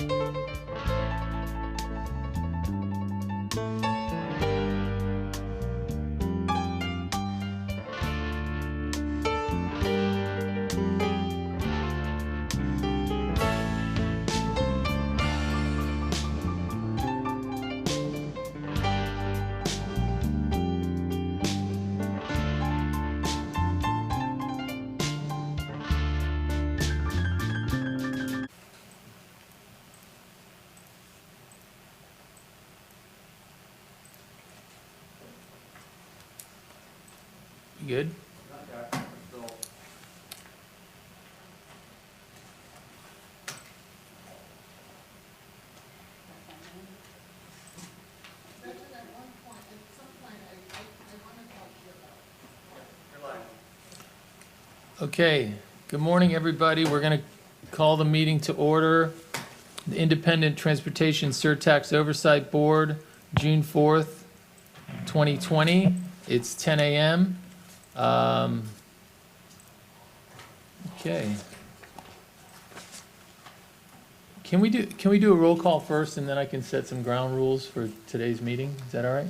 You good? Okay, good morning, everybody. We're going to call the meeting to order. The Independent Transportation Surtax Oversight Board, June 4th, 2020. It's 10 a.m. Okay. Can we do a roll call first, and then I can set some ground rules for today's meeting? Is that all right?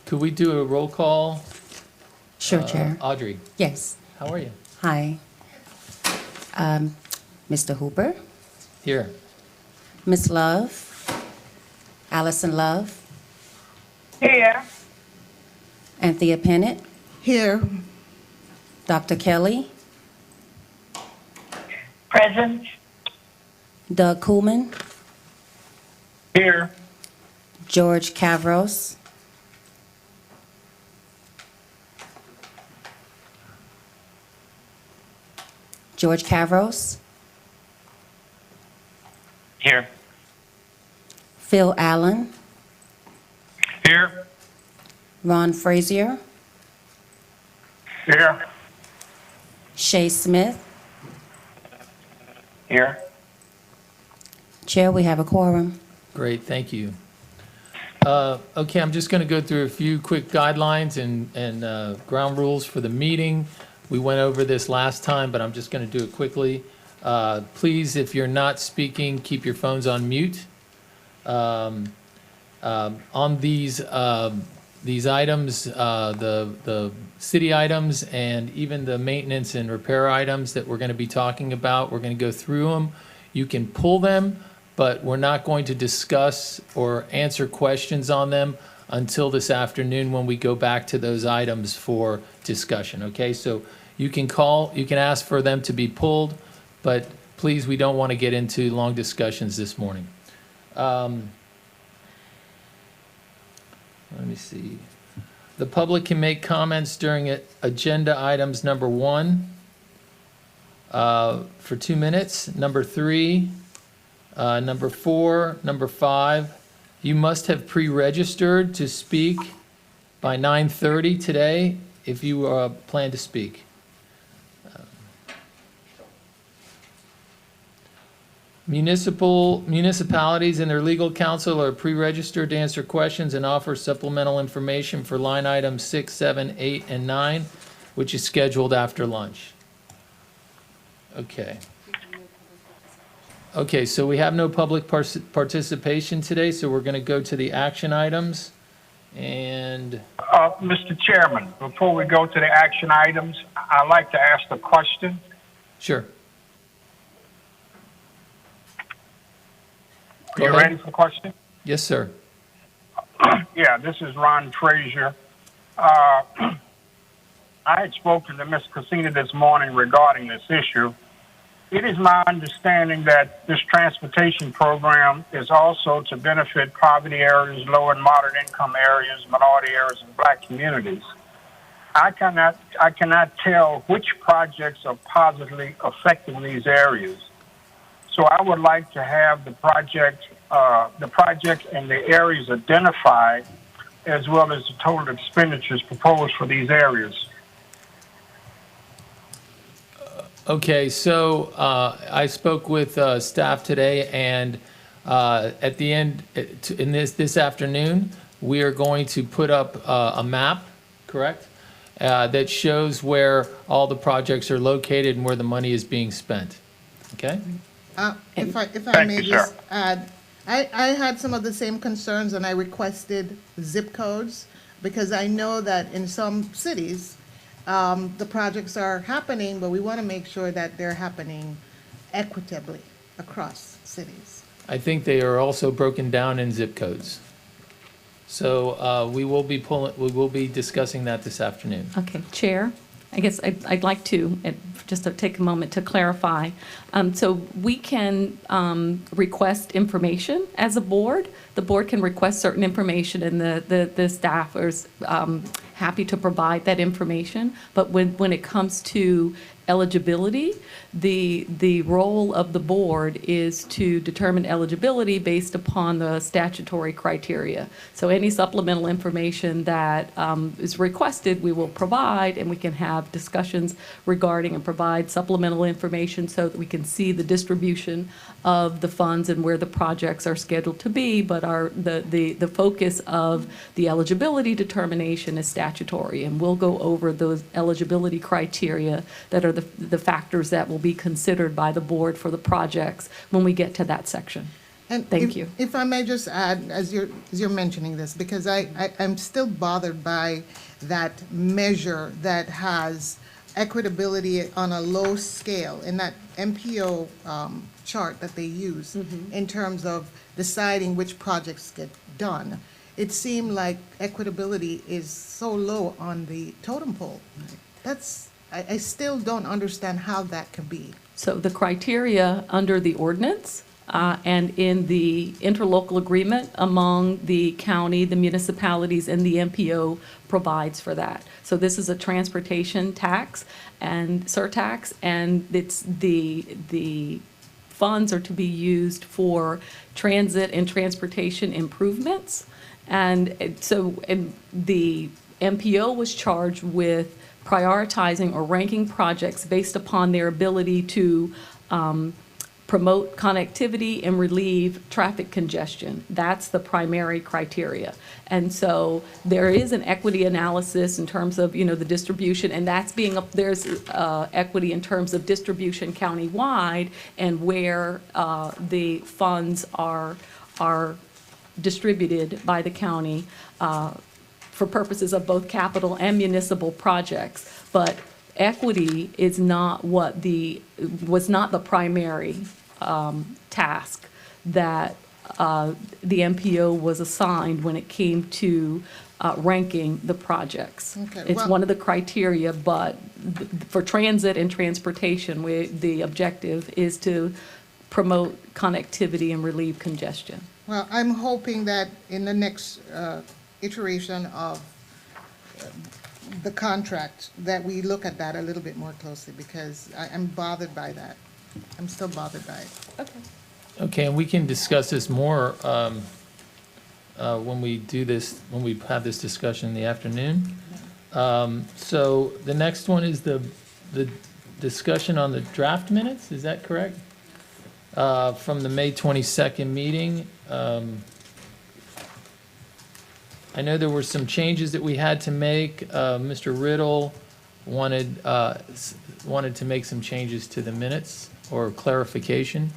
Could we do a roll call? Sure, Chair. Audrey, Yes. how are you? Hi. Mr. Hooper, Here. Miss Love, Allison Love, Here. Anthea Pennant, Here. Dr. Kelly, Present. Doug Kuhlman, Here. George Cavros, Here. Phil Allen, Here. Ron Frazier, Here. Shay Smith. Here. Chair, we have a quorum. Great, thank you. Okay, I'm just going to go through a few quick guidelines and ground rules for the meeting. We went over this last time, but I'm just going to do it quickly. Please, if you're not speaking, keep your phones on mute. On these items, the city items and even the maintenance and repair items that we're going to be talking about, we're going to go through them. You can pull them, but we're not going to discuss or answer questions on them until this afternoon when we go back to those items for discussion, okay? So you can ask for them to be pulled, but please, we don't want to get into long discussions this morning. Let me see. The public can make comments during agenda items number 1 for 2 minutes, number 3, number 4, number 5. You must have pre-registered to speak by 9:30 today if you plan to speak. Municipalities and their legal counsel are pre-registered to answer questions and offer supplemental information for line items 6, 7, 8, and 9, which is scheduled after lunch. Okay. Okay, so we have no public participation today, so we're going to go to the action items. And Mr. Chairman, before we go to the action items, I'd like to ask a question. sure. Are you ready for the question? Yes, sir. Yeah, this is Ron Frazier. I had spoken to Ms. Cassina this morning regarding this issue. It is my understanding that this transportation program is also to benefit poverty areas, low and moderate income areas, minority areas, and black communities. I cannot tell which projects are positively affecting these areas. So I would like to have the project and the areas identified, as well as the total expenditures proposed for these areas. Okay, so I spoke with staff today, and at the end, in this afternoon, we are going to put up a map, correct? That shows where all the projects are located and where the money is being spent. Okay? If I Thank may you, just sir. add, I had some of the same concerns and I requested zip codes because I know that in some cities, the projects are happening, but we want to make sure that they're happening equitably across cities. I think they are also broken down in zip codes. So we will be discussing that this afternoon. Okay, Chair, I guess I'd like to, just to take a moment to clarify. So we can request information as a board. The board can request certain information, and the staff is happy to provide that information. But when it comes to eligibility, the role of the board is to determine eligibility based upon the statutory criteria. So any supplemental information that is requested, we will provide, and we can have discussions regarding and provide supplemental information so that we can see the distribution of the funds and where the projects are scheduled to be. But the focus of the eligibility determination is statutory, and we'll go over those eligibility criteria that are the factors that will be considered by the board for the projects when we get to that section. And Thank you. If I may just add, as you're mentioning this, because I'm still bothered by that measure that has equitability on a low scale in that MPO chart that they use in terms of deciding which projects get done. It seemed like equitability is so low on the totem pole. I still don't understand how that can be. So the criteria under the ordinance and in the interlocal agreement among the county, the municipalities, and the MPO provides for that. So this is a transportation tax and surtax, and it's the funds are to be used for transit and transportation improvements. And the MPO was charged with prioritizing or ranking projects based upon their ability to promote connectivity and relieve traffic congestion. That's the primary criteria. And so there is an equity analysis in terms of, the distribution, and that's there's equity in terms of distribution countywide and where the funds are distributed by the county for purposes of both capital and municipal projects. But equity is was not the primary task that the MPO was assigned when it came to ranking the projects. Okay, It's well- one of the criteria, but for transit and transportation, the objective is to promote connectivity and relieve congestion. Well, I'm hoping that in the next iteration of the contract, that we look at that a little bit more closely, because I'm bothered by that. I'm still bothered by it. Okay. Okay, and we can discuss this more when we have this discussion in the afternoon. So the next one is the discussion on the draft minutes, is that correct? From the May 22nd meeting. I know there were some changes that we had to make. Mr. Riddle wanted to make some changes to the minutes or clarification.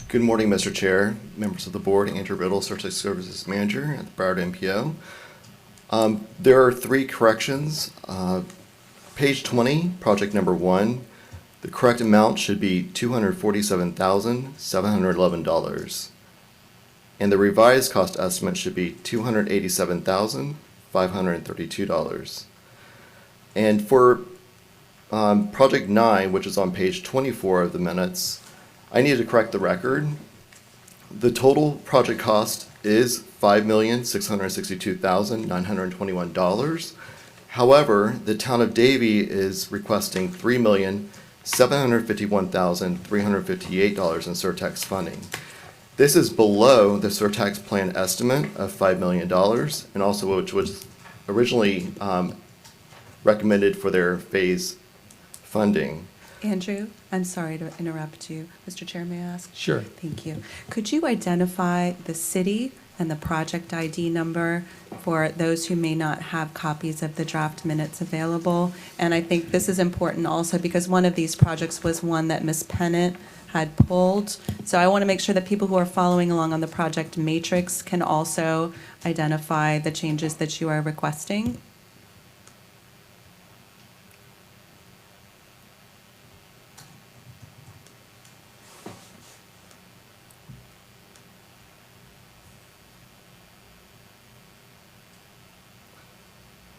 Good morning, Mr. Chair, members of the board, Andrew Riddle, Surtax Services Manager at the Broward MPO. There are 3 corrections. Page 20, project number 1, the correct amount should be $247,711. And the revised cost estimate should be $287,532. And for project 9, which is on page 24 of the minutes, I need to correct the record. The total project cost is $5,662,921. However, the town of Davie is requesting $3,751,358 in surtax funding. This is below the surtax plan estimate of $5 million, and also which was originally recommended for their phase funding. Andrew, I'm sorry to interrupt you. Mr. Chair, may I ask? Sure. Thank you. Could you identify the city and the project ID number for those who may not have copies of the draft minutes available. And I think this is important also because one of these projects was one that Ms. Pennant had pulled. So I want to make sure that people who are following along on the project matrix can also identify the changes that you are requesting.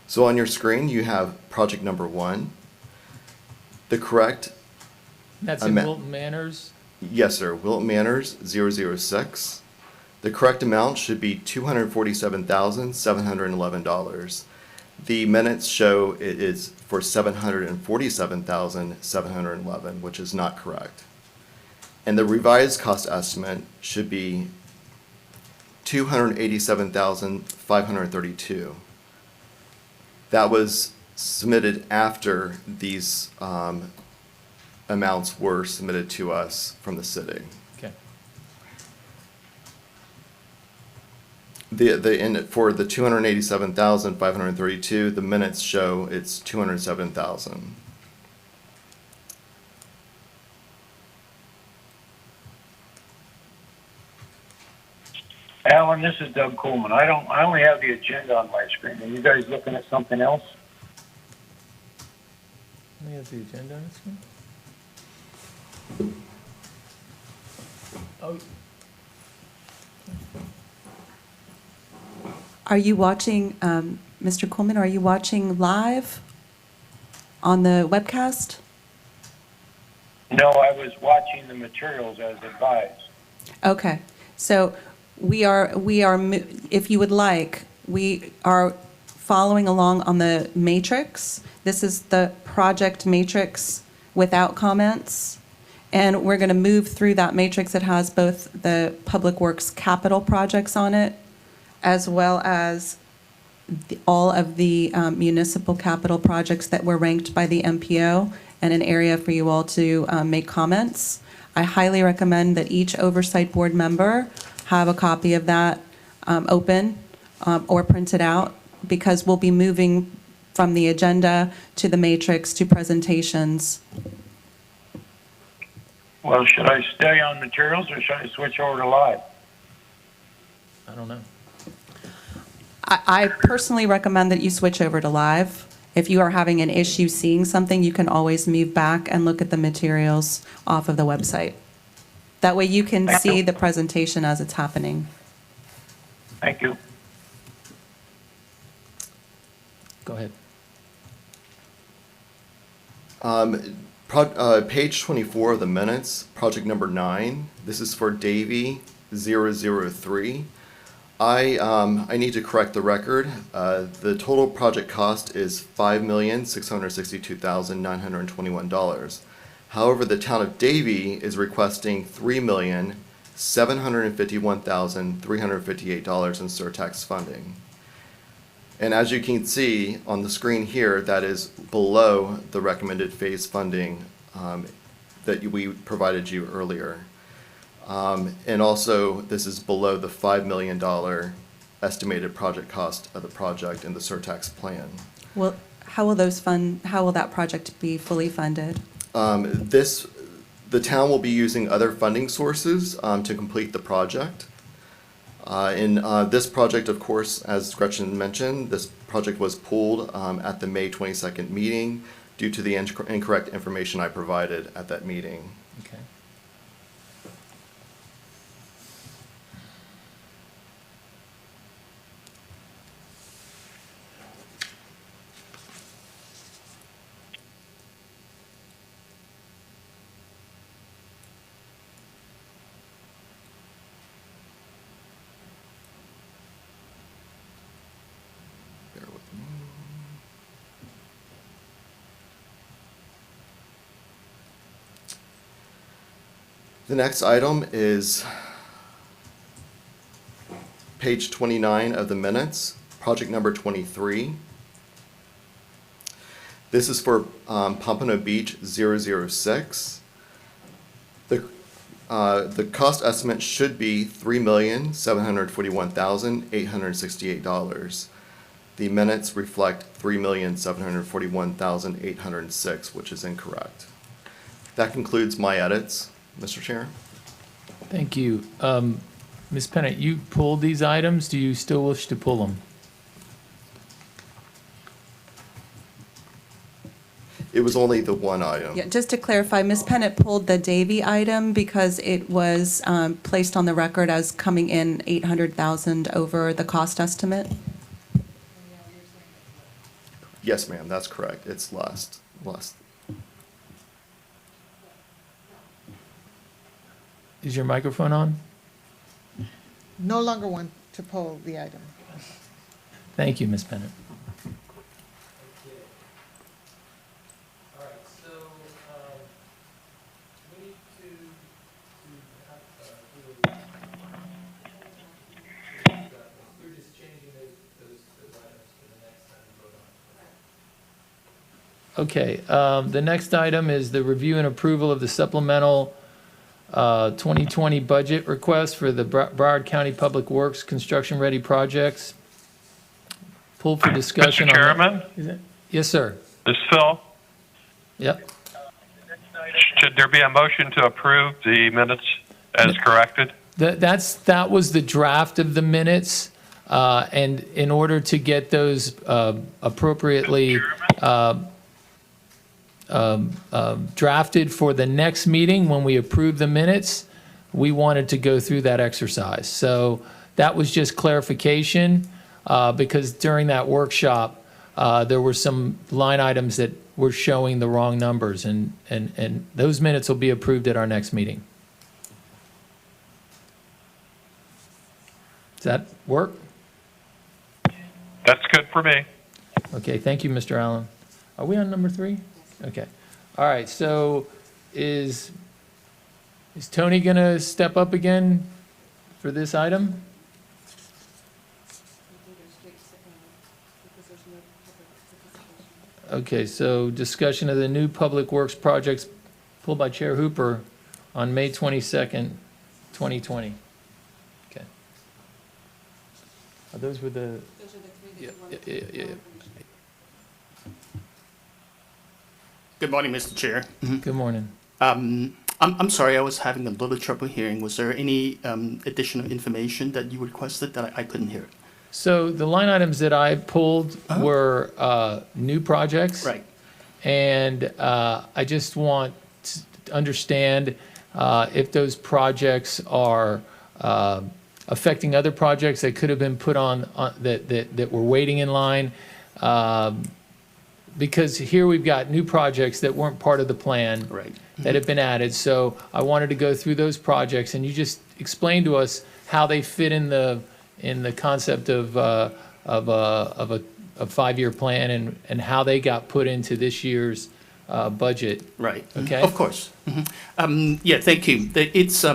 So on your screen, you have project number 1. The correct, That's in Wilton Manors. yes, sir, Wilton Manors 006. The correct amount should be $247,711. The minutes show it is for $747,711, which is not correct. And the revised cost estimate should be $287,532. That was submitted after these amounts were submitted to us from the city. Okay. For the 287,532, the minutes show it's 207,000. Alan, this is Doug Coleman. I only have the agenda on my screen. Are you guys looking at something else? Let me have the agenda on the screen. Oh, Are you watching, Mr. Coleman, are you watching live on the webcast? No, I was watching the materials as advised. Okay, so if you would like, we are following along on the matrix. This is the project matrix without comments. And we're going to move through that matrix. It has both the Public Works capital projects on it, as well as all of the municipal capital projects that were ranked by the MPO, and an area for you all to make comments. I highly recommend that each Oversight Board member have a copy of that open or printed out, because we'll be moving from the agenda to the matrix to presentations. Well, should I stay on materials or should I switch over to live? I don't know. I personally recommend that you switch over to live. If you are having an issue seeing something, you can always move back and look at the materials off of the website. That way you can see the presentation as it's happening. Thank you. Go ahead. Page 24 of the minutes, project number 9. This is for Davy 003. I need to correct the record. The total project cost is $5,662,921. However, the town of Davie is requesting $3,751,358 in surtax funding. And as you can see on the screen here, that is below the recommended phase funding that we provided you earlier. And also, this is below the $5 million estimated project cost of the project in the surtax plan. Well, how will that project be fully funded? The town will be using other funding sources to complete the project. In this project, of course, as Gretchen mentioned, this project was pulled at the May 22nd meeting due to the incorrect information I provided at that meeting. Okay. Bear with me. The next item is page 29 of the minutes, project number 23. This is for Pompano Beach 006. The cost estimate should be $3,741,868. The minutes reflect $3,741,806, which is incorrect. That concludes my edits, Mr. Chair. Thank you. Ms. Pennant, you pulled these items. Do you still wish to pull them? It was only the one item. Yeah, just to clarify, Ms. Pennant pulled the Davy item because it was placed on the record as coming in 800,000 over the cost estimate. Yes, ma'am, that's correct. It's less. Is your microphone on? No longer want to pull the item. Thank you, Ms. Pennant. Okay, the next item is the review and approval of the supplemental 2020 budget request for the Broward County Public Works construction-ready projects. Pull for discussion. Mr. Chairman? Is it? Yes, sir. This is Phil. Yep. Should there be a motion to approve the minutes as corrected? That was the draft of the minutes, and in order to get those appropriately drafted for the next meeting, when we approve the minutes, we wanted to go through that exercise. So that was just clarification, because during that workshop, there were some line items that were showing the wrong numbers, and those minutes will be approved at our next meeting. Does that work? That's good for me. Okay, thank you, Mr. Allen. Are we on number 3? Okay. All right, so is Tony going to step up again for this item? Okay, so discussion of the new public works projects pulled by Chair Hooper on May 22nd, 2020. Okay. Those were the... Those are the 3 that you want to... Good morning, Mr. Chair. Good morning. I'm sorry, I was having a little trouble hearing. Was there any additional information that you requested that I couldn't hear? So the line items that I pulled were new projects. Right. And I just want to understand if those projects are affecting other projects that could have been put on that were waiting in line. Because here we've got new projects that weren't part of the plan. Right. That have been added. So I wanted to go through those projects, and you just explain to us how they fit in the concept of a 5-year plan and how they got put into this year's budget. Right. Okay. Of course. Yeah, thank you. It's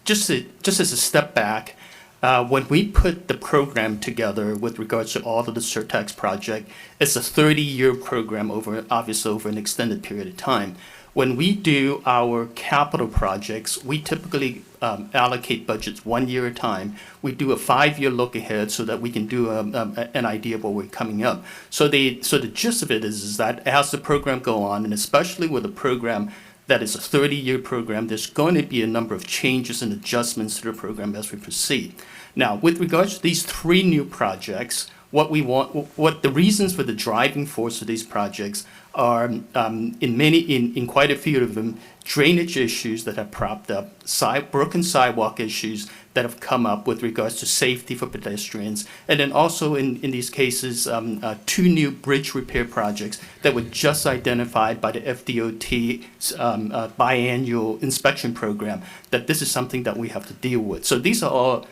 just as a step back. When we put the program together with regards to all of the Surtax project, it's a 30-year program obviously over an extended period of time. When we do our capital projects, we typically allocate budgets 1 year at a time. We do a 5-year look ahead so that we can do an idea of where we're coming up. So the gist of it is that as the program go on, and especially with a program that is a 30-year program, there's going to be a number of changes and adjustments to the program as we proceed. Now, with regards to these 3 new projects, what the reasons for the driving force of these projects are, in quite a few of them, drainage issues that have propped up, broken sidewalk issues that have come up with regards to safety for pedestrians, and then also in these cases, 2 new bridge repair projects that were just identified by the FDOT's biannual inspection program, that this is something that we have to deal with. So these are all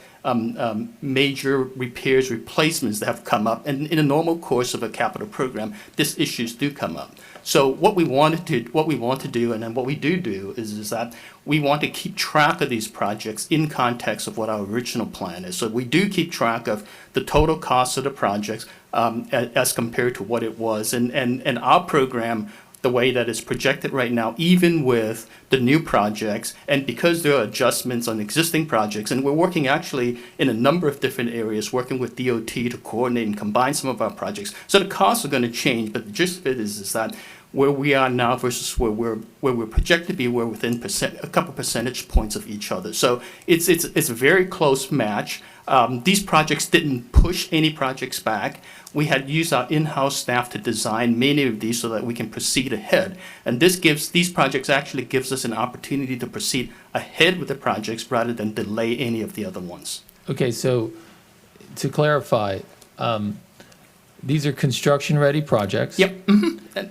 major repairs, replacements that have come up, and in a normal course of a capital program, these issues do come up. So what we want to do, and then what we do is that we want to keep track of these projects in context of what our original plan is. So we do keep track of the total cost of the projects as compared to what it was, and our program the way that it's projected right now, even with the new projects, and because there are adjustments on existing projects, and we're working actually in a number of different areas, working with DOT to coordinate and combine some of our projects. So the costs are going to change, but the gist of it is that where we are now versus where we're projected to be, we're within a couple percentage points of each other. So it's a very close match. These projects didn't push any projects back. We had used our in-house staff to design many of these so that we can proceed ahead. And these projects actually gives us an opportunity to proceed ahead with the projects rather than delay any of the other ones. Okay, so to clarify, these are construction-ready projects? Yep,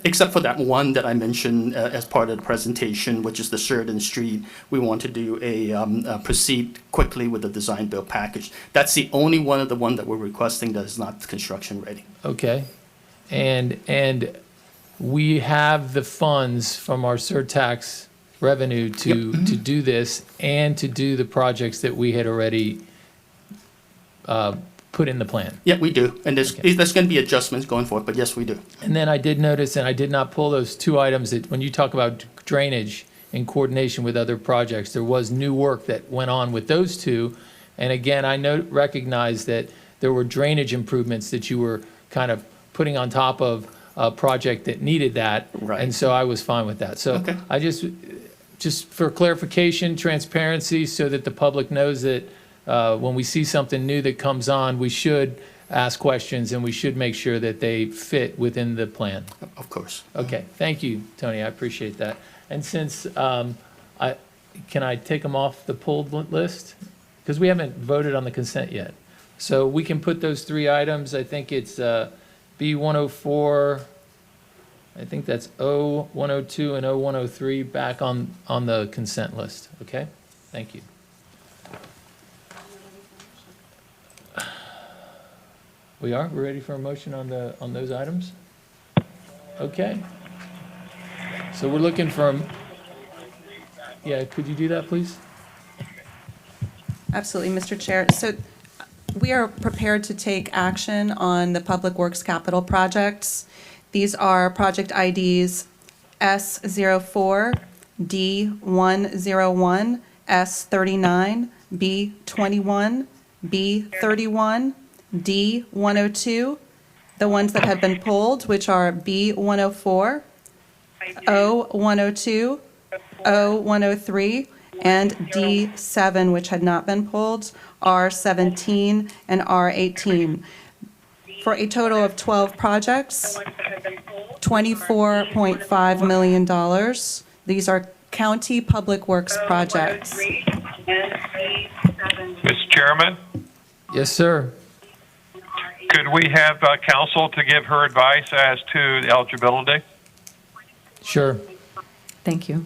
except for that one that I mentioned as part of the presentation, which is the Sheridan Street. We want to do proceed quickly with the design build package. That's the only one of the one that we're requesting that is not construction ready. Okay. And we have the funds from our surtax revenue to do this and to do the projects that we had already put in the plan. Yeah, we do. And there's going to be adjustments going forward, but yes, we do. And then I did notice, and I did not pull those two items, that when you talk about drainage in coordination with other projects, there was new work that went on with those two. And again, I recognize that there were drainage improvements that you were kind of putting on top of a project that needed that. Right. And so I was fine with that. So Okay. I just for clarification, transparency, so that the public knows that when we see something new that comes on, we should ask questions and we should make sure that they fit within the plan. Of course. Okay, thank you, Tony, I appreciate that. And since, can I take them off the pulled list? Because we haven't voted on the consent yet. So we can put those three items, I think it's B104, I think that's O102 and O103 back on the consent list, okay? Thank you. We're ready for a motion on those items? Okay. So we're looking for, yeah, could you do that, please? Absolutely, Mr. Chair. So we are prepared to take action on the Public Works Capital Projects. These are project IDs S04, D101, S39, B21, B31, D102, the ones that have been pulled, which are B104, O102, O103, and D7, which had not been pulled, R17 and R18, for a total of 12 projects, $24.5 million. These are county public works projects. Mr. Chairman, Yes, sir. could we have counsel to give her advice as to the eligibility? Sure. Thank you.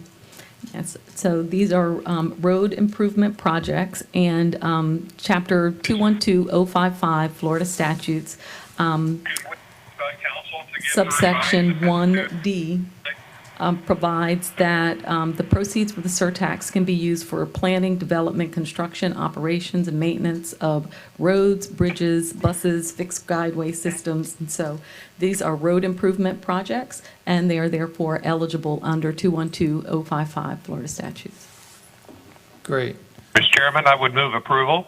Yes, so these are road improvement projects, and Chapter 212055 Florida statutes, subsection 1D provides that the proceeds for the surtax can be used for planning, development, construction, operations, and maintenance of roads, bridges, buses, fixed guideway systems. And so these are road improvement projects, and they are therefore eligible under 212055 Florida statutes. Great. Mr. Chairman, I would move approval.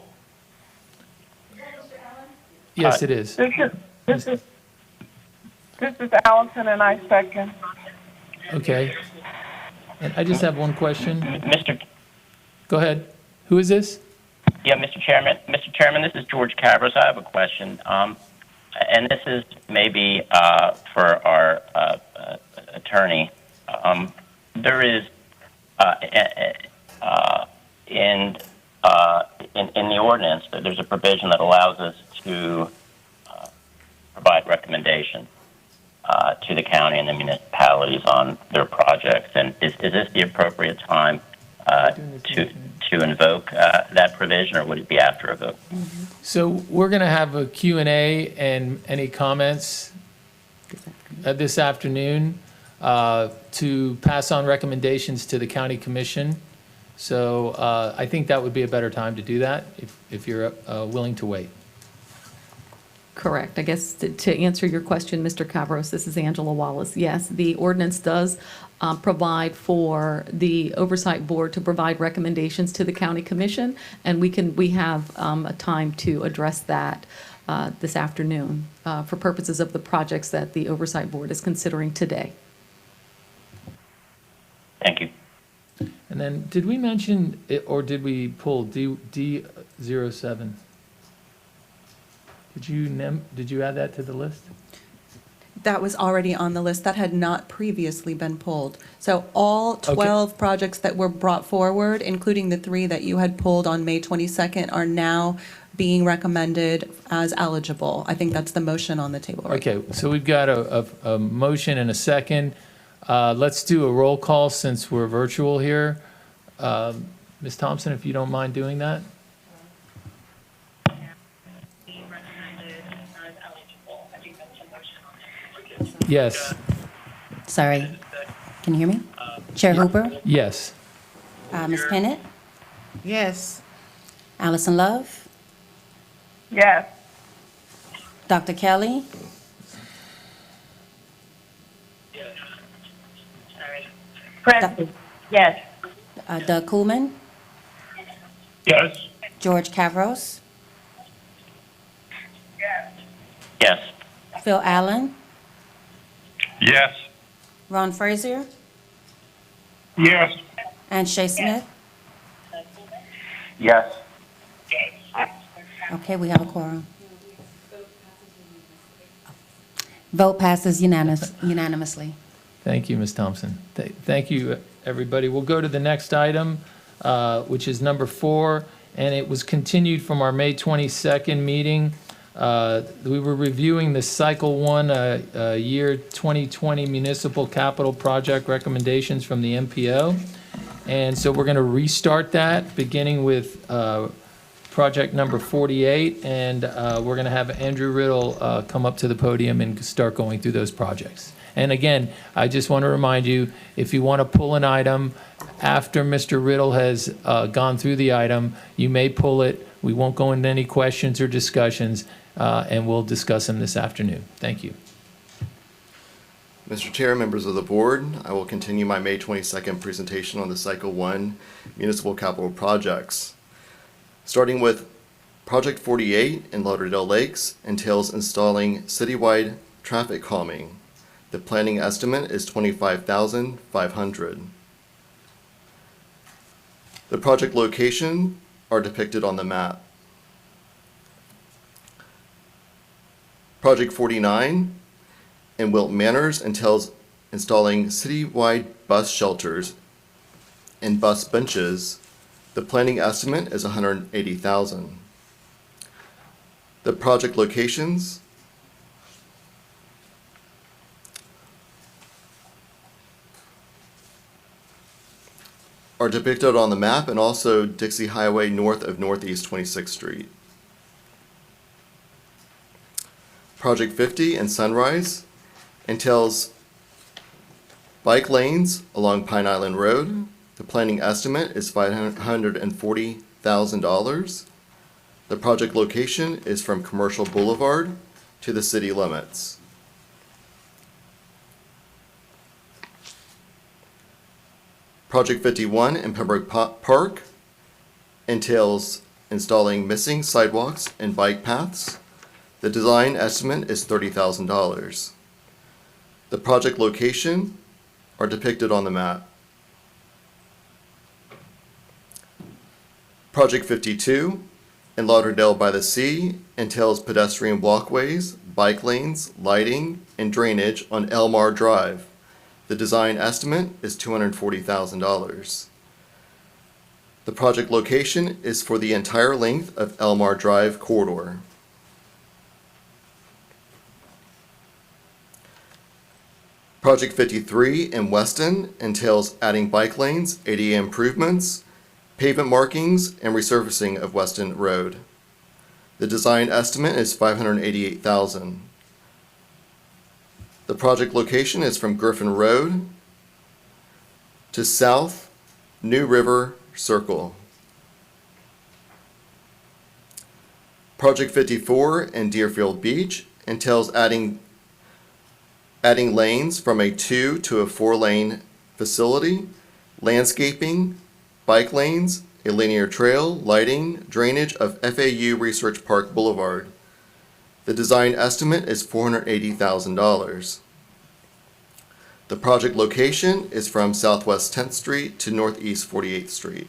Yes, it is. This is Allison, and I second. Okay. And I just have one question. Mr. Go ahead. Who is this? Yeah, Mr. Chairman. Mr. Chairman, this is George Cabras. I have a question, and this is maybe for our attorney. There is in the ordinance that there's a provision that allows us to provide recommendations to the county and the municipalities on their projects. And is this the appropriate time to invoke that provision, or would it be after a vote? So we're going to have a Q&A and any comments this afternoon to pass on recommendations to the county commission. So I think that would be a better time to do that if you're willing to wait. Correct. I guess to answer your question, Mr. Cavros, this is Angela Wallace. Yes, the ordinance does provide for the Oversight Board to provide recommendations to the County Commission, and we have a time to address that this afternoon for purposes of the projects that the Oversight Board is considering today. Thank you. And then, did we mention, or did we pull D07? Did you add that to the list? That was already on the list. That had not previously been pulled. So all 12 projects that were brought forward, including the 3 that you had pulled on May 22nd, are now being recommended as eligible. I think that's the motion on the table right now. Okay, so we've got a motion and a second. Let's do a roll call since we're virtual here. Ms. Thompson, if you don't mind doing that? Yes. Sorry. Can you hear me? Chair Hooper? Yes. Ms. Pennant? Yes. Allison Love? Yes. Dr. Kelly? Present. Yes. Doug Coolman? Yes. George Cavros? Yes. Phil Allen? Yes. Ron Frazier? Yes. And Shay Smith? Yes. Okay, we have a quorum. Vote passes unanimously. Thank you, Ms. Thompson. Thank you, everybody. We'll go to the next item, which is number 4, and it was continued from our May 22nd meeting. We were reviewing the Cycle 1 Year 2020 Municipal Capital Project recommendations from the MPO. And so we're going to restart that, beginning with project number 48, and we're going to have Andrew Riddle come up to the podium and start going through those projects. And again, I just want to remind you, if you want to pull an item after Mr. Riddle has gone through the item, you may pull it. We won't go into any questions or discussions, and we'll discuss them this afternoon. Thank you. Mr. Chair, members of the board, I will continue my May 22nd presentation on the Cycle 1 Municipal Capital Projects. Starting with Project 48 in Lauderdale Lakes entails installing citywide traffic calming. The planning estimate is $25,500. The project location are depicted on the map. Project 49 in Wilton Manors entails installing citywide bus shelters and bus benches. The planning estimate is $180,000. The project locations are depicted on the map, and also Dixie Highway north of Northeast 26th Street. Project 50 in Sunrise entails bike lanes along Pine Island Road. The planning estimate is $540,000. The project location is from Commercial Boulevard to the city limits. Project 51 in Pembroke Park entails installing missing sidewalks and bike paths. The design estimate is $30,000. The project location are depicted on the map. Project 52 in Lauderdale by the Sea entails pedestrian walkways, bike lanes, lighting, and drainage on Elmar Drive. The design estimate is $240,000. The project location is for the entire length of Elmar Drive corridor. Project 53 in Weston entails adding bike lanes, ADA improvements, pavement markings, and resurfacing of Weston Road. The design estimate is $588,000. The project location is from Griffin Road to South New River Circle. Project 54 in Deerfield Beach entails adding lanes from a 2 to a 4-lane facility, landscaping, bike lanes, a linear trail, lighting, drainage of FAU Research Park Boulevard. The design estimate is $480,000. The project location is from Southwest 10th Street to Northeast 48th Street.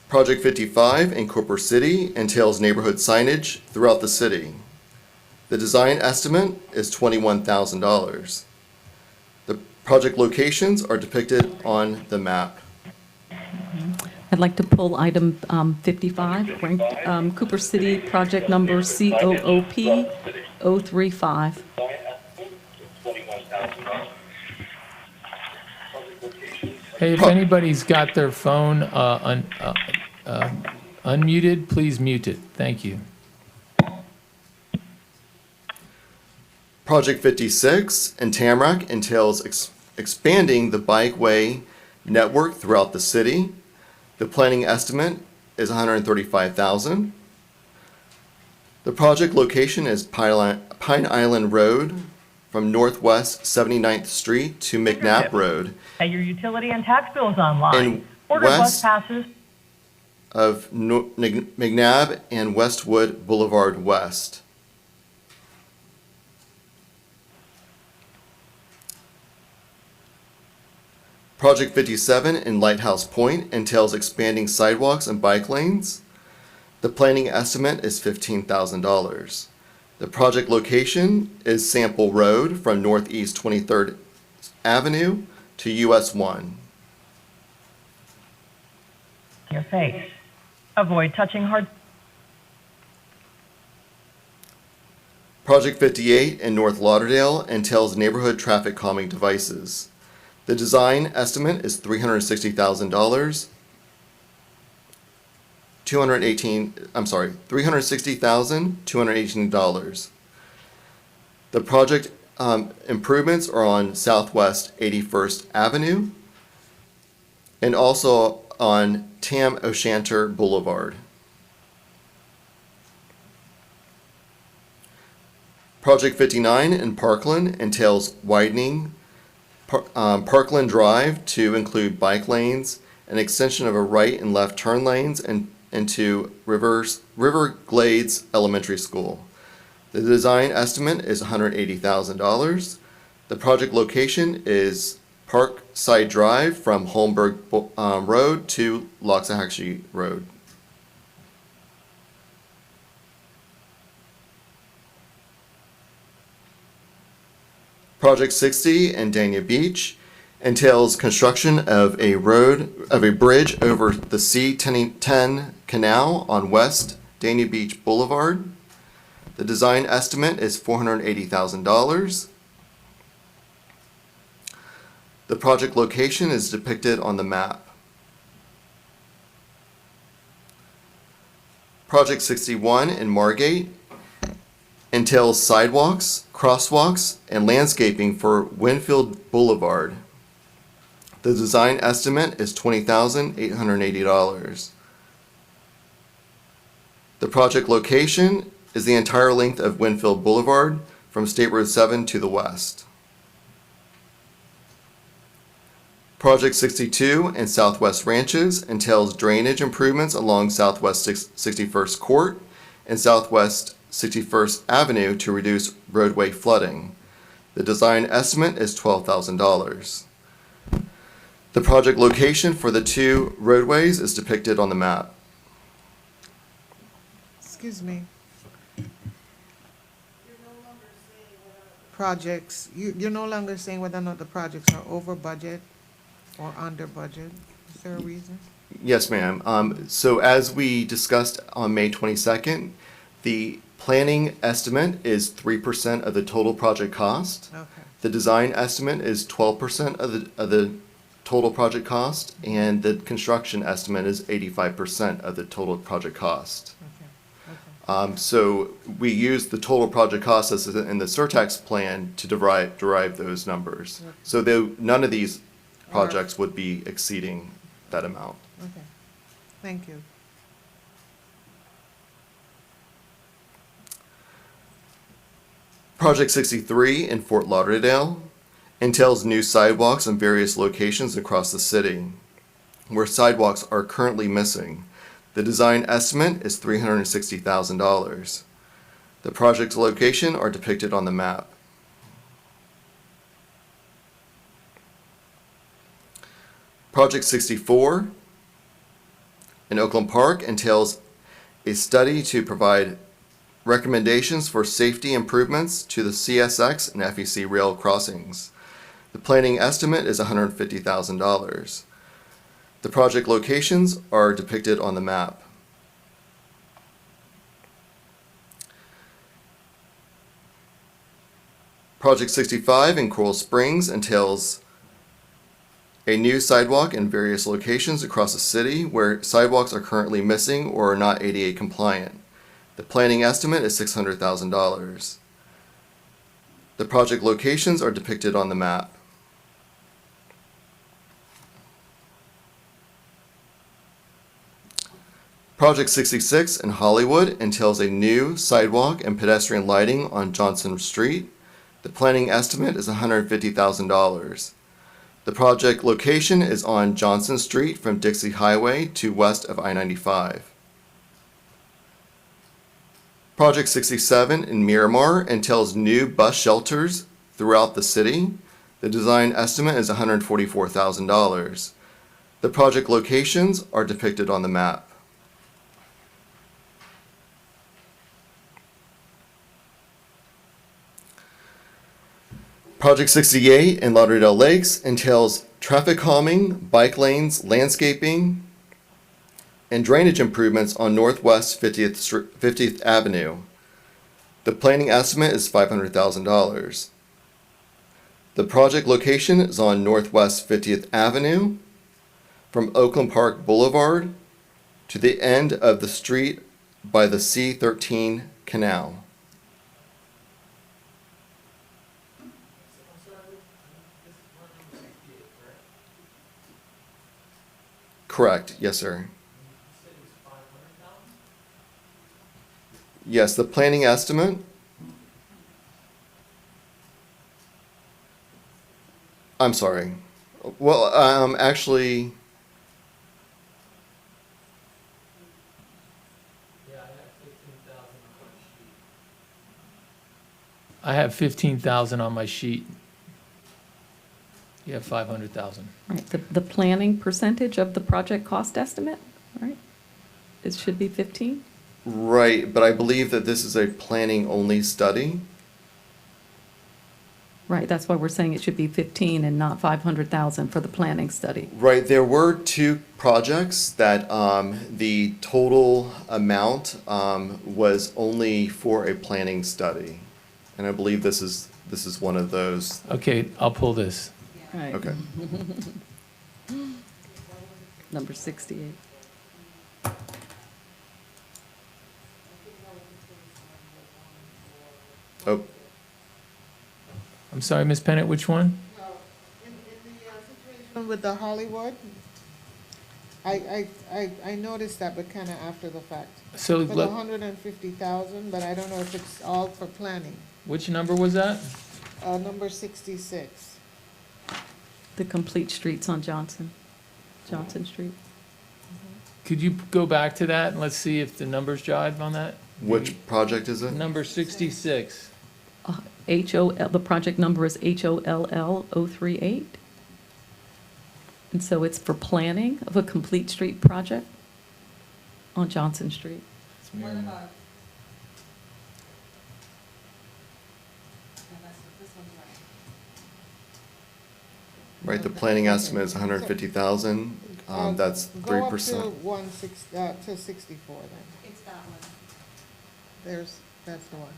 Project 55 in Cooper City entails neighborhood signage throughout the city. The design estimate is $21,000. The project locations are depicted on the map. I'd like to pull item 55, Cooper City, project number COOP 035. Hey, if anybody's got their phone unmuted, please mute it. Thank you. Project 56 in Tamarack entails expanding the bikeway network throughout the city. The planning estimate is $135,000. The project location is Pine Island Road from Northwest 79th Street to McNabb Road. Pay your utility and tax bills online. And Order bus west passes. of McNabb and Westwood Boulevard West. Project 57 in Lighthouse Point entails expanding sidewalks and bike lanes. The planning estimate is $15,000. The project location is Sample Road from Northeast 23rd Avenue to US 1. Your face. Avoid touching hard. Project 58 in North Lauderdale entails neighborhood traffic calming devices. The design estimate is $360,000. $360,218. The project improvements are on Southwest 81st Avenue and also on Tam O'Shanter Boulevard. Project 59 in Parkland entails widening Parkland Drive to include bike lanes, an extension of a right and left turn lanes, and into River Glades Elementary School. The design estimate is $180,000. The project location is Parkside Drive from Holmberg Road to Loxahatchee Road. Project 60 in Dania Beach entails construction of a bridge over the C-10 canal on West Dania Beach Boulevard. The design estimate is $480,000. The project location is depicted on the map. Project 61 in Margate entails sidewalks, crosswalks, and landscaping for Winfield Boulevard. The design estimate is $20,880. The project location is the entire length of Winfield Boulevard from State Road 7 to the west. Project 62 in Southwest Ranches entails drainage improvements along Southwest 61st Court and Southwest 61st Avenue to reduce roadway flooding. The design estimate is $12,000. The project location for the two roadways is depicted on the map. Excuse me. Projects, you're no longer saying whether or not the projects are over budget or under budget. Is there a reason? Yes, ma'am. So as we discussed on May 22nd, the planning estimate is 3% of the total project cost. Okay. The design estimate is 12% of the total project cost, and the construction estimate is 85% of the total project cost. Okay. So we use the total project cost as in the Surtax plan to derive those numbers. Okay. So none of these projects would be exceeding that amount. Okay. Thank you. Project 63 in Fort Lauderdale entails new sidewalks in various locations across the city where sidewalks are currently missing. The design estimate is $360,000. The project's location are depicted on the map. Project 64 in Oakland Park entails a study to provide recommendations for safety improvements to the CSX and FEC rail crossings. The planning estimate is $150,000. The project locations are depicted on the map. Project 65 in Coral Springs entails a new sidewalk in various locations across the city where sidewalks are currently missing or are not ADA compliant. The planning estimate is $600,000. The project locations are depicted on the map. Project 66 in Hollywood entails a new sidewalk and pedestrian lighting on Johnson Street. The planning estimate is $150,000. The project location is on Johnson Street from Dixie Highway to west of I-95. Project 67 in Miramar entails new bus shelters throughout the city. The design estimate is $144,000. The project locations are depicted on the map. Project 68 in Lauderdale Lakes entails traffic calming, bike lanes, landscaping, and drainage improvements on Northwest 50th Avenue. The planning estimate is $500,000. The project location is on Northwest 50th Avenue from Oakland Park Boulevard to the end of the street by the C-13 canal. Correct, yes, sir. Yes, the planning estimate. I'm sorry. Well, actually. I have 15,000 on my sheet. You have 500,000. Right, the planning percentage of the project cost estimate, right? It should be 15? Right, but I believe that this is a planning-only study. Right, that's why we're saying it should be 15 and not 500,000 for the planning study. Right, there were two projects that the total amount was only for a planning study. And I believe this is one of those. Okay, I'll pull this. Right. Okay. Number 68. Oh, I'm sorry, Ms. Pennant, which one? In the situation with the Hollywood, I noticed that, but kind of after the fact. So, For the 150,000, but I don't know if it's all for planning. which number was that? Number 66. The complete streets on Johnson Street. Could you go back to that and let's see if the numbers jive on that? which project is it? Number 66. The project number is HOLL038. And so it's for planning of a complete street project on Johnson Street. It's Miramar. Right, the planning estimate is 150,000. That's 3%. Go up to 64 then. It's that one. That's the one.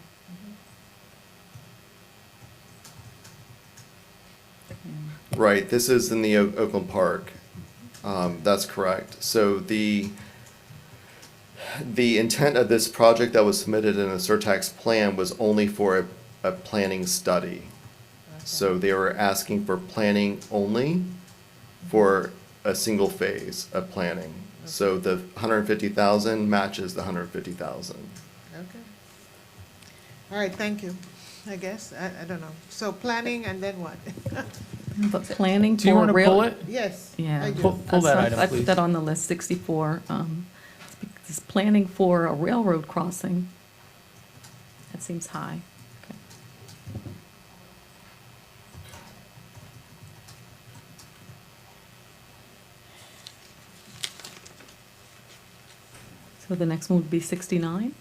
Right, this is in the Oakland Park. That's correct. So the intent of this project that was submitted in a Surtax plan was only for a planning study. So they were asking for planning only for a single phase of planning. So the 150,000 matches the 150,000. Okay. All right, thank you. I guess, I don't know. So planning and then what? But planning Do you for want to rail. pull it? Yes, Yeah. I do. Pull that So item, I put please. that on the list, 64. It's planning for a railroad crossing. That seems high. Okay. So the next one would be 69.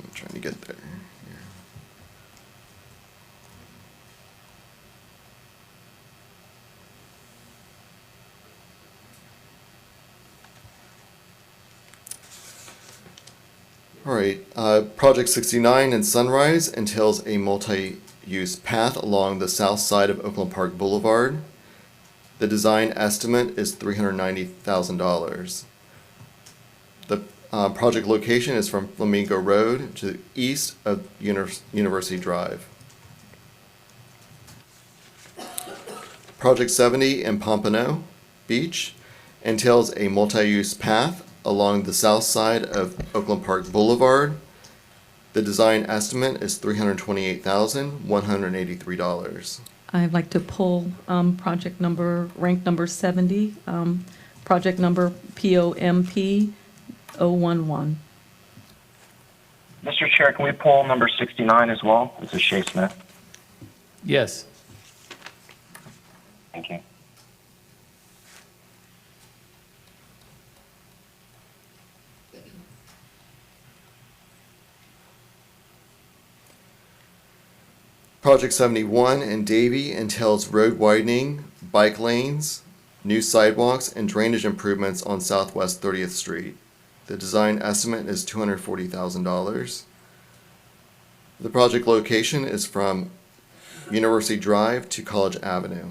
I'm trying to get there. Here. All right, Project 69 in Sunrise entails a multi-use path along the south side of Oakland Park Boulevard. The design estimate is $390,000. The project location is from Flamingo Road to the east of University Drive. Project 70 in Pompano Beach entails a multi-use path along the south side of Oakland Park Boulevard. The design estimate is $328,183. I'd like to pull project number, rank number 70, project number POMP 011. Mr. Chair, can we pull number 69 as well? This is Shay Smith. Yes. Thank you. Project 71 in Davie entails road widening, bike lanes, new sidewalks, and drainage improvements on Southwest 30th Street. The design estimate is $240,000. The project location is from University Drive to College Avenue.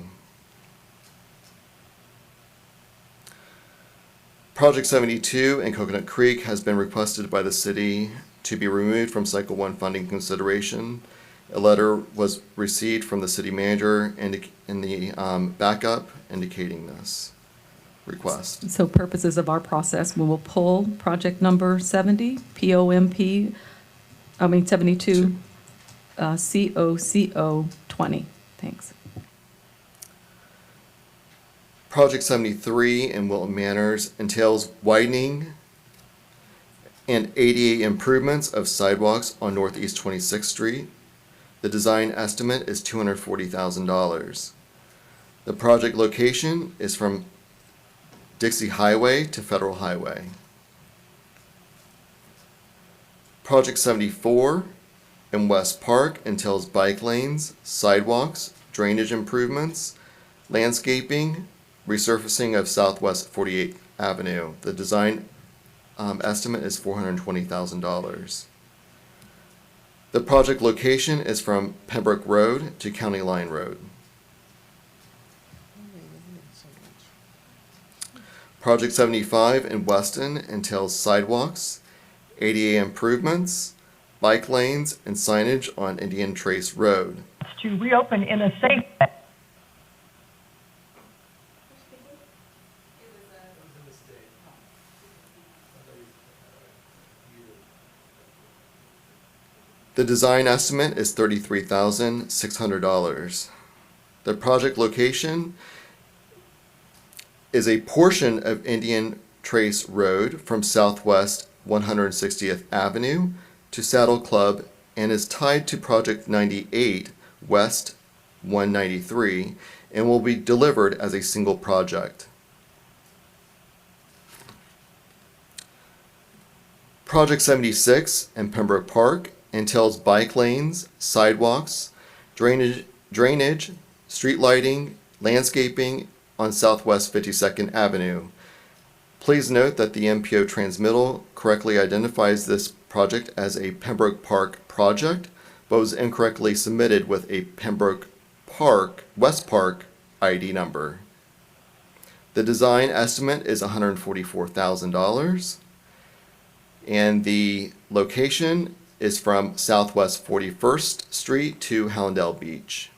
Project 72 in Coconut Creek has been requested by the city to be removed from Cycle 1 funding consideration. A letter was received from the city manager in the backup indicating this request. So purposes of our process, we will pull project number 70, POMP, 72, COCO 20. Thanks. Project 73 in Wilton Manors entails widening and ADA improvements of sidewalks on Northeast 26th Street. The design estimate is $240,000. The project location is from Dixie Highway to Federal Highway. Project 74 in West Park entails bike lanes, sidewalks, drainage improvements, landscaping, resurfacing of Southwest 48th Avenue. The design estimate is $420,000. The project location is from Pembroke Road to County Line Road. Project 75 in Weston entails sidewalks, ADA improvements, bike lanes, and signage on Indian Trace Road. To reopen in a safe. The design estimate is $33,600. The project location is a portion of Indian Trace Road from Southwest 160th Avenue to Saddle Club and is tied to Project 98 West 193 and will be delivered as a single project. Project 76 in Pembroke Park entails bike lanes, sidewalks, drainage, street lighting, landscaping on Southwest 52nd Avenue. Please note that the MPO transmittal correctly identifies this project as a Pembroke Park project, but was incorrectly submitted with a Pembroke Park, West Park ID number. The design estimate is $144,000, and the location is from Southwest 41st Street to Hallandale Beach.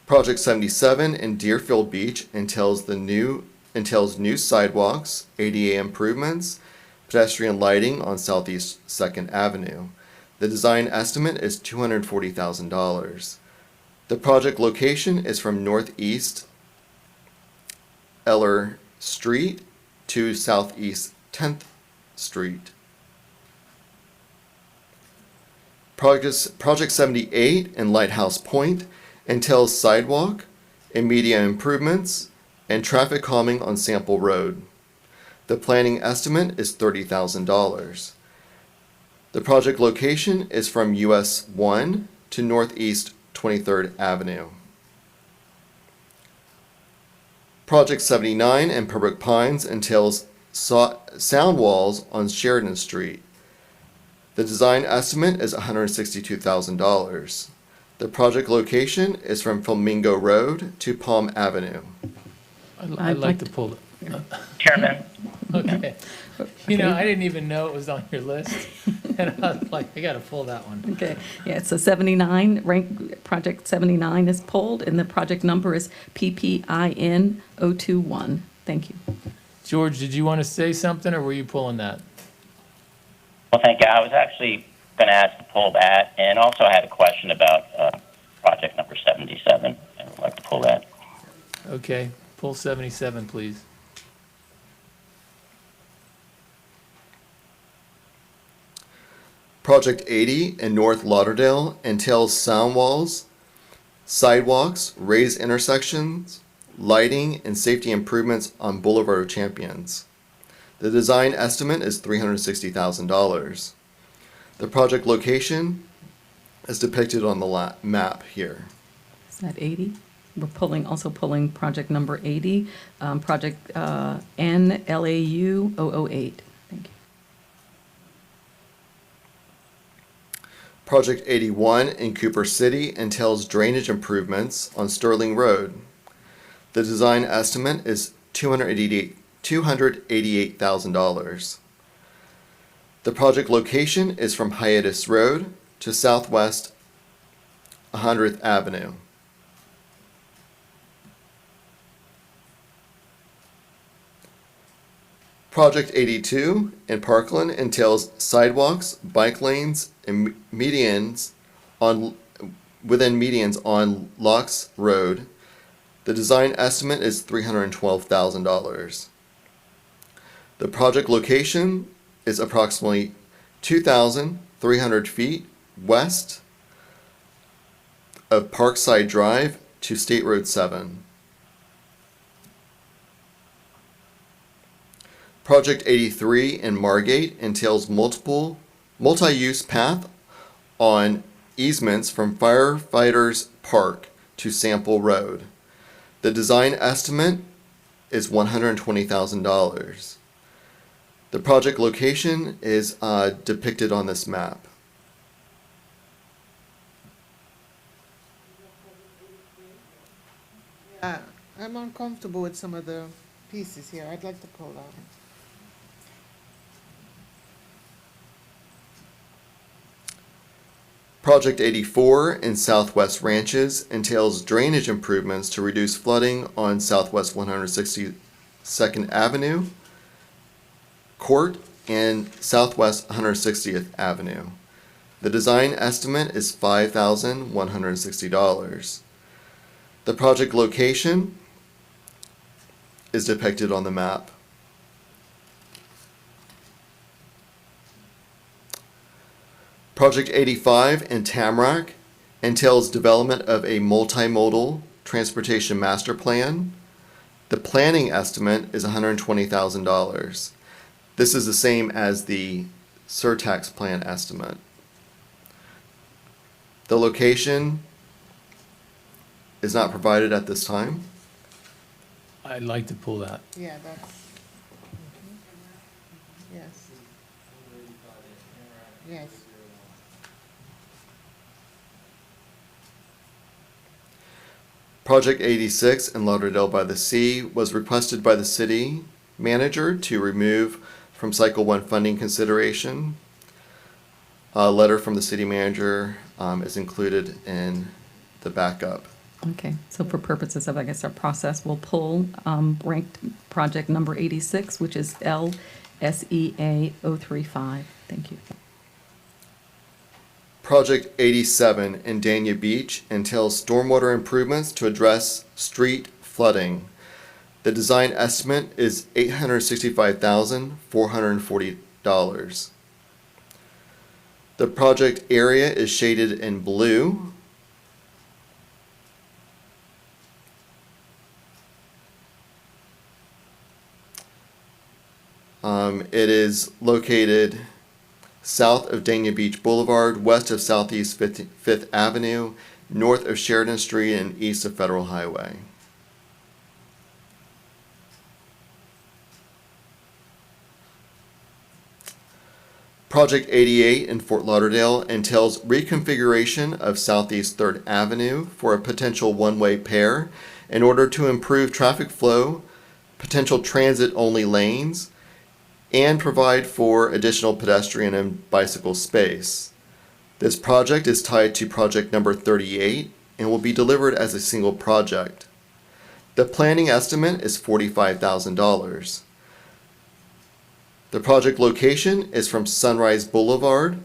Project 77 in Deerfield Beach entails new sidewalks, ADA improvements, pedestrian lighting on Southeast 2nd Avenue. The design estimate is $240,000. The project location is from Northeast Eller Street to Southeast 10th Street. Project 78 in Lighthouse Point entails sidewalk and median improvements and traffic calming on Sample Road. The planning estimate is $30,000. The project location is from US 1 to Northeast 23rd Avenue. Project 79 in Pembroke Pines entails sound walls on Sheridan Street. The design estimate is $162,000. The project location is from Flamingo Road to Palm Avenue. I'd like to pull it. Chairman, Okay. You know, I didn't even know it was on your list. And I was like, I got to pull that one. Okay, yeah, so 79, project 79 is pulled, and the project number is PPIN 021. Thank you. George, did you want to say something, or were you pulling that? well, thank you. I was actually going to ask to pull that, and also I had a question about project number 77. I would like to pull that. Okay, pull 77, please. Project 80 in North Lauderdale entails sound walls, sidewalks, raised intersections, lighting, and safety improvements on Boulevard of Champions. The design estimate is $360,000. The project location is depicted on the map here. Is that 80? We're also pulling project number 80, project NLAU 008. Thank you. Project 81 in Cooper City entails drainage improvements on Sterling Road. The design estimate is $288,000. The project location is from Hiatus Road to Southwest 100th Avenue. Project 82 in Parkland entails sidewalks, bike lanes, and medians within medians on Locks Road. The design estimate is $312,000. The project location is approximately 2,300 feet west of Parkside Drive to State Road 7. Project 83 in Margate entails multi-use path on easements from Firefighters Park to Sample Road. The design estimate is $120,000. The project location is depicted on this map. I'm uncomfortable with some of the pieces here. I'd like to pull that. Project 84 in Southwest Ranches entails drainage improvements to reduce flooding on Southwest 162nd Avenue, Court, and Southwest 160th Avenue. The design estimate is $5,160. The project location is depicted on the map. Project 85 in Tamarack entails development of a multimodal transportation master plan. The planning estimate is $120,000. This is the same as the Surtax plan estimate. The location is not provided at this time. I'd like to pull that. Yeah, that's. Yes. Yes. Project 86 in Lauderdale by the Sea was requested by the city manager to remove from Cycle 1 funding consideration. A letter from the city manager is included in the backup. Okay, so for purposes of, I guess, our process, we'll pull ranked project number 86, which is SEA 035. Thank you. Project 87 in Dania Beach entails stormwater improvements to address street flooding. The design estimate is $865,440. The project area is shaded in blue. It is located south of Dania Beach Boulevard, west of Southeast 5th Avenue, north of Sheridan Street, and east of Federal Highway. Project 88 in Fort Lauderdale entails reconfiguration of Southeast 3rd Avenue for a potential one-way pair in order to improve traffic flow, potential transit-only lanes, and provide for additional pedestrian and bicycle space. This project is tied to project number 38 and will be delivered as a single project. The planning estimate is $45,000. The project location is from Sunrise Boulevard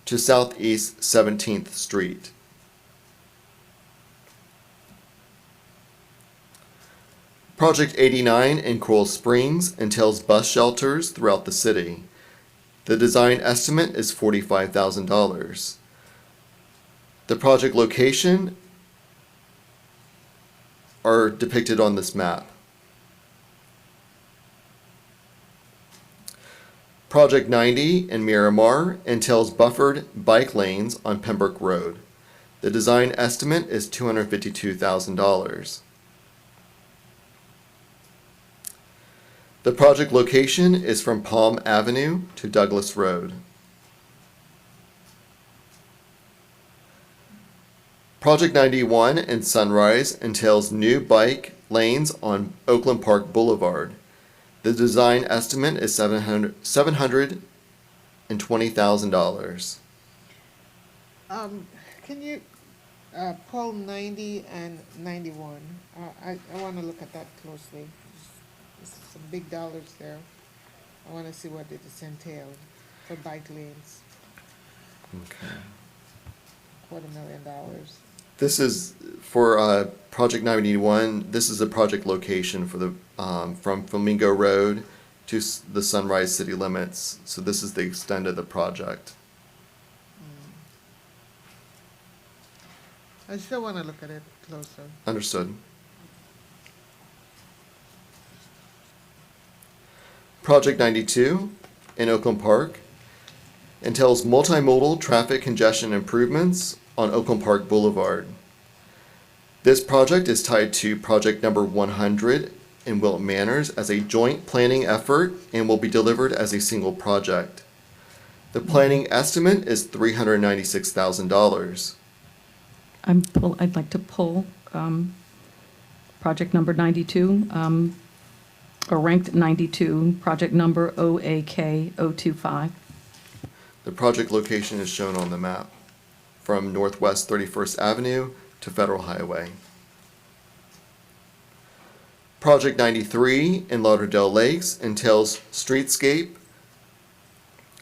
to Southeast 17th Street. Project 89 in Coral Springs entails bus shelters throughout the city. The design estimate is $45,000. The project location are depicted on this map. Project 90 in Miramar entails buffered bike lanes on Pembroke Road. The design estimate is $252,000. The project location is from Palm Avenue to Douglas Road. Project 91 in Sunrise entails new bike lanes on Oakland Park Boulevard. The design estimate is $720,000. Can you pull 90 and 91? I want to look at that closely. There's some big dollars there. I want to see what it is entailed for bike lanes. Okay. $250,000. This is for Project 91. This is a project location for the from Flamingo Road to the Sunrise city limits. So this is the extent of the project. I still want to look at it closer. Understood. Project 92 in Oakland Park entails multimodal traffic congestion improvements on Oakland Park Boulevard. This project is tied to project number 100 in Wilton Manors as a joint planning effort and will be delivered as a single project. The planning estimate is $396,000. I'd like to pull project number 92, or ranked 92, project number OAK 025. The project location is shown on the map from Northwest 31st Avenue to Federal Highway. Project 93 in Lauderdale Lakes entails streetscape,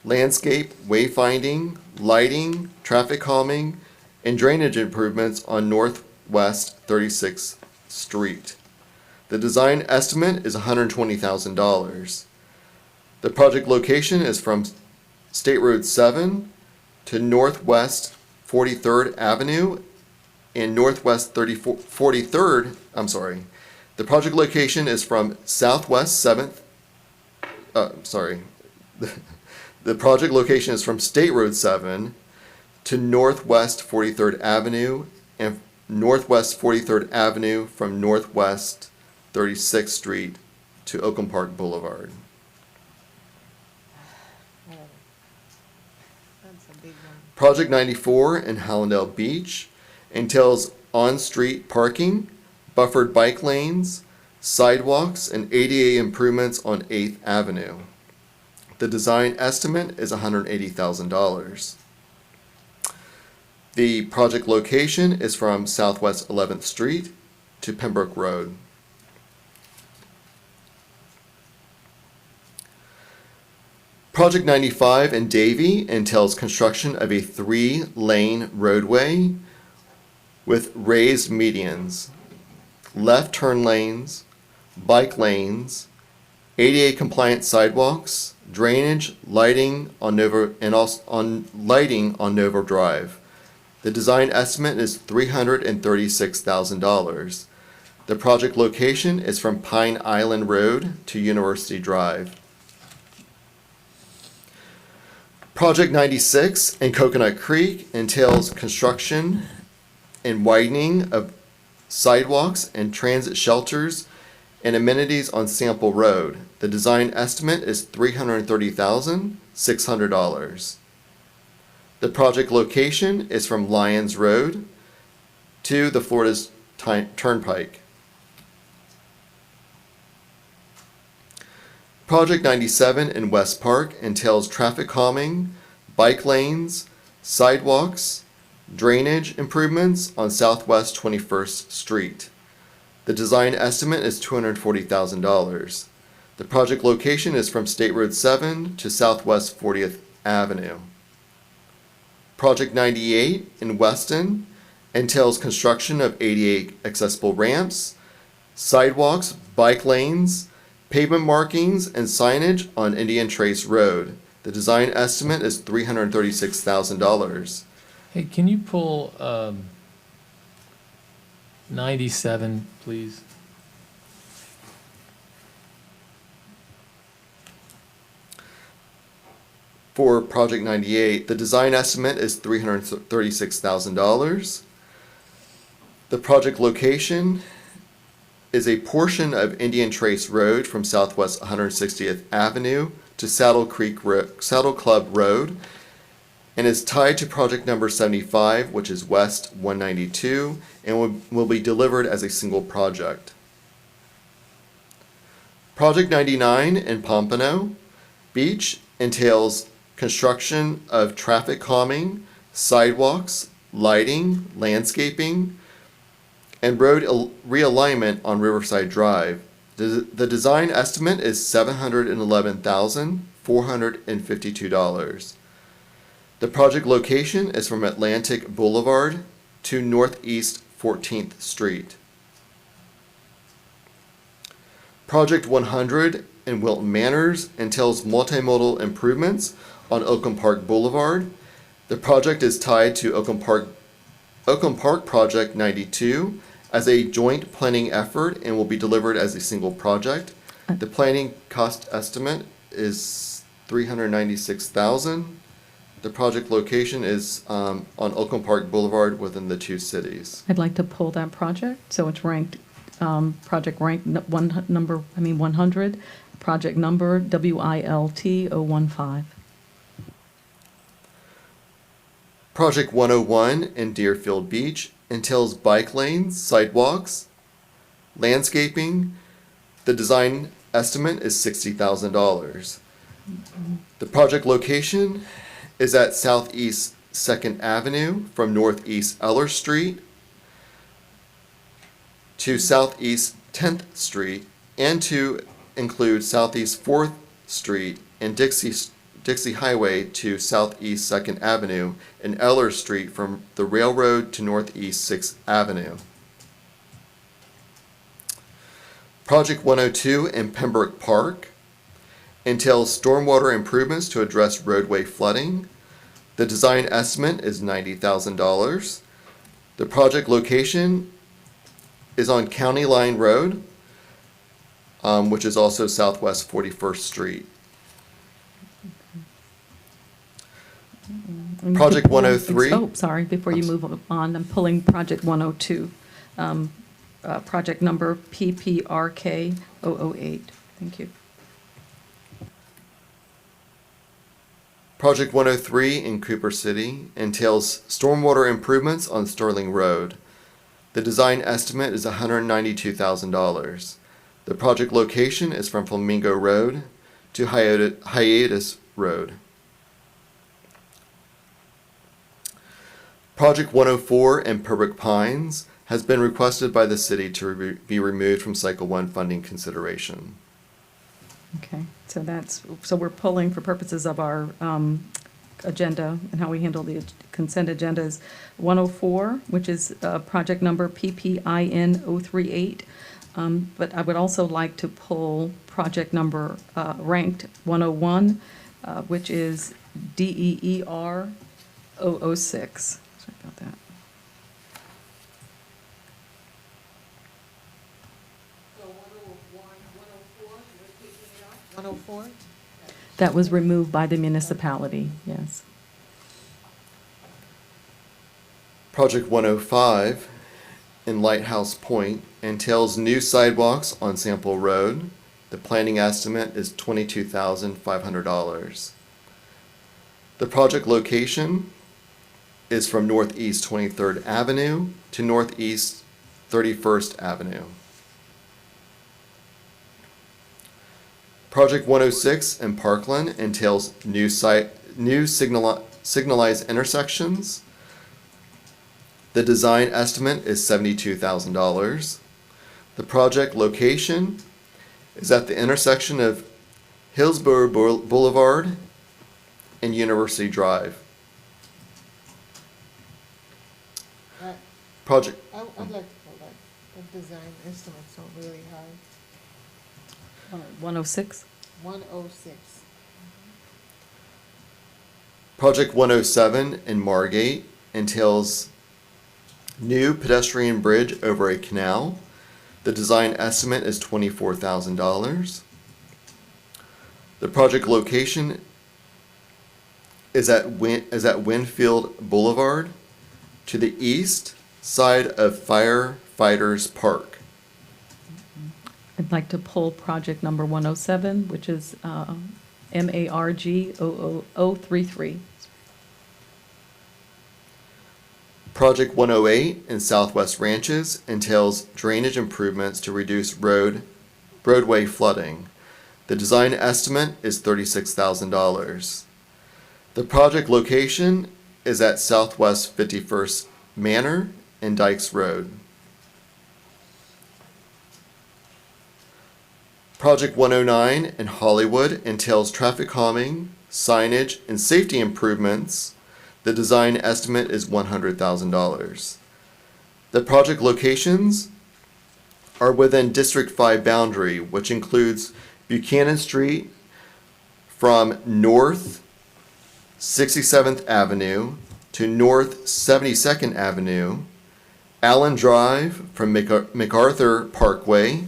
landscape, wayfinding, lighting, traffic calming, and drainage improvements on Northwest 36th Street. The design estimate is $120,000. The project location is from State Road 7 to Northwest 43rd Avenue and Northwest 43rd, the project location is from Southwest 7th, the project location is from State Road 7 to Northwest 43rd Avenue and Northwest 43rd Avenue from Northwest 36th Street to Oakland Park Boulevard. That's a big one. Project 94 in Hallandale Beach entails on-street parking, buffered bike lanes, sidewalks, and ADA improvements on 8th Avenue. The design estimate is $180,000. The project location is from Southwest 11th Street to Pembroke Road. Project 95 in Davie entails construction of a 3-lane roadway with raised medians, left turn lanes, bike lanes, ADA compliant sidewalks, drainage, lighting on Nova Drive. The design estimate is $336,000. The project location is from Pine Island Road to University Drive. Project 96 in Coconut Creek entails construction and widening of sidewalks and transit shelters and amenities on Sample Road. The design estimate is $330,600. The project location is from Lyons Road to the Florida's Turnpike. Project 97 in West Park entails traffic calming, bike lanes, sidewalks, drainage improvements on Southwest 21st Street. The design estimate is $240,000. The project location is from State Road 7 to Southwest 40th Avenue. Project 98 in Weston entails construction of ADA accessible ramps, sidewalks, bike lanes, pavement markings, and signage on Indian Trace Road. The design estimate is $336,000. Hey, can you pull 97, please? For Project 98, the design estimate is $336,000. The project location is a portion of Indian Trace Road from Southwest 160th Avenue to Saddle Club Road, and is tied to project number 75, which is West 192, and will be delivered as a single project. Project 99 in Pompano Beach entails construction of traffic calming, sidewalks, lighting, landscaping, and road realignment on Riverside Drive. The design estimate is $711,452. The project location is from Atlantic Boulevard to Northeast 14th Street. Project 100 in Wilton Manors entails multimodal improvements on Oakland Park Boulevard. The project is tied to Oakland Park Project 92 as a joint planning effort and will be delivered as a single project. The planning cost estimate is $396,000. The project location is on Oakland Park Boulevard within the two cities. I'd like to pull that project, so it's ranked, project rank 100, project number WILT 015. Project 101 in Deerfield Beach entails bike lanes, sidewalks, landscaping. The design estimate is $60,000. The project location is at Southeast 2nd Avenue from Northeast Eller Street to Southeast 10th Street, and to include Southeast 4th Street and Dixie Highway to Southeast 2nd Avenue and Eller Street from the railroad to Northeast 6th Avenue. Project 102 in Pembroke Park entails stormwater improvements to address roadway flooding. The design estimate is $90,000. The project location is on County Line Road, which is also Southwest 41st Street. Project 103. Oh, sorry, before you move on, I'm pulling project 102, project number PPRK 008. Thank you. Project 103 in Cooper City entails stormwater improvements on Sterling Road. The design estimate is $192,000. The project location is from Flamingo Road to Hiatus Road. Project 104 in Pembroke Pines has been requested by the city to be removed from Cycle 1 funding consideration. Okay, so we're pulling for purposes of our agenda and how we handle the consent agenda is 104, which is project number PPIN 038. But I would also like to pull project number ranked 101, which is DEER 006. Sorry about that. So 101, 104, you're taking it off? 104? That was removed by the municipality, yes. Project 105 in Lighthouse Point entails new sidewalks on Sample Road. The planning estimate is $22,500. The project location is from Northeast 23rd Avenue to Northeast 31st Avenue. Project 106 in Parkland entails new signalized intersections. The design estimate is $72,000. The project location is at the intersection of Hillsborough Boulevard and University Drive. Project. I'd like to pull that. The design estimates are really high. 106? 106. Project 107 in Margate entails new pedestrian bridge over a canal. The design estimate is $24,000. The project location is at Winfield Boulevard to the east side of Firefighters Park. I'd like to pull project number 107, which is MARG 00033. Project 108 in Southwest Ranches entails drainage improvements to reduce roadway flooding. The design estimate is $36,000. The project location is at Southwest 51st Manor and Dykes Road. Project 109 in Hollywood entails traffic calming, signage, and safety improvements. The design estimate is $100,000. The project locations are within District 5 boundary, which includes Buchanan Street from North 67th Avenue to North 72nd Avenue, Allen Drive from MacArthur Parkway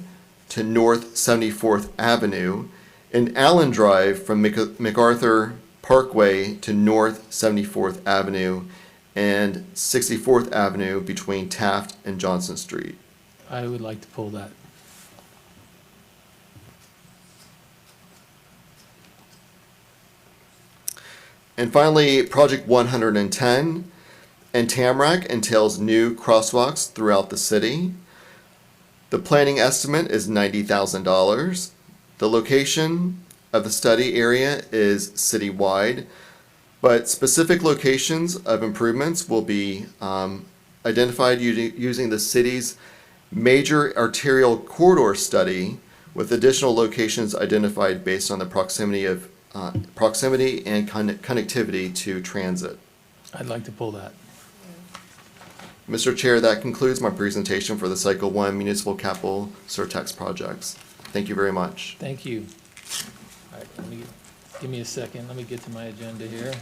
to North 74th Avenue, and Allen Drive from MacArthur Parkway to North 74th Avenue and 64th Avenue between Taft and Johnson Street. I would like to pull that. And finally, Project 110 in Tamarack entails new crosswalks throughout the city. The planning estimate is $90,000. The location of the study area is citywide, but specific locations of improvements will be identified using the city's major arterial corridor study, with additional locations identified based on the proximity and connectivity to transit. I'd like to pull that. Mr. Chair, that concludes my presentation for the Cycle 1 Municipal Capital Surtax projects. Thank you very much. Thank you. All right, give me a second. Let me get to my agenda here.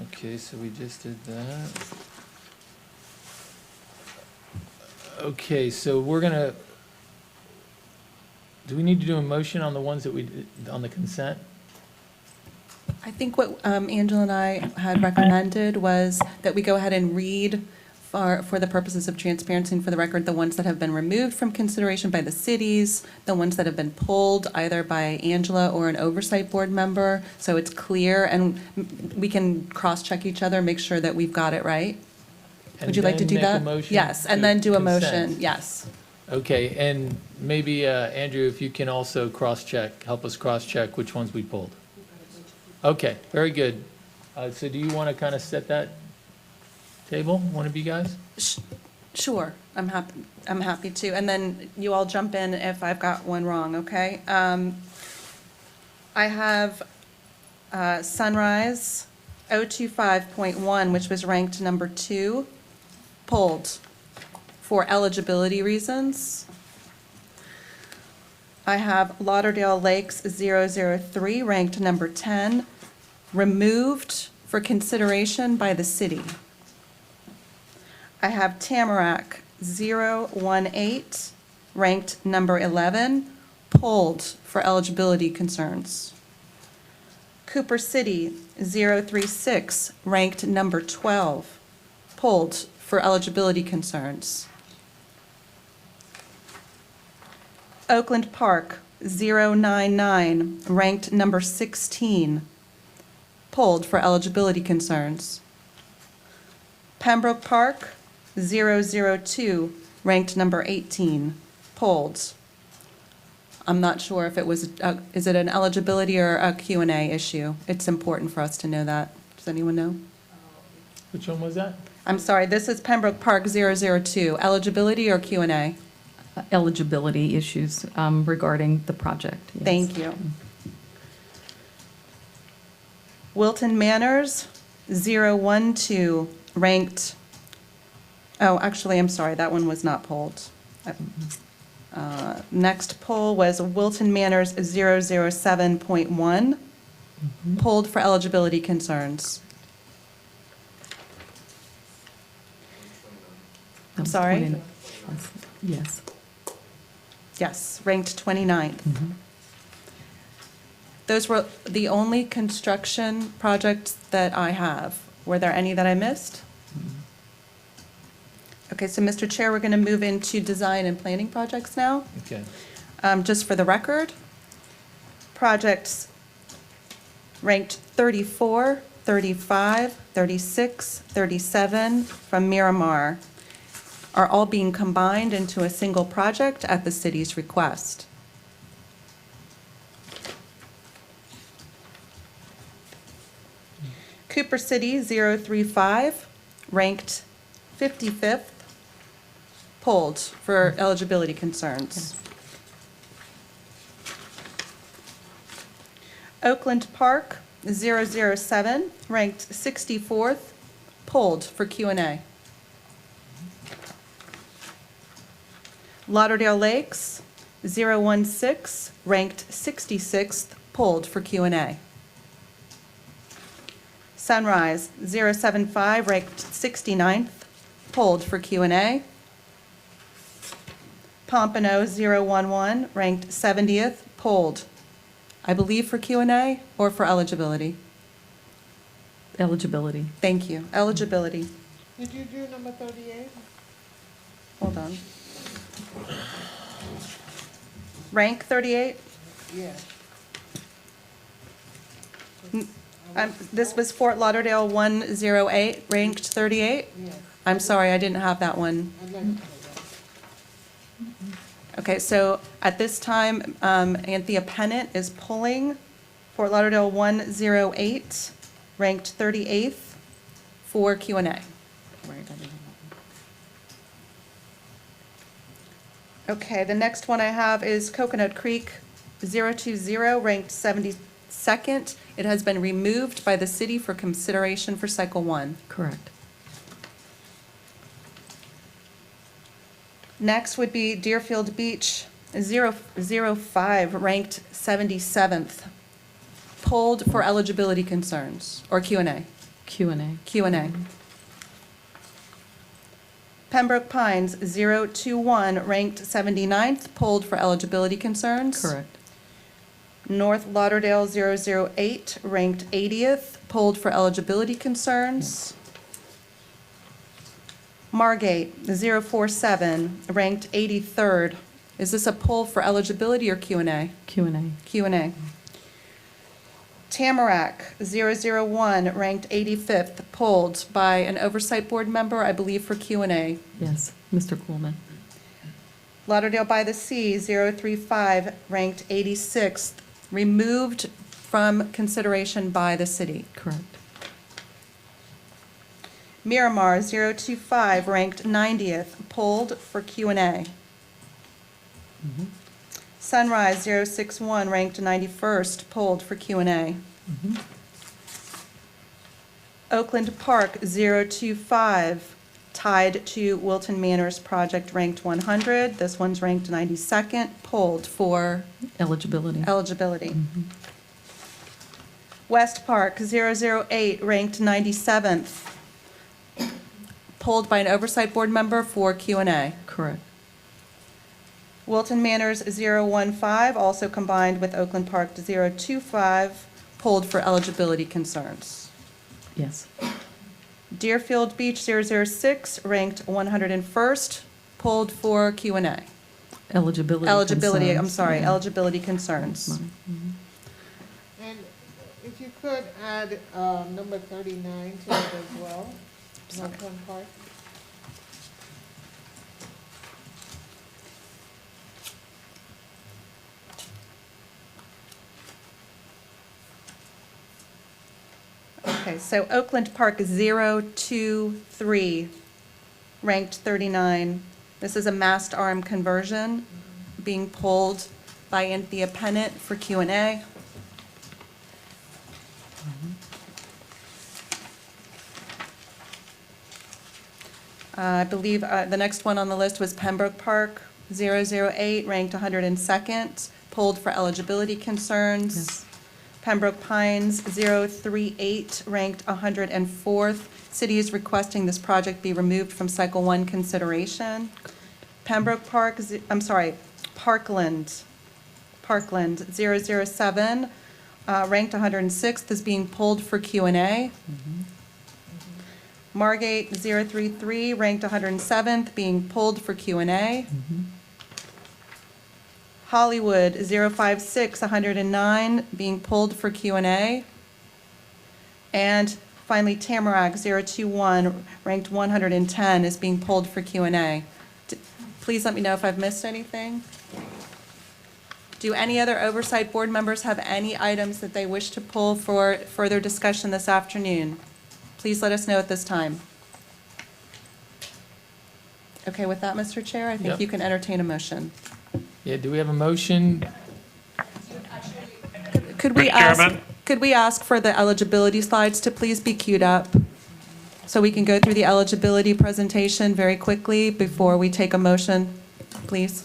Okay, so we just did that. Okay, so we're gonna, do we need to do a motion on the ones that we did, on the consent? I think what Angela and I had recommended was that we go ahead and read for the purposes of transparency and for the record, the ones that have been removed from consideration by the cities, the ones that have been pulled either by Angela or an Oversight Board member, so it's clear, and we can cross-check each other, make sure that we've got it right. Would you like to do that? Yes, and then do a motion, yes. Okay, and maybe, Andrew, if you can also cross-check, help us cross-check which ones we pulled. Okay, very good. So do you want to kind of set that table, one of you guys? Sure, I'm happy to. And then you all jump in if I've got one wrong, okay? I have Sunrise 025.1, which was ranked number 2, pulled for eligibility reasons. I have Lauderdale Lakes 003, ranked number 10, removed for consideration by the city. I have Tamarack 018, ranked number 11, pulled for eligibility concerns. Cooper City 036, ranked number 12, pulled for eligibility concerns. Oakland Park 099, ranked number 16, pulled for eligibility concerns. Pembroke Park 002, ranked number 18, pulled. I'm not sure if it was, is it an eligibility or a Q&A issue? It's important for us to know that. Does anyone know? Which one was that? I'm sorry, this is Pembroke Park 002, eligibility or Q&A? Eligibility issues regarding the project. Yes. Thank you. Wilton Manors 012, ranked, oh, actually, I'm sorry, that one was not pulled. Next poll was Wilton Manors 007.1, pulled for eligibility concerns. I'm sorry? Yes. Yes, ranked 29th. Those were the only construction projects that I have. Were there any that I missed? Okay, so Mr. Chair, we're going to move into design and planning projects now. Okay. Just for the record, projects ranked 34, 35, 36, 37 from Miramar are all being combined into a single project at the city's request. Cooper City 035, ranked 55th, pulled for eligibility concerns. Oakland Park 007, ranked 64th, pulled for Q&A. Lauderdale Lakes 016, ranked 66th, pulled for Q&A. Sunrise 075, ranked 69th, pulled for Q&A. Pompano 011, ranked 70th, pulled, I believe for Q&A or for eligibility? Eligibility. Thank you. Eligibility. Did you do number 38? Hold on. Rank 38? Yeah. This was Fort Lauderdale 108, ranked 38? Yes. I'm sorry, I didn't have that one. I'd like to know that. Okay, so at this time, Anthea Pennant is pulling Fort Lauderdale 108, ranked 38th for Q&A. Okay, the next one I have is Coconut Creek 020, ranked 72nd. It has been removed by the city for consideration for cycle 1. Correct. Next would be Deerfield Beach 005, ranked 77th, pulled for eligibility concerns, or Q&A. Q&A. Q&A. Pembroke Pines 021, ranked 79th, pulled for eligibility concerns. Correct. North Lauderdale 008, ranked 80th, pulled for eligibility concerns. Margate 047, ranked 83rd. Is this a pull for eligibility or Q&A? Q&A. Q&A. Tamarack 001, ranked 85th, pulled by an Oversight Board member, I believe for Q&A. Yes, Mr. Coolman. Lauderdale by the Sea 035, ranked 86th, removed from consideration by the city. Correct. Miramar 025, ranked 90th, pulled for Q&A. Sunrise 061, ranked 91st, pulled for Q&A. Oakland Park 025, tied to Wilton Manors project ranked 100. This one's ranked 92nd, pulled for Eligibility. eligibility. West Park 008, ranked 97th, pulled by an Oversight Board member for Q&A. Correct. Wilton Manors 015, also combined with Oakland Park 025, pulled for eligibility concerns. Yes. Deerfield Beach 006, ranked 101st, pulled for Q&A. Eligibility. Eligibility, I'm concerns. sorry, Yeah. eligibility concerns. And if you could add number 39 to it as well, Oakland Park. Okay, so Oakland Park 023, ranked 39. This is a mast arm conversion being pulled by Anthea Pennant for Q&A. I believe the next one on the list was Pembroke Park 008, ranked 102nd, pulled for eligibility concerns. Yes. Pembroke Pines 038, ranked 104th. City is requesting this project be removed from Cycle 1 consideration. Pembroke Park, Parkland 007, ranked 106th, is being pulled for Q&A. Margate 033, ranked 107th, being pulled for Q&A. Hollywood 056, 109, being pulled for Q&A. And finally, Tamarack 021, ranked 110, is being pulled for Q&A. Please let me know if I've missed anything. Do any other Oversight Board members have any items that they wish to pull for further discussion this afternoon? Please let us know at this time. Okay, with that, Mr. Chair, I think Yep. you can entertain a motion. Yeah, do we have a motion? Could we Mr. Chairman? ask for the eligibility slides to please be queued up? So we can go through the eligibility presentation very quickly before we take a motion, please?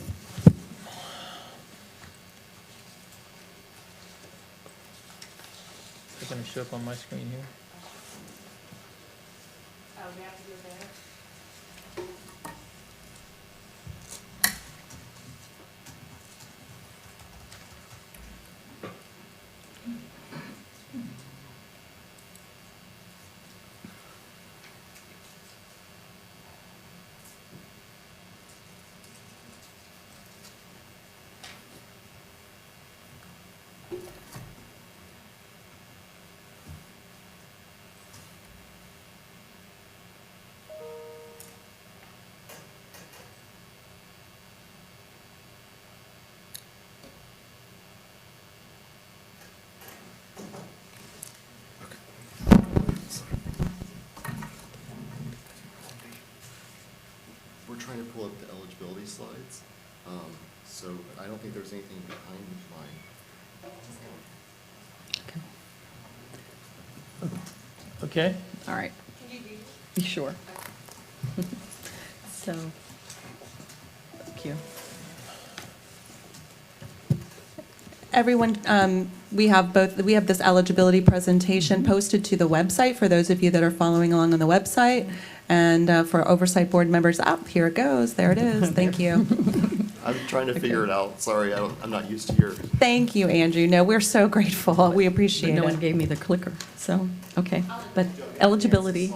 Is it going to show up on my screen here? We're trying to pull up the eligibility slides, so I don't think there's anything behind mine. Okay. All right. You sure? So, thank you. Everyone, we have this eligibility presentation posted to the website for those of you that are following along on the website. And for Oversight Board members, here it goes, there it is, thank you. I'm trying to figure it out. Sorry, I'm not used to your. Thank you, Andrew. No, we're so grateful. We appreciate No one it. gave me the clicker, so, okay. But eligibility.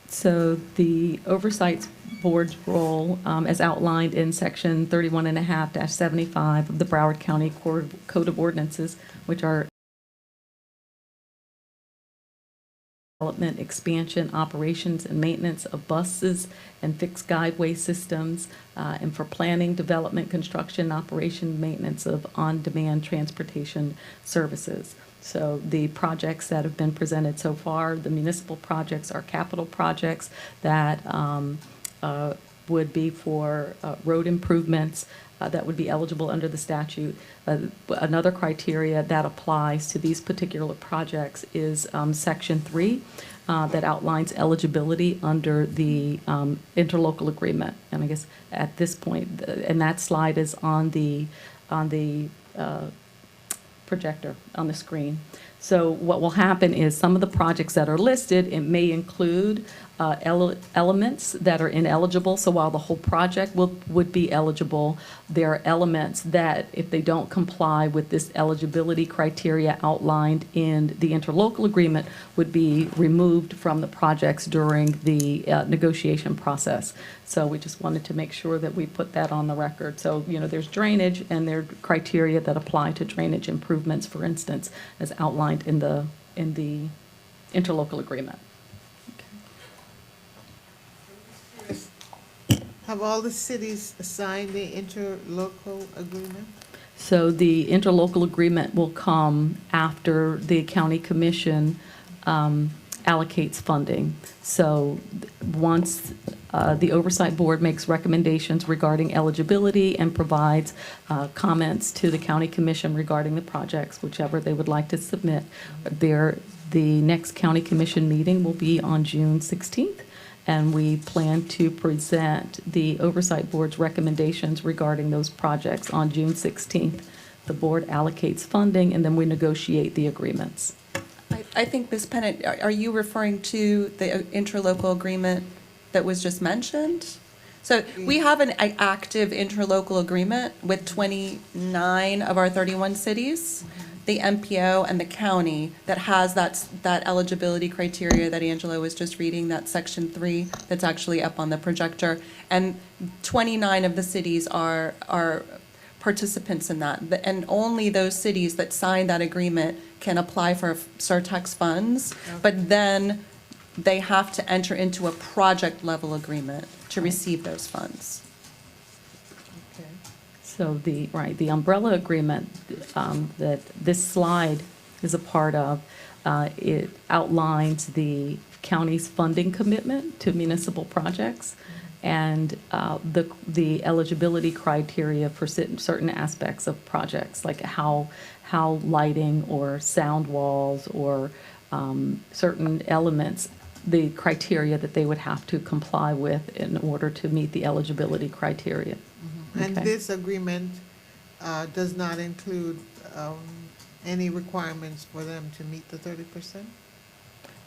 So the Oversight Board's role, as outlined in Section 31.5-75 of the Broward County Code of Ordinances, which are development, expansion, operations, and maintenance of buses and fixed guideway systems, and for planning, development, construction, operation, maintenance of on-demand transportation services. So the projects that have been presented so far, the municipal projects are capital projects that would be for road improvements that would be eligible under the statute. Another criteria that applies to these particular projects is Section 3 that outlines eligibility under the interlocal agreement. And I guess at this point, and that slide is on the projector on the screen. So what will happen is some of the projects that are listed, it may include elements that are ineligible. So while the whole project would be eligible, there are elements that, if they don't comply with this eligibility criteria outlined in the interlocal agreement, would be removed from the projects during the negotiation process. So we just wanted to make sure that we put that on the record. So, you know, there's drainage and there are criteria that apply to drainage improvements, for instance, as outlined in the interlocal agreement. Have all the cities signed the interlocal agreement? So the interlocal agreement will come after the county commission allocates funding. So once the Oversight Board makes recommendations regarding eligibility and provides comments to the county commission regarding the projects, whichever they would like to submit, the next county commission meeting will be on June 16th. And we plan to present the Oversight Board's recommendations regarding those projects on June 16th. The board allocates funding, and then we negotiate the agreements. I think, Ms. Pennant, are you referring to the interlocal agreement that was just mentioned? So we have an active interlocal agreement with 29 of our 31 cities. The MPO and the county that has that eligibility criteria that Angela was just reading, that Section 3 that's actually up on the projector. And 29 of the cities are participants in that. And only those cities that sign that agreement can apply for Surtax funds. Okay. But then they have to enter into a project level agreement to receive those funds. So the umbrella agreement that this slide is a part of, it outlines the county's funding commitment to municipal projects and the eligibility criteria for certain aspects of projects, like how lighting or sound walls or certain elements, the criteria that they would have to comply with in order to meet the eligibility criteria. And Okay. this agreement does not include any requirements for them to meet the 30%?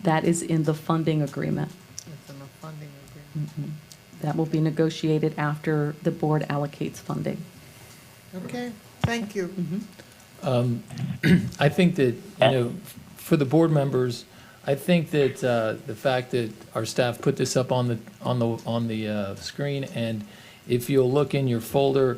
That is in the funding agreement. It's in the funding agreement. That will be negotiated after the board allocates funding. Okay, thank you. I think that, for the board members, I think that the fact that our staff put this up on the screen, and if you'll look in your folder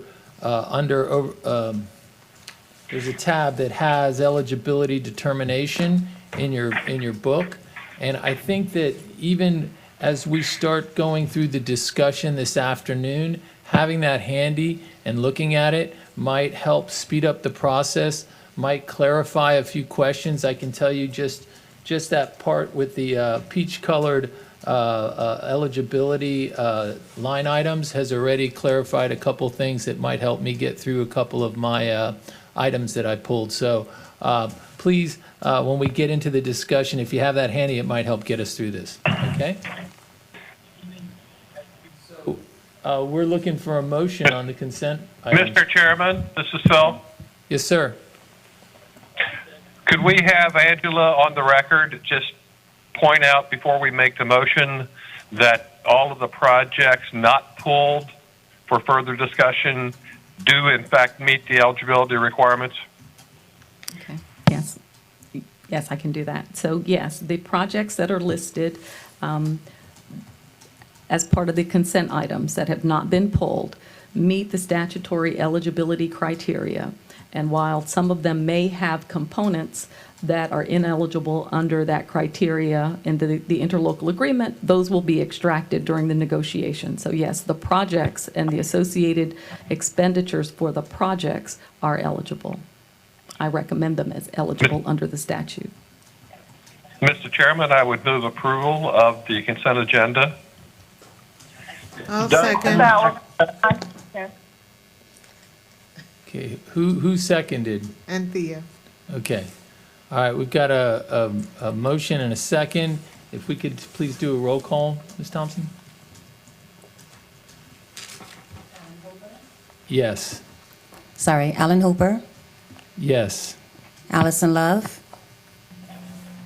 there's a tab that has eligibility determination in your book, and I think that even as we start going through the discussion this afternoon, having that handy and looking at it might help speed up the process, might clarify a few questions. I can tell you just that part with the peach-colored eligibility line items has already clarified a couple things that might help me get through a couple of my items that I pulled. So please, when we get into the discussion, if you have that handy, it might help get us through this. Okay? So we're looking for a motion on the consent items. Mr. Chairman, this is Phil. Yes, sir. Could we have Angela on the record just point out before we make the motion that all of the projects not pulled for further discussion do in fact meet the eligibility requirements? Okay, yes. Yes, I can do that. So yes, the projects that are listed as part of the consent items that have not been pulled meet the statutory eligibility criteria. And while some of them may have components that are ineligible under that criteria in the interlocal agreement, those will be extracted during the negotiation. So yes, the projects and the associated expenditures for the projects are eligible I recommend them as eligible under the statute. Mr. Chairman, I would move approval of the consent agenda. I'll Doug- second. Okay, who seconded? Anthea. Okay. All right, we've got a motion and a second. If we could please do a roll call, Ms. Thompson? Yes. Sorry, Alan Hooper, Yes. Allison Love,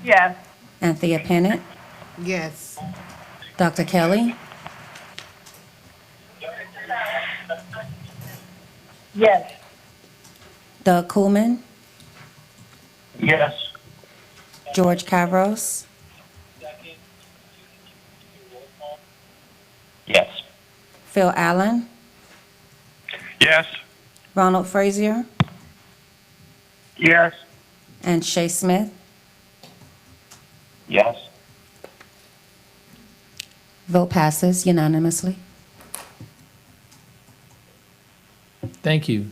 Yes. Anthea Pennant, Yes. Dr. Kelly, Yes. Doug Coolman, Yes. George Kavros, Yes. Phil Allen, Yes. Ronald Frazier, Yes. and Shay Smith. Yes. Vote passes unanimously. Thank you.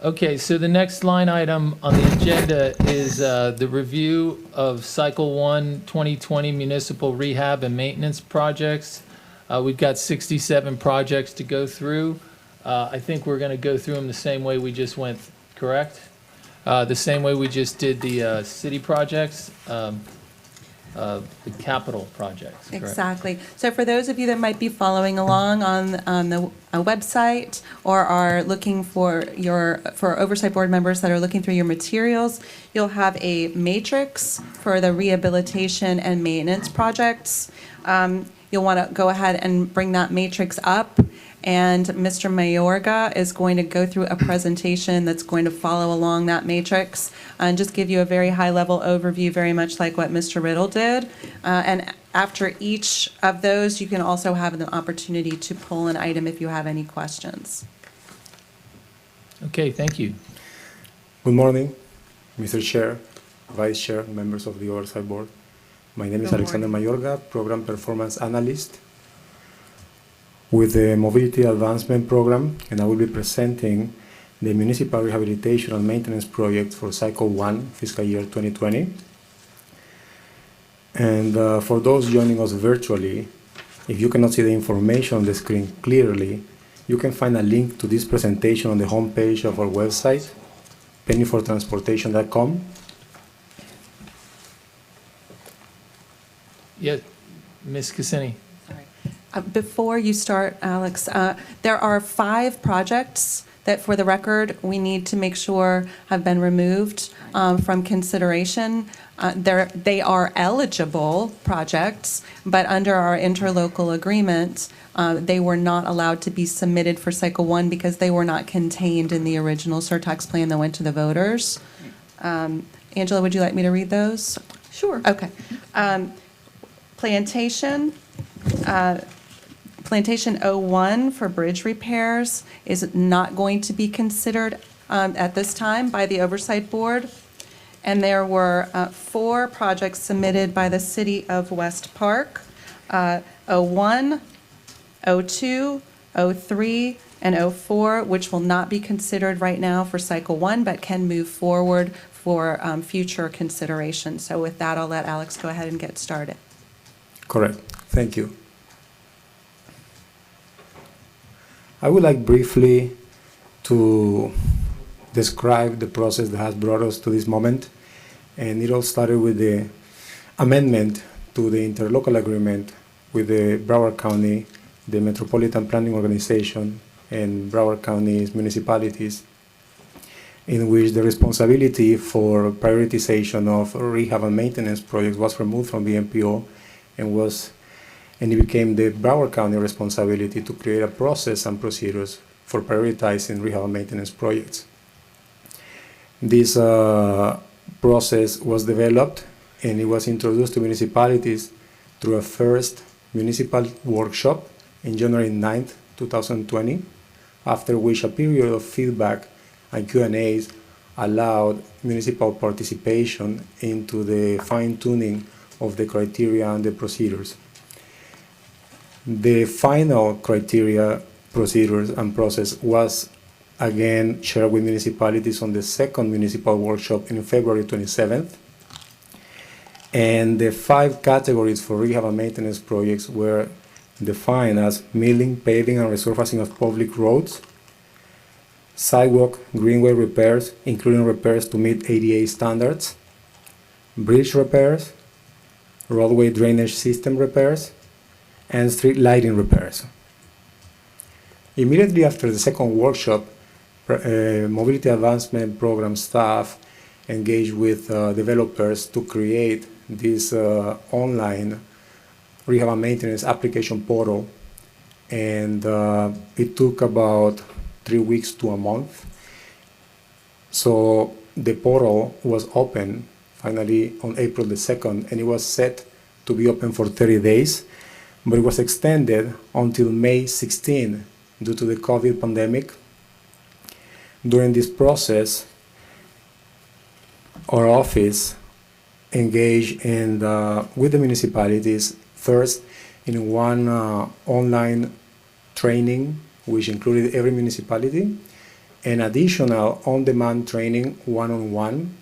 Okay, so the next line item on the agenda is the review of Cycle 1 2020 municipal rehab and maintenance projects. We've got 67 projects to go through. I think we're going to go through them the same way we just went, correct? The same way we just did the city projects, the capital projects, correct? Exactly. So for those of you that might be following along on the website or are looking for Oversight Board members that are looking through your materials, you'll have a matrix for the rehabilitation and maintenance projects. You'll want to go ahead and bring that matrix up, and Mr. Mayorga is going to go through a presentation that's going to follow along that matrix and just give you a very high-level overview, very much like what Mr. Riddle did. And after each of those, you can also have an opportunity to pull an item if you have any questions. Okay, thank you. Good morning, Mr. Chair, Vice Chair, members of the Oversight Board. My name is Good Alexander Mayorga, Program Performance Analyst with the Mobility Advancement Program, and I will be presenting the Municipal Rehabilitation and Maintenance Project for Cycle 1, fiscal year 2020. And for those joining us virtually, if you cannot see the information on the screen clearly, you can find a link to this presentation on the homepage of our website, pennyfortransportation.com. Yeah, Ms. Cassini. Before you start, Alex, there are 5 projects that, for the record, we need to make sure have been removed from consideration. They are eligible projects, but under our interlocal agreement, they were not allowed to be submitted for Cycle 1 because they were not contained in the original Surtax plan that went to the voters. Angela, would you like me to read those? Sure. Okay. Plantation 01 for bridge repairs is not going to be considered at this time by the Oversight Board. And there were 4 projects submitted by the City of West Park, 01, 02, 03, and 04, which will not be considered right now for Cycle 1, but can move forward for future consideration. So with that, I'll let Alex go ahead and get started. Correct. Thank you. I would like briefly to describe the process that has brought us to this moment. And it all started with the amendment to the interlocal agreement with the Broward County, the Metropolitan Planning Organization, and Broward County's municipalities, in which the responsibility for prioritization of rehab and maintenance projects was removed from BMPO and it became the Broward County responsibility to create a process and procedures for prioritizing rehab and maintenance projects. This process was developed and it was introduced to municipalities through a first municipal workshop in January 9th, 2020, after which a period of feedback and Q&As allowed municipal participation into the fine-tuning of the criteria and the procedures. The final criteria, procedures, and process was again shared with municipalities on the second municipal workshop in February 27th. And the 5 categories for rehab and maintenance projects were defined as milling, paving, and resurfacing of public roads, sidewalk, greenway repairs, including repairs to meet ADA standards, bridge repairs, roadway drainage system repairs, and street lighting repairs. Immediately after the second workshop, Mobility Advancement Program staff engaged with developers to create this online rehab and maintenance application portal, and it took about 3 weeks to a month. So the portal was open finally on April the 2nd, and it was set to be open for 30 days, but it was extended until May 16 due to the COVID pandemic. During this process, our office engaged with the municipalities first in one online training, which included every municipality, and additional on-demand training one-on-one,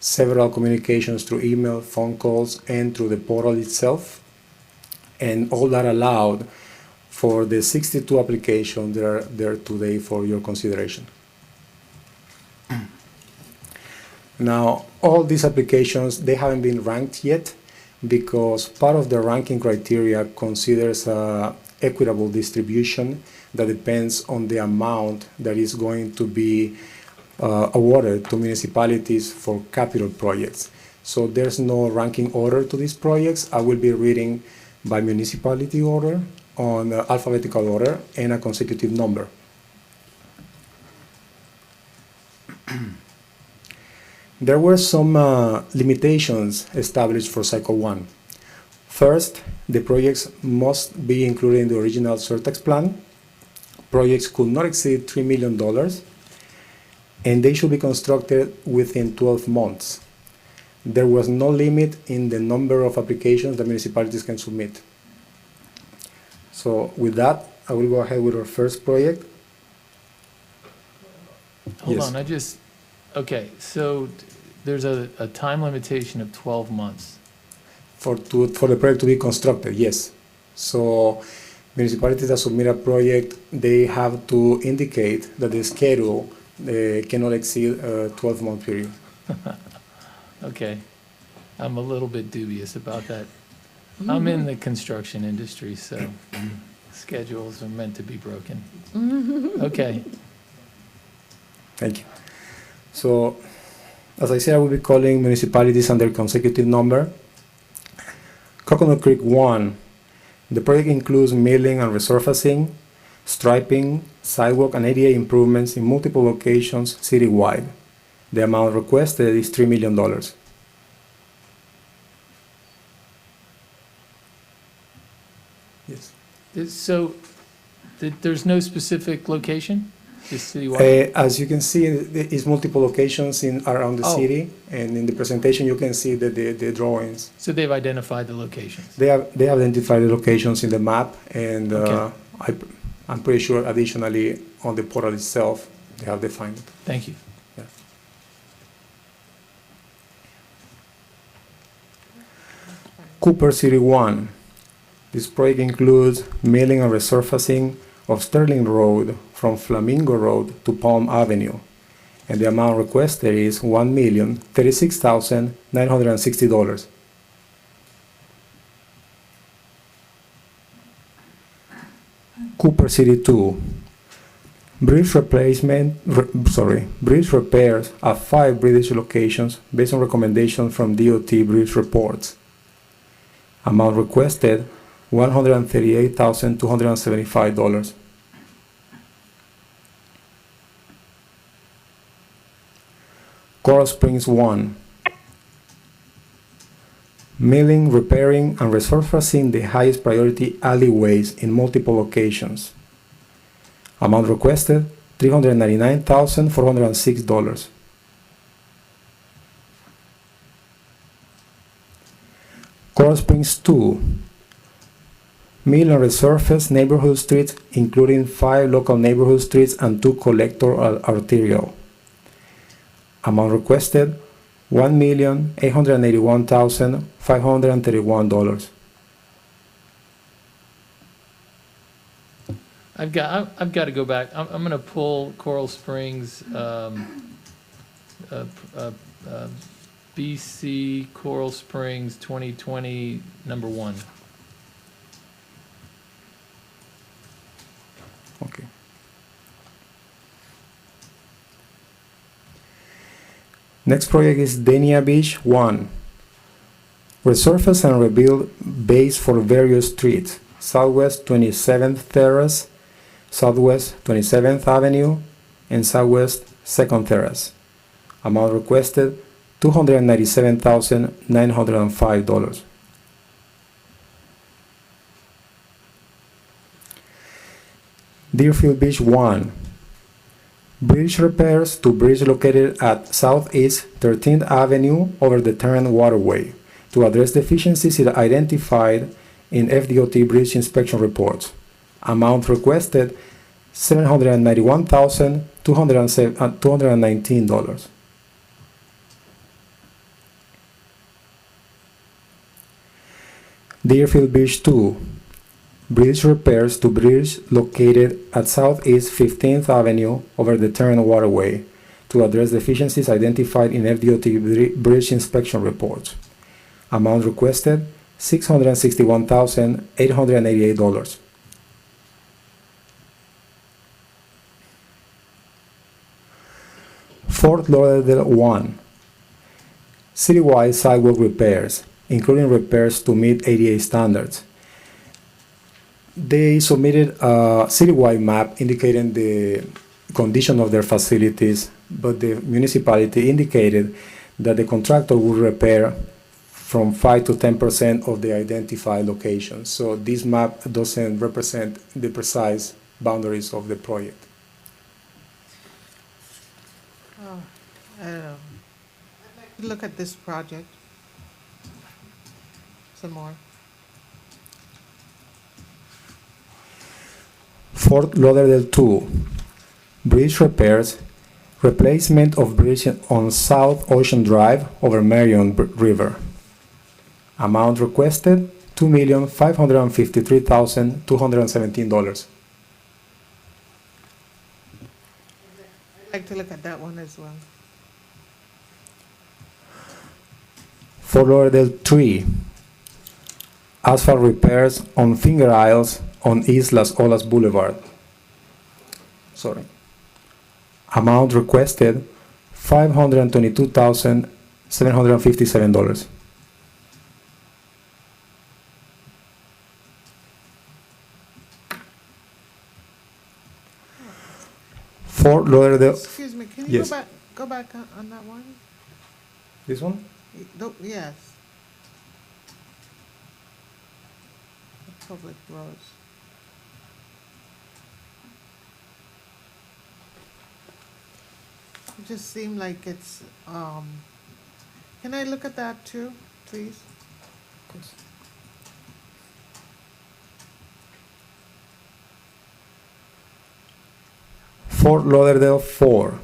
several communications through email, phone calls, and through the portal itself, and all that allowed for the 62 applications that are there today for your consideration. Now, all these applications, they haven't been ranked yet because part of the ranking criteria considers equitable distribution that depends on the amount that is going to be awarded to municipalities for capital projects. So there's no ranking order to these projects. I will be reading by municipality order, on alphabetical order, and a consecutive number. There were some limitations established for Cycle 1. First, the projects must be included in the original Surtax plan. Projects could not exceed $3 million, and they should be constructed within 12 months. There was no limit in the number of applications that municipalities can submit. So with that, I will go ahead with our first project. Hold Yes. on, okay, so there's a time limitation of 12 months. For the project to be constructed, yes. So municipalities that submit a project, they have to indicate that the schedule cannot exceed a 12-month period. Okay, I'm a little bit dubious about that. I'm in the construction industry, so schedules are meant to be broken. Okay. Thank you. So, as I said, I will be calling municipalities under consecutive number. Coconut Creek 1, the project includes milling and resurfacing, striping, sidewalk and ADA improvements in multiple locations citywide. The amount requested is $3 million. Yes. So there's no specific location? Just citywide? As you can see, it's multiple locations around the city, and in the presentation you can see the drawings. So they've identified the locations? They have identified the locations in the map, and Okay. I'm pretty sure additionally on the portal itself they have defined it. Thank you. Yeah. Cooper City 1. This project includes milling and resurfacing of Sterling Road from Flamingo Road to Palm Avenue, and the amount requested is $1,036,960. Cooper City 2. Bridge repairs at 5 bridge locations based on recommendations from DOT bridge reports. Amount requested $138,275. Coral Springs 1. Milling, repairing, and resurfacing the highest priority alleyways in multiple locations. Amount requested $399,406. Coral Springs 2. million resurfaced neighborhood streets, including 5 local neighborhood streets and 2 collector arterial. Amount requested, $1,881,531. I've got to go back. I'm going to pull Coral Springs, BC Coral Springs 2020 number 1. Okay. Next project is Dania Beach 1. Resurface and rebuild base for various streets. Southwest 27th Terrace, Southwest 27th Avenue, and Southwest 2nd Terrace. Amount requested, $297,905. Deerfield Beach 1. Bridge repairs to bridge located at Southeast 13th Avenue over the Tarrant Waterway to address deficiencies identified in FDOT bridge inspection reports. Amount requested, $791,219. Deerfield Beach 2. Bridge repairs to bridge located at Southeast 15th Avenue over the Tarrant Waterway to address deficiencies identified in FDOT bridge inspection reports. Amount requested, $661,888. Fort Lauderdale 1. Citywide sidewalk repairs, including repairs to meet ADA standards. They submitted a citywide map indicating the condition of their facilities, but the municipality indicated that the contractor would repair from 5 to 10% of the identified locations. So this map doesn't represent the precise boundaries of the project. Oh, I don't know. I'd like to look at this project some more. Fort Lauderdale 2. Bridge repairs, replacement of bridge on South Ocean Drive over Marion River. Amount requested, $2,553,217. I'd like to look at that one as well. Fort Lauderdale 3. Asphalt repairs on finger aisles on East Las Olas Boulevard. Sorry. Amount requested, $522,757. Fort Lauderdale. Excuse me, can you Yes. go back on that one? This one? Yes. Public roads. It just seemed like it's, can I look at that too, please? Fort Lauderdale 4.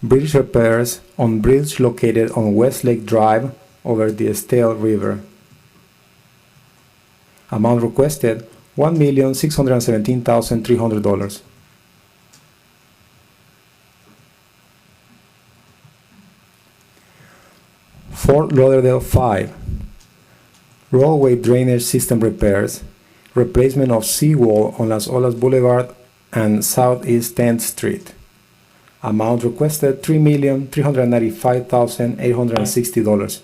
Bridge repairs on bridge located on Westlake Drive over the Estelle River. Amount requested, $1,617,300. Fort Lauderdale 5. Roadway drainage system repairs, replacement of seawall on Las Olas Boulevard and Southeast 10th Street. Amount requested, $3,395,860.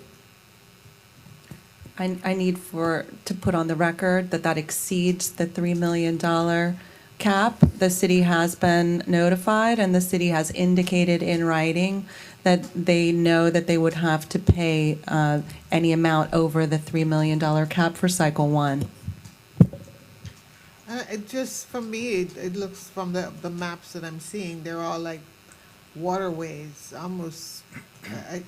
I need to put on the record that exceeds the $3 million cap. The city has been notified, and the city has indicated in writing that they know that they would have to pay any amount over the $3 million cap for cycle 1. It just, for me, it looks from the maps that I'm seeing, they're all like waterways, almost.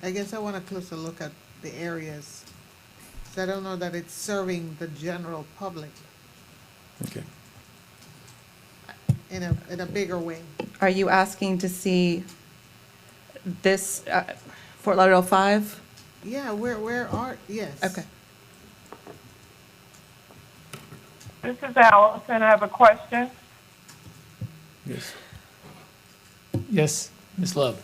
I guess I want a closer look at the areas. So I don't know that it's serving the general public. Okay. in a bigger way. Are you asking to see this, Fort Lauderdale 5? Yeah, where are, yes. Okay. This is Allison. I have a question. Yes. Yes, Ms. Love.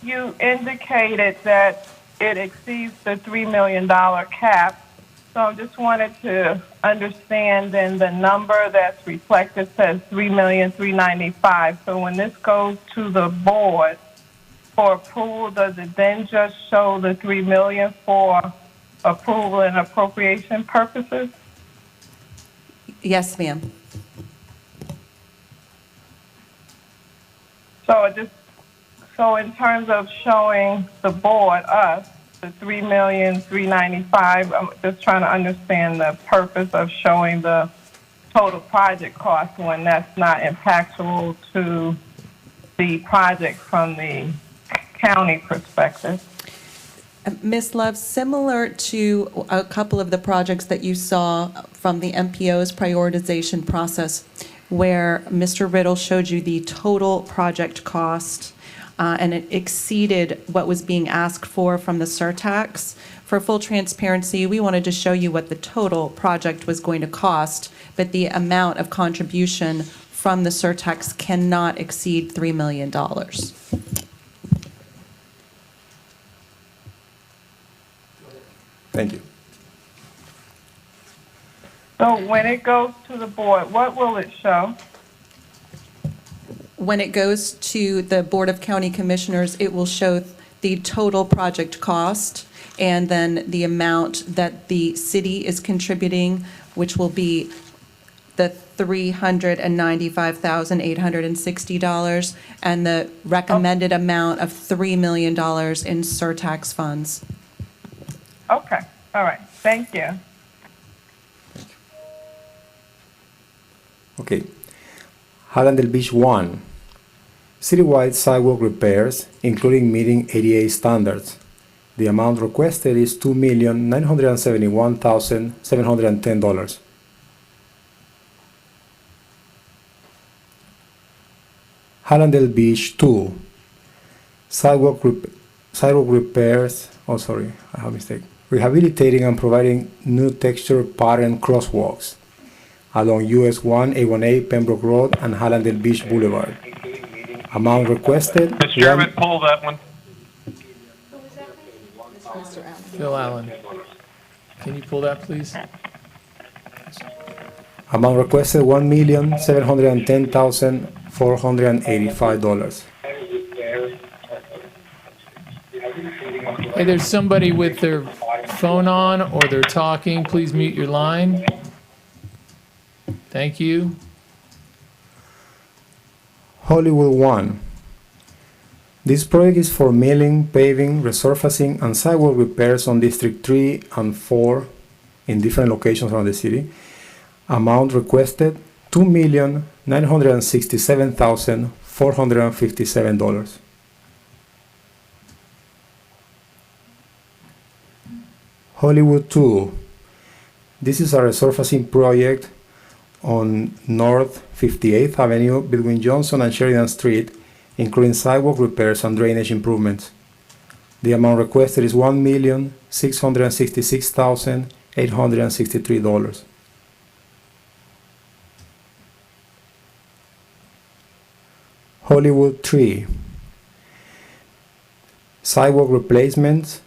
You indicated that it exceeds the $3 million cap. So I just wanted to understand then the number that's reflected says $3,395,000. So when this goes to the board for approval, does it then just show the $3 million for approval and appropriation purposes? Yes, ma'am. So in terms of showing the board, us, the $3,395,000, I'm just trying to understand the purpose of showing the total project cost when that's not impactful to the project from the county perspective. Ms. Love, similar to a couple of the projects that you saw from the MPO's prioritization process, where Mr. Riddle showed you the total project cost, and it exceeded what was being asked for from the Surtax. For full transparency, we wanted to show you what the total project was going to cost, but the amount of contribution from the Surtax cannot exceed $3 million. Thank you. So when it goes to the board, what will it show? When it goes to the Board of County Commissioners, it will show the total project cost and then the amount that the city is contributing, which will be the $395,860, and the recommended amount of $3 million in Surtax funds. Okay, all right, thank you. Okay. Hallandale Beach 1. Citywide sidewalk repairs, including meeting ADA standards. The amount requested is $2,971,710. Hallandale Beach 2. Sidewalk repairs, I have a mistake. Rehabilitating and providing new texture pattern crosswalks along US 1, A1A, Pembroke Road, and Hallandale Beach Boulevard. Amount requested. Mr. Chairman, pull that one. Phil Allen. Can you pull that, please? Amount requested $1,710,485. Hey, there's somebody with their phone on or they're talking. Please mute your line. Thank you. Hollywood 1. This project is for milling, paving, resurfacing, and sidewalk repairs on District 3 and 4 in different locations around the city. Amount requested $2,967,457. Hollywood 2. This is a resurfacing project on North 58th Avenue between Johnson and Sheridan Street, including sidewalk repairs and drainage improvements. The amount requested is $1,666,863. Hollywood 3. Sidewalk replacements,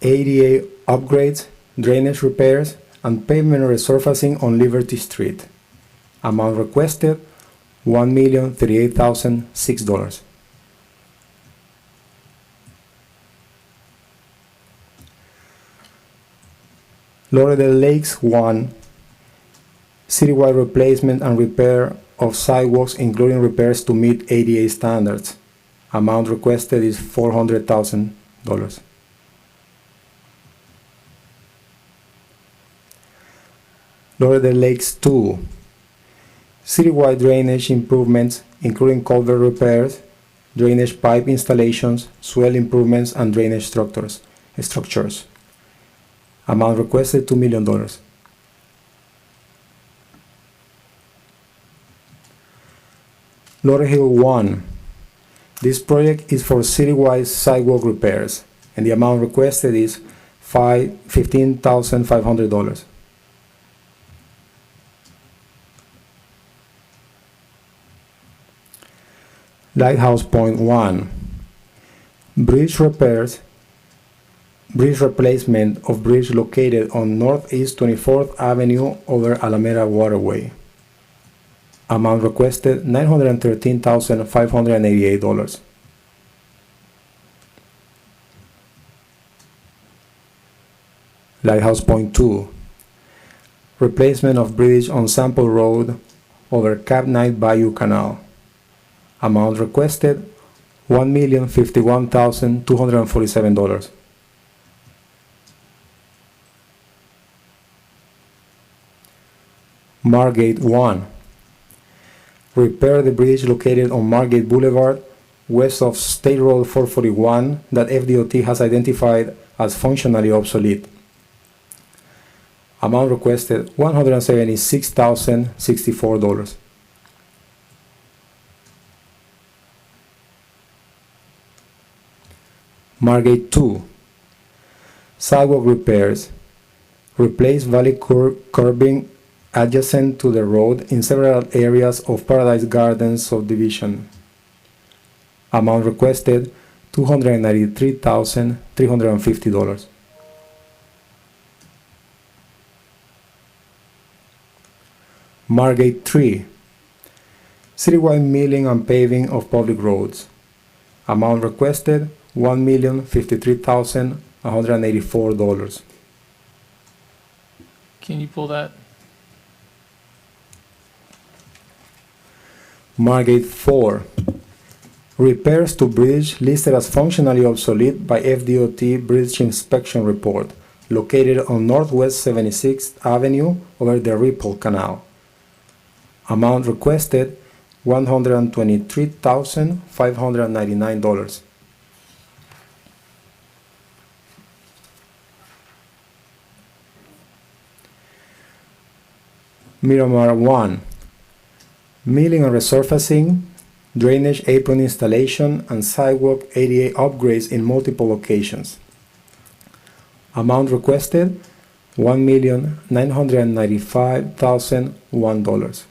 ADA upgrades, drainage repairs, and pavement resurfacing on Liberty Street. Amount requested, $1,038,006. Lauderdale Lakes 1. Citywide replacement and repair of sidewalks, including repairs to meet ADA standards. Amount requested is $400,000. Lauderdale Lakes 2. Citywide drainage improvements, including culvert repairs, drainage pipe installations, swell improvements, and drainage structures. Amount requested $2 million. Laurel 1. This project is for citywide sidewalk repairs, and the amount requested is $15,500. Lighthouse Point 1. Bridge repairs, bridge replacement of bridge located on Northeast 24th Avenue over Alameda Waterway. Amount requested $913,588. Lighthouse Point 2. Replacement of bridge on Sample Road over Cap Knight Bayou Canal. Amount requested $1,051,247. Margate 1. Repair the bridge located on Margate Boulevard, west of State Road 441, that FDOT has identified as functionally obsolete. Amount requested $176,064. Margate 2. Sidewalk repairs. Replace valley curbing adjacent to the road in several areas of Paradise Gardens subdivision. Amount requested $293,350. Margate 3. Citywide milling and paving of public roads. Amount requested $1,053,184. Can you pull that? Margate 4. Repairs to bridge listed as functionally obsolete by FDOT Bridge Inspection Report, located on Northwest 76th Avenue over the Ripple Canal. Amount requested $123,599. Miramar 1. Milling and resurfacing, drainage apron installation, and sidewalk ADA upgrades in multiple locations. Amount requested $1,995,001.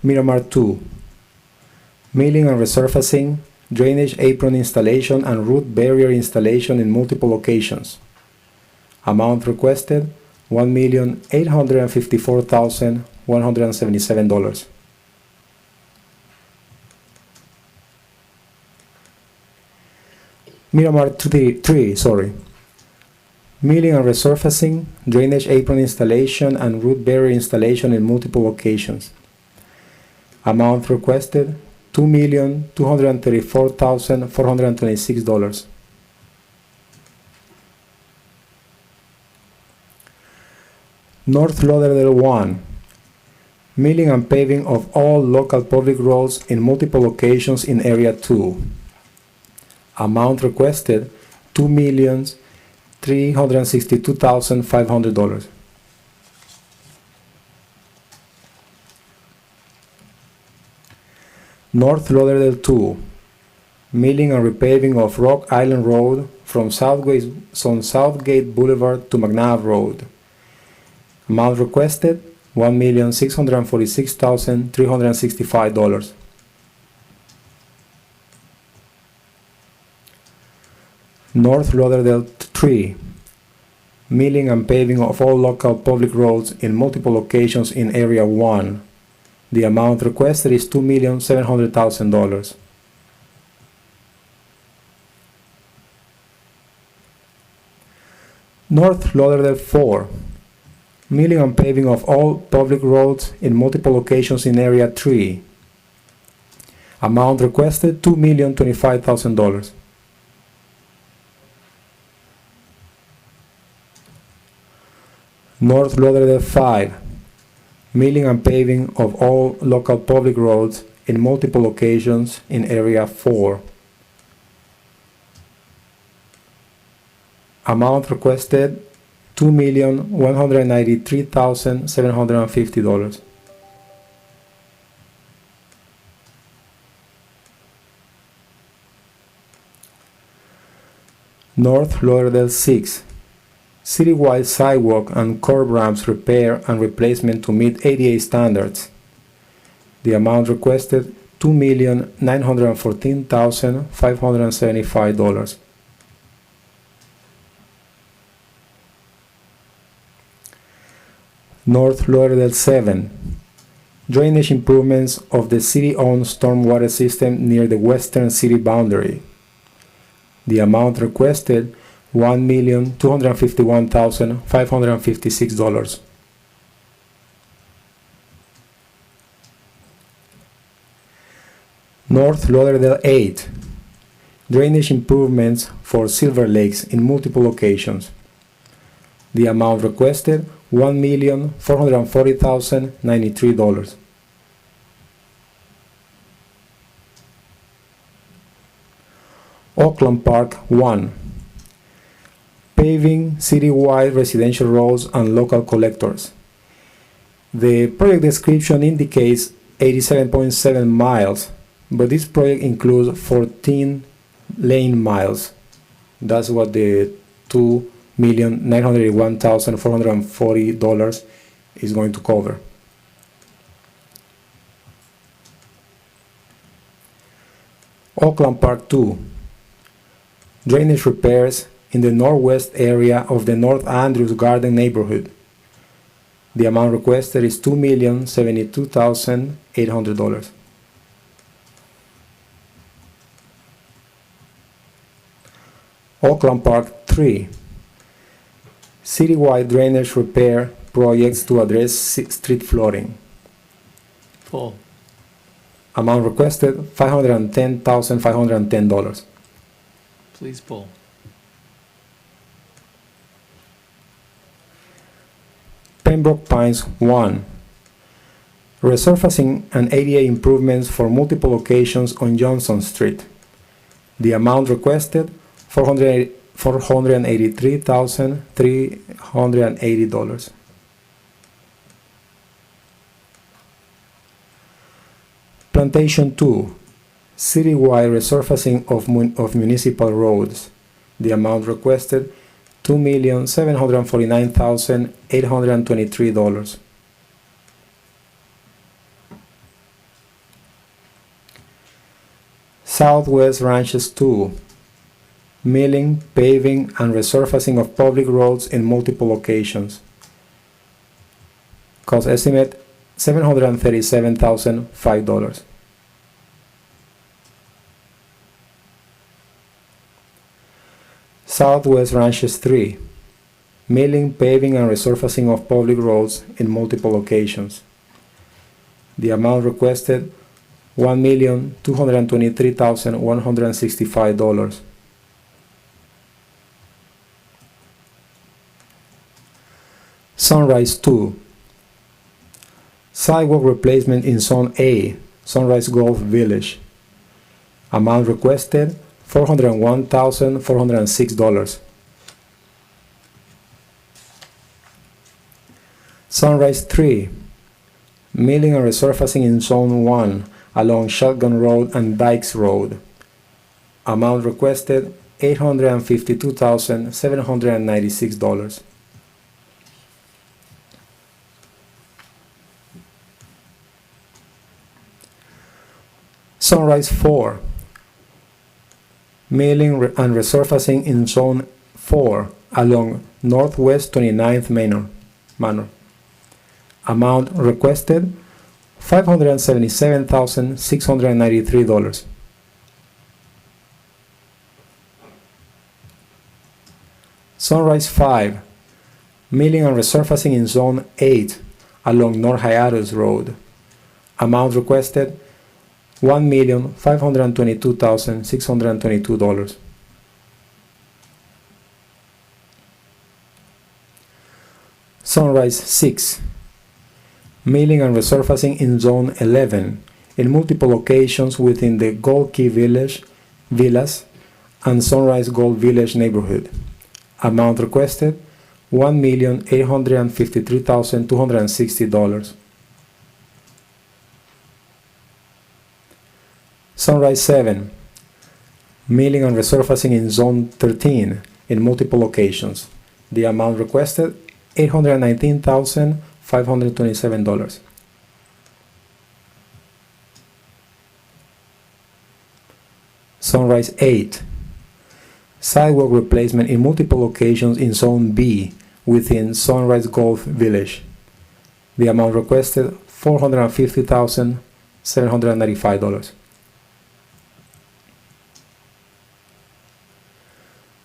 Miramar 2. Milling and resurfacing, drainage apron installation, and root barrier installation in multiple locations. Amount requested $1,854,177. Miramar 3. Milling and resurfacing, drainage apron installation, and root barrier installation in multiple locations. Amount requested $2,234,426. North Lauderdale 1. Milling and paving of all local public roads in multiple locations in Area 2. Amount requested $2,362,500. North Lauderdale 2. Milling and repaving of Rock Island Road from Southgate Boulevard to McNabb Road. Amount requested $1,646,365. North Lauderdale 3. Milling and paving of all local public roads in multiple locations in Area 1. The amount requested is $2,700,000. North Lauderdale 4. Milling and paving of all public roads in multiple locations in Area 3. Amount requested $2,025,000. North Lauderdale 5. Milling and paving of all local public roads in multiple locations in Area 4. Amount requested $2,193,750. North Lauderdale 6. Citywide sidewalk and curb ramps repair and replacement to meet ADA standards. The amount requested $2,914,575. North Lauderdale 7. Drainage improvements of the city-owned stormwater system near the western city boundary. The amount requested $1,251,556. North Lauderdale 8. Drainage improvements for Silver Lakes in multiple locations. The amount requested $1,440,093. Oakland Park 1. Paving citywide residential roads and local collectors. The project description indicates 87.7 miles, but this project includes 14 lane miles. That's what the $2,981,440 is going to cover. Oakland Park 2. Drainage repairs in the northwest area of the North Andrews Garden neighborhood. The amount requested is $2,072,800. Oakland Park 3. Citywide drainage repair projects to address street flooding. Full. Amount requested $510,510. Please pull. Pembroke Pines 1. Resurfacing and ADA improvements for multiple locations on Johnson Street. The amount requested $483,380. Plantation 2. Citywide resurfacing of municipal roads. The amount requested $2,749,823. Southwest Ranches 2. Milling, paving, and resurfacing of public roads in multiple locations. Cost estimate $737,005. Southwest Ranches 3. Milling, paving, and resurfacing of public roads in multiple locations. The amount requested $1,223,165. Sunrise 2. Sidewalk replacement in Zone A, Sunrise Golf Village. Amount requested $401,406. Sunrise 3. Milling and resurfacing in Zone 1 along Shotgun Road and Dykes Road. Amount requested $852,796. Sunrise 4. Milling and resurfacing in Zone 4 along Northwest 29th Manor. Amount requested $577,693. Sunrise 5. Milling and resurfacing in Zone 8 along North Hiatus Road. Amount requested $1,522,622. Sunrise 6. Milling and resurfacing in Zone 11 in multiple locations within the Gold Key Villas and Sunrise Gold Village neighborhood. Amount requested $1,853,260. Sunrise 7, milling and resurfacing in Zone 13 in multiple locations. The amount requested, $819,527. Sunrise 8, sidewalk replacement in multiple locations in Zone B within Sunrise Golf Village. The amount requested, $450,795.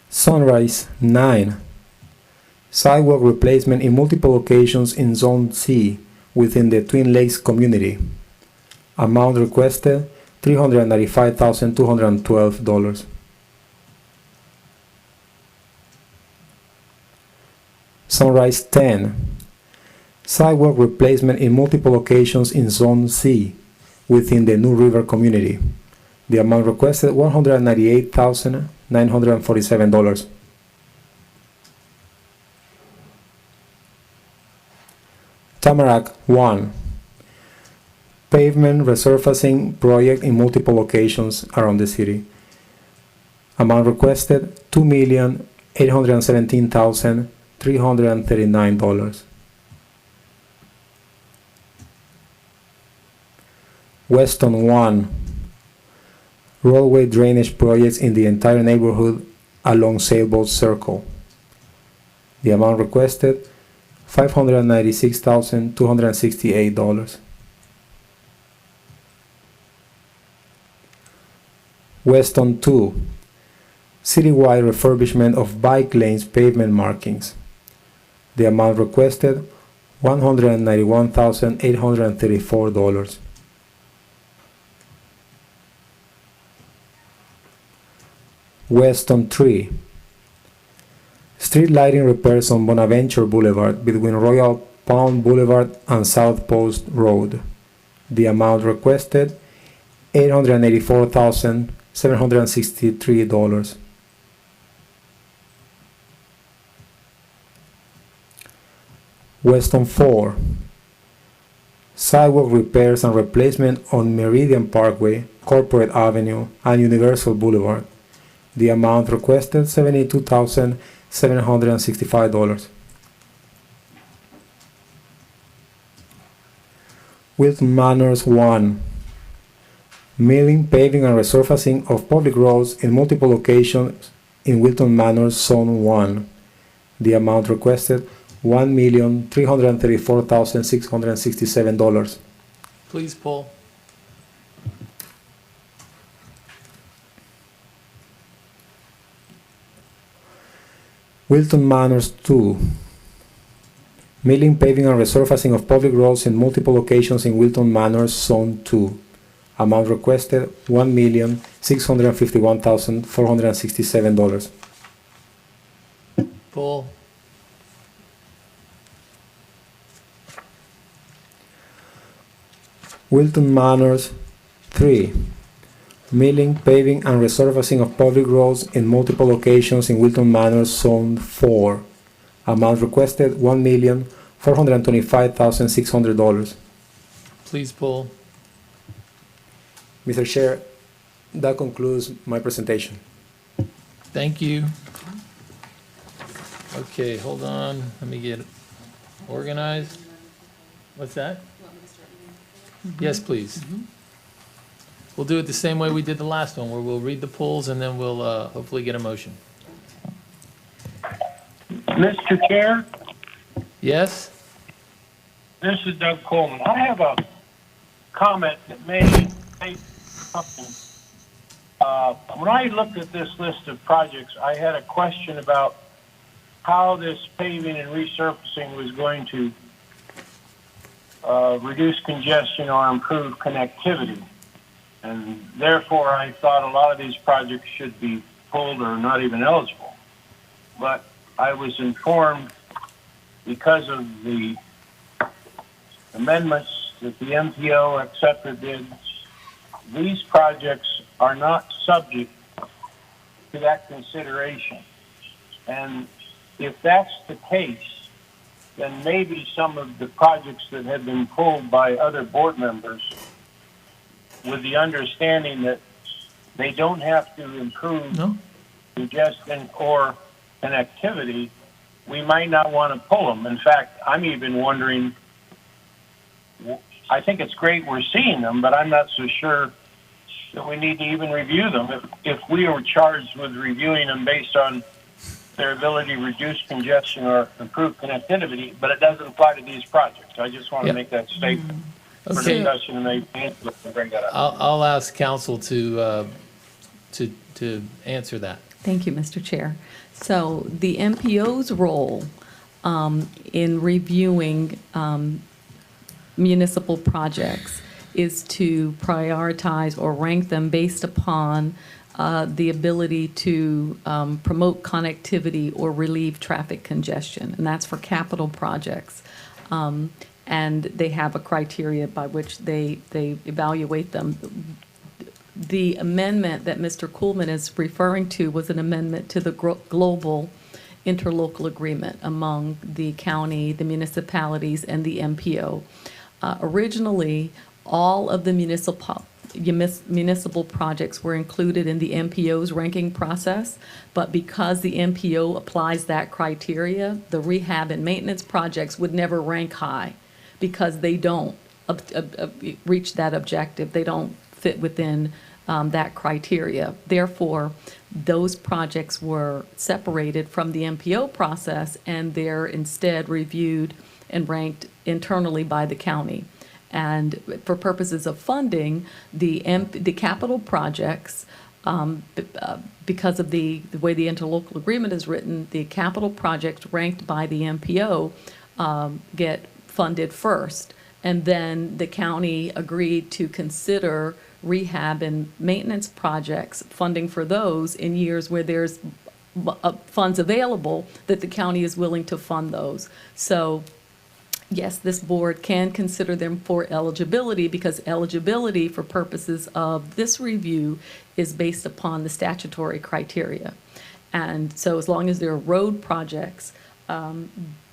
Sunrise 9, sidewalk replacement in multiple locations in Zone C within the Twin Lakes community. Amount requested, $395,212. Sunrise 10, sidewalk replacement in multiple locations in Zone C within the New River community. The amount requested, $198,947. Tamarack 1, pavement resurfacing project in multiple locations around the city. Amount requested, $2,817,339. Weston 1, roadway drainage projects in the entire neighborhood along Sailboat Circle. The amount requested, $596,268. Weston 2, citywide refurbishment of bike lanes pavement markings. The amount requested, $191,834. Weston 3, street lighting repairs on Bonaventure Boulevard between Royal Palm Boulevard and South Post Road. The amount requested, $884,763. Weston 4, sidewalk repairs and replacement on Meridian Parkway, Corporate Avenue, and Universal Boulevard. The amount requested, $72,765. Wilton Manors 1, milling, paving, and resurfacing of public roads in multiple locations in Wilton Manors Zone 1. The amount requested, $1,334,667. Please, Paul. Wilton Manors 2, milling, paving, and resurfacing of public roads in multiple locations in Wilton Manors Zone 2. Amount requested, $1,651,467. Paul. Wilton Manors 3, milling, paving, and resurfacing of public roads in multiple locations in Wilton Manors Zone 4. Amount requested, $1,425,600. Please, Paul. Mr. Chair, that concludes my presentation. Thank you. Okay, hold on. Let me get organized. What's that? Yes, please. We'll do it the same way we did the last one, where we'll read the polls and then we'll hopefully get a motion. Mr. Chair, Yes? this is Doug Coleman. I have a comment that may make something. When I looked at this list of projects, I had a question about how this paving and resurfacing was going to reduce congestion or improve connectivity. And therefore, I thought a lot of these projects should be pulled or not even eligible. But I was informed, because of the amendments that the MPO, et cetera, did, these projects are not subject to that consideration. And if that's the case, then maybe some of the projects that have been pulled by other board members, with the understanding that they don't have to improve No? congestion or connectivity, we might not want to pull them. In fact, I'm even wondering, I think it's great we're seeing them, but I'm not so sure that we need to even review them. If we were charged with reviewing them based on their ability to reduce congestion or improve connectivity, but it doesn't apply to these projects. I just want to Yeah. make that statement for Okay. discussion and maybe bring that up. I'll ask council to answer that. Thank you, Mr. Chair. So the MPO's role in reviewing municipal projects is to prioritize or rank them based upon the ability to promote connectivity or relieve traffic congestion, and that's for capital projects. And they have a criteria by which they evaluate them. The amendment that Mr. Kuhlman is referring to was an amendment to the global interlocal agreement among the county, the municipalities, and the MPO. Originally, all of the municipal projects were included in the MPO's ranking process, but because the MPO applies that criteria, the rehab and maintenance projects would never rank high because they don't reach that objective. They don't fit within that criteria. Therefore, those projects were separated from the MPO process, and they're instead reviewed and ranked internally by the county. And for purposes of funding, the capital projects, because of the way the interlocal agreement is written, the capital projects ranked by the MPO get funded first. And then the county agreed to consider rehab and maintenance projects, funding for those in years where there's funds available, that the county is willing to fund those. So yes, this board can consider them for eligibility, because eligibility for purposes of this review is based upon the statutory criteria. And so as long as they're road projects,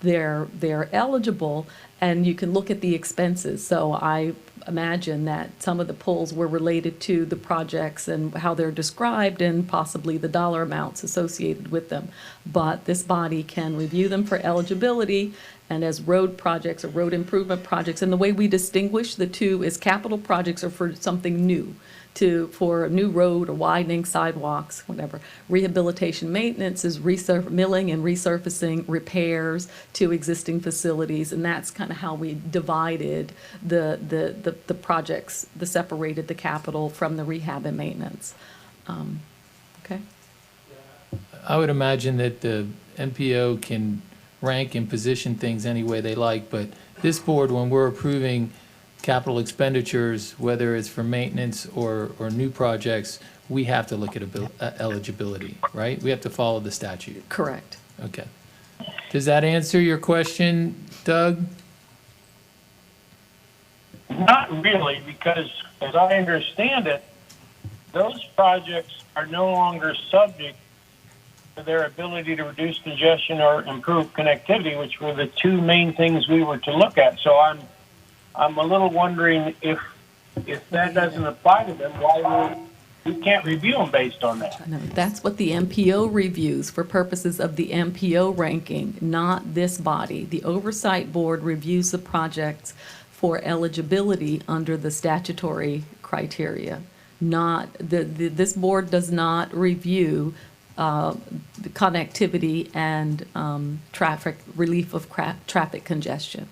they're eligible, and you can look at the expenses. So I imagine that some of the pulls were related to the projects and how they're described and possibly the dollar amounts associated with them. But this body can review them for eligibility, and as road projects or road improvement projects. And the way we distinguish the two is capital projects are for something new, for a new road or widening, sidewalks, whatever. Rehabilitation maintenance is milling and resurfacing, repairs to existing facilities, and that's kind of how we divided the projects, separated the capital from the rehab and maintenance. Okay. I would imagine that the MPO can rank and position things any way they like, but this board, when we're approving capital expenditures, whether it's for maintenance or new projects, we have to look at eligibility, right? We have to follow the statute. Correct. Okay. Does that answer your question, Doug? Not really, because as I understand it, those projects are no longer subject to their ability to reduce congestion or improve connectivity, which were the two main things we were to look at. So I'm a little wondering if that doesn't apply to them, why we can't review them based on that. No, that's what the MPO reviews for purposes of the MPO ranking, not this body. The Oversight Board reviews the projects for eligibility under the statutory criteria. This board does not review the connectivity and relief of traffic congestion.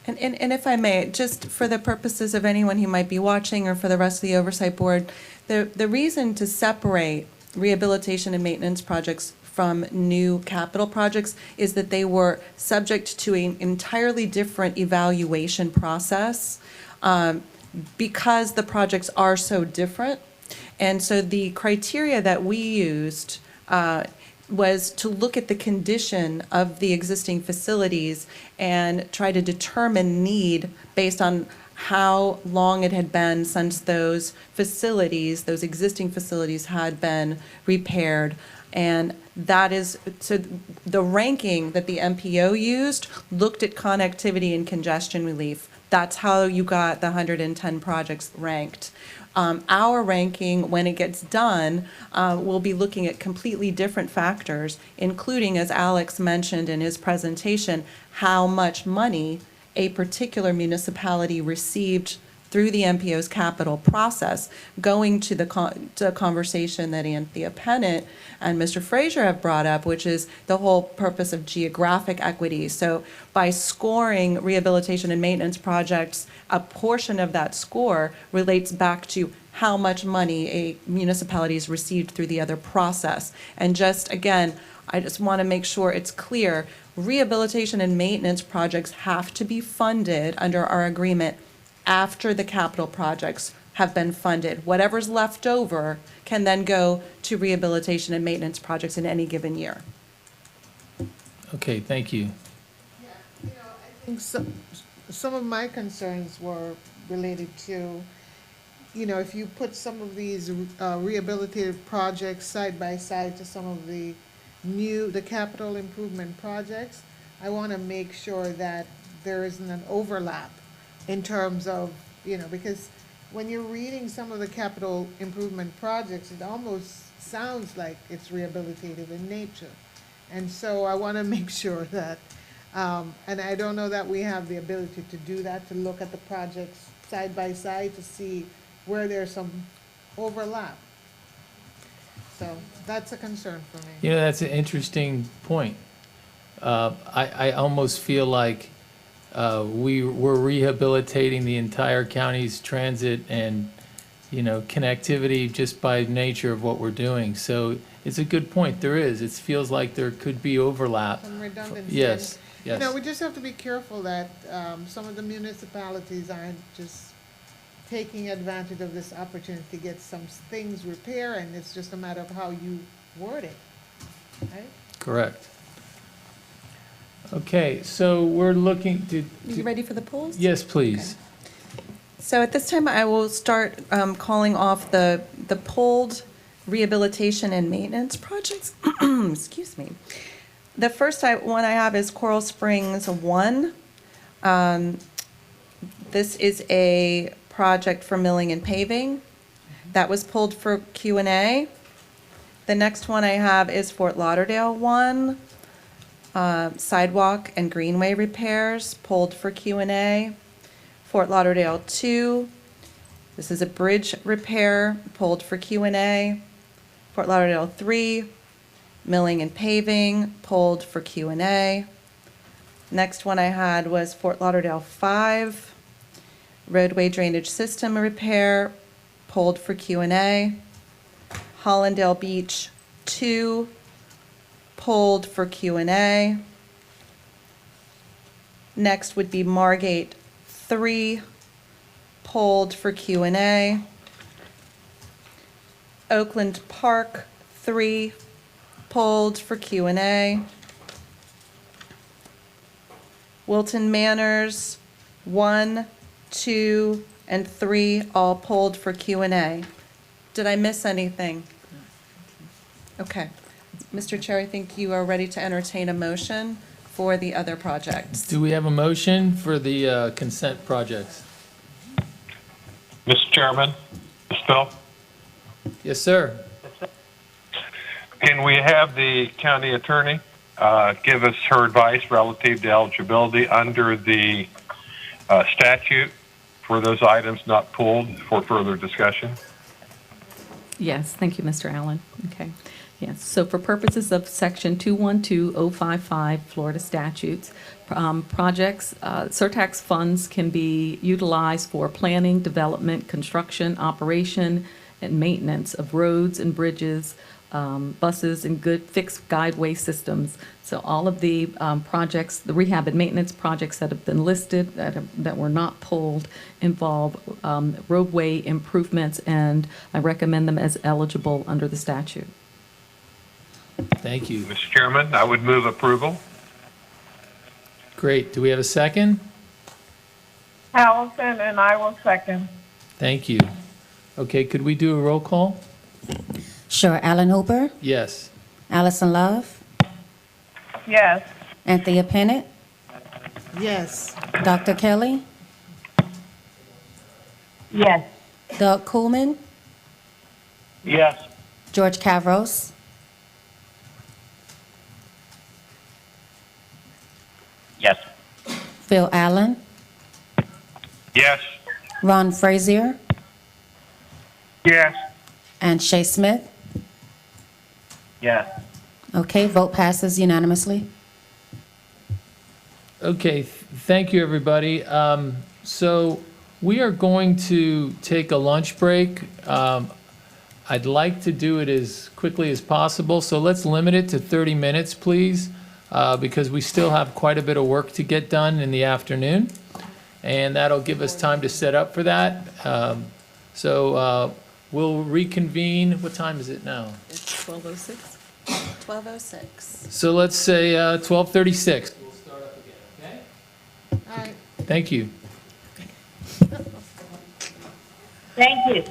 And if I may, just for the purposes of anyone who might be watching or for the rest of the Oversight Board, the reason to separate rehabilitation and maintenance projects from new capital projects is that they were subject to an entirely different evaluation process because the projects are so different. And so the criteria that we used was to look at the condition of the existing facilities and try to determine need based on how long it had been since those facilities, those existing facilities, had been repaired, And that is, so the ranking that the MPO used looked at connectivity and congestion relief. That's how you got the 110 projects ranked. Our ranking, when it gets done, will be looking at completely different factors, including, as Alex mentioned in his presentation, how much money a particular municipality received through the MPO's capital process, going to the conversation that Anthea Pennant and Mr. Frazier have brought up, which is the whole purpose of geographic equity. So by scoring rehabilitation and maintenance projects, a portion of that score relates back to how much money a municipality has received through the other process. And just, again, I just want to make sure it's clear, rehabilitation and maintenance projects have to be funded under our agreement after the capital projects have been funded. Whatever's left over can then go to rehabilitation and maintenance projects in any given year. Okay, thank you. I think some of my concerns were related to, if you put some of these rehabilitative projects side by side to some of the capital improvement projects, I want to make sure that there isn't an overlap in terms of, because when you're reading some of the capital improvement projects, it almost sounds like it's rehabilitative in nature. And so I want to make sure that, and I don't know that we have the ability to do that, to look at the projects side by side to see where there's some overlap. So that's a concern for me. That's an interesting point. I almost feel like we're rehabilitating the entire county's transit and, connectivity just by nature of what we're doing. So it's a good point. There is. It feels like there could be overlap. Some redundancy. Yes, And, yes. we just have to be careful that some of the municipalities aren't just taking advantage of this opportunity to get some things repaired, and it's just a matter of how you word it, right? Correct. Okay, so we're looking to. You ready for the polls? Yes, please. So at this time, I will start calling off the pulled rehabilitation and maintenance projects. Excuse me. The first one I have is Coral Springs 1. This is a project for milling and paving. That was pulled for Q&A. The next one I have is Fort Lauderdale 1. Sidewalk and greenway repairs, pulled for Q&A. Fort Lauderdale 2, this is a bridge repair, pulled for Q&A. Fort Lauderdale 3, milling and paving, pulled for Q&A. Next one I had was Fort Lauderdale 5, roadway drainage system repair, pulled for Q&A. Hollandale Beach 2, pulled for Q&A. Next would be Margate 3, pulled for Q&A. Oakland Park 3, pulled for Q&A. Wilton Manors 1, 2, and 3, all pulled for Q&A. Did I miss anything? Okay. Mr. Chair, I think you are ready to entertain a motion for the other projects. Do we have a motion for the consent projects? Mr. Chairman, Ms. Phil, Yes, sir. can we have the county attorney give us her advice relative to eligibility under the statute for those items not pulled for further discussion? Yes, thank you, Mr. Allen. Okay. Yes, so for purposes of Section 212055 Florida statutes, projects, Surtax funds can be utilized for planning, development, construction, operation, and maintenance of roads and bridges, buses, and good fixed guideway systems. So all of the projects, the rehab and maintenance projects that have been listed that were not pulled involve roadway improvements, and I recommend them as eligible under the statute. Thank you. Mr. Chairman, I would move approval. Great. Do we have a second? Allison, and I will second. Thank you. Okay, could we do a roll call? Sure. Alan Ober, Yes. Allison Love, Yes. Anthea Pennant, Yes. Dr. Kelly, Yes. Doug Coolman, Yes. George Cavros, Yes. Phil Allen, Yes. Ron Frazier, Yes. and Shay Smith. Yes. Okay, vote passes unanimously. Okay, thank you, everybody. So we are going to take a lunch break. I'd like to do it as quickly as possible, so let's limit it to 30 minutes, please, because we still have quite a bit of work to get done in the afternoon, and that'll give us time to set up for that. So we'll reconvene. What time is it now? It's 12:06. 12:06. So let's say 12:36. We'll start up again, okay? All right. Thank you. Thank you.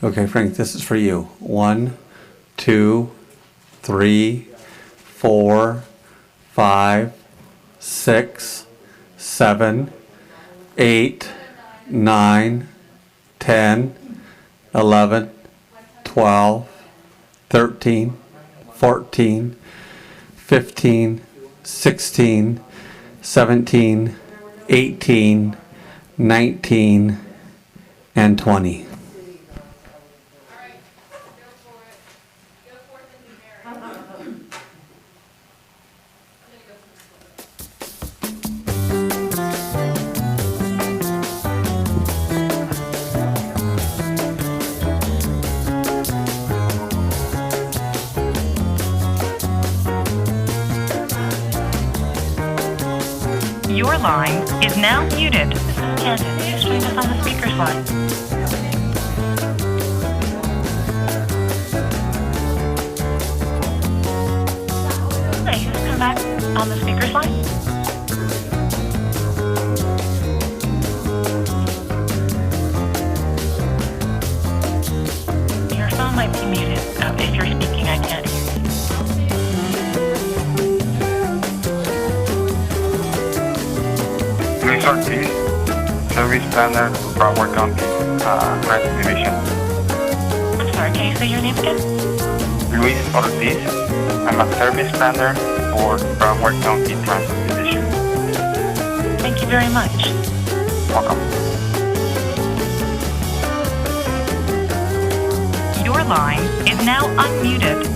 Okay, Frank, this is for you. 1, 2, 3, 4, 5, 6, 7, 8, 9, 10, 11, 12, 13, 14, 15, 16, 17, 18, 19, and 20. Your line is now muted. This is Candace. Who's joined us on the speaker's line? Hey, who's come back on the speaker's line? Your phone might be muted. If you're speaking, I can't hear you. Luis Ortiz, Service Planner, Broward County, Transit Division. I'm sorry, can you say your name again? Luis Ortiz, I'm a Service Planner for Broward County Transit Division. Thank you very much. Welcome. Your line is now unmuted.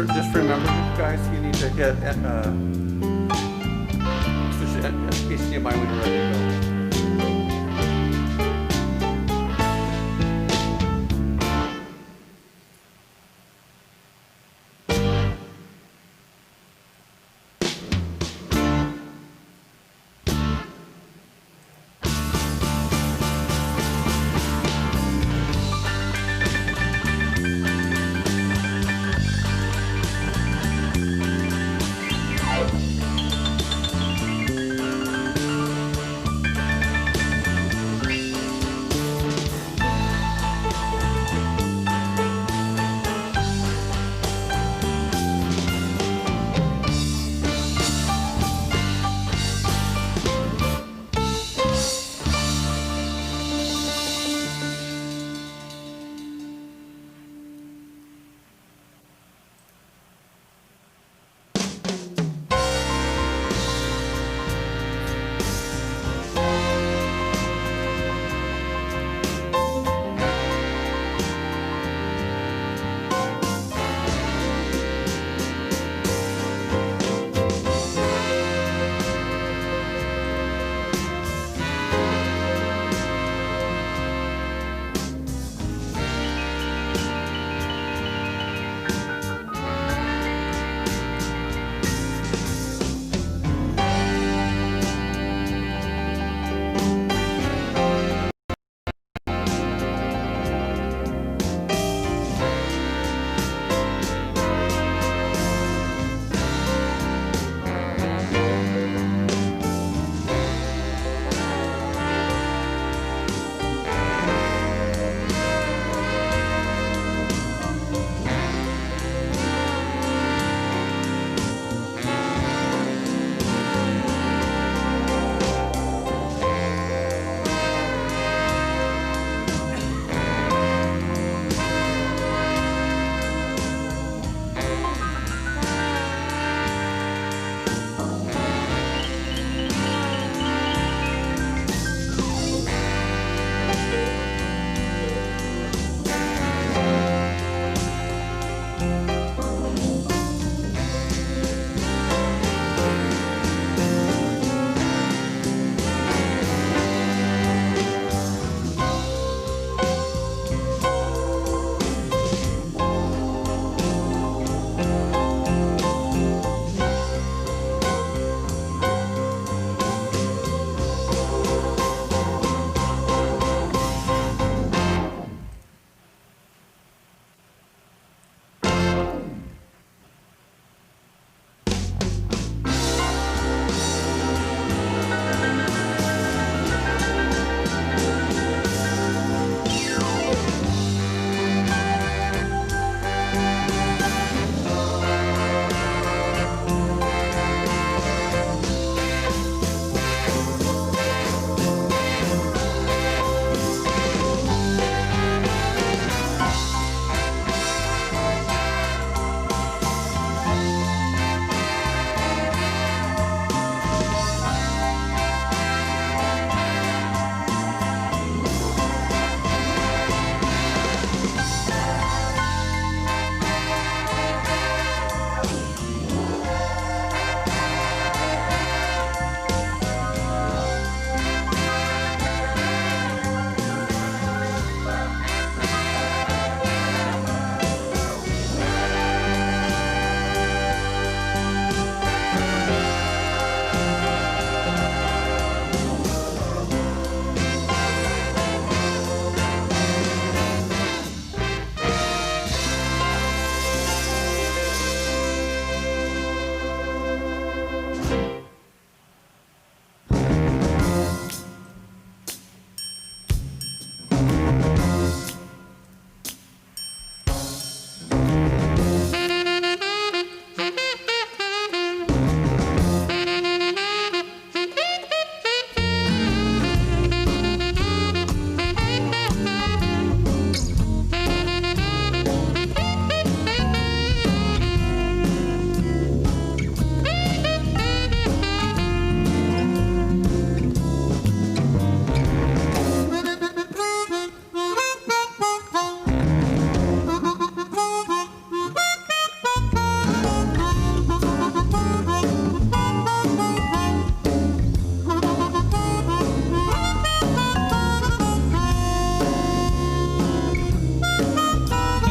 just remember, guys, you need to hit, HDMI when you're ready to go.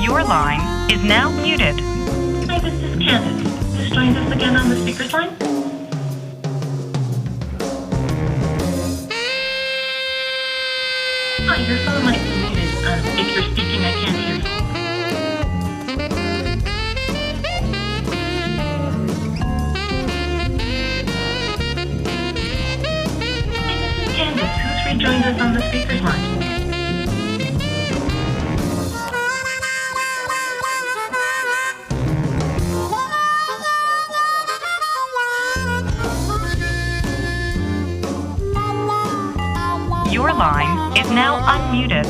Your line is now muted. Hi, this is Candace. Just joined us again on the speaker's line. Hi, your phone might be muted. If you're speaking, I can't hear you. Hi, this is Candace. Who's rejoined us on the speaker's line? Your line is now unmuted.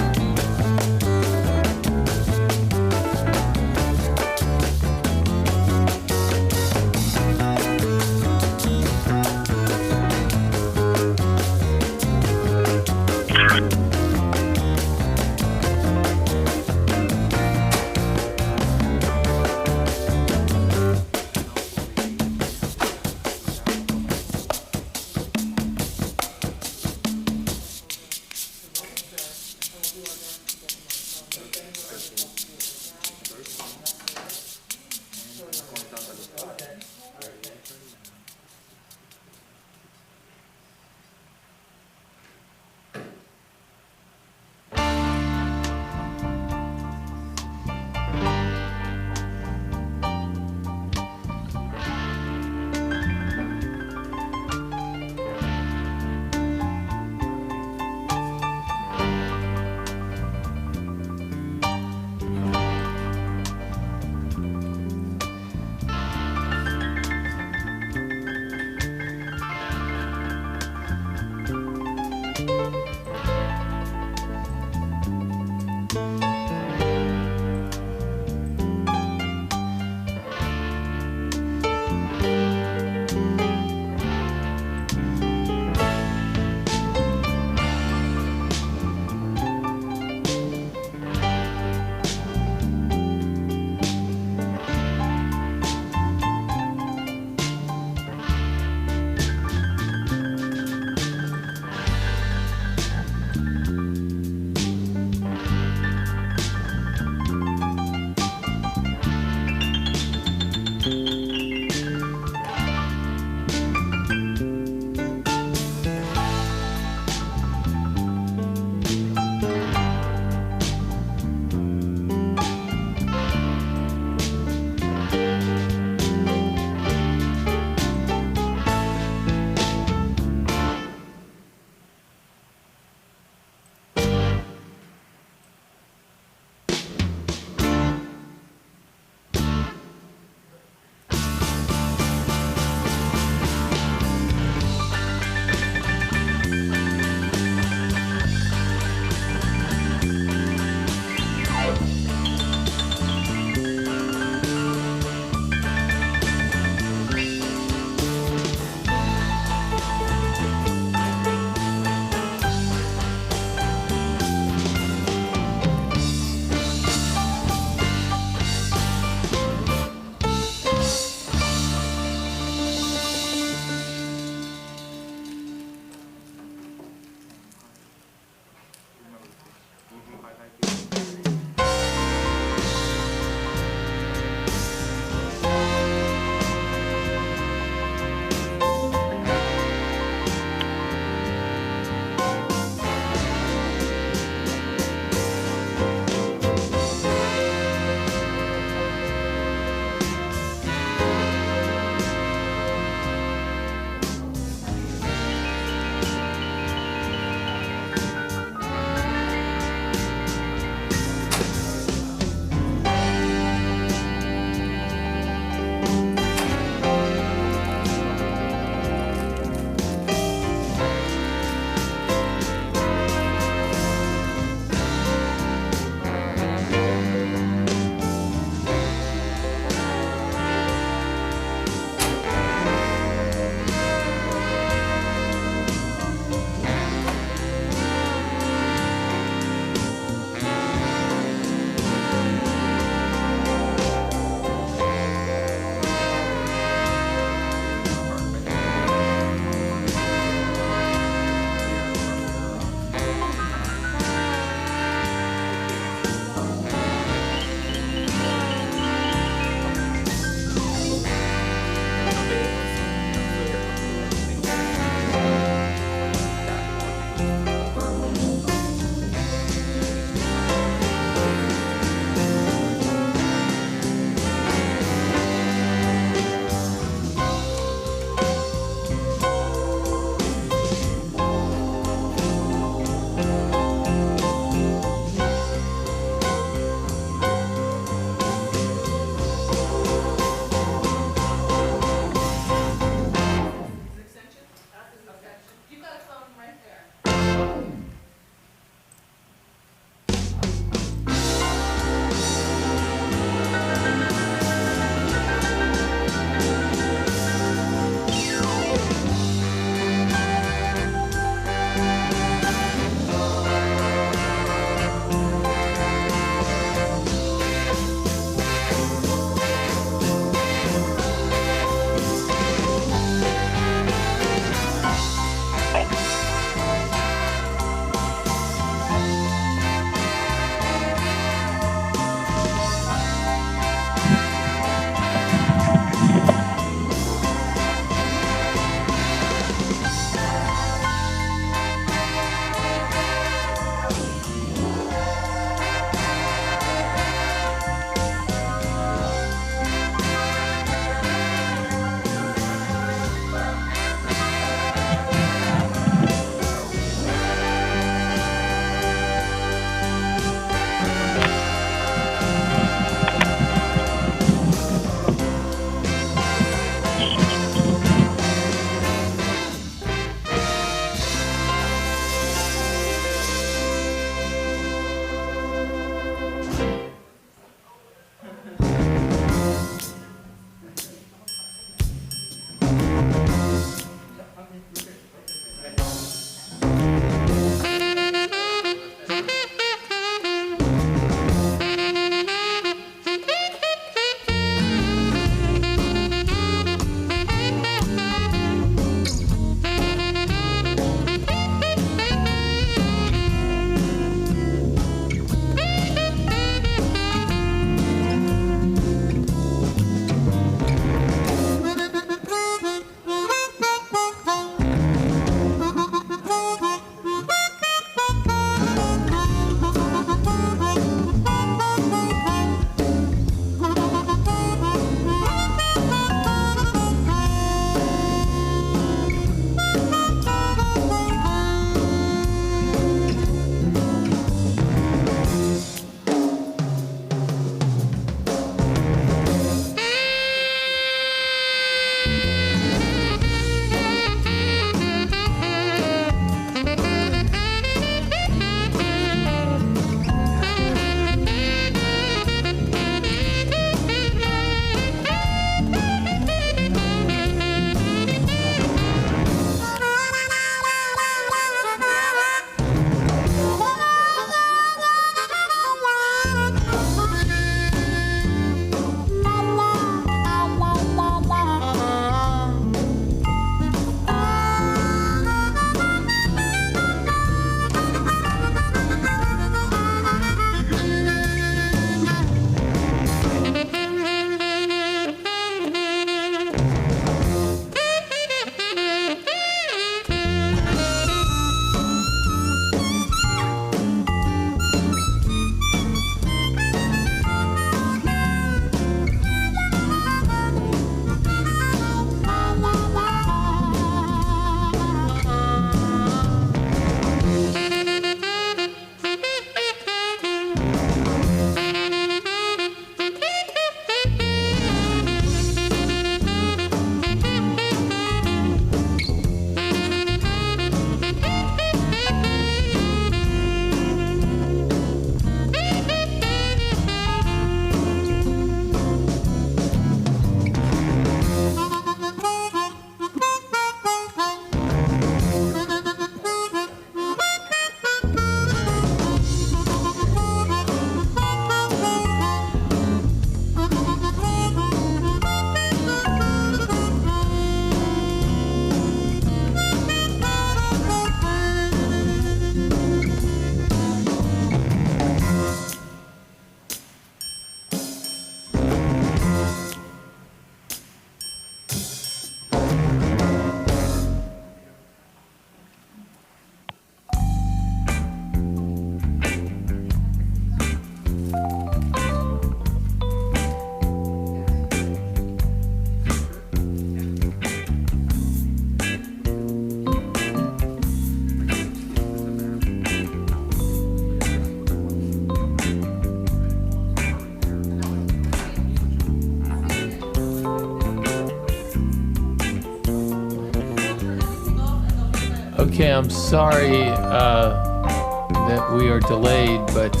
Okay, I'm sorry that we are delayed, but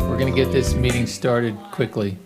we're going to get this meeting started quickly.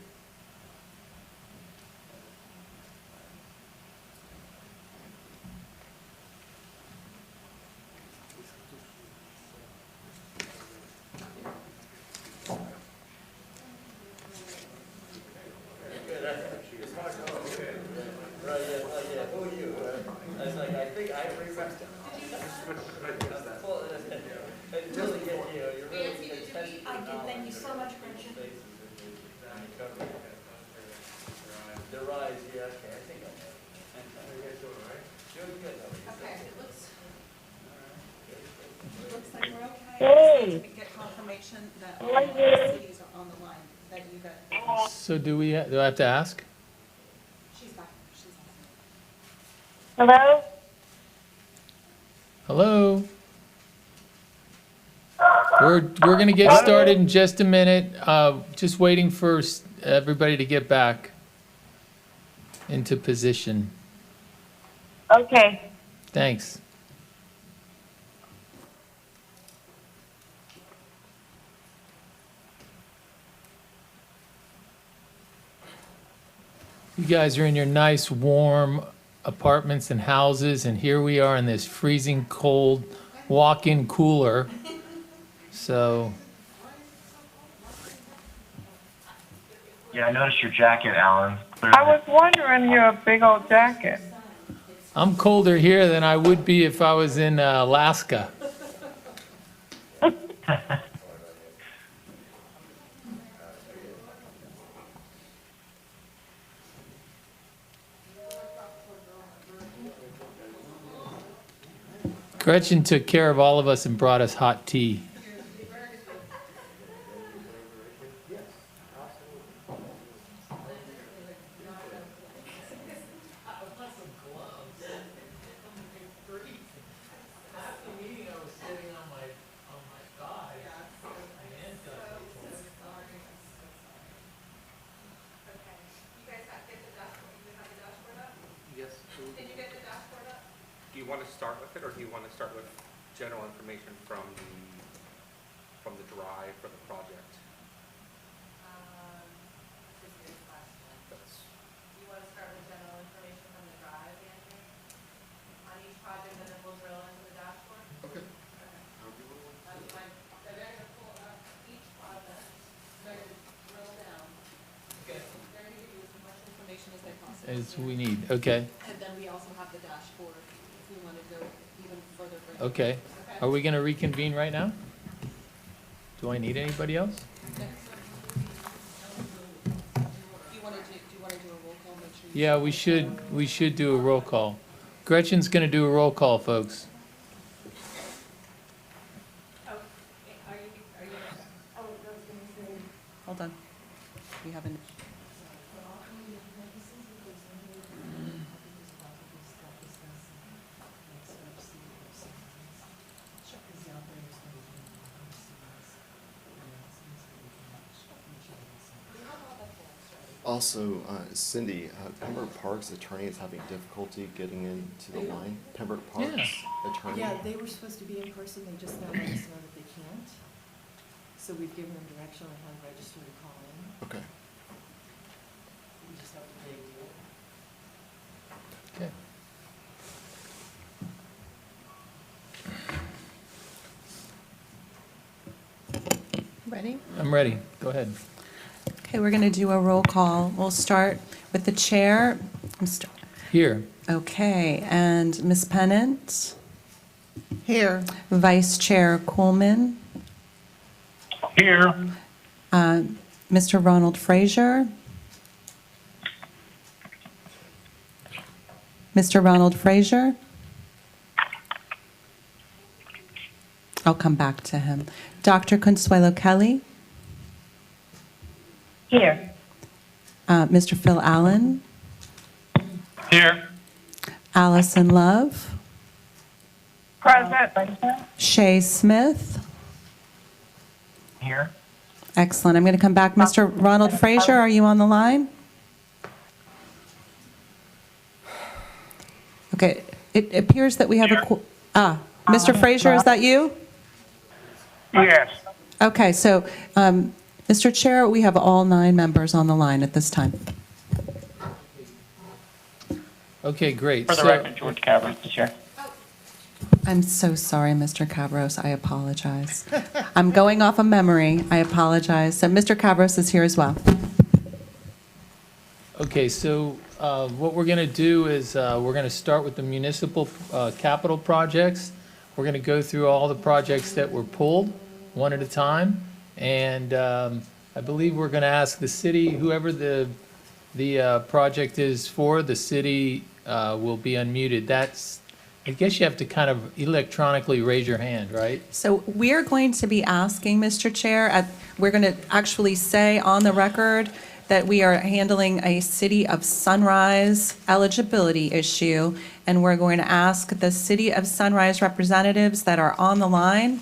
Get confirmation that all the cities are on the line, that you got. So do I have to ask? She's back. She's Hello? Hello? We're going to get started in just a minute. Just waiting for everybody to get back into position. Okay. Thanks. You guys are in your nice, warm apartments and houses, and here we are in this freezing cold walk-in cooler. So, Yeah, I noticed your jacket, Alan. I was wondering your big old jacket. I'm colder here than I would be if I was in Alaska. Gretchen took care of all of us and brought us hot tea. Do you want to start with it, or do you want to start with general information from the drive for the project? That's- Do you want to start with general information from the drive, Andrew? On each project, and then we'll drill into the dashboard? Okay. That's fine. So they're going to pull up each project, they're going to drill down. Okay. They're going to give you as much information as they possibly As can. we need, okay. And then we also have the dashboard, if we want to go even further. Okay. Are we going to reconvene right now? Do I need anybody else? Do you want to do a roll call? Make sure you. Yeah, we should do a roll call. Gretchen's going to do a roll call, folks. Hold on. We haven't. Also, Cindy, Pembroke Park's attorney is having difficulty getting into the line. Pembroke Park's attorney. Yeah, they were supposed to be in person, they just now let us know that they can't. So we've given them direction on how to register to call in. Okay. We just have to pay a deal. Okay. Ready? I'm ready. Go ahead. Okay, we're going to do a roll call. We'll start with the chair. Here. Okay, and Ms. Pennant? Here. Vice Chair Coolman? Here. Mr. Ronald Frazier? Mr. Ronald Frazier? I'll come back to him. Dr. Consuelo Kelly? Here. Mr. Phil Allen? Here. Allison Love? Present. Shay Smith? Here. Excellent. I'm going to come back. Mr. Ronald Frazier, are you on the line? Okay, it appears that we have Mr. Frazier, is that you? Yes. Okay, so, Mr. Chair, we have all 9 members on the line at this time. Okay, great. For the record, George Cavers, the chair. I'm so sorry, Mr. Cavros. I apologize. I'm going off of memory. I apologize. So Mr. Cavros is here as well. Okay, so what we're going to do is we're going to start with the municipal capital projects. We're going to go through all the projects that were pulled one at a time. And I believe we're going to ask the city, whoever the project is for, the city will be unmuted. That's, I guess you have to kind of electronically raise your hand, right? So we're going to be asking, Mr. Chair, we're going to actually say on the record that we are handling a City of Sunrise eligibility issue, and we're going to ask the City of Sunrise representatives that are on the line,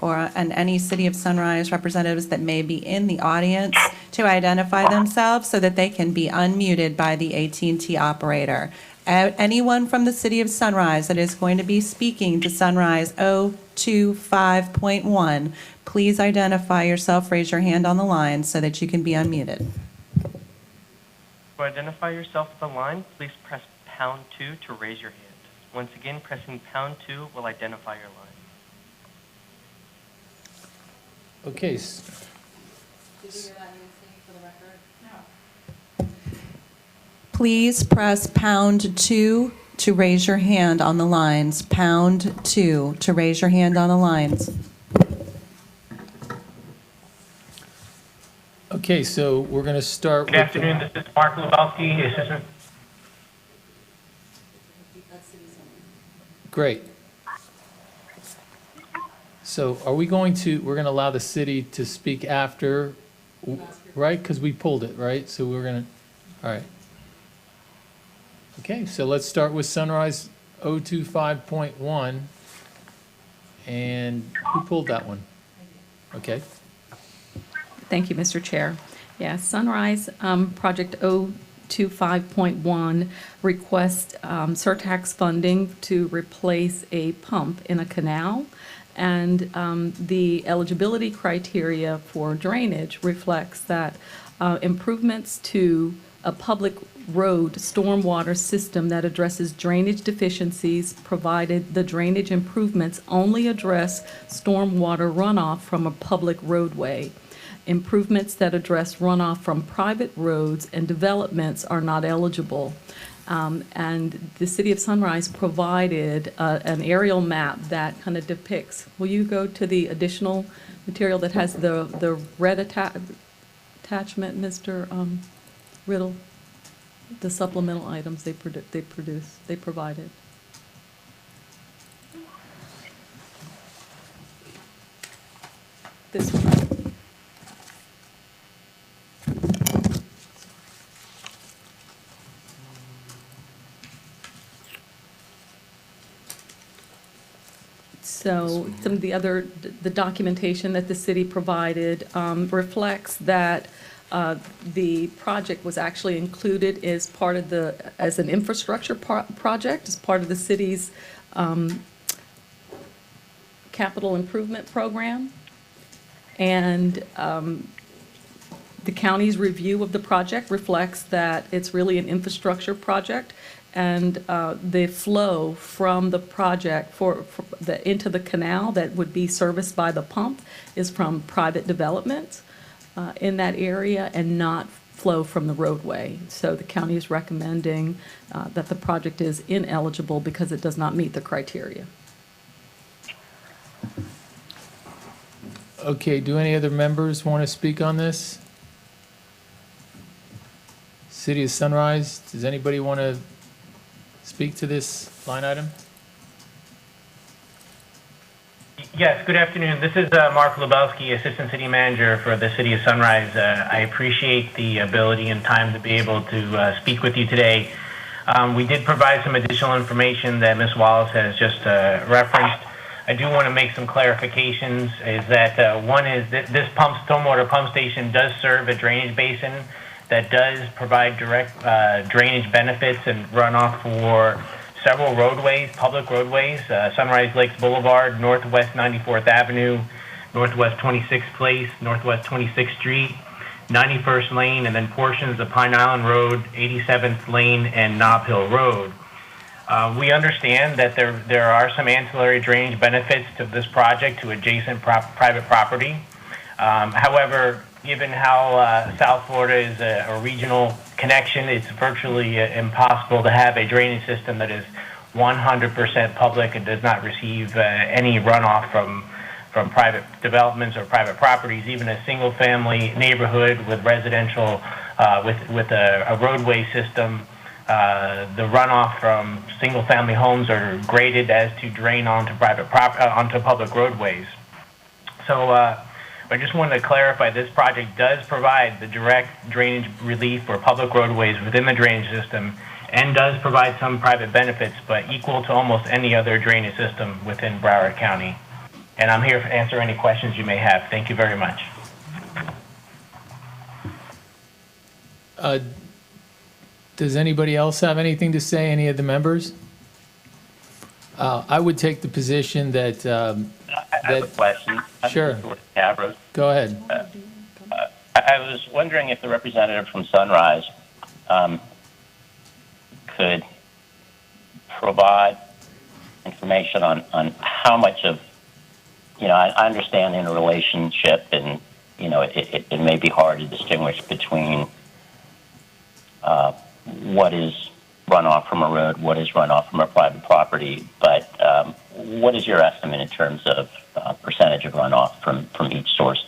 and any City of Sunrise representatives that may be in the audience, to identify themselves so that they can be unmuted by the AT&T operator. Anyone from the City of Sunrise that is going to be speaking to Sunrise 025.1, please identify yourself, raise your hand on the line so that you can be unmuted. To identify yourself on the line, please press #2 to raise your hand. Once again, pressing #2 will identify your line. Okay. Did you hear that, Nancy, for the record? No. Please press #2 to raise your hand on the lines. #2 to raise your hand on the lines. Okay, so we're going to start with... Good afternoon, this is Mark Lebowski, Assistant. Great. So are we going to, we're going to allow the city to speak after, right? Because we pulled it, right? So we're going to, all right. Okay, so let's start with Sunrise 025.1. And who pulled that one? Okay. Thank you, Mr. Chair. Yeah, Sunrise Project 025.1 requests Surtax funding to replace a pump in a canal. And the eligibility criteria for drainage reflects that improvements to a public road stormwater system that addresses drainage deficiencies, provided the drainage improvements only address stormwater runoff from a public roadway. Improvements that address runoff from private roads and developments are not eligible. And the City of Sunrise provided an aerial map that kind of depicts. Will you go to the additional material that has the red attachment, Mr. Riddle? The supplemental items they provided. This one. So some of the documentation that the city provided reflects that the project was actually included as part of as an infrastructure project, as part of the city's capital improvement program. And the county's review of the project reflects that it's really an infrastructure project, and the flow from the project into the canal that would be serviced by the pump is from private development in that area and not flow from the roadway. So the county is recommending that the project is ineligible because it does not meet the criteria. Okay, do any other members want to speak on this? City of Sunrise, does anybody want to speak to this line item? Yes, good afternoon. This is Mark Lebowski, Assistant City Manager for the City of Sunrise. I appreciate the ability and time to be able to speak with you today. We did provide some additional information that Ms. Wallace has just referenced. I do want to make some clarifications, is that one is that this stormwater pump station does serve a drainage basin that does provide direct drainage benefits and runoff for several roadways, public roadways, Sunrise Lakes Boulevard, Northwest 94th Avenue, Northwest 26th Place, Northwest 26th Street, 91st Lane, and then portions of Pine Island Road, 87th Lane, and Nob Hill Road. We understand that there are some ancillary drainage benefits to this project to adjacent private property. However, given how South Florida is a regional connection, it's virtually impossible to have a drainage system that is 100% public and does not receive any runoff from private developments or private properties. Even a single-family neighborhood with residential, with a roadway system, the runoff from single-family homes are graded as to drain onto onto public roadways. So I just wanted to clarify, this project does provide the direct drainage relief for public roadways within the drainage system and does provide some private benefits, but equal to almost any other drainage system within Broward County. And I'm here to answer any questions you may have. Thank you very much. Does anybody else have anything to say, any of the members? I would take the position that... I have a question. Sure. Cabras. Go ahead. I was wondering if the representative from Sunrise could provide information on how much of, I understand in a relationship and, it may be hard to distinguish between what is runoff from a road, what is runoff from a private property, but what is your estimate in terms of percentage of runoff from each source?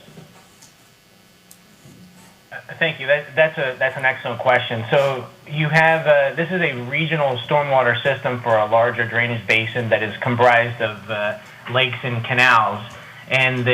Thank you. That's an excellent question. So you have this is a regional stormwater system for a larger drainage basin that is comprised of lakes and canals, and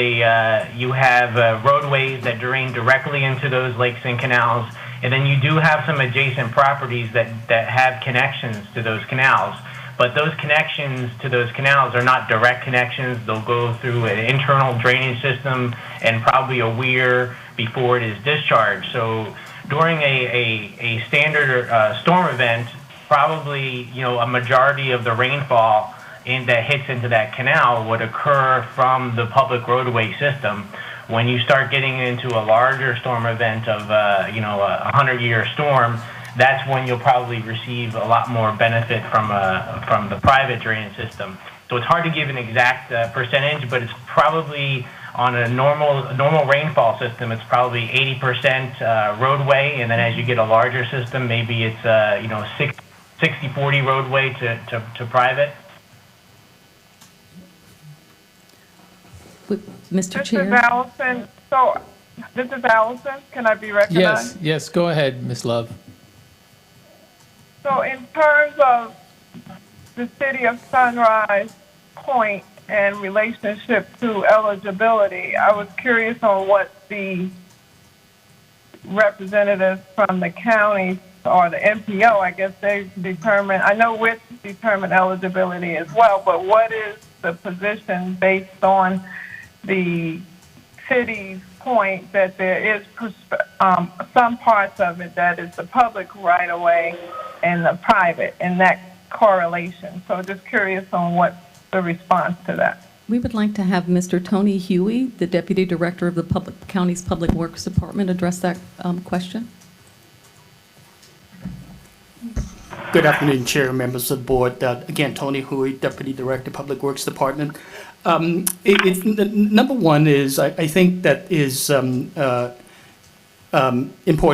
you have roadways that drain directly into those lakes and canals, and then you do have some adjacent properties that have connections to those canals. But those connections to those canals are not direct connections. They'll go through an internal drainage system and probably a weir before it is discharged. So during a standard storm event, probably a majority of the rainfall that hits into that canal would occur from the public roadway system. When you start getting into a larger storm event of a 100-year storm, that's when you'll probably receive a lot more benefit from the private drainage system. So it's hard to give an exact percentage, but it's probably on a normal rainfall system, it's probably 80% roadway, and then as you get a larger system, maybe it's 60-40 roadway to private. Mr. Chair. This is Allison. So, this is Allison. Can I be recognized? Yes, go ahead, Ms. Love. So in terms of the city of Sunrise Point and relationship to eligibility, I was curious on what the representatives from the county or the MPO, I guess they determine, I know WITS determine eligibility as well, but what is the position based on the city's point that there is some parts of it that is the public right of way and the private, and that correlation. So just curious on what's the response to that. We would like to have Mr. Tony Huey, the Deputy Director of the County's Public Works Department, address that question. Good afternoon, Chair, members of the board. Again, Tony Huey, Deputy Director, Public Works Department. Number one is, I think that is important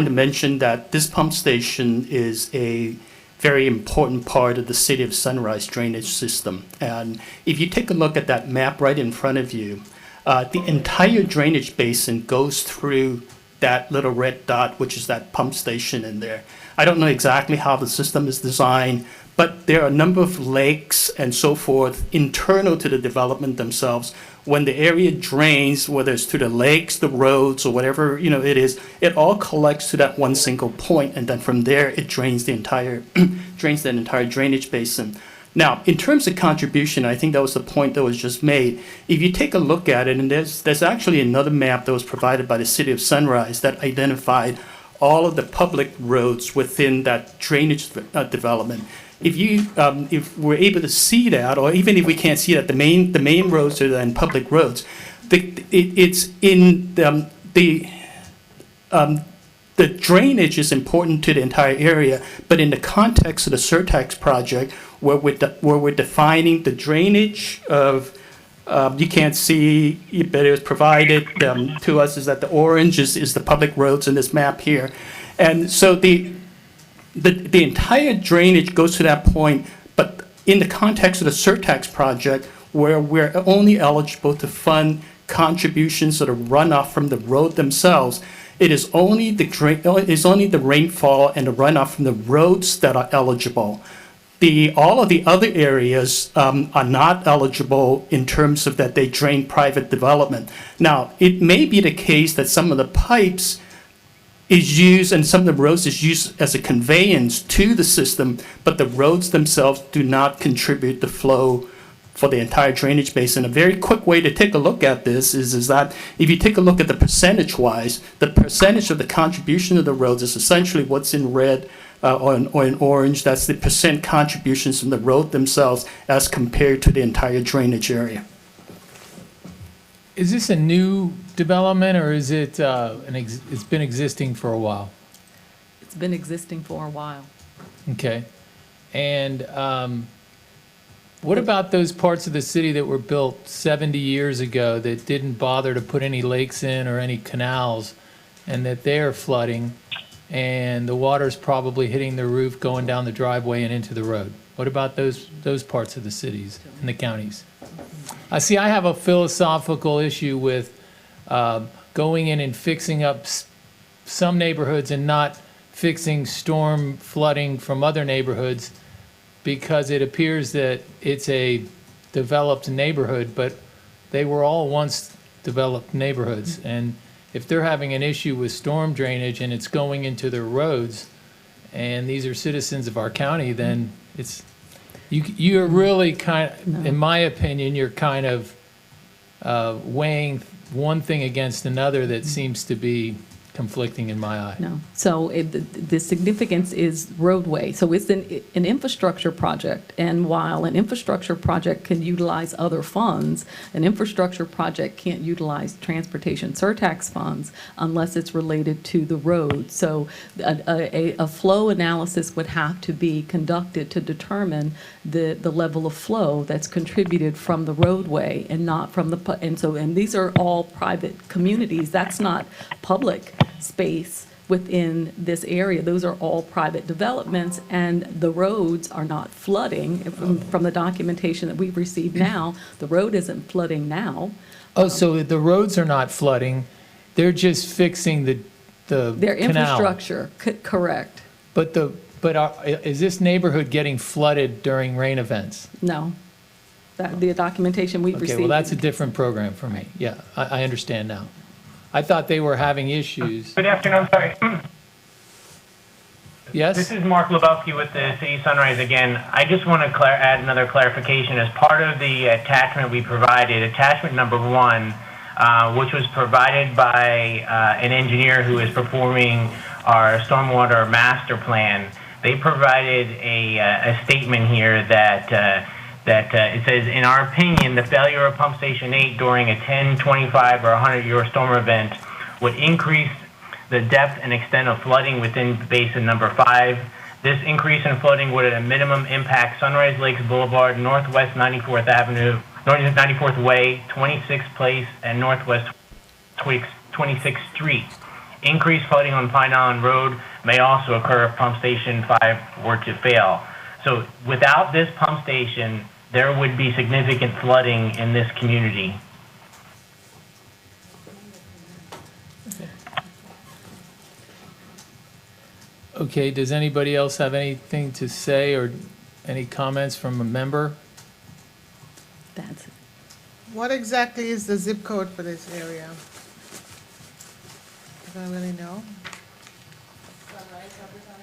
to mention that this pump station is a very important part of the City of Sunrise drainage system. And if you take a look at that map right in front of you, the entire drainage basin goes through that little red dot, which is that pump station in there. I don't know exactly how the system is designed, but there are a number of lakes and so forth internal to the development themselves. When the area drains, whether it's to the lakes, the roads, or whatever it is, it all collects to that one single point, and then from there it drains the entire drainage basin. Now, in terms of contribution, I think that was the point that was just made. If you take a look at it, and there's actually another map that was provided by the City of Sunrise that identified all of the public roads within that drainage development. if we're able to see that, or even if we can't see that, the main roads are then public roads. It's in the drainage is important to the entire area, but in the context of the Surtax project, where we're defining the drainage of, you can't see, but it was provided to us is that the orange is the public roads in this map here. And so the entire drainage goes to that point, but in the context of the Surtax project, where we're only eligible to fund contributions that are runoff from the road themselves, it is only the rainfall and the runoff from the roads that are eligible. All of the other areas are not eligible in terms of that they drain private development. Now, it may be the case that some of the pipes is used and some of the roads is used as a conveyance to the system, but the roads themselves do not contribute the flow for the entire drainage basin. A very quick way to take a look at this is that if you take a look at the percentage-wise, the percentage of the contribution of the roads is essentially what's in red or in orange. That's the percent contributions from the road themselves as compared to the entire drainage area. Is this a new development, or is it it's been existing for a while? It's been existing for a while. Okay. And what about those parts of the city that were built 70 years ago that didn't bother to put any lakes in or any canals, and that they're flooding, and the water's probably hitting the roof, going down the driveway and into the road? What about those parts of the cities and the counties? I have a philosophical issue with going in and fixing up some neighborhoods and not fixing storm flooding from other neighborhoods, because it appears that it's a developed neighborhood, but they were all once developed neighborhoods. And if they're having an issue with storm drainage and it's going into their roads, and these are citizens of our county, then you're really in my opinion, you're kind of weighing one thing against another that seems to be conflicting in my eye. No. So the significance is roadway. So it's an infrastructure project. And while an infrastructure project can utilize other funds, an infrastructure project can't utilize transportation surtax funds unless it's related to the road. So a flow analysis would have to be conducted to determine the level of flow that's contributed from the roadway and not from the, and these are all private communities. That's not public space within this area. Those are all private developments, and the roads are not flooding. From the documentation that we've received now, the road isn't flooding now. Oh, so the roads are not flooding, they're just fixing the Their canal. infrastructure, correct. But is this neighborhood getting flooded during rain events? No. The documentation we've received. Okay, well, that's a different program for me. Yeah, I understand now. I thought they were having issues. Good afternoon, sorry. Yes? This is Mark Lebowski with the City Sunrise again. I just want to add another clarification. As part of the attachment we provided, attachment number 1, which was provided by an engineer who is performing our stormwater master plan, they provided a statement here that it says, in our opinion, the failure of Pump Station 8 during a 10, 25, or 100-year storm event would increase the depth and extent of flooding within basin number 5. This increase in flooding would at a minimum impact Sunrise Lakes Boulevard, Northwest 94th Avenue, 94th Way, 26th Place, and Northwest 26th Street. Increased flooding on Pine Island Road may also occur if Pump Station 5 were to fail. So without this pump station, there would be significant flooding in this community. Okay, does anybody else have anything to say or any comments from a member? That's it. What exactly is the zip code for this area? I don't really know. Sunrise representative?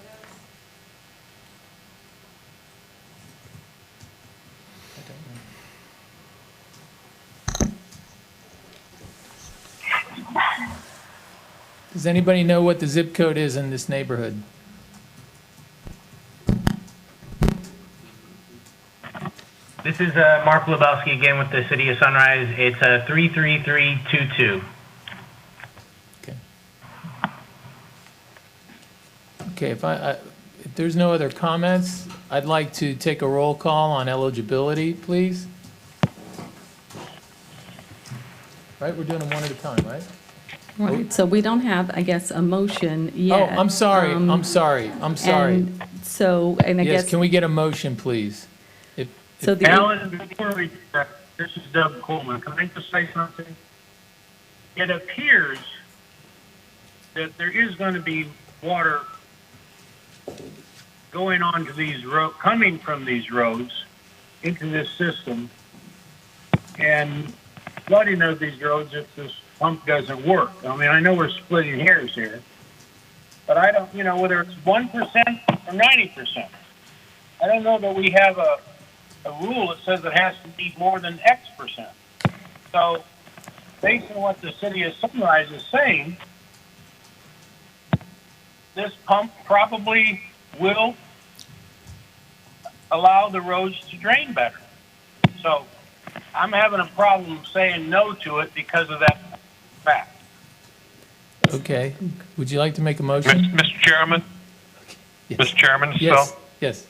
Does anybody know what the zip code is in this neighborhood? This is Mark Lebowski again with the City of Sunrise. It's 33322. Okay, if there's no other comments, I'd like to take a roll call on eligibility, please. Right, we're doing them one at a time, right? Right, so we don't have, I guess, a motion yet. Oh, I'm sorry, I'm sorry. And so, and I Yes, guess, can we get a motion, please? so the, Alan, before we, this is Doug Coleman. Can I just say something? It appears that there is going to be water going on to these roads, coming from these roads into this system, and flooding of these roads if this pump doesn't work. I mean, I know we're splitting hairs here, but I don't, whether it's 1% or 90%. I don't know that we have a rule that says it has to be more than X percent. So, based on what the City of Sunrise is saying, this pump probably will allow the roads to drain better. So, I'm having a problem saying no to it because of that fact. Okay, would you like to make a motion? Mr. Chairman? Yes. Mr. Chairman, Yes, Phil? yes.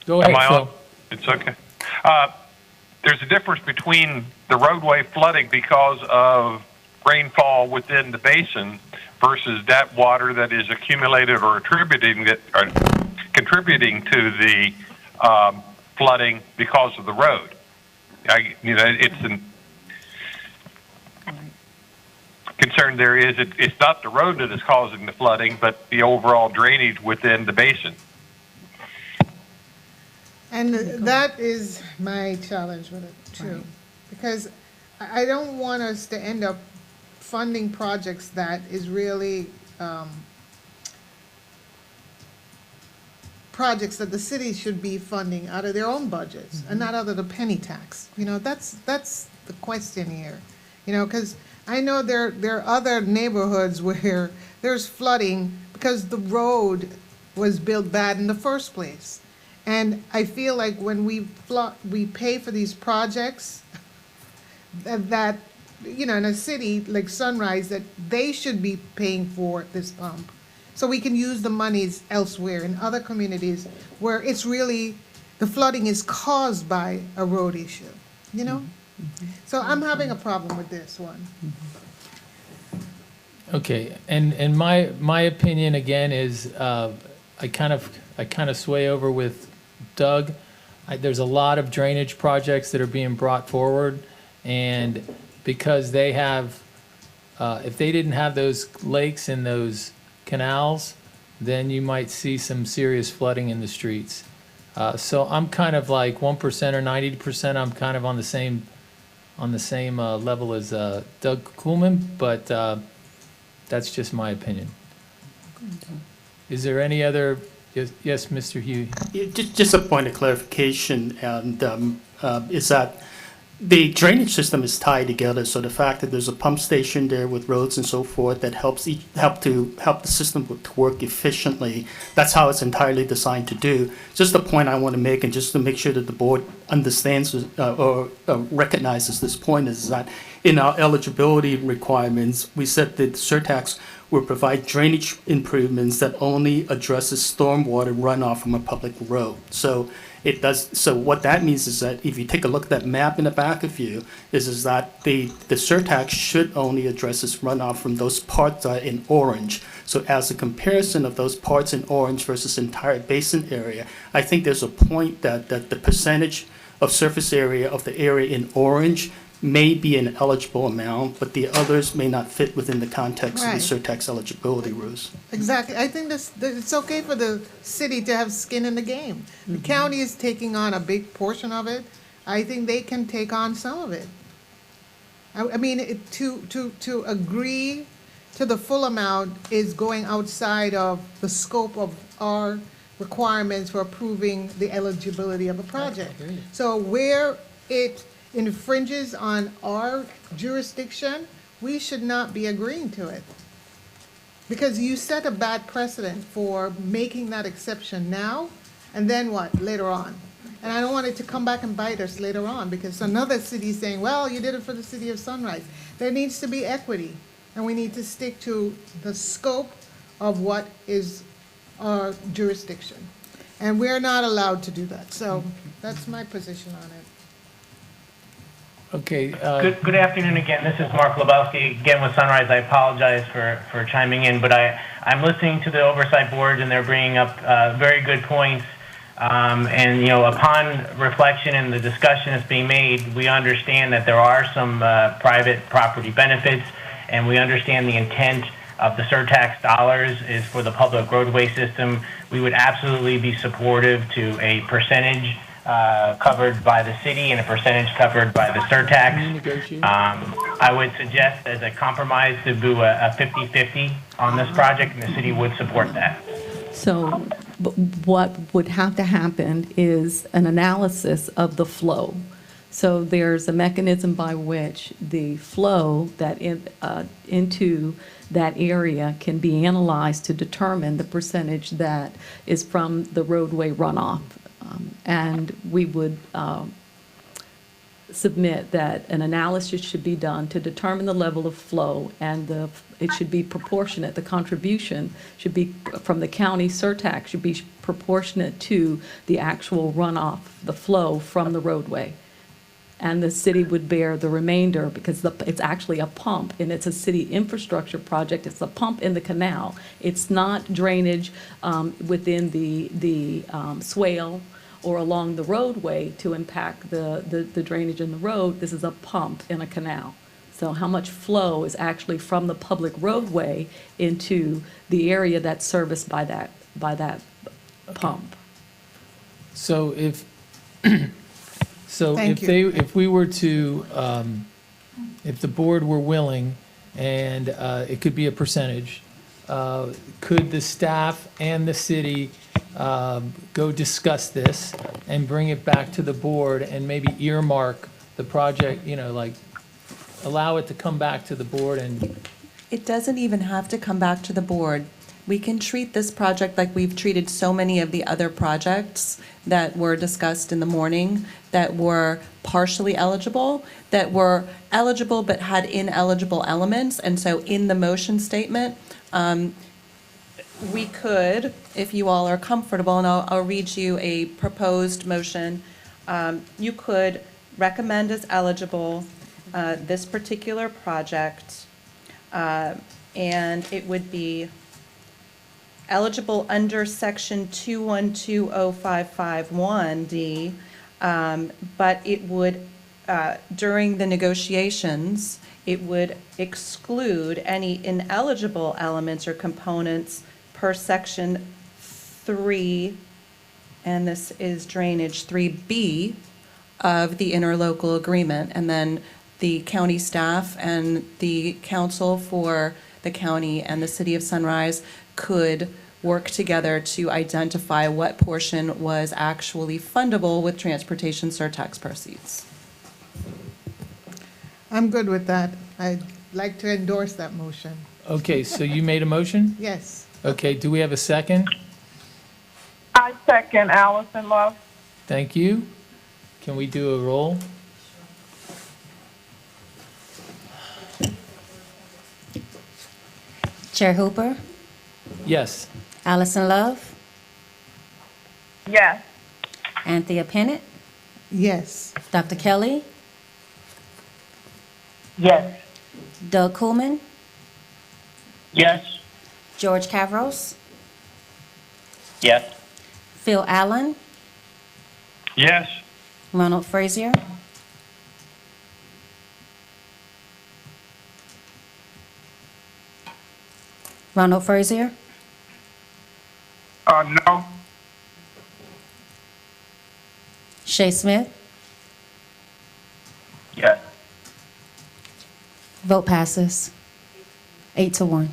Go ahead, Am I Phil. on? It's okay. There's a difference between the roadway flooding because of rainfall within the basin versus that water that is accumulated or contributing to the flooding because of the road. It's an concern there is it's not the road that is causing the flooding, but the overall drainage within the basin. And that is my challenge with it too, because I don't want us to end up funding projects that is really projects that the city should be funding out of their own budgets and not out of the penny tax. That's the question here. Because I know there are other neighborhoods where there's flooding because the road was built bad in the first place. And I feel like when we pay for these projects, that in a city like Sunrise, that they should be paying for this pump. So we can use the monies elsewhere in other communities where it's really, the flooding is caused by a road issue, So I'm having a problem with this one. Okay, and my opinion again is, I kind of sway over with Doug. There's a lot of drainage projects that are being brought forward, and because they have, if they didn't have those lakes and those canals, then you might see some serious flooding in the streets. So I'm kind of like 1% or 90%. I'm kind of on the same level as Doug Kuhlman, but that's just my opinion. Is there any other? Yes, Mr. Hugh. Just a point of clarification, and is that the drainage system is tied together. So the fact that there's a pump station there with roads and so forth that help the system to work efficiently. That's how it's entirely designed to do. Just the point I want to make, and just to make sure that the board understands or recognizes this point, is that in our eligibility requirements, we said that Surtax will provide drainage improvements that only addresses stormwater runoff from a public road. So it does. So what that means is that if you take a look at that map in the back of you, is that the Surtax should only address this runoff from those parts that are in orange. So as a comparison of those parts in orange versus entire basin area, I think there's a point that the percentage of surface area of the area in orange may be an eligible amount, but the others may not fit within the context of the Surtax eligibility rules. Exactly. I think it's okay for the city to have skin in the game. The county is taking on a big portion of it. I think they can take on some of it. I mean, to agree to the full amount is going outside of the scope of our requirements for approving the eligibility of a project. So where it infringes on our jurisdiction, we should not be agreeing to it. Because you set a bad precedent for making that exception now, And then what, later on? And I don't want it to come back and bite us later on, because another city is saying, well, you did it for the city of Sunrise. There needs to be equity, and we need to stick to the scope of what is our jurisdiction. And we're not allowed to do that. So that's my position on it. Okay. Good afternoon again. This is Mark Lebowski again with Sunrise. I apologize for chiming in, but I'm listening to the Oversight Board, and they're bringing up very good points. And, you know, upon reflection and the discussion that's being made, we understand that there are some private property benefits, and we understand the intent of the surtax dollars is for the public roadway system. We would absolutely be supportive to a percentage covered by the city and a percentage covered by the surtax. I would suggest as a compromise to do a 50-50 on this project, and the city would support that. So what would have to happen is an analysis of the flow. So there's a mechanism by which the flow that into that area can be analyzed to determine the percentage that is from the roadway runoff. And we would submit that an analysis should be done to determine the level of flow, and it should be proportionate. The contribution should be from the county surtax should be proportionate to the actual runoff, the flow from the roadway. And the city would bear the remainder, because it's actually a pump, and it's a city infrastructure project. It's a pump in the canal. It's not drainage within the swale or along the roadway to impact the drainage in the road. This is a pump in a canal. So how much flow is actually from the public roadway into the area that's serviced by that pump? So if Thank you. if we were to, if the board were willing, and it could be a percentage, could the staff and the city go discuss this and bring it back to the board and maybe earmark the project, you know, like allow it to come back to the board? And It doesn't even have to come back to the board. We can treat this project like we've treated so many of the other projects that were discussed in the morning, that were partially eligible, that were eligible but had ineligible elements. And so in the motion statement, we could, if you all are comfortable, and I'll read you a proposed motion, you could recommend as eligible this particular project, and it would be eligible under section 2120551D, but it would, during the negotiations, it would exclude any ineligible elements or components per section 3, and this is drainage 3B of the interlocal agreement. And then the county staff and the council for the county and the city of Sunrise could work together to identify what portion was actually fundable with transportation surtax proceeds. I'm good with that. I'd like to endorse that motion. okay, so you made a motion? Yes. Okay, do we have a second? I second Allison Love. Thank you. Can we do a roll? Chair Hooper, Yes. Allison Love, Yes. Anthea Pennant, Yes. Dr. Kelly, Yes. Doug Coolman, Yes. George Cavros, Yes. Phil Allen, Yes. Ronald Frazier, Ronald Frazier, No. Shay Smith. Yes. Vote passes 8-1.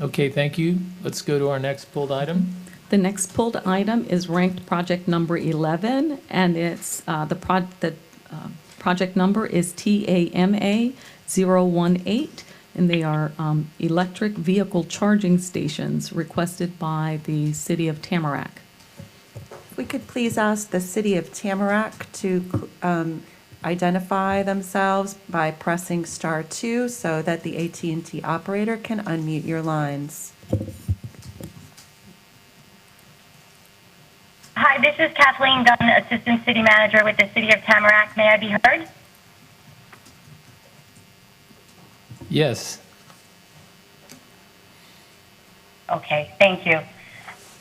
Okay, thank you. Let's go to our next pulled item. The next pulled item is ranked project number 11, and it's project number is TAMA 018, and they are electric vehicle charging stations requested by the city of Tamarack. If we could please ask the city of Tamarack to identify themselves by pressing *2 so that the AT&T operator can unmute your lines. Hi, this is Kathleen Dunn, Assistant City Manager with the City of Tamarack. May I be heard? Yes. Okay, thank you.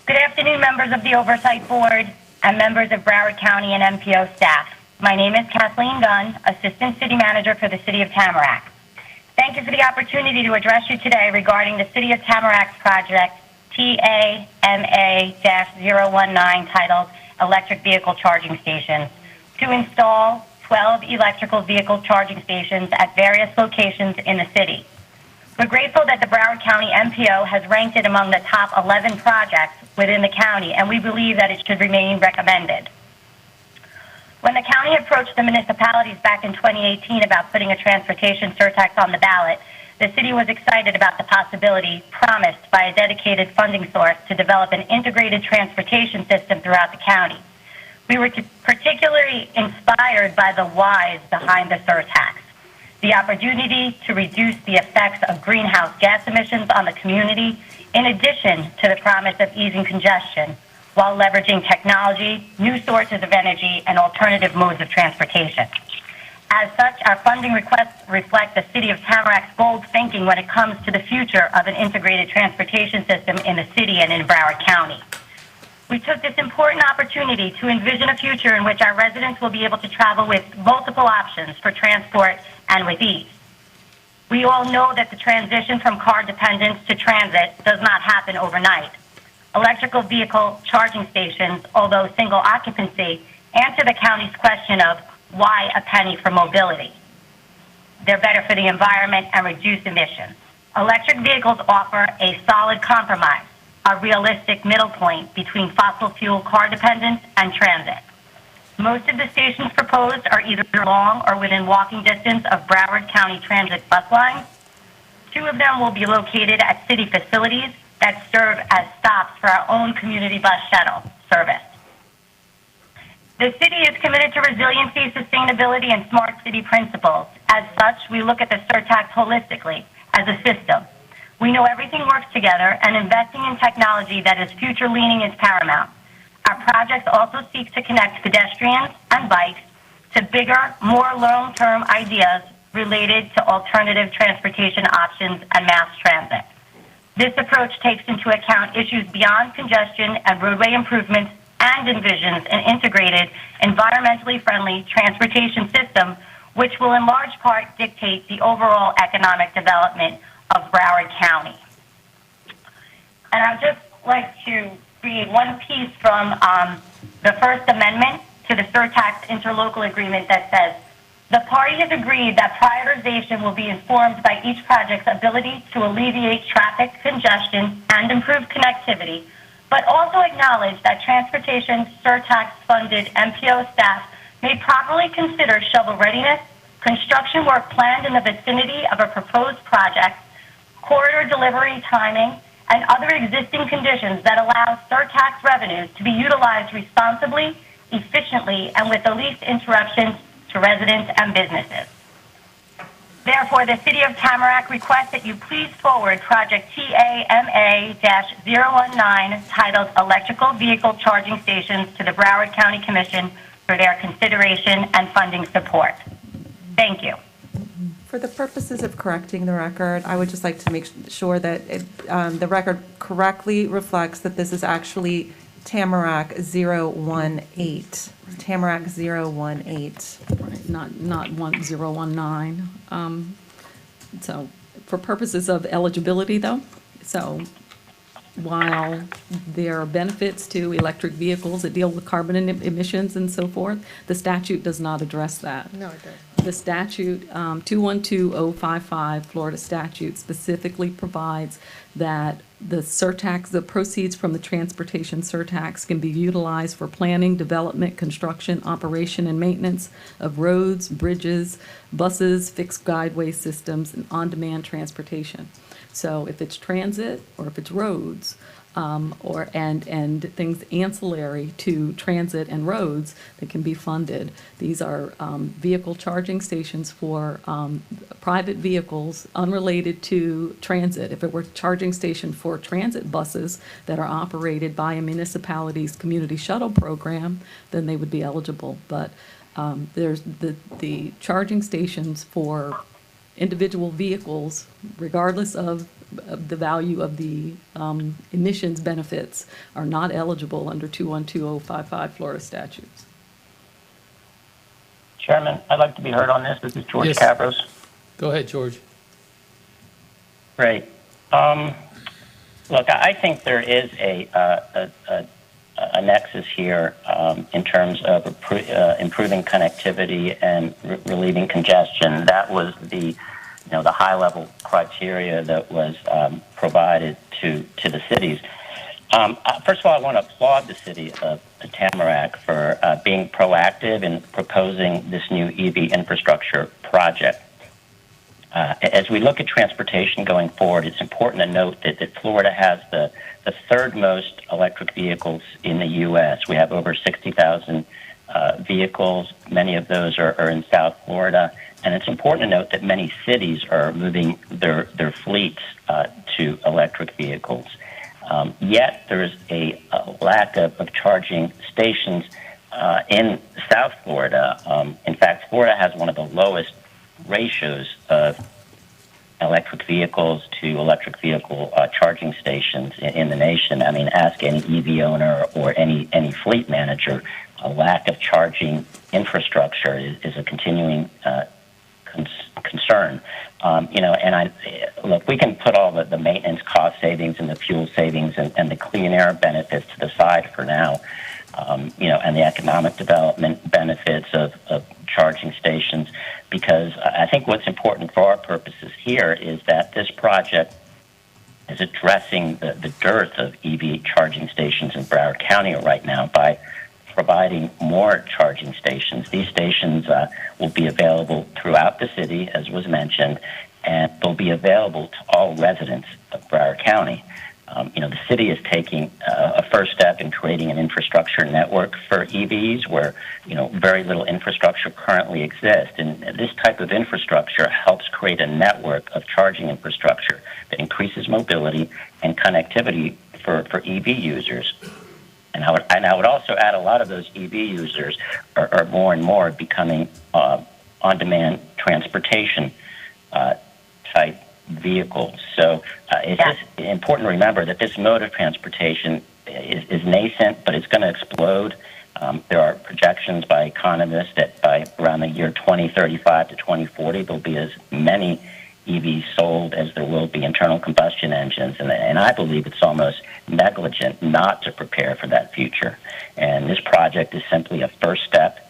Good afternoon, members of the Oversight Board and members of Broward County and MPO staff. My name is Kathleen Dunn, Assistant City Manager for the City of Tamarack. Thank you for the opportunity to address you today regarding the City of Tamarack's project TAMA-019 titled Electric Vehicle Charging Stations to install 12 electrical vehicle charging stations at various locations in the city. We're grateful that the Broward County MPO has ranked it among the top 11 projects within the county, and we believe that it should remain recommended. When the county approached the municipalities back in 2018 about putting a transportation surtax on the ballot, the city was excited about the possibility promised by a dedicated funding source to develop an integrated transportation system throughout the county. We were particularly inspired by the whys behind the surtax. The opportunity to reduce the effects of greenhouse gas emissions on the community, in addition to the promise of easing congestion, while leveraging technology, new sources of energy, and alternative modes of transportation. As such, our funding requests reflect the City of Tamarack's bold thinking when it comes to the future of an integrated transportation system in the city and in Broward County. We took this important opportunity to envision a future in which our residents will be able to travel with multiple options for transport and with ease. We all know that the transition from car dependence to transit does not happen overnight. Electrical vehicle charging stations, although single occupancy, answer the county's question of why a penny for mobility. They're better for the environment and reduce emissions. Electric vehicles offer a solid compromise, a realistic middle point between fossil fuel car dependence and transit. Most of the stations proposed are either along or within walking distance of Broward County Transit bus lines. 2 of them will be located at city facilities that serve as stops for our own community bus shuttle service. The city is committed to resiliency, sustainability, and smart city principles. As such, we look at the surtax holistically as a system. We know everything works together, and investing in technology that is future-leaning is paramount. Our projects also seek to connect pedestrians and bikes to bigger, more long-term ideas related to alternative transportation options and mass transit. This approach takes into account issues beyond congestion and roadway improvements and envisions an integrated, environmentally friendly transportation system, which will in large part dictate the overall economic development of Broward County. And I'd just like to read one piece from the First Amendment to the Surtax Interlocal Agreement that says, the party has agreed that prioritization will be informed by each project's ability to alleviate traffic congestion and improve connectivity, but also acknowledge that transportation surtax-funded MPO staff may properly consider shovel readiness, construction work planned in the vicinity of a proposed project, corridor delivery timing, and other existing conditions that allow surtax revenues to be utilized responsibly, efficiently, and with the least interruptions to residents and businesses. Therefore, the City of Tamarack requests that you please forward Project TAMA-019 titled Electrical Vehicle Charging Stations to the Broward County Commission for their consideration and funding support. Thank you. For the purposes of correcting the record, I would just like to make sure that the record correctly reflects that this is actually Tamarack 018. Tamarack 018. Right, not 1019. So for purposes of eligibility though, so while there are benefits to electric vehicles that deal with carbon emissions and so forth, the statute does not address that. No, it doesn't. The statute, 212055, Florida statute, specifically provides that the surtax, the proceeds from the transportation surtax can be utilized for planning, development, construction, operation, and maintenance of roads, bridges, buses, fixed guideway systems, and on-demand transportation. So if it's transit or if it's roads, and things ancillary to transit and roads that can be funded. These are vehicle charging stations for private vehicles unrelated to transit. If it were a charging station for transit buses that are operated by a municipality's community shuttle program, then they would be eligible. But there's the charging stations for individual vehicles, regardless of the value of the emissions benefits, are not eligible under 212055 Florida statutes. Chairman, I'd like to be heard on this. This is George Yes. Cabros. Go ahead, George. Great. Look, I think there is a nexus here in terms of improving connectivity and relieving congestion. That was the high-level criteria that was provided to the cities. First of all, I want to applaud the city of Tamarack for being proactive in proposing this new EV infrastructure project. As we look at transportation going forward, it's important to note that Florida has the third most electric vehicles in the U.S. We have over 60,000 vehicles. Many of those are in South Florida. And it's important to note that many cities are moving their fleets to electric vehicles. Yet there is a lack of charging stations in South Florida. In fact, Florida has one of the lowest ratios of electric vehicles to electric vehicle charging stations in the nation. I mean, ask any EV owner or any fleet manager. A lack of charging infrastructure is a continuing concern. Look, we can put all the maintenance cost savings and the fuel savings and the clean air benefits to the side for now, and the economic development benefits of charging stations, because I think what's important for our purposes here is that this project is addressing the dearth of EV charging stations in Broward County right now by providing more charging stations. These stations will be available throughout the city, as was mentioned, and they'll be available to all residents of Broward County. The city is taking a first step in creating an infrastructure network for EVs where, very little infrastructure currently exists. And this type of infrastructure helps create a network of charging infrastructure that increases mobility and connectivity for EV users. And I would also add a lot of those EV users are more and more becoming on-demand transportation type vehicles. So it's just important to remember that this mode of transportation is nascent, but it's going to explode. There are projections by economists that by around the year 2035 to 2040, there'll be as many EVs sold as there will be internal combustion engines. And I believe it's almost negligent not to prepare for that future. And this project is simply a first step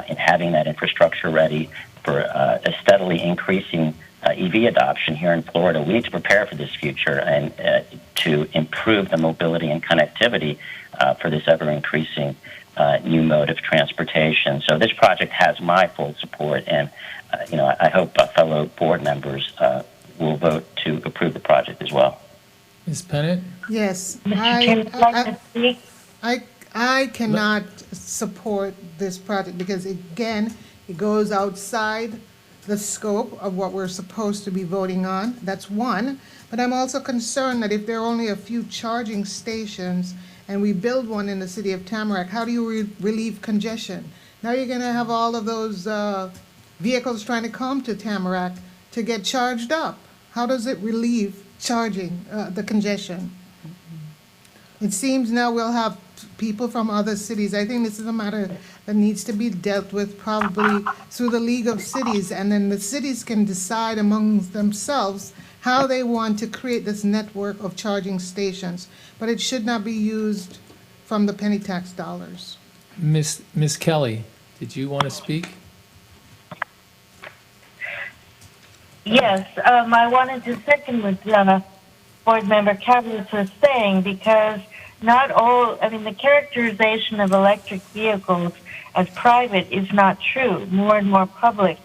in having that infrastructure ready for a steadily increasing EV adoption here in Florida. We need to prepare for this future and to improve the mobility and connectivity for this ever-increasing new mode of transportation. So this project has my full support, and I hope fellow board members will vote to approve the project as well. Ms. Pennant? Yes, I cannot support this project because, again, it goes outside the scope of what we're supposed to be voting on. That's one. But I'm also concerned that if there are only a few charging stations and we build one in the city of Tamarack, how do you relieve congestion? Now you're going to have all of those vehicles trying to come to Tamarack to get charged up. How does it relieve charging, the congestion? It seems now we'll have people from other cities. I think this is a matter that needs to be dealt with probably through the League of Cities, and then the cities can decide among themselves how they want to create this network of charging stations. But it should not be used from the penny tax dollars. Miss Kelly, did you want to speak? Yes, I wanted to second what Board Member Cabras was saying, because not all, the characterization of electric vehicles as private is not true. More and more public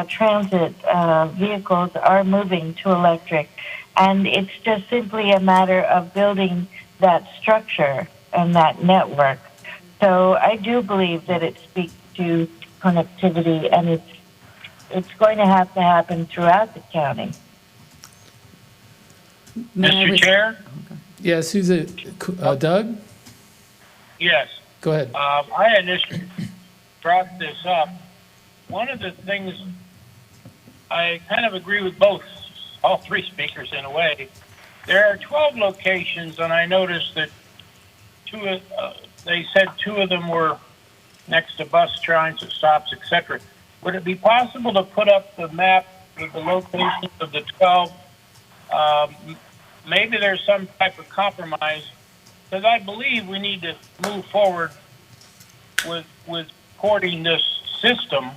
transit vehicles are moving to electric, and it's just simply a matter of building that structure and that network. So I do believe that it speaks to connectivity, and it's going to happen throughout the county. Mr. Chair? Yes, who's it? Doug? Yes. Go ahead. I initially brought this up. One of the things I kind of agree with all three speakers in a way. There are 12 locations, and I noticed that they said 2 of them were next to bus transit stops, etc. Would it be possible to put up the map with the locations of the 12? Maybe there's some type of compromise, because I believe we need to move forward with porting this system.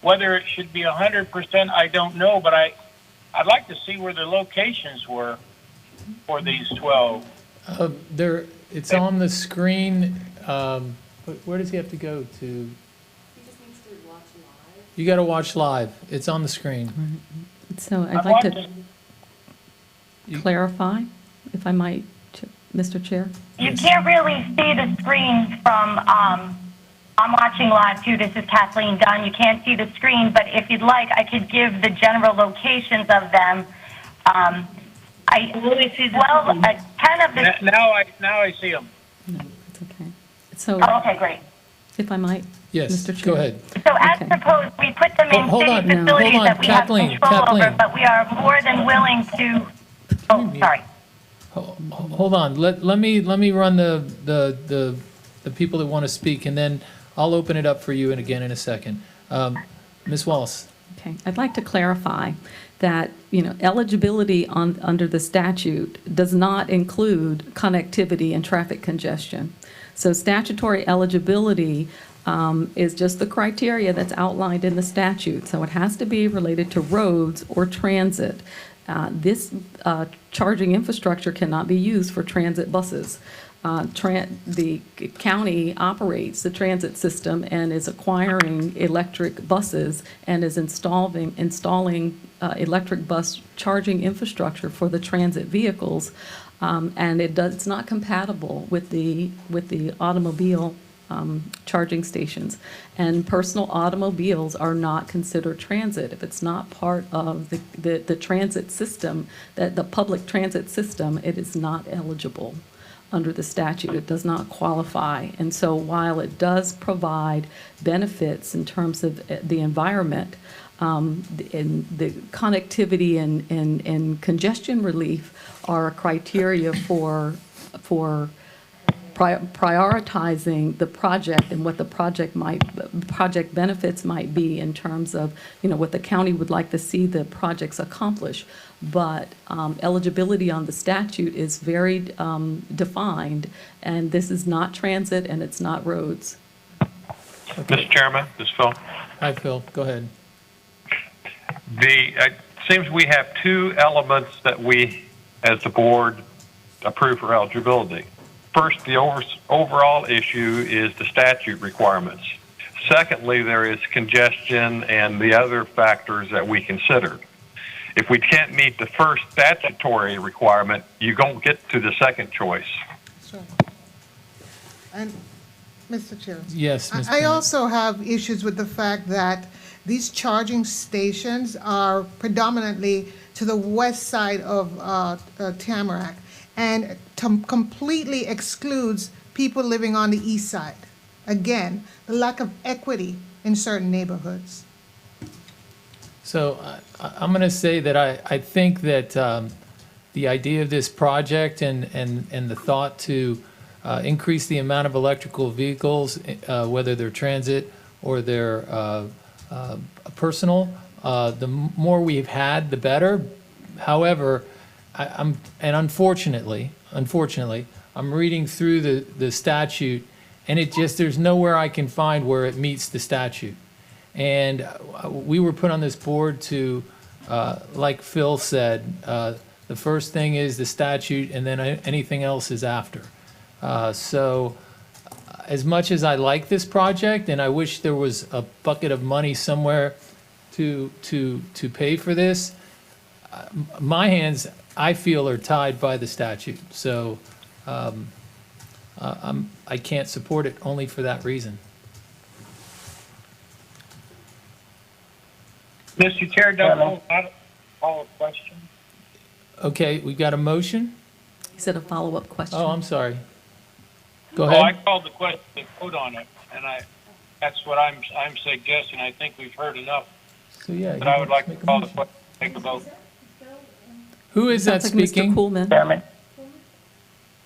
Whether it should be 100%, I don't know, but I'd like to see where the locations were for these 12. It's on the screen. Where does he have to go to? He just needs to watch live. You got to watch live. It's on the screen. So I'd like to clarify, if I might, Mr. Chair. You can't really see the screen from, I'm watching live too, this is Kathleen Dunn. You can't see the screen, but if you'd like, I could give the general locations of them. 10 of the... Now I see them. No, it's okay. So, okay, great. if I might, Yes, Mr. Chair. go ahead. So as proposed, we put them in Hold city on, facilities hold on, that we Kathleen, have control over, Kathleen. but we are more than willing to, sorry. Hold on. Let me run the people that want to speak, and then I'll open it up for you and again in a second. Ms. Wallace. Okay, I'd like to clarify that, eligibility under the statute does not include connectivity and traffic congestion. So statutory eligibility is just the criteria that's outlined in the statute. So it has to be related to roads or transit. This charging infrastructure cannot be used for transit buses. The county operates the transit system and is acquiring electric buses and is installing electric bus charging infrastructure for the transit vehicles, and it's not compatible with the automobile charging stations. And personal automobiles are not considered transit if it's not part of the transit system, the public transit system. It is not eligible under the statute. It does not qualify. And so while it does provide benefits in terms of the environment, in the connectivity and congestion relief are a criteria for prioritizing the project and what the project benefits might be in terms of, what the county would like to see the projects accomplish. But eligibility on the statute is very defined, and this is not transit and it's not roads. Mr. Chairman, this is Phil. Hi, Phil. Go ahead. It seems we have 2 elements that we, as the board, approve for eligibility. First, the overall issue is the statute requirements. Secondly, there is congestion and the other factors that we considered. If we can't meet the first statutory requirement, you don't get to the second choice. Sure. And, Mr. Chair. Yes, Ms. I Bennett. also have issues with the fact that these charging stations are predominantly to the west side of Tamarack, and completely excludes people living on the east side. Again, the lack of equity in certain neighborhoods. So I'm going to say that I think that the idea of this project and the thought to increase the amount of electrical vehicles, whether they're transit or they're personal, the more we've had, the better. However, unfortunately, I'm reading through the statute, and there's nowhere I can find where it meets the statute. And we were put on this board to, like Phil said, the first thing is the statute, and then anything else is after. So as much as I like this project, and I wish there was a bucket of money somewhere to pay for this, my hands, I feel, are tied by the statute. So I can't support it only for that reason. Mr. Chair, Doug Coleman, I have a follow-up question. Okay, we got a motion? He said a follow-up question. Oh, I'm sorry. Go Well, I ahead. called the question and vote on it, and that's what I'm suggesting. I think we've heard enough. So, yeah. But I would like to call the question, take a vote. Who is that Sounds like speaking? Mr. Coolman.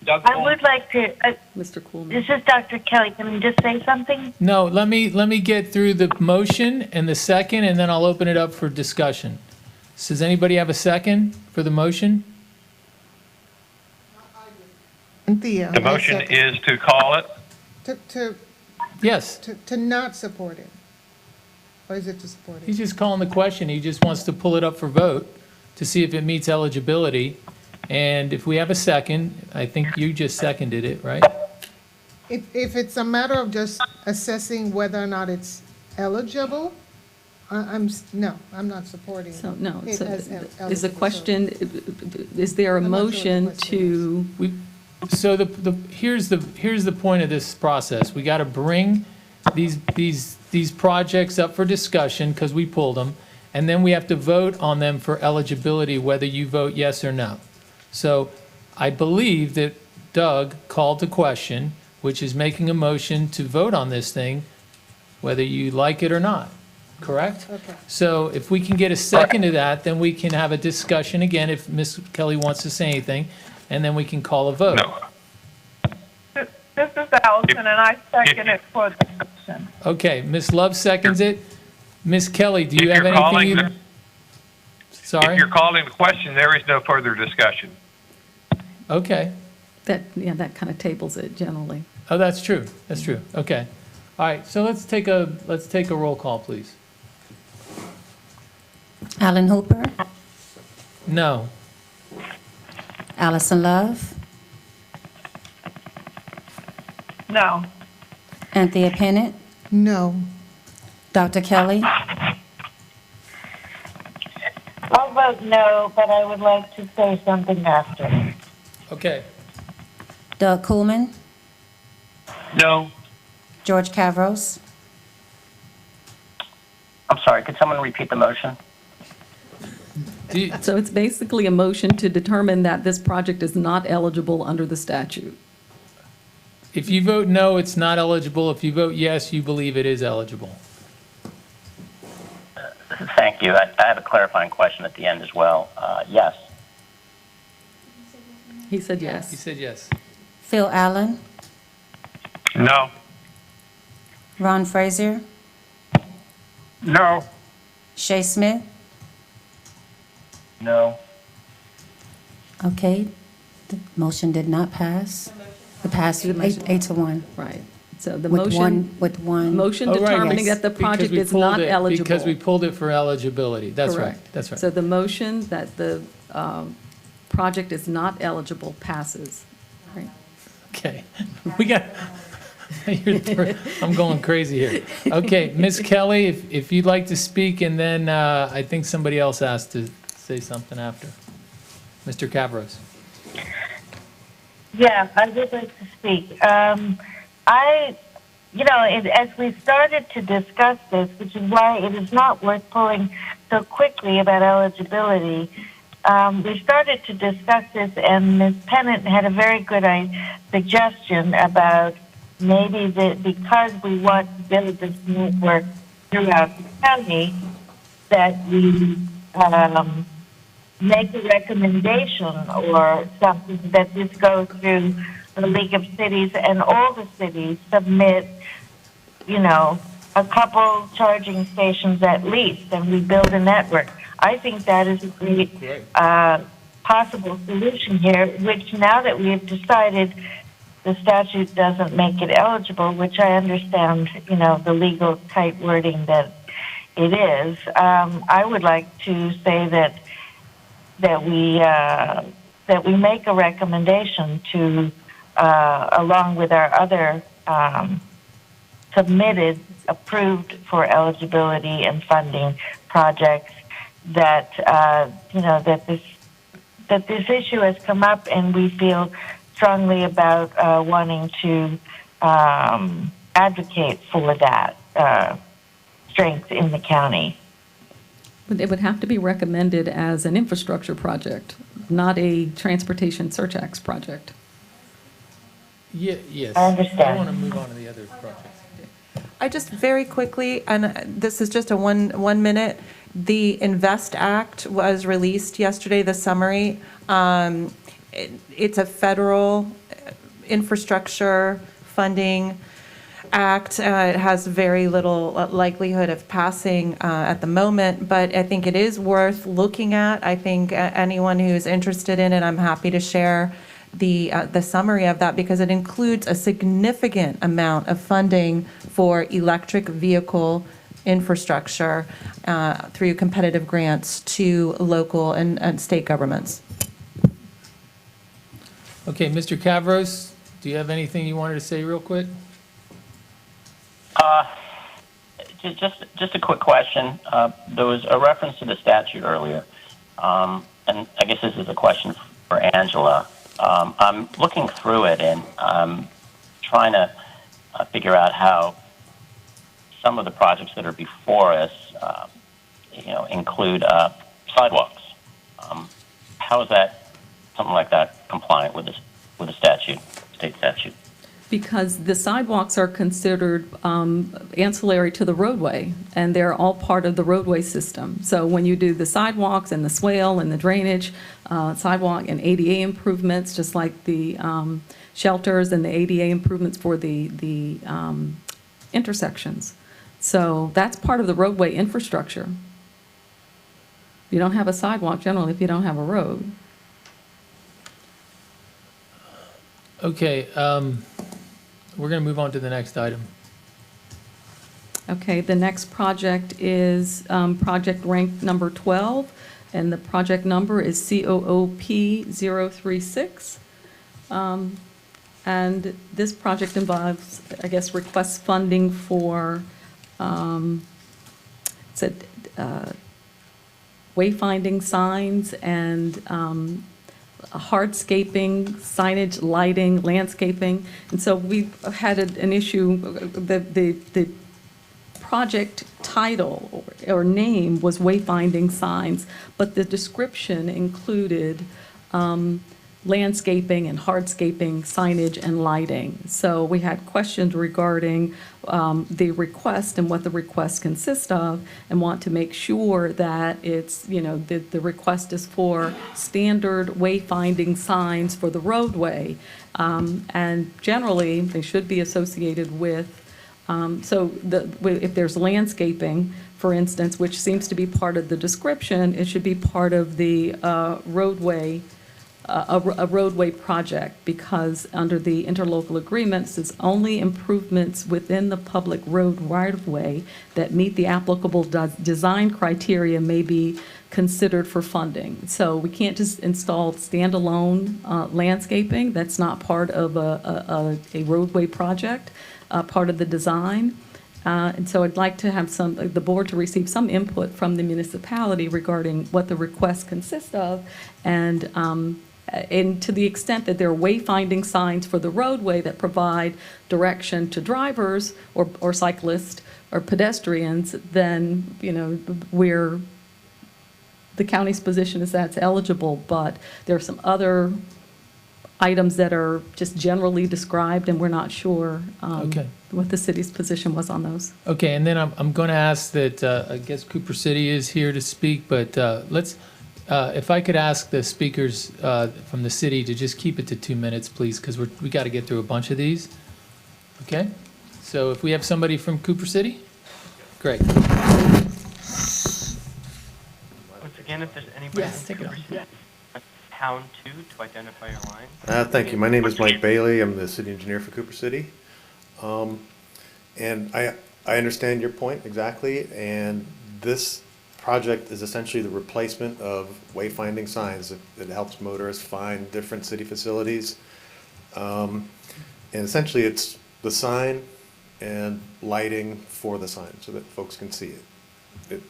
Doug I Coleman. would like to, Mr. Coolman. this is Dr. Kelly. Can we just say something? No, let me get through the motion and the second, and then I'll open it up for discussion. So does anybody have a second for the motion? Thea. The motion is to call it. Yes. To not support it. Or is it to support it? He's just calling the question. He just wants to pull it up for vote to see if it meets eligibility. And if we have a second, I think you just seconded it, right? If it's a matter of just assessing whether or not it's eligible, I'm not supporting. So, no, it so as is the eligible. question, is there a I'm not sure what the motion question to, So here's the point of this process. We got to bring these projects up for discussion because we pulled them, and then we have to vote on them for eligibility, whether you vote yes or no. So I believe that Doug called the question, which is making a motion to vote on this thing, whether you like it or not. Correct? Okay. So if we can get a second to that, then we can have a discussion again if Ms. Kelly wants to say anything, and then we can call a vote. No. This is Allison, and I second it for the discussion. Okay, Ms. Love seconds it. Ms. Kelly, do you If have you're calling anything? Sorry? If you're calling the question, there is no further discussion. Okay. that kind of tables it generally. Oh, that's true. That's true. Okay. All right, so let's take a roll call, please. Alan Hooper, No. Allison Love, No. Anthea Pennant, No. Dr. Kelly, I'll vote no, but I would like to say something after. Okay. Doug Coolman, No. George Cavros, I'm sorry, could someone repeat the motion? So it's basically a motion to determine that this project is not eligible under the statute. If you vote no, it's not eligible. If you vote yes, you believe it is eligible. Thank you. I have a clarifying question at the end as well. Yes. He said He yes. said yes. Phil Allen, No. Ron Frazier, No. Shay Smith. No. Okay, the motion did not pass. It passed eight to one. Right. So the With motion, one. motion Oh, right, determining yes. that the Because project we is pulled not it- eligible. Because we pulled it for eligibility. That's right. Correct. That's right. So the motion that the project is not eligible passes. Right. Okay. We got, I'm going crazy here. Okay, Ms. Kelly, if you'd like to speak, and then I think somebody else asked to say something after. Mr. Cavros. Yeah, I would like to speak. As we started to discuss this, which is why it is not worth pulling so quickly about eligibility, we started to discuss this, and Ms. Pennant had a very good suggestion about maybe that because we want to build this network throughout the county, that we make a recommendation or something that this goes through the League of Cities and all the cities submit, a couple charging stations at least, and we build a network. I think that is a great possible solution here, which now that we have decided the statute doesn't make it eligible, which I understand, the legal tight wording that it is, I would like to say that we make a recommendation to, along with our other submitted, approved for eligibility and funding projects, that that this issue has come up, and we feel strongly about wanting to advocate for that strength in the county. But it would have to be recommended as an infrastructure project, not a transportation surtax project. Yeah, yes. I understand. I want to move on to the other projects. I just very quickly, and this is just a one minute, the Invest Act was released yesterday, the summary. It's a federal infrastructure funding act. It has very little likelihood of passing at the moment, but I think it is worth looking at. I think anyone who's interested in it, I'm happy to share the summary of that, because it includes a significant amount of funding for electric vehicle infrastructure through competitive grants to local and state governments. Okay, Mr. Cavros, do you have anything you wanted to say real quick? Just a quick question. There was a reference to the statute earlier, and I guess this is a question for Angela. I'm looking through it, and I'm trying to figure out how some of the projects that are before us, include sidewalks. How is that, something like that, compliant with the statute, state statute? Because the sidewalks are considered ancillary to the roadway, and they're all part of the roadway system. So when you do the sidewalks and the swale and the drainage, sidewalk and ADA improvements, just like the shelters and the ADA improvements for the intersections. So that's part of the roadway infrastructure. You don't have a sidewalk generally if you don't have a road. Okay, we're going to move on to the next item. Okay, the next project is project rank number 12, and the project number is COOP036. And this project involves, I guess, request funding for wayfinding signs and hardscaping, signage, lighting, landscaping. And so we had an issue, the project title or name was wayfinding signs, but the description included landscaping and hardscaping, signage and lighting. So we had questions regarding the request and what the request consists of, and want to make sure that it's, the request is for standard wayfinding signs for the roadway. And generally, they should be associated with, if there's landscaping, for instance, which seems to be part of the description, it should be part of the roadway, a roadway project, because under the interlocal agreements, it's only improvements within the public road right-of-way that meet the applicable design criteria may be considered for funding. So we can't just install standalone landscaping. That's not part of a roadway project, part of the design. And so I'd like to have the board to receive some input from the municipality regarding what the request consists of, and to the extent that there are wayfinding signs for the roadway that provide direction to drivers or cyclists or pedestrians, then, the county's position is that's eligible, but there are some other items that are just generally described, and we're not sure what the city's position was on those. Okay, and then I'm going to ask that, I guess Cooper City is here to speak, but if I could ask the speakers from the city to just keep it to 2 minutes, please, because we got to get through a bunch of these. Okay? So if we have somebody from Cooper City? Great. Once again, if there's anybody Yes, take it on. press pound 2 to identify your line. Thank you. My name is Mike Bailey. I'm the city engineer for Cooper City. And I understand your point exactly, and this project is essentially the replacement of wayfinding signs. It helps motorists find different city facilities. And essentially it's the sign and lighting for the sign so that folks can see it.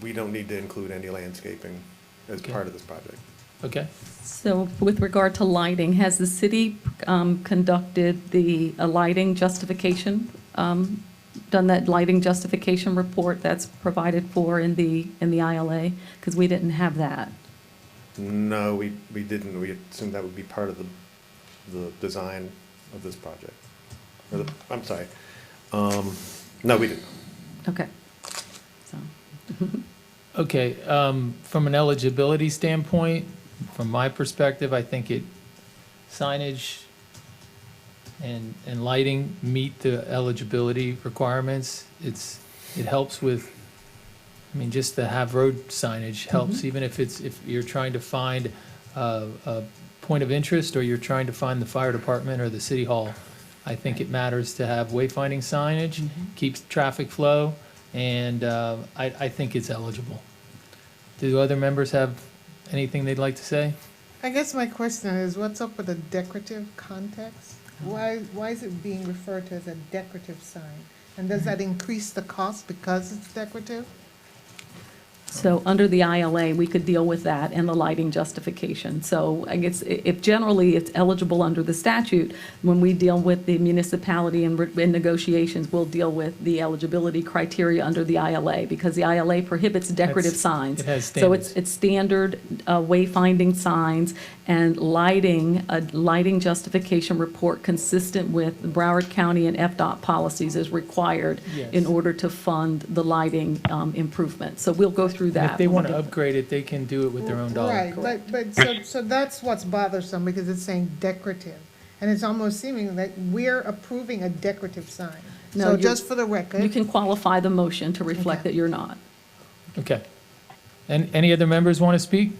We don't need to include any landscaping as part of this project. Okay. So with regard to lighting, has the city conducted the lighting justification, done that lighting justification report that's provided for in the ILA? Because we didn't have that. No, we didn't. We assumed that would be part of the design of this project. I'm sorry. No, we didn't. Okay. So. Okay, from an eligibility standpoint, from my perspective, I think signage and lighting meet the eligibility requirements. It helps with, I mean, just to have road signage helps, even if you're trying to find a point of interest or you're trying to find the fire department or the city hall. I think it matters to have wayfinding signage, keeps traffic flow, and I think it's eligible. Do other members have anything they'd like to say? I guess my question is, what's up with the decorative context? Why is it being referred to as a decorative sign? And does that increase the cost because it's decorative? So under the ILA, we could deal with that and the lighting justification. So I guess if generally it's eligible under the statute, when we deal with the municipality and in negotiations, we'll deal with the eligibility criteria under the ILA, because the ILA prohibits decorative signs. It has So standards. it's standard wayfinding signs and lighting, a lighting justification report consistent with the Broward County and FDOT policies is required Yes. in order to fund the lighting improvement. So we'll go through And that. if they when we want to get- upgrade it, they can do it with their own dollar. Right, but so that's what's bothersome, because it's saying decorative. And it's almost seeming that we're approving a decorative sign. No, So you're- just for the record. You can qualify the motion to reflect that you're not. Okay. And any other members want to speak?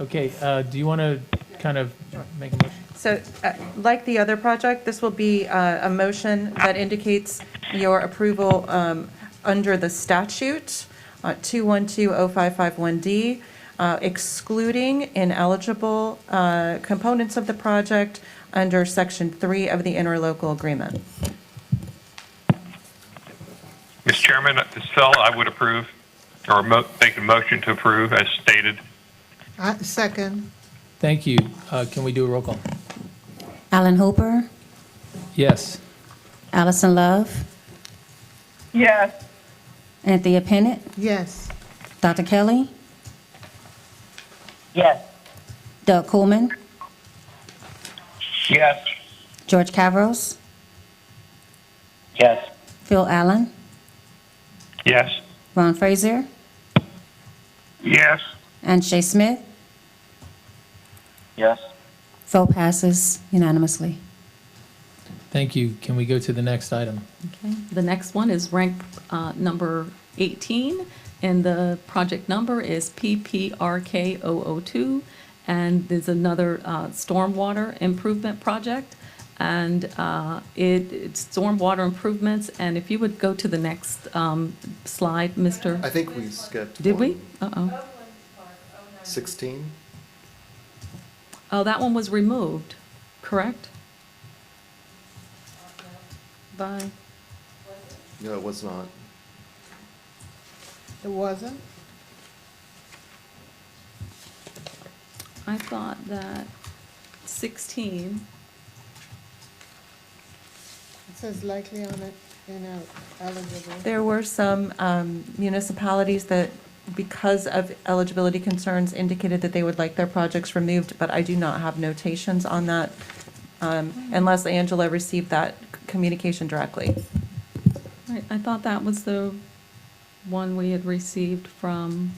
Okay, do you want to kind of make a motion? So, like the other project, this will be a motion that indicates your approval under the statute, 2120551D, excluding ineligible components of the project under Section 3 of the interlocal agreement. Mr. Chairman, Ms. Fell, I would approve, or make a motion to approve as stated. Second. Thank you. Can we do a roll call? Alan Hooper, Yes. Allison Love, Yes. Anthea Pennant, Yes. Dr. Kelly, Yes. Doug Coolman, Yes. George Cavros, Yes. Phil Allen, Yes. Ron Frazier, Yes. and Shay Smith. Yes. Vote passes unanimously. Thank you. Can we go to the next item? Okay. The next one is rank number 18, and the project number is PPRK002, and there's another stormwater improvement project, and it's stormwater improvements, and if you would go to the next slide, Mr. I think we skipped. Did we? one. Uh-oh. 16? Oh, that one was removed, correct? By, No, it was not. It wasn't? I thought that 16, It says likely on it, eligible. There were some municipalities that, because of eligibility concerns, indicated that they would like their projects removed, but I do not have notations on that unless Angela received that communication directly. I thought that was the one we had received from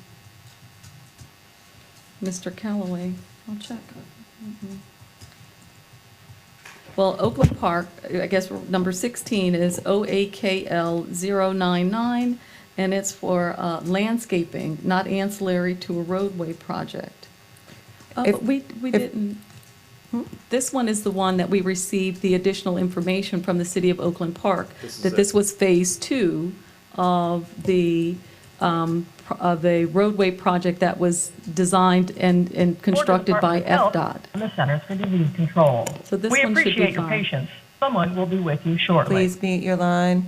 Mr. Callaway. I'll check. Well, Oakland Park, I guess number 16 is OAKL099, and it's for landscaping, not ancillary to a roadway project. But we didn't. This one is the one that we received the additional information from the city of Oakland Park, that this was phase 2 of the roadway project that was designed and constructed by FDOT. And the Centers for Disease Control. So this We one should be appreciate your fine. patience. Someone will be with you shortly. Please mute your line.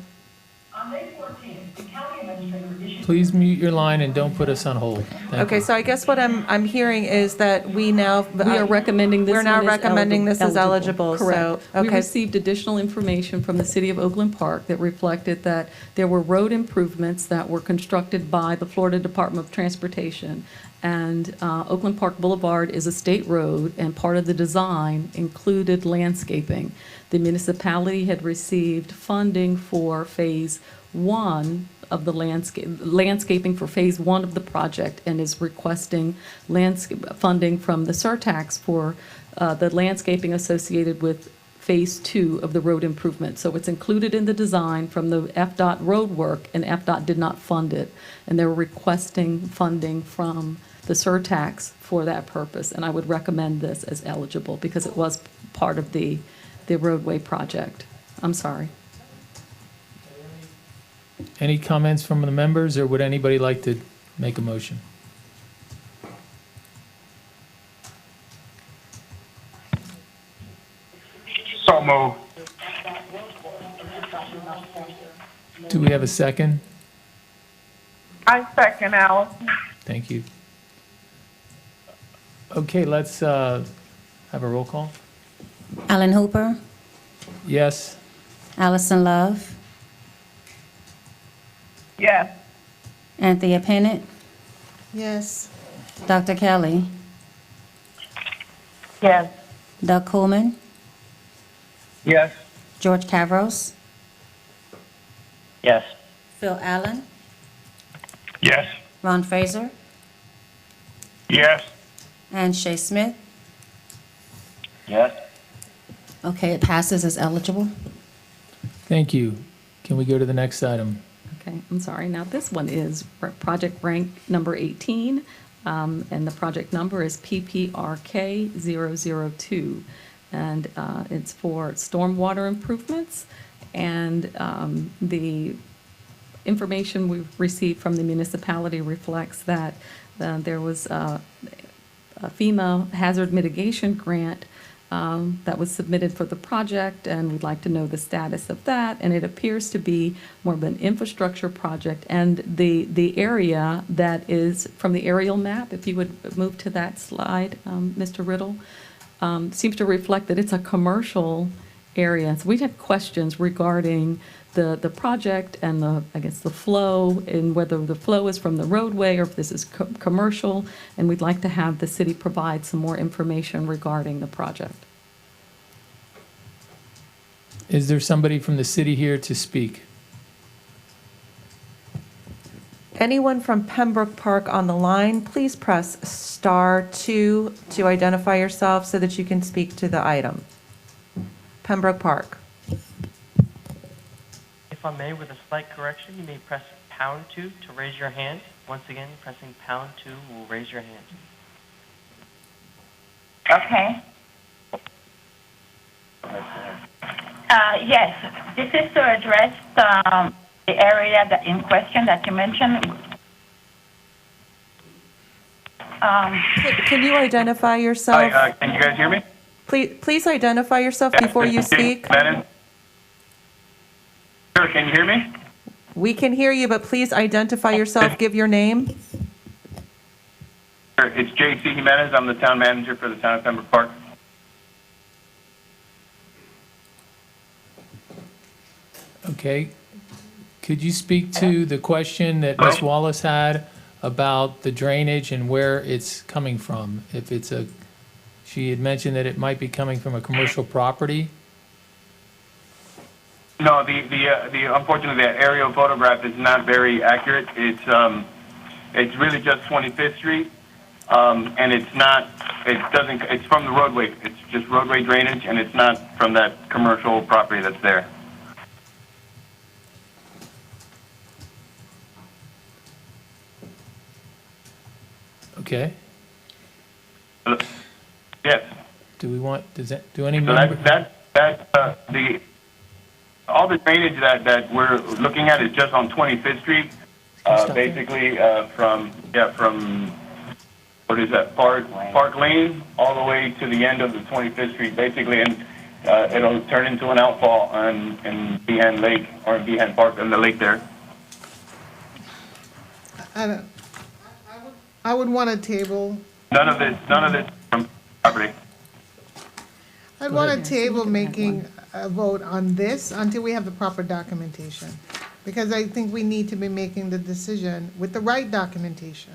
On May 14th, the county administrator issued. Please mute your line and don't put us on hold. Thank Okay, you. so I guess what I'm hearing is that we now. We are recommending this We're now one as recommending this as eligible, so, Correct. We okay. received additional information from the city of Oakland Park that reflected that there were road improvements that were constructed by the Florida Department of Transportation. And Oakland Park Boulevard is a state road, and part of the design included landscaping. The municipality had received funding for phase one of the landscaping for phase one of the project, and is requesting funding from the Surtax for the landscaping associated with phase two of the road improvement. So it's included in the design from the FDOT road work, and FDOT did not fund it. And they're requesting funding from the Surtax for that purpose. And I would recommend this as eligible because it was part of the roadway project. I'm sorry. Any comments from the members, or would anybody like to make a motion? So move. Do we have a second? I second Allison. Thank you. Okay, let's have a roll call. Alan Hooper, Yes. Allison Love, Yes. Anthea Pennant, Yes. Dr. Kelly, Yes. Doug Coleman, Yes. George Cavros, Yes. Phil Allen, Yes. Ron Fraser, Yes. and Shay Smith. Yes. Okay, it passes as eligible. Thank you. Can we go to the next item? Okay, I'm sorry. Now, this one is project rank number 18, and the project number is PPRK 002. And it's for stormwater improvements. And the information we've received from the municipality reflects that there was a FEMA hazard mitigation grant that was submitted for the project, and we'd like to know the status of that. And it appears to be more of an infrastructure project. And the area that is from the aerial map, if you would move to that slide, Mr. Riddle, seems to reflect that it's a commercial area. So we've had questions regarding the project and I guess the flow, and whether the flow is from the roadway or if this is commercial, and we'd like to have the city provide some more information regarding the project. Is there somebody from the city here to speak? Anyone from Pembroke Park on the line, please press *2 to identify yourself so that you can speak to the item. Pembroke Park. If I may, with a slight correction, you may press #2 to raise your hand. Once again, pressing #2 will raise your hand. Okay. Yes, this is to address the area that in question that you mentioned. Can you identify yourself? Hi, can you guys hear me? Please identify yourself before you speak. Sure, can you hear me? We can hear you, but please identify yourself. Give your name. Sure, it's J.C. Jimenez. I'm the town manager for the town of Pembroke Park. Okay. Could you speak to the question that Ms. Wallace had about the drainage and where it's coming from? If it's she had mentioned that it might be coming from a commercial property. No, the unfortunately, the aerial photograph is not very accurate. It's really just 25th Street, and it's from the roadway. It's just roadway drainage, and it's not from that commercial property that's there. Okay. Yes. Do any So member? All the drainage that we're looking at is just on 25th Street, basically from what is that, Park Lane, all the way to the end of the 25th Street, basically, and it'll turn into an outfall in Behan Lake or in Behan Park in the lake there. I would want to table, None of this from property. I'd want to table making a vote on this until we have the proper documentation. Because I think we need to be making the decision with the right documentation.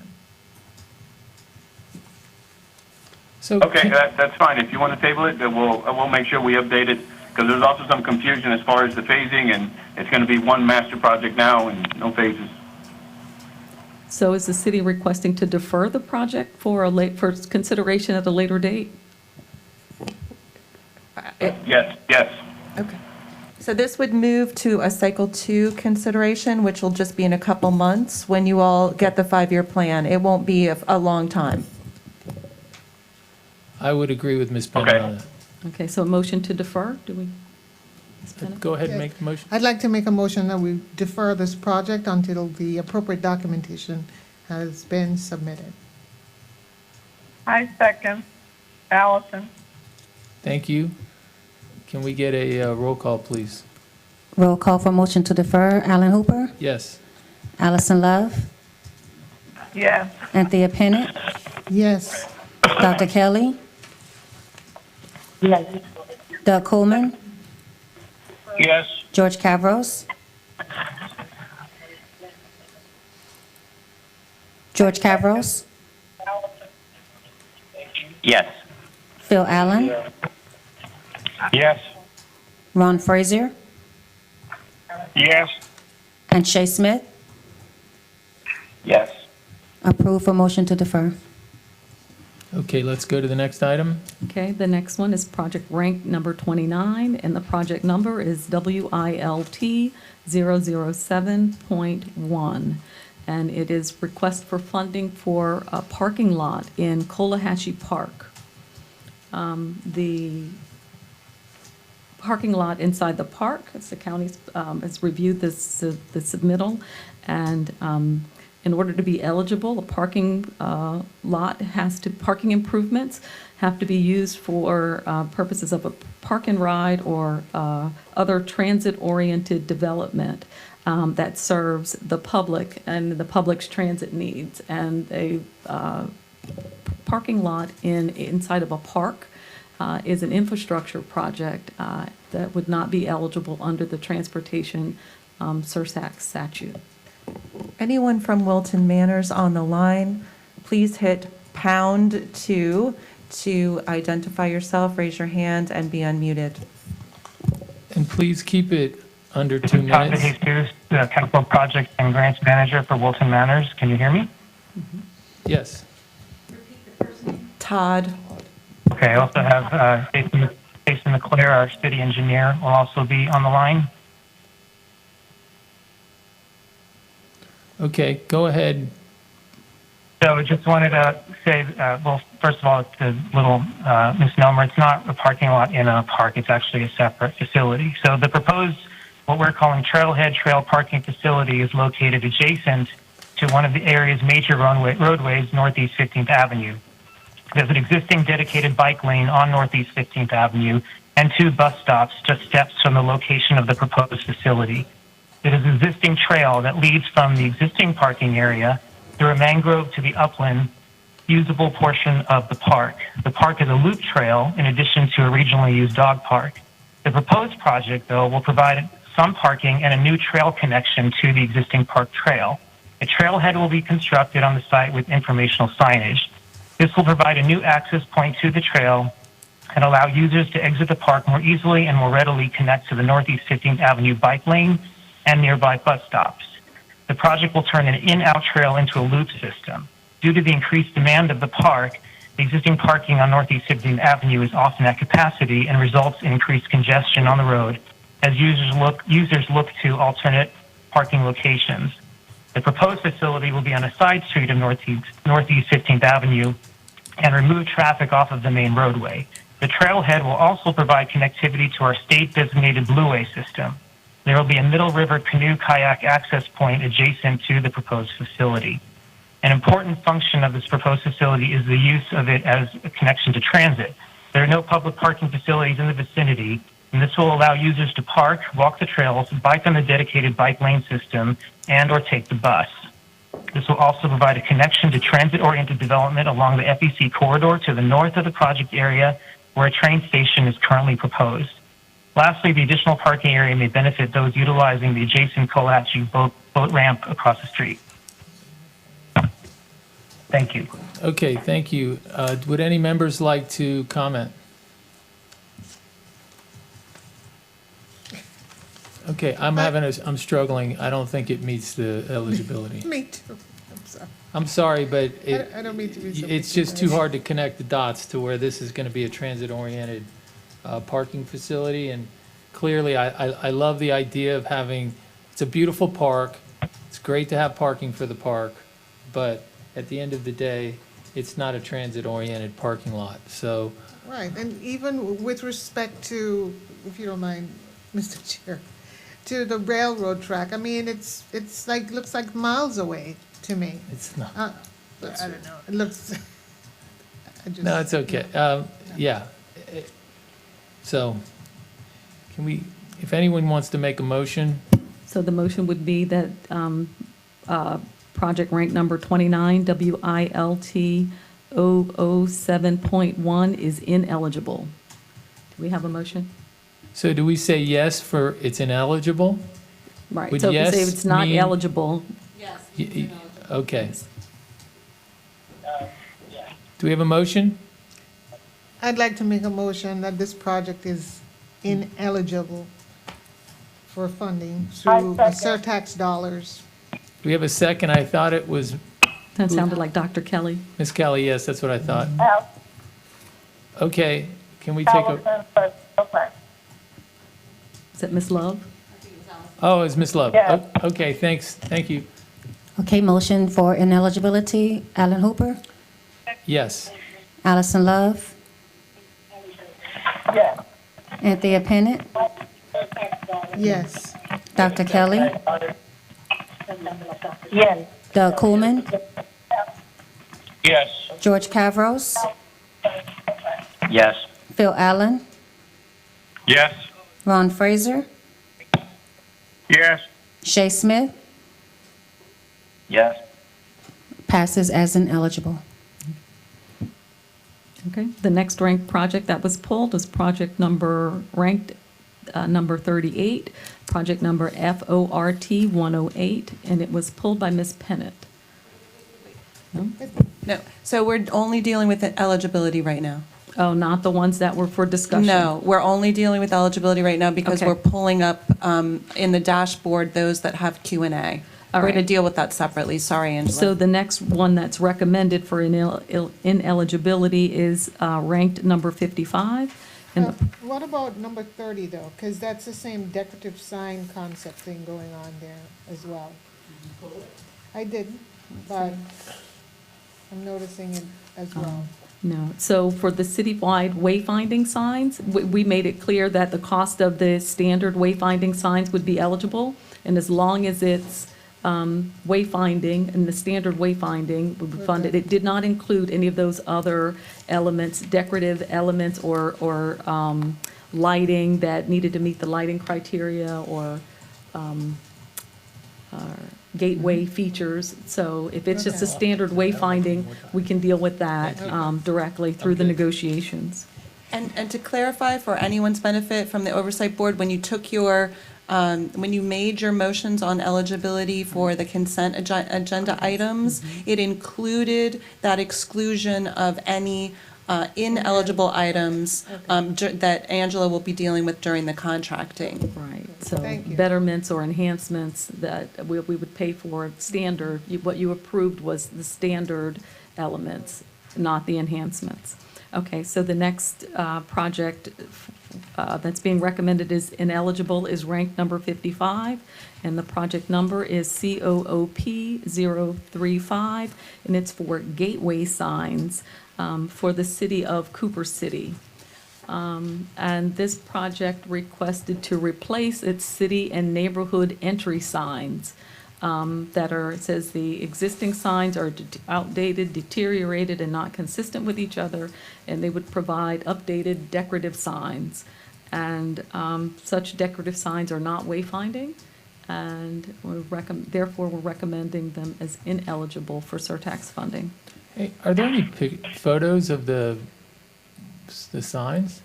So Okay, that's fine. If you want to table it, then we'll make sure we update it, because there's also some confusion as far as the phasing, and it's going to be one master project now and no phases. So is the city requesting to defer the project for for consideration at a later date? Yes. Okay. So this would move to a cycle 2 consideration, which will just be in a couple months when you all get the 5-year plan. It won't be a long time. I would agree with Ms. Bennett on that. Okay, so a motion to defer, do we? Ms. Bennett? Go ahead and make the motion. I'd like to make a motion that we defer this project until the appropriate documentation has been submitted. I second. Allison. Thank you. Can we get a roll call, please? Roll call for motion to defer. Alan Hooper, Yes. Allison Love, Yes. Anthea Pennant, Yes. Dr. Kelly, Yes. Doug Coleman, Yes. George Cavros, George Cavros, Yes. Phil Allen, Yes. Ron Frazier, Yes. and Shay Smith. Yes. Approve for motion to defer. Okay, let's go to the next item. Okay, the next one is project rank number 29, and the project number is WILT 007.1. And it is request for funding for a parking lot in Collahatchee Park. The parking lot inside the park, as the county has reviewed the submittal, and in order to be eligible, a parking lot parking improvements have to be used for purposes of a park and ride or other transit-oriented development that serves the public and the public's transit needs. And a parking lot inside of a park is an infrastructure project that would not be eligible under the transportation surtax statute. Anyone from Wilton Manors on the line, please hit #2 to identify yourself, raise your hand, and be unmuted. And please keep it under 2 minutes. Jesus, the Capital Projects and Grants Manager for Wilton Manors. Can you hear me? Yes. Todd. Okay, I also have Jason McClare, our city engineer, will also be on the line. Okay, go ahead. So I just wanted to say, well, first of all, it's a little misnomer. It's not a parking lot in a park. It's actually a separate facility. So the proposed, what we're calling Trailhead Trail Parking Facility, is located adjacent to one of the area's major roadways, Northeast 15th Avenue. There's an existing dedicated bike lane on Northeast 15th Avenue and 2 bus stops just steps from the location of the proposed facility. It is an existing trail that leads from the existing parking area through a mangrove to the upland usable portion of the park. The park is a loop trail in addition to a regionally used dog park. The proposed project, though, will provide some parking and a new trail connection to the existing park trail. A trailhead will be constructed on the site with informational signage. This will provide a new access point to the trail and allow users to exit the park more easily and more readily connect to the Northeast 15th Avenue bike lane and nearby bus stops. The project will turn an in-out trail into a loop system. Due to the increased demand of the park, the existing parking on Northeast 15th Avenue is often at capacity and results in increased congestion on the road as users look to alternate parking locations. The proposed facility will be on a side street of Northeast 15th Avenue and remove traffic off of the main roadway. The trailhead will also provide connectivity to our state-designated Blueway system. There will be a Middle River canoe kayak access point adjacent to the proposed facility. An important function of this proposed facility is the use of it as a connection to transit. There are no public parking facilities in the vicinity, and this will allow users to park, walk the trails, bike on the dedicated bike lane system, and or take the bus. This will also provide a connection to transit-oriented development along the FEC corridor to the north of the project area where a train station is currently proposed. Lastly, the additional parking area may benefit those utilizing the adjacent Colatue boat ramp across the street. Thank you. Okay, thank you. Would any members like to comment? Okay, I'm struggling. I don't think it meets the eligibility. Me too. I'm sorry. I'm sorry, but I don't mean to be so it's just too precise. hard to connect the dots to where this is going to be a transit-oriented parking facility. And clearly, I love the idea of having, it's a beautiful park. It's great to have parking for the park, but at the end of the day, it's not a transit-oriented parking lot. So, Right, and even with respect to, if you don't mind, Mr. Chair, to the railroad track, I mean, it's like, looks like miles away to me. it's not. I don't know, it looks, I just. No, it's okay. Yeah. So, can we, if anyone wants to make a motion, So the motion would be that project rank number 29, WILT 007.1 is ineligible. Do we have a motion? so do we say yes for it's ineligible? Right, Would so if we say yes it's not mean- eligible, Okay. Do we have a motion? I'd like to make a motion that this project is ineligible for funding through the surtax dollars. Do we have a second? I thought it was that sounded like Dr. Kelly. Ms. Kelly. Yes, that's what I thought. Okay, can we take a, Is it Ms. Love? oh, it's Ms. Love. Yes. Oh, okay, thanks. Thank you. Okay, motion for ineligibility, Alan Hooper, Yes. Allison Love, Yes. Anthea Pennant, Yes. Dr. Kelly, Yes. Doug Coolman, Yes. George Cavros, Yes. Phil Allen, Yes. Ron Fraser, Yes. Shay Smith, Yes. passes as ineligible. Okay, the next ranked project that was pulled is project number, ranked number 38, project number FORT 108, and it was pulled by Ms. Pennant. No? No, so we're only dealing with the eligibility right now. Oh, not the ones that were for discussion? No, we're only dealing with eligibility right now because Okay. we're pulling up in the dashboard those that have Q&A. All We're going right. to deal with that separately. Sorry, Angela. So the next one that's recommended for ineligibility is ranked number 55. And the- What about number 30 though? Because that's the same decorative sign concept thing going on there as well. I didn't, but I'm noticing it as well. No, so for the citywide wayfinding signs, we made it clear that the cost of the standard wayfinding signs would be eligible, and as long as it's wayfinding and the standard wayfinding would be funded. It did not include any of those other elements, decorative elements or lighting that needed to meet the lighting criteria or gateway features. So if it's just a standard wayfinding, we can deal with that directly through the negotiations. And to clarify for anyone's benefit from the Oversight Board, when you took your, when you made your motions on eligibility for the consent agenda items, it included that exclusion of any ineligible items that Angela will be dealing with during the contracting. Right, so Thank you. betterments or enhancements that we would pay for standard, what you approved was the standard elements, not the enhancements. Okay, so the next project that's being recommended is ineligible is ranked number 55, and the project number is COOP 035, and it's for gateway signs for the city of Cooper City. And this project requested to replace its city and neighborhood entry signs that are, it says the existing signs are outdated, deteriorated, and not consistent with each other, and they would provide updated decorative signs. And such decorative signs are not wayfinding, and therefore we're recommending them as ineligible for surtax funding. Hey, are there any photos of the signs?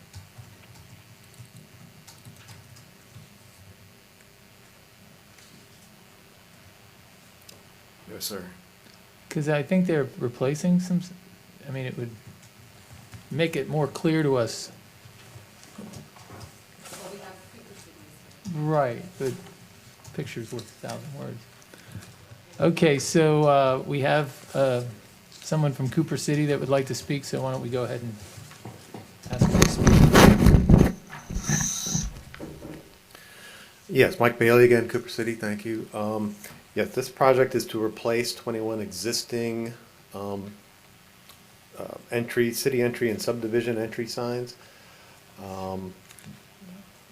Yes, sir. Because I think they're replacing some, I mean, it would make it more clear to us. Right, but pictures worth 1,000 words. Okay, so we have someone from Cooper City that would like to speak, so why don't we go ahead and ask them to speak. Yes, Mike Bailey again, Cooper City, thank you. Yes, this project is to replace 21 existing city entry and subdivision entry signs.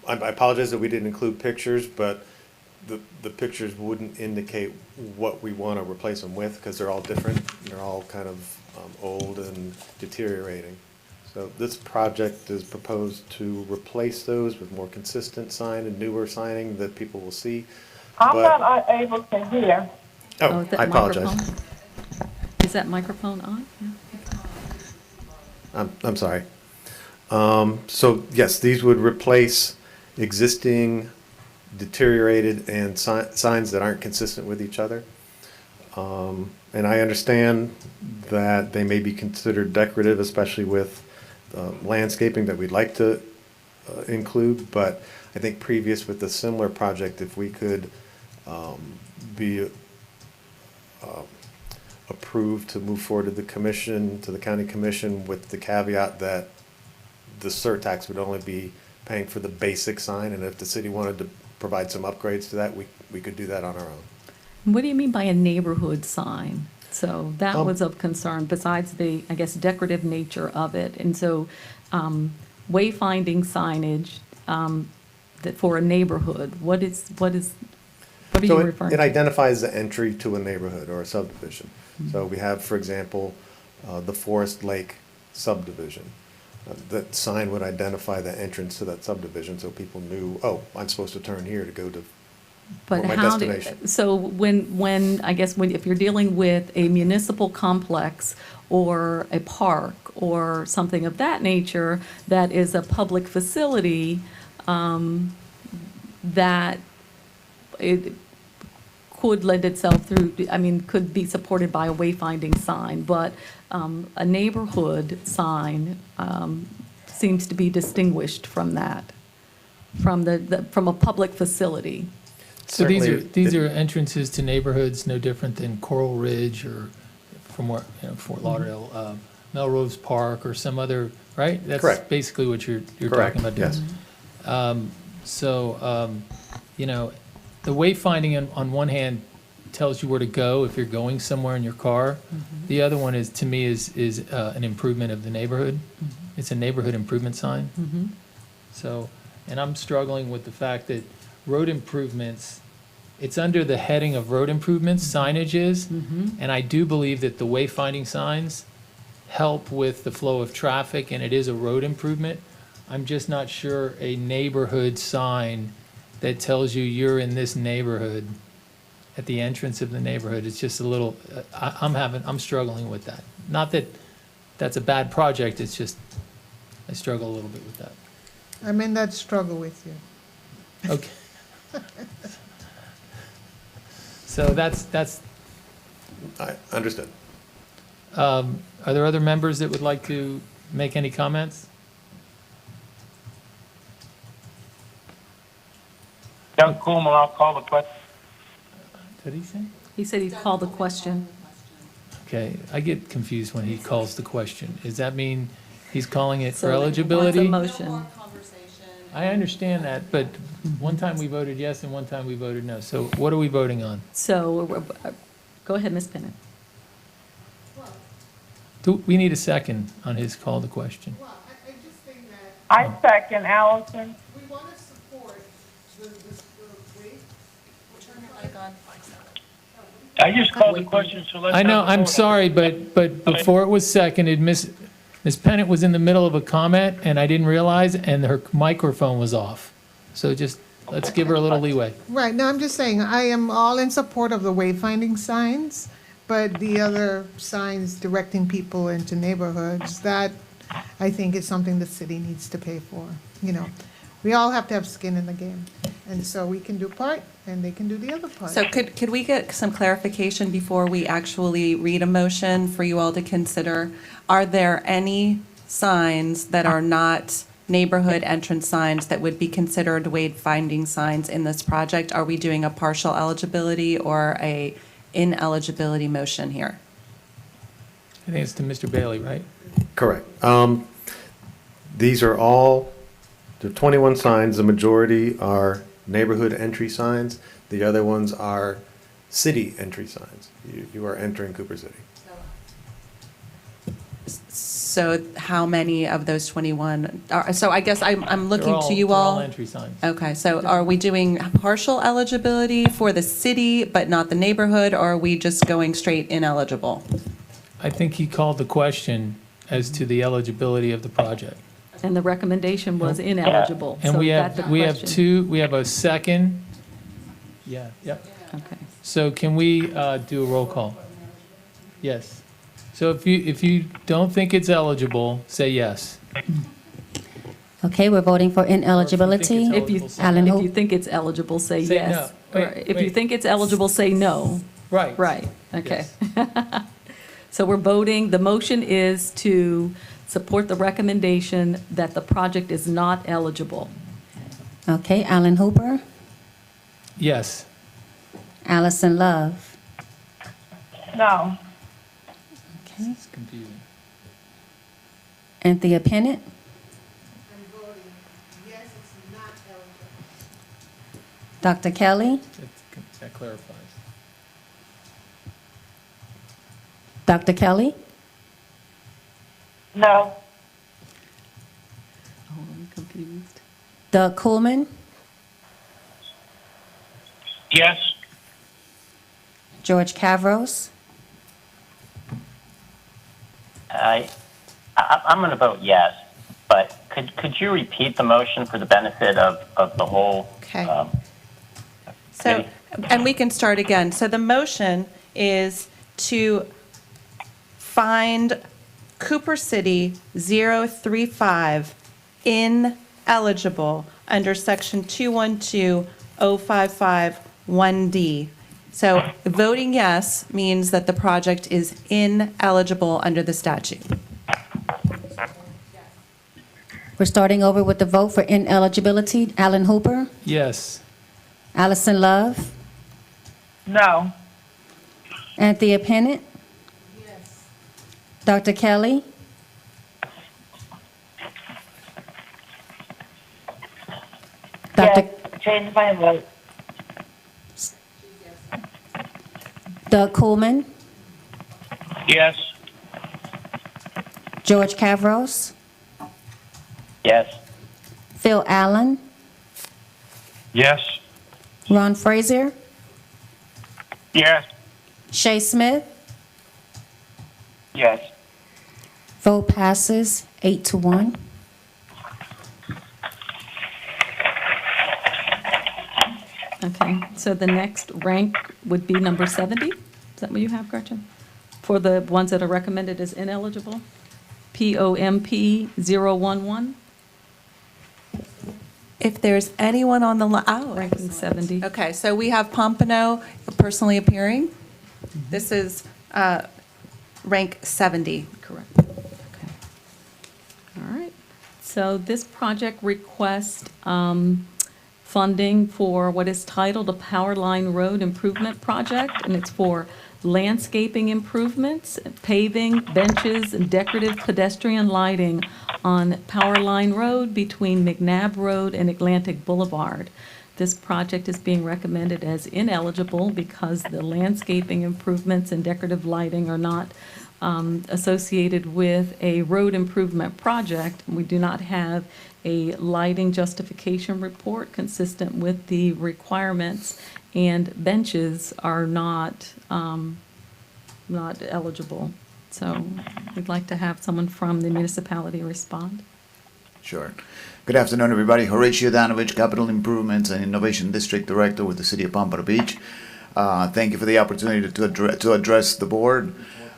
I apologize that we didn't include pictures, but the pictures wouldn't indicate what we want to replace them with because they're all different. They're all kind of old and deteriorating. So this project is proposed to replace those with more consistent sign and newer signing that people will see. I'm not able to hear. Oh, is that I apologize. microphone? Is that microphone on? Yeah. I'm sorry. So yes, these would replace existing deteriorated and signs that aren't consistent with each other. And I understand that they may be considered decorative, especially with landscaping that we'd like to include, but I think previous with a similar project, if we could be approved to move forward to the commission, to the county commission, with the caveat that the surtax would only be paying for the basic sign, and if the city wanted to provide some upgrades to that, we could do that on our own. What do you mean by a neighborhood sign? So that was of concern, besides the, I guess, decorative nature of it. And so wayfinding signage that for a neighborhood, what are you referring to? It identifies the entry to a neighborhood or a subdivision. So we have, for example, the Forest Lake subdivision. That sign would identify the entrance to that subdivision so people knew, oh, I'm supposed to turn here to go to my destination. So when I guess if you're dealing with a municipal complex or a park or something of that nature that is a public facility, that it could lend itself through, could be supported by a wayfinding sign, but a neighborhood sign seems to be distinguished from that, from a public facility. So these are entrances to neighborhoods no different than Coral Ridge or from where, Fort Lauderdale, Melrose Park or some other, right? That's correct. Basically what you're Correct. talking about doing. Yes. The wayfinding on one hand tells you where to go if you're going somewhere in your car. The other one to me is an improvement of the neighborhood. It's a neighborhood improvement sign. So, and I'm struggling with the fact that road improvements, it's under the heading of road improvements, signage is, and I do believe that the wayfinding signs help with the flow of traffic, and it is a road improvement. I'm just not sure a neighborhood sign that tells you you're in this neighborhood at the entrance of the neighborhood. It's just a little, I'm struggling with that. Not that that's a bad project, it's just, I struggle a little bit with that. I'm in that struggle with you. Okay. So that's. I understood. Are there other members that would like to make any comments? Doug Coleman, I'll call the question. Did he say? He said he'd call the question. Okay, I get confused when he calls the question. Does that mean he's calling it for So eligibility? it's a motion. I understand that, but one time we voted yes and one time we voted no. So what are we voting on? So, go ahead, Ms. Pennant. We need a second on his call to question. Well, I just think that I second Allison. we want to support the weight. Turn your mic on. I just called the question, so let's. I know, have the I'm vote. sorry, but before it was seconded, Ms. Pennant was in the middle of a comment, and I didn't realize, and her microphone was off. So just, let's give her a little leeway. Right, no, I'm just saying, I am all in support of the wayfinding signs, but the other signs directing people into neighborhoods, that I think is something the city needs to pay for, you know. We all have to have skin in the game, and so we can do part, and they can do the other part. So could we get some clarification before we actually read a motion for you all to consider? Are there any signs that are not neighborhood entrance signs that would be considered wayfinding signs in this project? Are we doing a partial eligibility or a ineligibility motion here? I think it's to Mr. Bailey, right? Correct. These are all, there are 21 signs. The majority are neighborhood entry signs. The other ones are city entry signs. You are entering Cooper City. So how many of those 21 are, so I guess I'm looking to you They're all. all entry signs. Okay, so are we doing partial eligibility for the city but not the neighborhood, or are we just going straight ineligible? I think he called the question as to the eligibility of the project. And the recommendation was ineligible. And so we that's have, the we have question. two, we have a second. Yeah, yep. Okay. So can we do a roll call? Yes. So if you don't think it's eligible, say yes. Okay, we're voting for ineligibility. Or If you, Alan if Hope? you think it's eligible, say Say yes. no. Or Wait, if you wait. think it's eligible, say no. Right. Right, okay. Yes. So we're voting, the motion is to support the recommendation that the project is not eligible. Okay, Alan Hooper, Yes. Allison Love. No. Okay, It's confusing. Anthea Pennant, Dr. Kelly, That clarifies. Dr. Kelly, No. Oh, I'm confused. Doug Coolman, Yes. George Cavros, I'm going to vote yes, but could you repeat the motion for the benefit of the whole? Okay. So, committee? and we can start again. So the motion is to find Cooper City 035 ineligible under section 212-0551D. So voting yes means that the project is ineligible under the statute. we're starting over with the vote for ineligibility. Alan Hooper, Yes. Allison Love, No. Anthea Pennant, Dr. Kelly, Dr. Change my vote. Doug Coolman, Yes. George Cavros, Yes. Phil Allen, Yes. Ron Frazier, Yes. Shay Smith. Yes. Vote passes 8-1. Okay, so the next rank would be number 70? Is that what you have, Gretchen? For the ones that are recommended as ineligible? POMP 011, If there's anyone on the line, oh, ranking 70. okay, so we have Pompano personally appearing. This is rank 70. Correct. All right. So this project requests funding for what is titled a Power Line Road Improvement Project, and it's for landscaping improvements, paving, benches, and decorative pedestrian lighting on Power Line Road between McNabb Road and Atlantic Boulevard. This project is being recommended as ineligible because the landscaping improvements and decorative lighting are not associated with a road improvement project. We do not have a lighting justification report consistent with the requirements, and benches are not eligible. So we'd like to have someone from the municipality respond. Sure. Good afternoon, everybody. Horatio Danovich, Capital Improvements and Innovation District Director with the City of Pompano Beach. Thank you for the opportunity to address the board.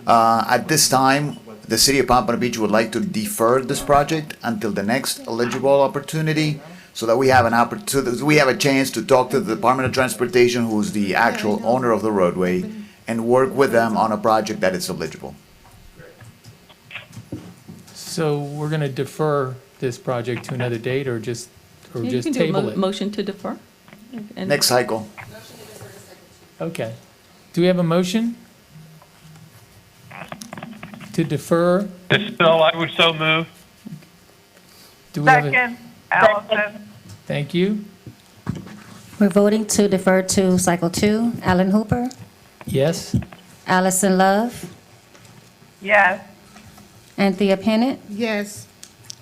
At this time, the City of Pompano Beach would like to defer this project until the next eligible opportunity, so that we have a chance to talk to the Department of Transportation, who's the actual owner of the roadway, and work with them on a project that is eligible. So we're going to defer this project to another date, or just Yeah, you can do table a it? motion to defer. And- Next cycle. Okay. Do we have a motion to defer? This bill, I would so move. Do we have a- Second, Allison. Thank you. We're voting to defer to cycle 2. Alan Hooper, Yes? Allison Love, Yes. Anthea Pennant, Yes.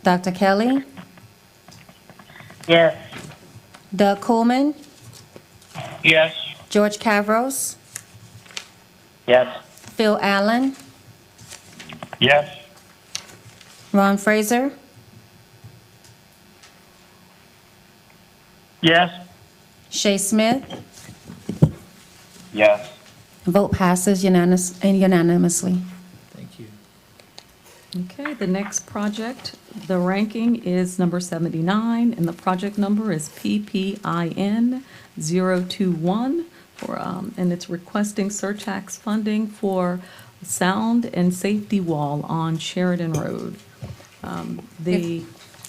Dr. Kelly, Yes. Doug Coleman, Yes. George Cavros, Yes. Phil Allen, Yes. Ron Fraser, Yes. Shay Smith. Yes. Vote passes unanimously. Thank you. Okay, the next project, the ranking is number 79, and the project number is PPIN 021, and it's requesting surtax funding for sound and safety wall on Sheridan Road.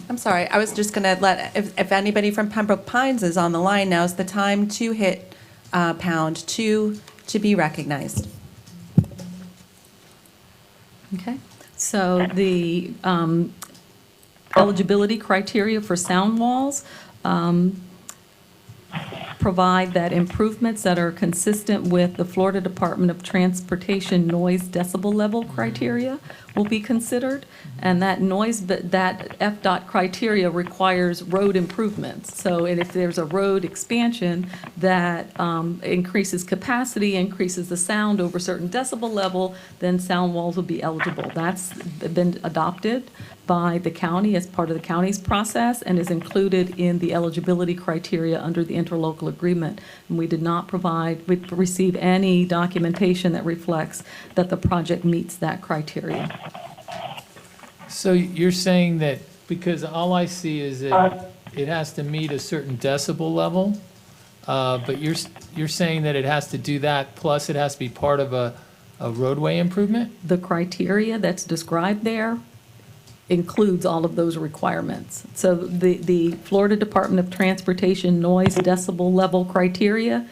I'm sorry, I was just going to if anybody from Pembroke Pines is on the line, now's the time to hit pound 2 to be recognized. Okay, so the eligibility criteria for sound walls provide that improvements that are consistent with the Florida Department of Transportation noise decibel level criteria will be considered. And that that FDOT criteria requires road improvements. So if there's a road expansion that increases capacity, increases the sound over a certain decibel level, then sound walls will be eligible. That's been adopted by the county as part of the county's process and is included in the eligibility criteria under the interlocal agreement. And we did not receive any documentation that reflects that the project meets that criteria. So you're saying that, because all I see is that it has to meet a certain decibel level, but you're saying that it has to do that, plus it has to be part of a roadway improvement? The criteria that's described there includes all of those requirements. So the Florida Department of Transportation noise decibel level criteria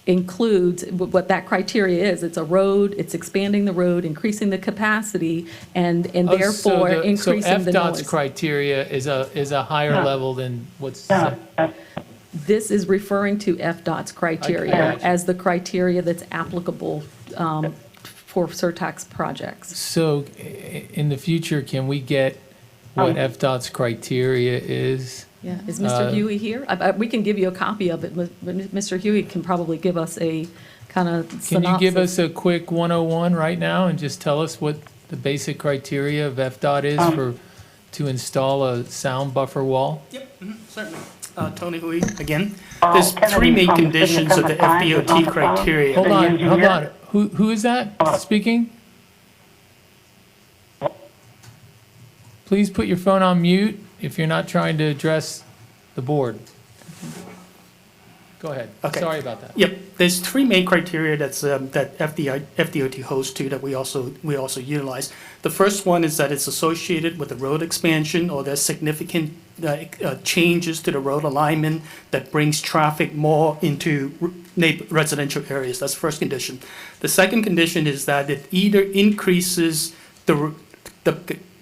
includes what that criteria is. It's a road, it's expanding the road, increasing the capacity, and therefore increasing the So noise. FDOT's criteria is a higher level than what's, This is referring to FDOT's criteria Okay. as the criteria that's applicable for surtax projects. so in the future, can we get what FDOT's criteria is? Yeah, is Mr. Huey here? We can give you a copy of it, but Mr. Huey can probably give us a kind of synopsis. Can you give us a quick 101 right now and just tell us what the basic criteria of FDOT is to install a sound buffer wall? Yep, certainly. Tony Hui again. There's 3 main conditions of the FDOT criteria. Hold on. Who is that speaking? Please put your phone on mute if you're not trying to address the board. Go ahead. Okay. Sorry about that. Yep, there's 3 main criteria that FDOT holds to that we also utilize. The first one is that it's associated with a road expansion or there's significant changes to the road alignment that brings traffic more into residential areas. That's the first condition. The second condition is that it either increases the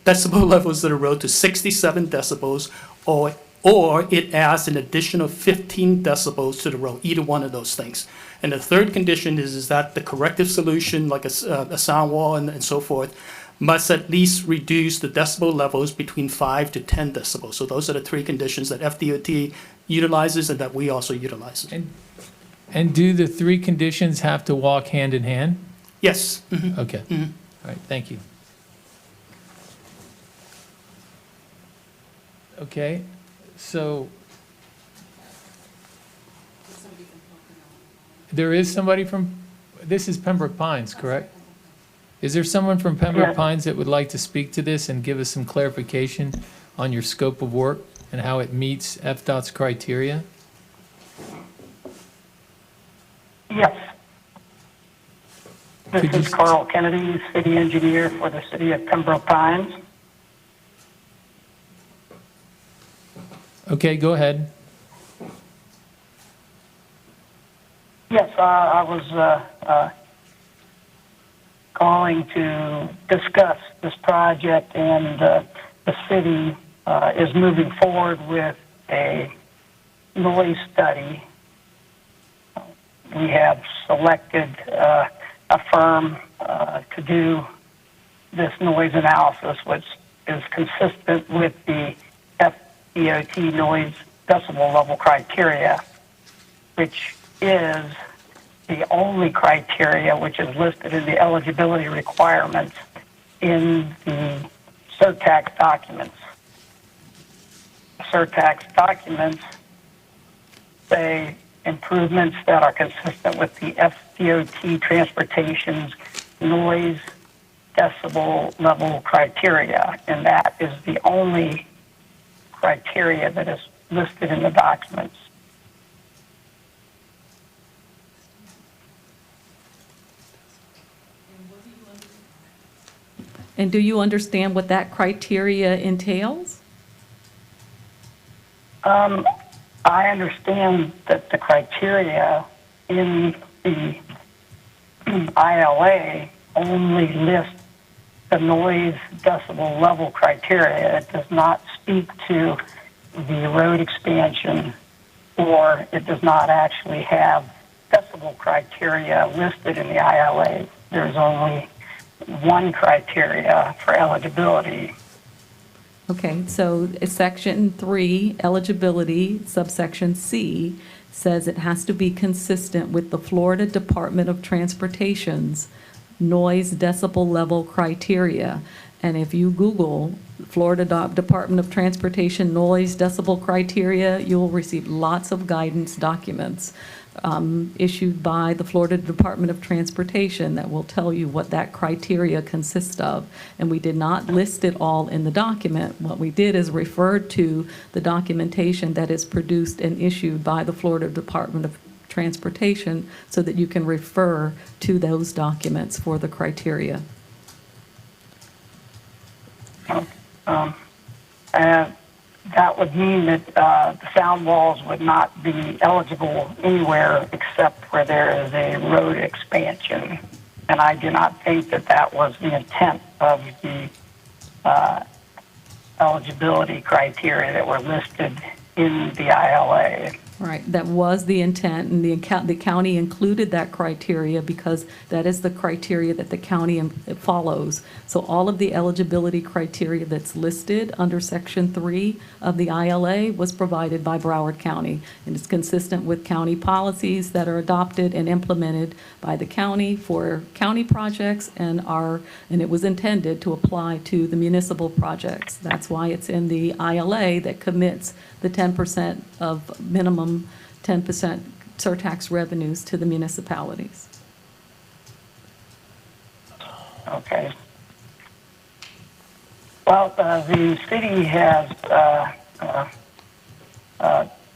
decibel levels of the road to 67 decibels or or it adds an additional 15 decibels to the road, either one of those things. And the third condition is that the corrective solution, like a sound wall and so forth, must at least reduce the decibel levels between 5 to 10 decibels. So those are the three conditions that FDOT utilizes and that we also utilize. And do the three conditions have to walk hand in hand? Yes. Okay. All right, thank you. Okay, so there is somebody from, this is Pembroke Pines, correct? Is there someone from Pembroke Yes. Pines that would like to speak to this and give us some clarification on your scope of work and how it meets FDOT's criteria? Yes. This Could you is Carl Kennedy, city engineer for the city of Pembroke Pines. Okay, go ahead. Yes, I was calling to discuss this project, and the city is moving forward with a noise study. We have selected a firm to do this noise analysis, which is consistent with the FDOT noise decibel level criteria, which is the only criteria which is listed in the eligibility requirements in the Surtax documents. The Surtax documents say improvements that are consistent with the FDOT transportation's noise decibel level criteria, and that is the only criteria that is listed in the documents. And do you understand what that criteria entails? I understand that the criteria in the ILA only lists the noise decibel level criteria. It does not speak to the road expansion, or it does not actually have decibel criteria listed in the ILA. There's only one criteria for eligibility. Okay, so section 3, eligibility, subsection C, says it has to be consistent with the Florida Department of Transportation's noise decibel level criteria. And if you Google Florida Department of Transportation noise decibel criteria, you'll receive lots of guidance documents issued by the Florida Department of Transportation that will tell you what that criteria consists of. And we did not list it all in the document. What we did is refer to the documentation that is produced and issued by the Florida Department of Transportation so that you can refer to those documents for the criteria. And that would mean that the sound walls would not be eligible anywhere except where there is a road expansion. And I do not think that that was the intent of the eligibility criteria that were listed in the ILA. Right, that was the intent, and the county included that criteria because that is the criteria that the county follows. So all of the eligibility criteria that's listed under Section 3 of the ILA was provided by Broward County, and it's consistent with county policies that are adopted and implemented by the county for county projects, and it was intended to apply to the municipal projects. That's why it's in the ILA that commits the 10% of minimum 10% surtax revenues to the municipalities. Okay. Well, the city has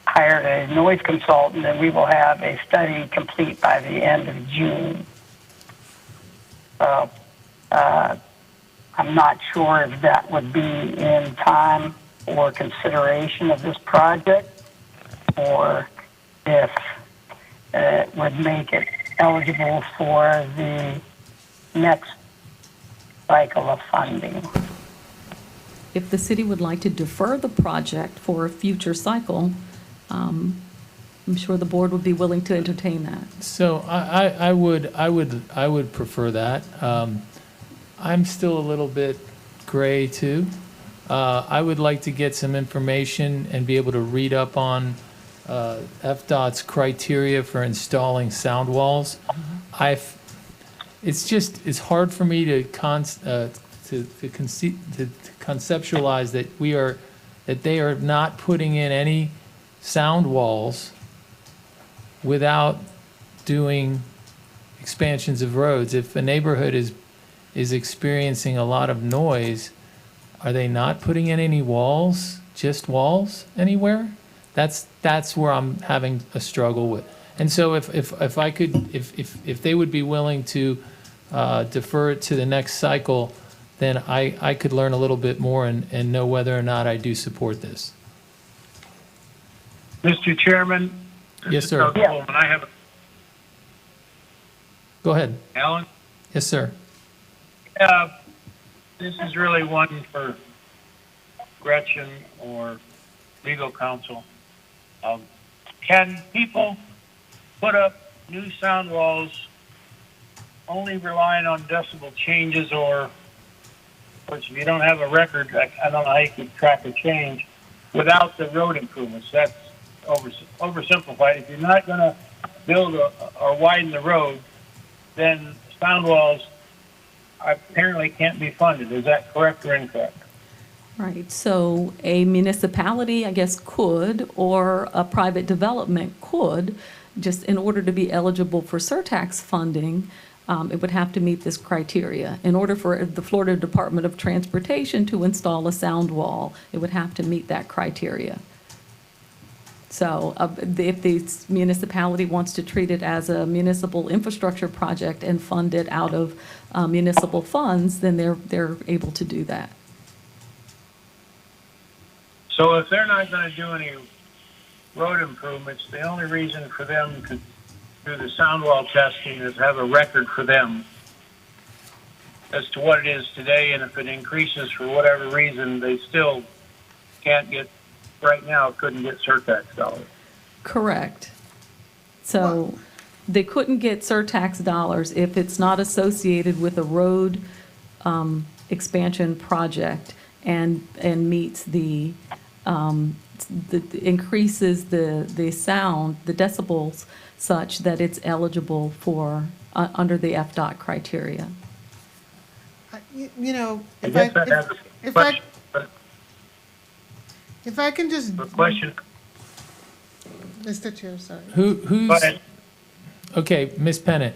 hired a noise consultant, and we will have a study complete by the end of June. I'm not sure if that would be in time for consideration of this project, or if it would make it eligible for the next cycle of funding. if the city would like to defer the project for a future cycle, I'm sure the board would be willing to entertain that. So I would prefer that. I'm still a little bit gray too. I would like to get some information and be able to read up on FDOT's criteria for installing sound walls. It's hard for me to conceptualize that they are not putting in any sound walls without doing expansions of roads. If a neighborhood is experiencing a lot of noise, are they not putting in any walls, just walls anywhere? That's where I'm having a struggle with. And so if I could, if they would be willing to defer it to the next cycle, then I could learn a little bit more and know whether or not I do support this. Mr. Chairman? Yes, sir. Doug Coleman. I have Go ahead. Alan? Yes, sir. This is really one for Gretchen or legal counsel. Can people put up new sound walls only relying on decibel changes, or which if you don't have a record, I don't know how you keep track of change, without the road improvements? That's oversimplified. If you're not going to build or widen the road, then sound walls apparently can't be funded. Is that correct or incorrect? Right, so a municipality, I guess, could, or a private development could, just in order to be eligible for surtax funding, it would have to meet this criteria. In order for the Florida Department of Transportation to install a sound wall, it would have to meet that criteria. So if the municipality wants to treat it as a municipal infrastructure project and fund it out of municipal funds, then they're able to do that. So if they're not going to do any road improvements, the only reason for them to do the sound wall testing is have a record for them as to what it is today, and if it increases for whatever reason, they still can't get, right now, couldn't get surtax dollars. Correct. So they couldn't get surtax dollars if it's not associated with a road expansion project and meets the increases the sound, the decibels, such that it's eligible for under the FDOT criteria. You know, if I can just. Question. Mr. Chair, sorry. Who's, okay, Ms. Pennant.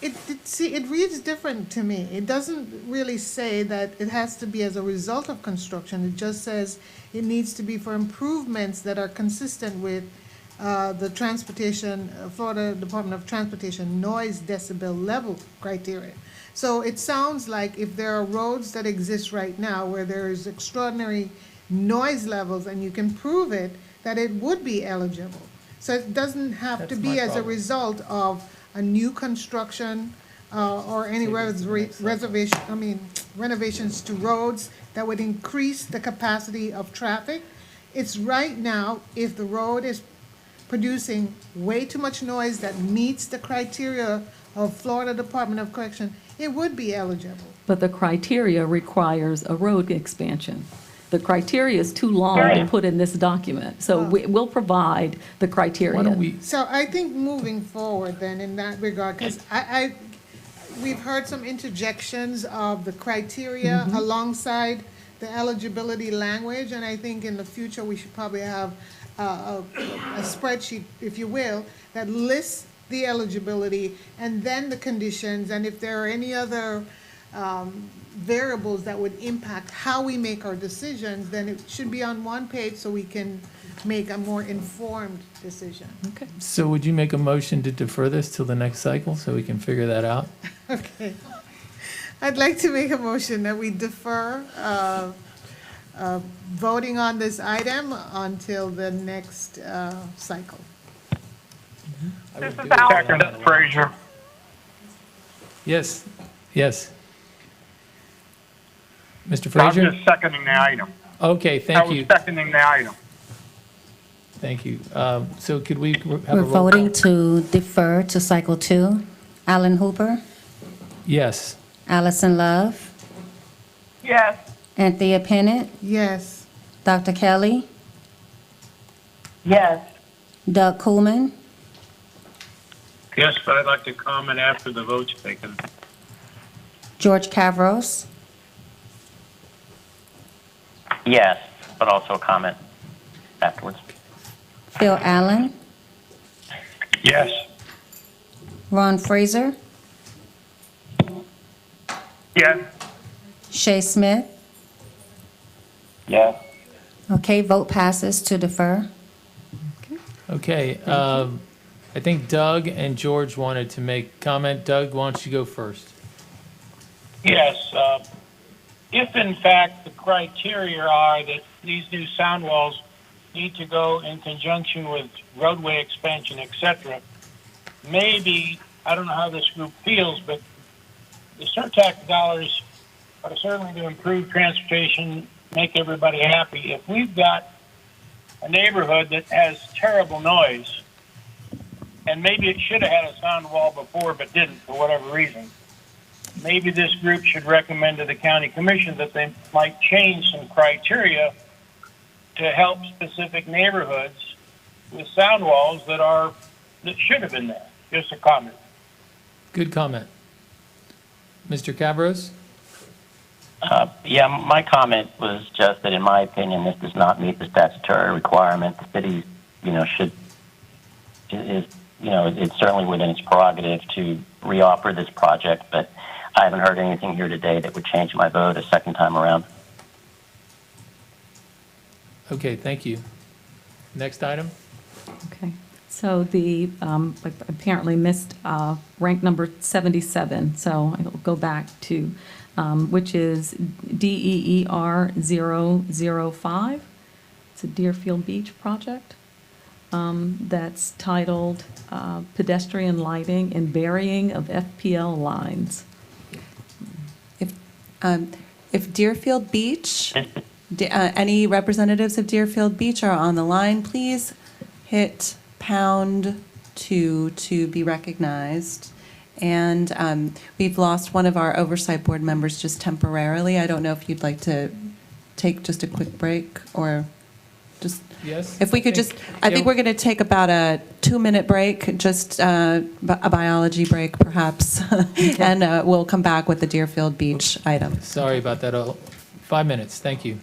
It reads different to me. It doesn't really say that it has to be as a result of construction. It just says it needs to be for improvements that are consistent with the Florida Department of Transportation noise decibel level criteria. So it sounds like if there are roads that exist right now where there is extraordinary noise levels and you can prove it, that it would be eligible. So it doesn't have to be as a result of a new construction or any renovations to roads that would increase the capacity of traffic. It's right now, if the road is producing way too much noise that meets the criteria of Florida Department of Correction, it would be eligible. But the criteria requires a road expansion. The criteria is too long to put in this document, so we'll provide the criteria. Why don't we? So I think moving forward then in that regard, because we've heard some interjections of the criteria alongside the eligibility language, and I think in the future we should probably have a spreadsheet, if you will, that lists the eligibility and then the conditions, and if there are any other variables that would impact how we make our decisions, then it should be on one page so we can make a more informed decision. Okay. So would you make a motion to defer this till the next cycle so we can figure that out? Okay. I'd like to make a motion that we defer voting on this item until the next cycle. This is Second, Frazier. Yes, yes. Mr. I'm Frazier? just seconding the item. Okay, I thank was you. seconding the item. Thank you. So could we have a We're roll call? voting to defer to cycle 2. Alan Hooper, Yes. Allison Love, Yes. Anthea Pennant, Yes. Dr. Kelly, Yes. Doug Coolman, Yes, but I'd like to comment after the vote's taken. George Cavros, Yes, but also a comment afterwards. Phil Allen, Yes. Ron Fraser, Yes. Shay Smith. Yes. Okay, vote passes to defer. Okay, I think Doug and George wanted to make comment. Doug, why don't you go first? Yes, if in fact the criteria are that these new sound walls need to go in conjunction with roadway expansion, etc., maybe, I don't know how this group feels, but the surtax dollars are certainly to improve transportation, make everybody happy. If we've got a neighborhood that has terrible noise, and maybe it should have had a sound wall before but didn't for whatever reason, maybe this group should recommend to the county commission that they might change some criteria to help specific neighborhoods with sound walls that should have been there. Just a comment. Good comment. Mr. Cavros? Yeah, my comment was just that in my opinion, this does not meet the statutory requirement. The city, it's certainly within its prerogative to reoffer this project, but I haven't heard anything here today that would change my vote a second time around. Okay, thank you. Next item? Okay, so the, apparently missed rank number 77, so I'll go back to, which is DEER 005. It's a Deerfield Beach project that's titled Pedestrian Lighting and Burying of FPL Lines. If Deerfield Beach, any representatives of Deerfield Beach are on the line, please hit #2 to be recognized. And we've lost one of our Oversight Board members just temporarily. I don't know if you'd like to take just a quick break or just... Yes. If we could I think we're going to take about a 2-minute break, just a biology break perhaps, and we'll come back with the Deerfield Beach item. Sorry about that. 5 minutes, thank you.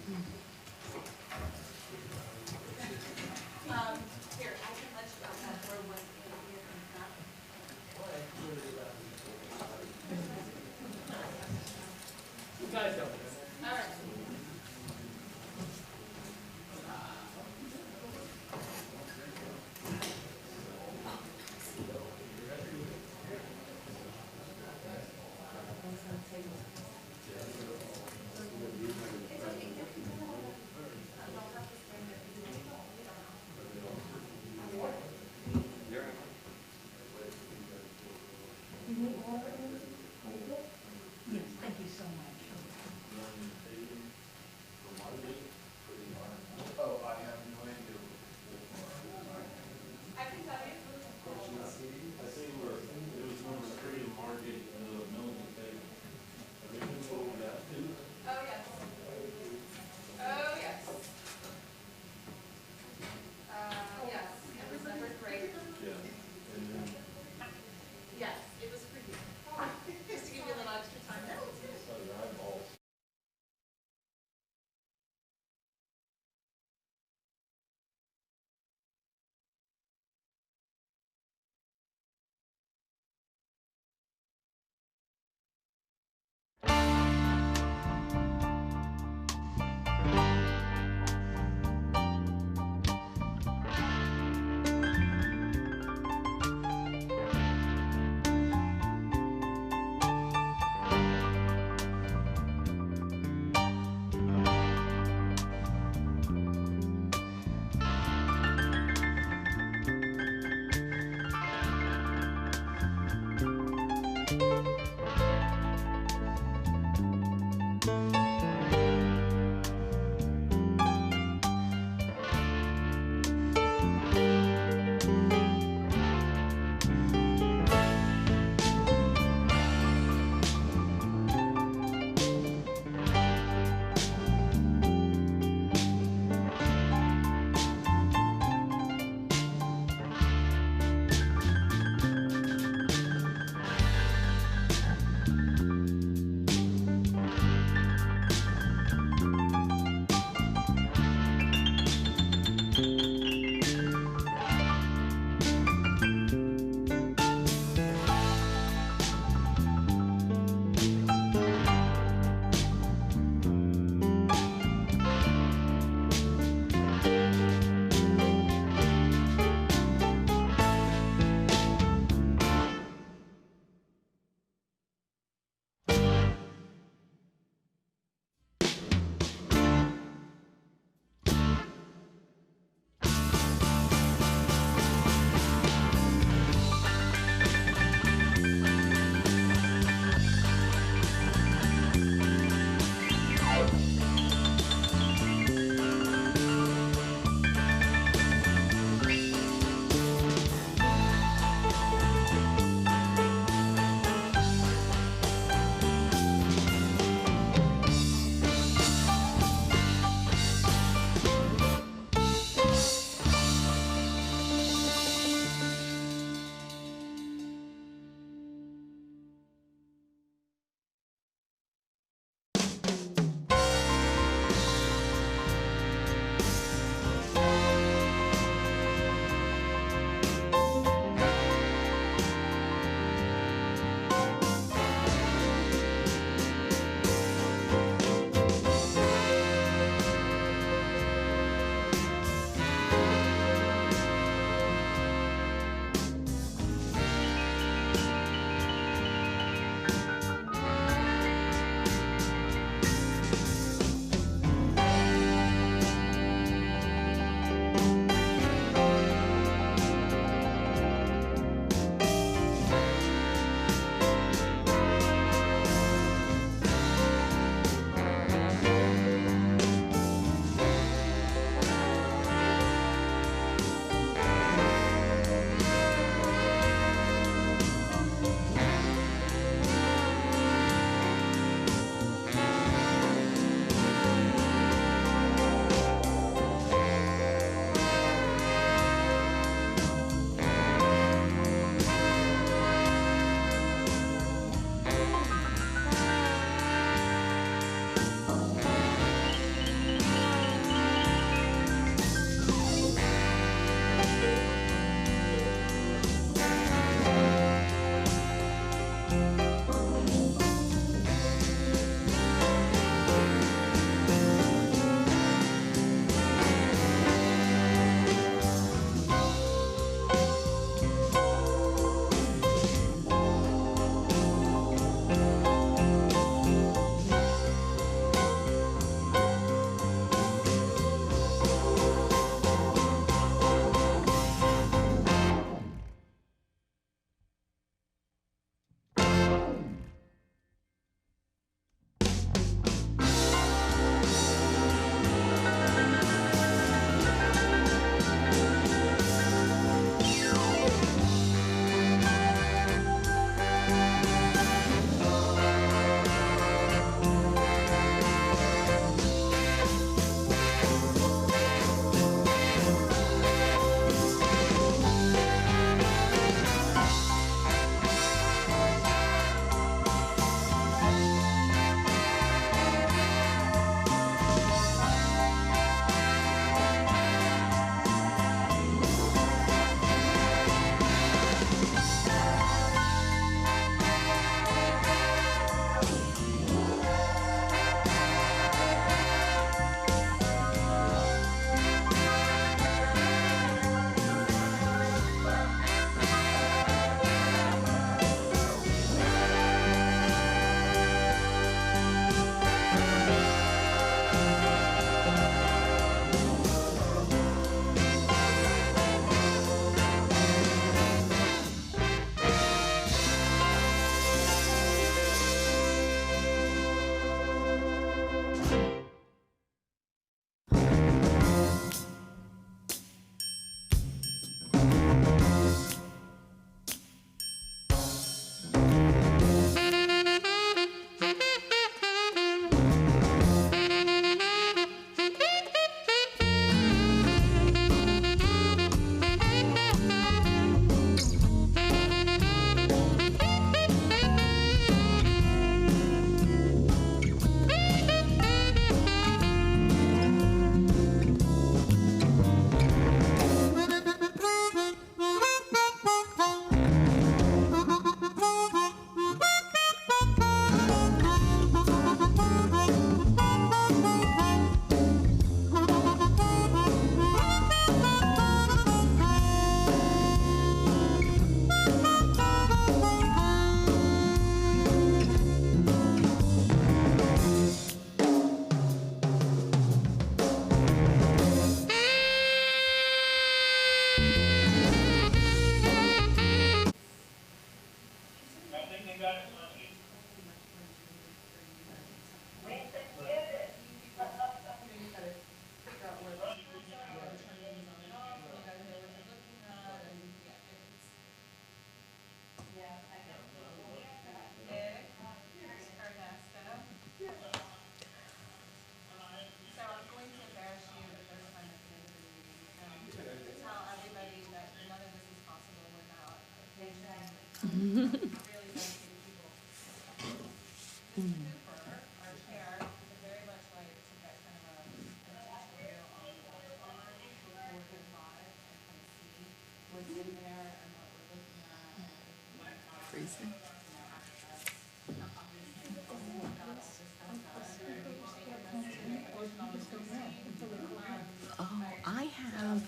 Oh, I have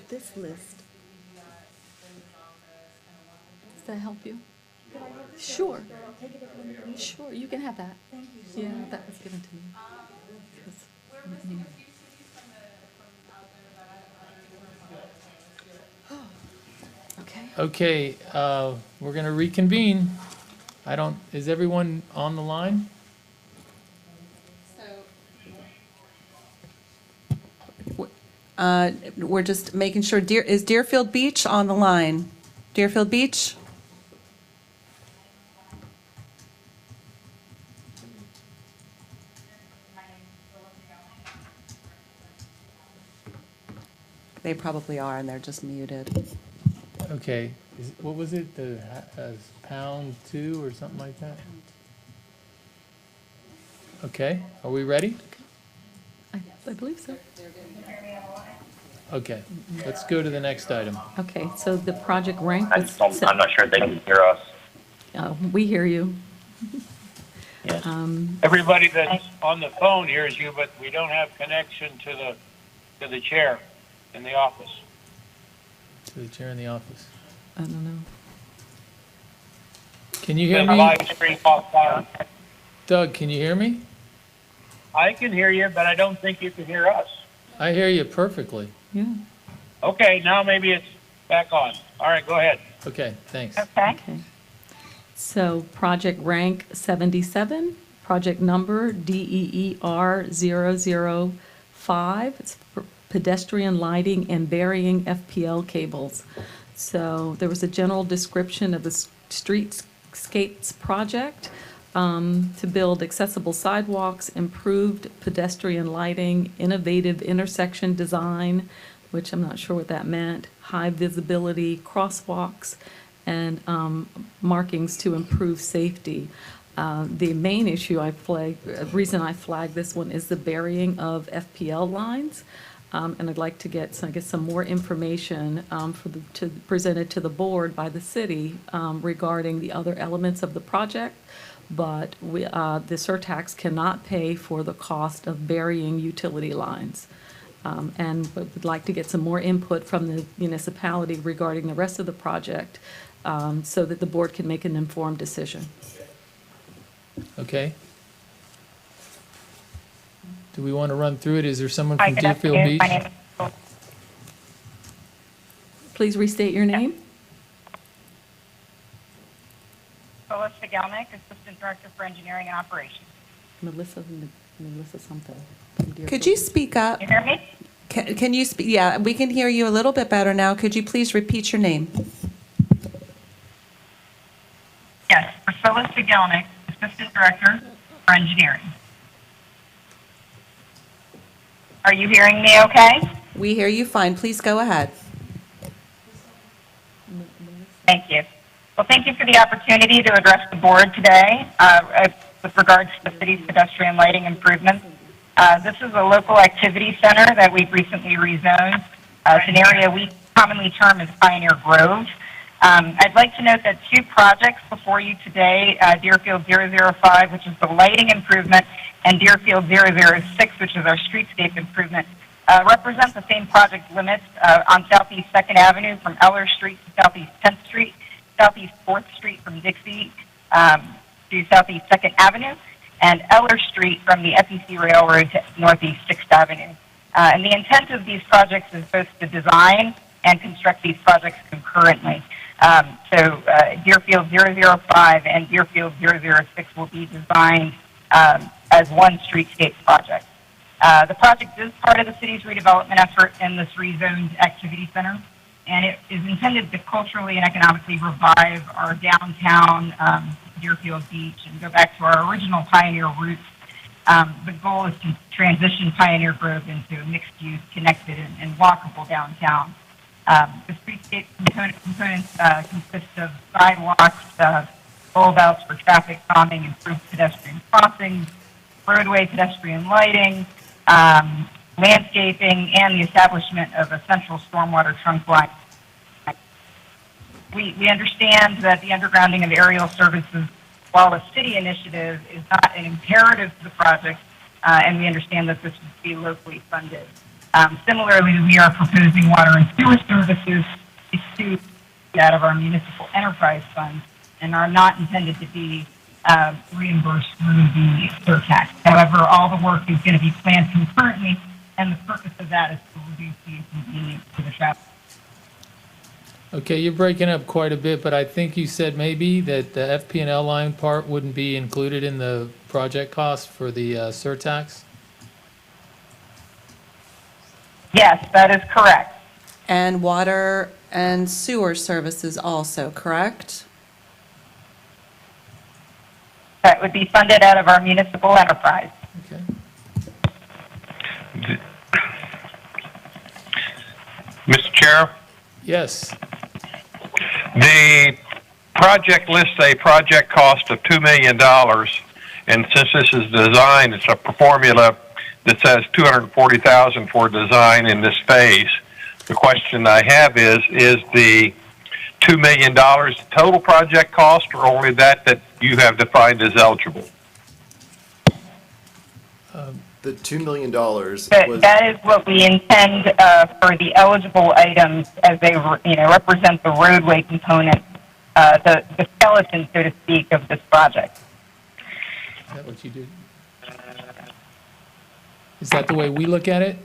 this list. Does that help you? Sure. Sure, you can have that. Yeah, that was given to me. 'Cause- Okay. Okay, we're going to reconvene. Is everyone on the line? We're just making sure, is Deerfield Beach on the line? Deerfield Beach? They probably are, and they're just muted. Okay, what was it, pound 2 or something like that? Okay, are we ready? I believe so. Okay, let's go to the next item. Okay, so the project rank I'm not sure if they can hear us. we hear you. Yes. Everybody that's on the phone hears you, but we don't have connection to the chair in the office. To the chair in the office. I don't know. Can you hear The me? live stream offline. Doug, can you hear me? I can hear you, but I don't think you can hear us. I hear you perfectly. Yeah. Okay, now maybe it's back on. All right, go ahead. Okay, thanks. Okay. So project rank 77, project number DEER 005. It's for pedestrian lighting and burying FPL cables. So there was a general description of the streetscapes project to build accessible sidewalks, improved pedestrian lighting, innovative intersection design, which I'm not sure what that meant, high visibility crosswalks, and markings to improve safety. The main issue reason I flagged this one is the burying of FPL lines. And I'd like to get some more information presented to the board by the city regarding the other elements of the project. But the Surtax cannot pay for the cost of burying utility lines. And would like to get some more input from the municipality regarding the rest of the project so that the board can make an informed decision. Okay. Do we want to run through it? Is there someone Hi, from good Deerfield afternoon. Beach? My name is Please restate your name. Phyllis Figelnick, Assistant Director for Engineering and Operations. Melissa something. Could you speak up? You hear me? Can you speak? Yeah, we can hear you a little bit better now. Could you please repeat your name? Yes, Priscilla Figelnick, Assistant Director for Engineering. Are you hearing me okay? We hear you fine. Please go ahead. Thank you. Well, thank you for the opportunity to address the board today with regards to the city's pedestrian lighting improvements. This is a local activity center that we've recently rezoned. It's an area we commonly term as Pioneer Grove. I'd like to note that two projects before you today, Deerfield 005, which is the lighting improvement, and Deerfield 006, which is our streetscape improvement, represent the same project limits on Southeast 2nd Avenue from Eller Street to Southeast 10th Street, Southeast 4th Street from Dixie to Southeast 2nd Avenue, and Eller Street from the FEC Railroad to Northeast 6th Avenue. And the intent of these projects is both to design and construct these projects concurrently. So Deerfield 005 and Deerfield 006 will be designed as one streetscape project. The project is part of the city's redevelopment effort in this rezoned activity center, and it is intended to culturally and economically revive our downtown Deerfield Beach and go back to our original Pioneer roots. The goal is to transition Pioneer Grove into a mixed-use, connected, and walkable downtown. The streetscape components consist of sidewalks, rollouts for traffic calming, improved pedestrian crossings, roadway pedestrian lighting, landscaping, and the establishment of a central stormwater trunk line. We understand that the undergrounding of aerial services, while a city initiative, is not an imperative to the project, and we understand that this would be locally funded. Similarly, we are proposing water and sewer services to out of our municipal enterprise fund and are not intended to be reimbursed through the surtax. However, all the work is going to be planned concurrently, and the purpose of that is to reduce the inconvenience to the traffic. Okay, you're breaking up quite a bit, but I think you said maybe that the FP&L line part wouldn't be included in the project cost for the surtax? Yes, that is correct. And water and sewer services also, correct? That would be funded out of our municipal enterprise. Okay. Mr. Chair, Yes. the project lists a project cost of $2 million, and since this is design, it's a formula that says $240,000 for design in this phase. The question I have is the $2 million total project cost, or only that you have defined as eligible? The $2 million was... That is what we intend for the eligible items as they represent the roadway component, the skeleton, so to speak, of this project. Is that what you do? Is that the way we look at it?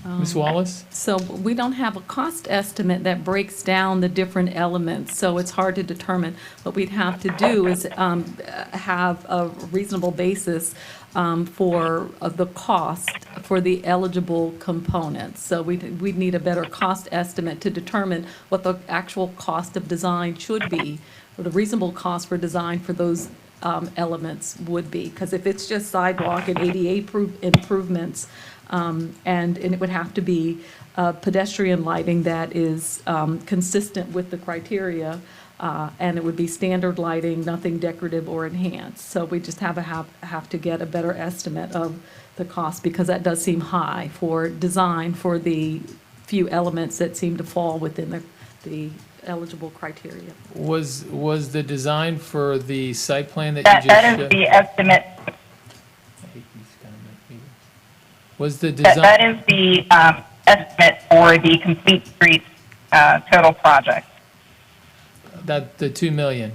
Ms. Wallace? So we don't have a cost estimate that breaks down the different elements, so it's hard to determine. What we'd have to do is have a reasonable basis for the cost for the eligible components. So we'd need a better cost estimate to determine what the actual cost of design should be, or the reasonable cost for design for those elements would be. Because if it's just sidewalk and ADA improvements, and it would have to be pedestrian lighting that is consistent with the criteria, and it would be standard lighting, nothing decorative or enhanced. So we just have to get a better estimate of the cost, because that does seem high for design for the few elements that seem to fall within the eligible criteria. Was the design for the site plan that you just That is the estimate. Was the design... That is the estimate for the complete streets total project. That, the 2 million.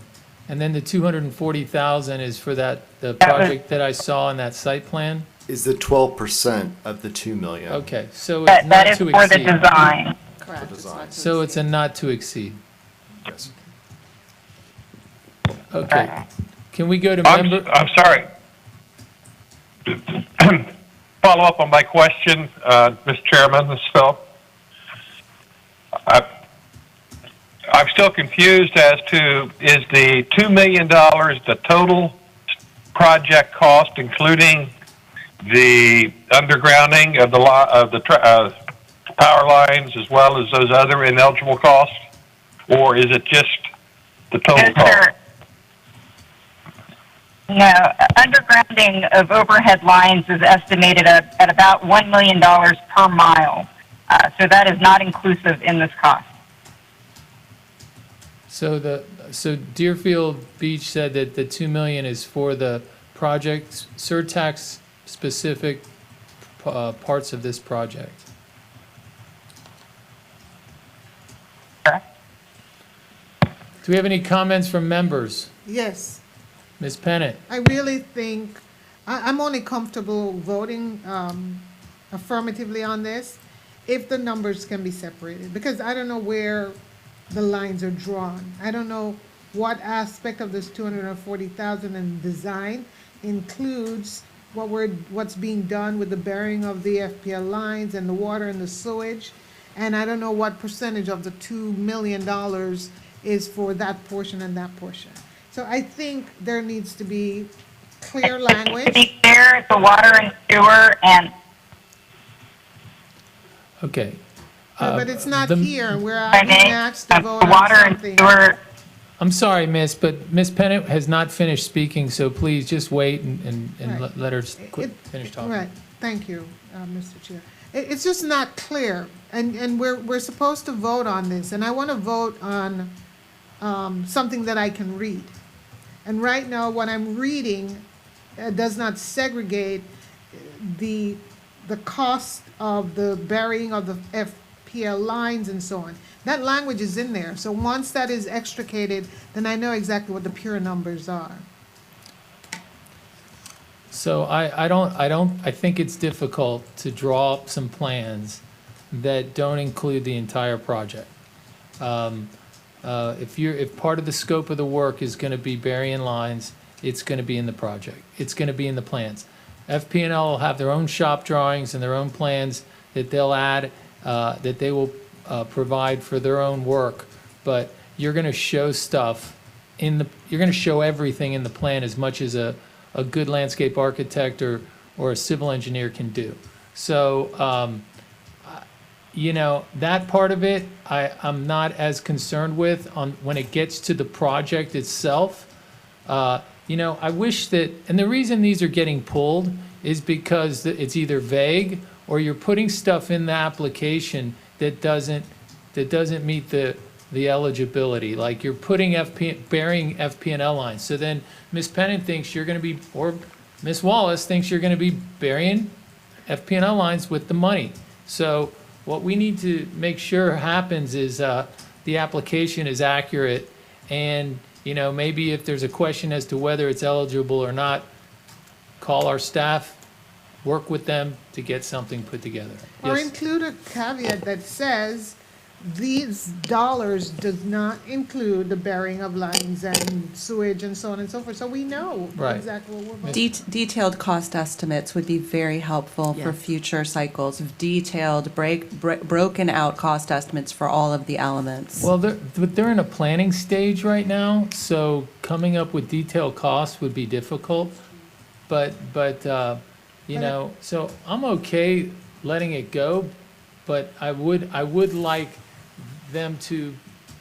And then the 240,000 is for the project that I saw in that site plan? Is the 12% of the 2 million. Okay, so it's not That is to for exceed. the design. Correct. So it's a not to exceed. Yes. Okay. Can we go to member? I'm sorry. Follow up on my question, Mr. Chairman, Ms. Phil. I'm still confused as to, is the $2 million the total project cost, including the undergrounding of the power lines as well as those other ineligible costs, or is it just the total cost? No, undergrounding of overhead lines is estimated at about $1 million per mile. So that is not inclusive in this cost. So Deerfield Beach said that the 2 million is for the project, surtax specific parts of this project. Correct. Do we have any comments from members? Yes. Ms. Pennant? I really think, I'm only comfortable voting affirmatively on this if the numbers can be separated, because I don't know where the lines are drawn. I don't know what aspect of this 240,000 in design includes what's being done with the burying of the FPL lines and the water and the sewage, and I don't know what percentage of the $2 million is for that portion and that portion. So I think there needs to be clear language. To be clear, the water and sewer and... Okay. But it's not the- here. We're I being mean, asked to vote the water on and something. sewer... I'm sorry, Miss, but Miss Pennant has not finished speaking, so please just wait and Right. let her finish talking. Right, thank you, Mr. Chair. It's just not clear, and we're supposed to vote on this, and I want to vote on something that I can read. And right now, what I'm reading does not segregate the cost of the burying of the FPL lines and so on. That language is in there, so once that is extricated, then I know exactly what the pure numbers are. So I think it's difficult to draw up some plans that don't include the entire project. If part of the scope of the work is gonna be burying lines, it's gonna be in the project. It's gonna be in the plans. FP&L will have their own shop drawings and their own plans that they'll add, that they will provide for their own work, but you're gonna show stuff you're gonna show everything in the plan as much as a good landscape architect or a civil engineer can do. So, that part of it, I'm not as concerned with when it gets to the project itself. I wish that, and the reason these are getting pulled is because it's either vague or you're putting stuff in the application that doesn't meet the eligibility. Like you're putting burying FP&L lines. So then Ms. Pennant thinks you're going to be, or Ms. Wallace thinks you're going to be burying FP&L lines with the money. So what we need to make sure happens is the application is accurate, and maybe if there's a question as to whether it's eligible or not, call our staff, work with them to get something put together. Or Yes. include a caveat that says these dollars does not include the burying of lines and sewage and so on and so forth, so we know Right. exactly what we're voting. Detailed cost estimates would be very helpful for Yes. future cycles, detailed, broken out cost estimates for all of the elements. Well, they're in a planning stage right now, so coming up with detailed costs would be difficult. But so I'm okay letting it go, but I would like them to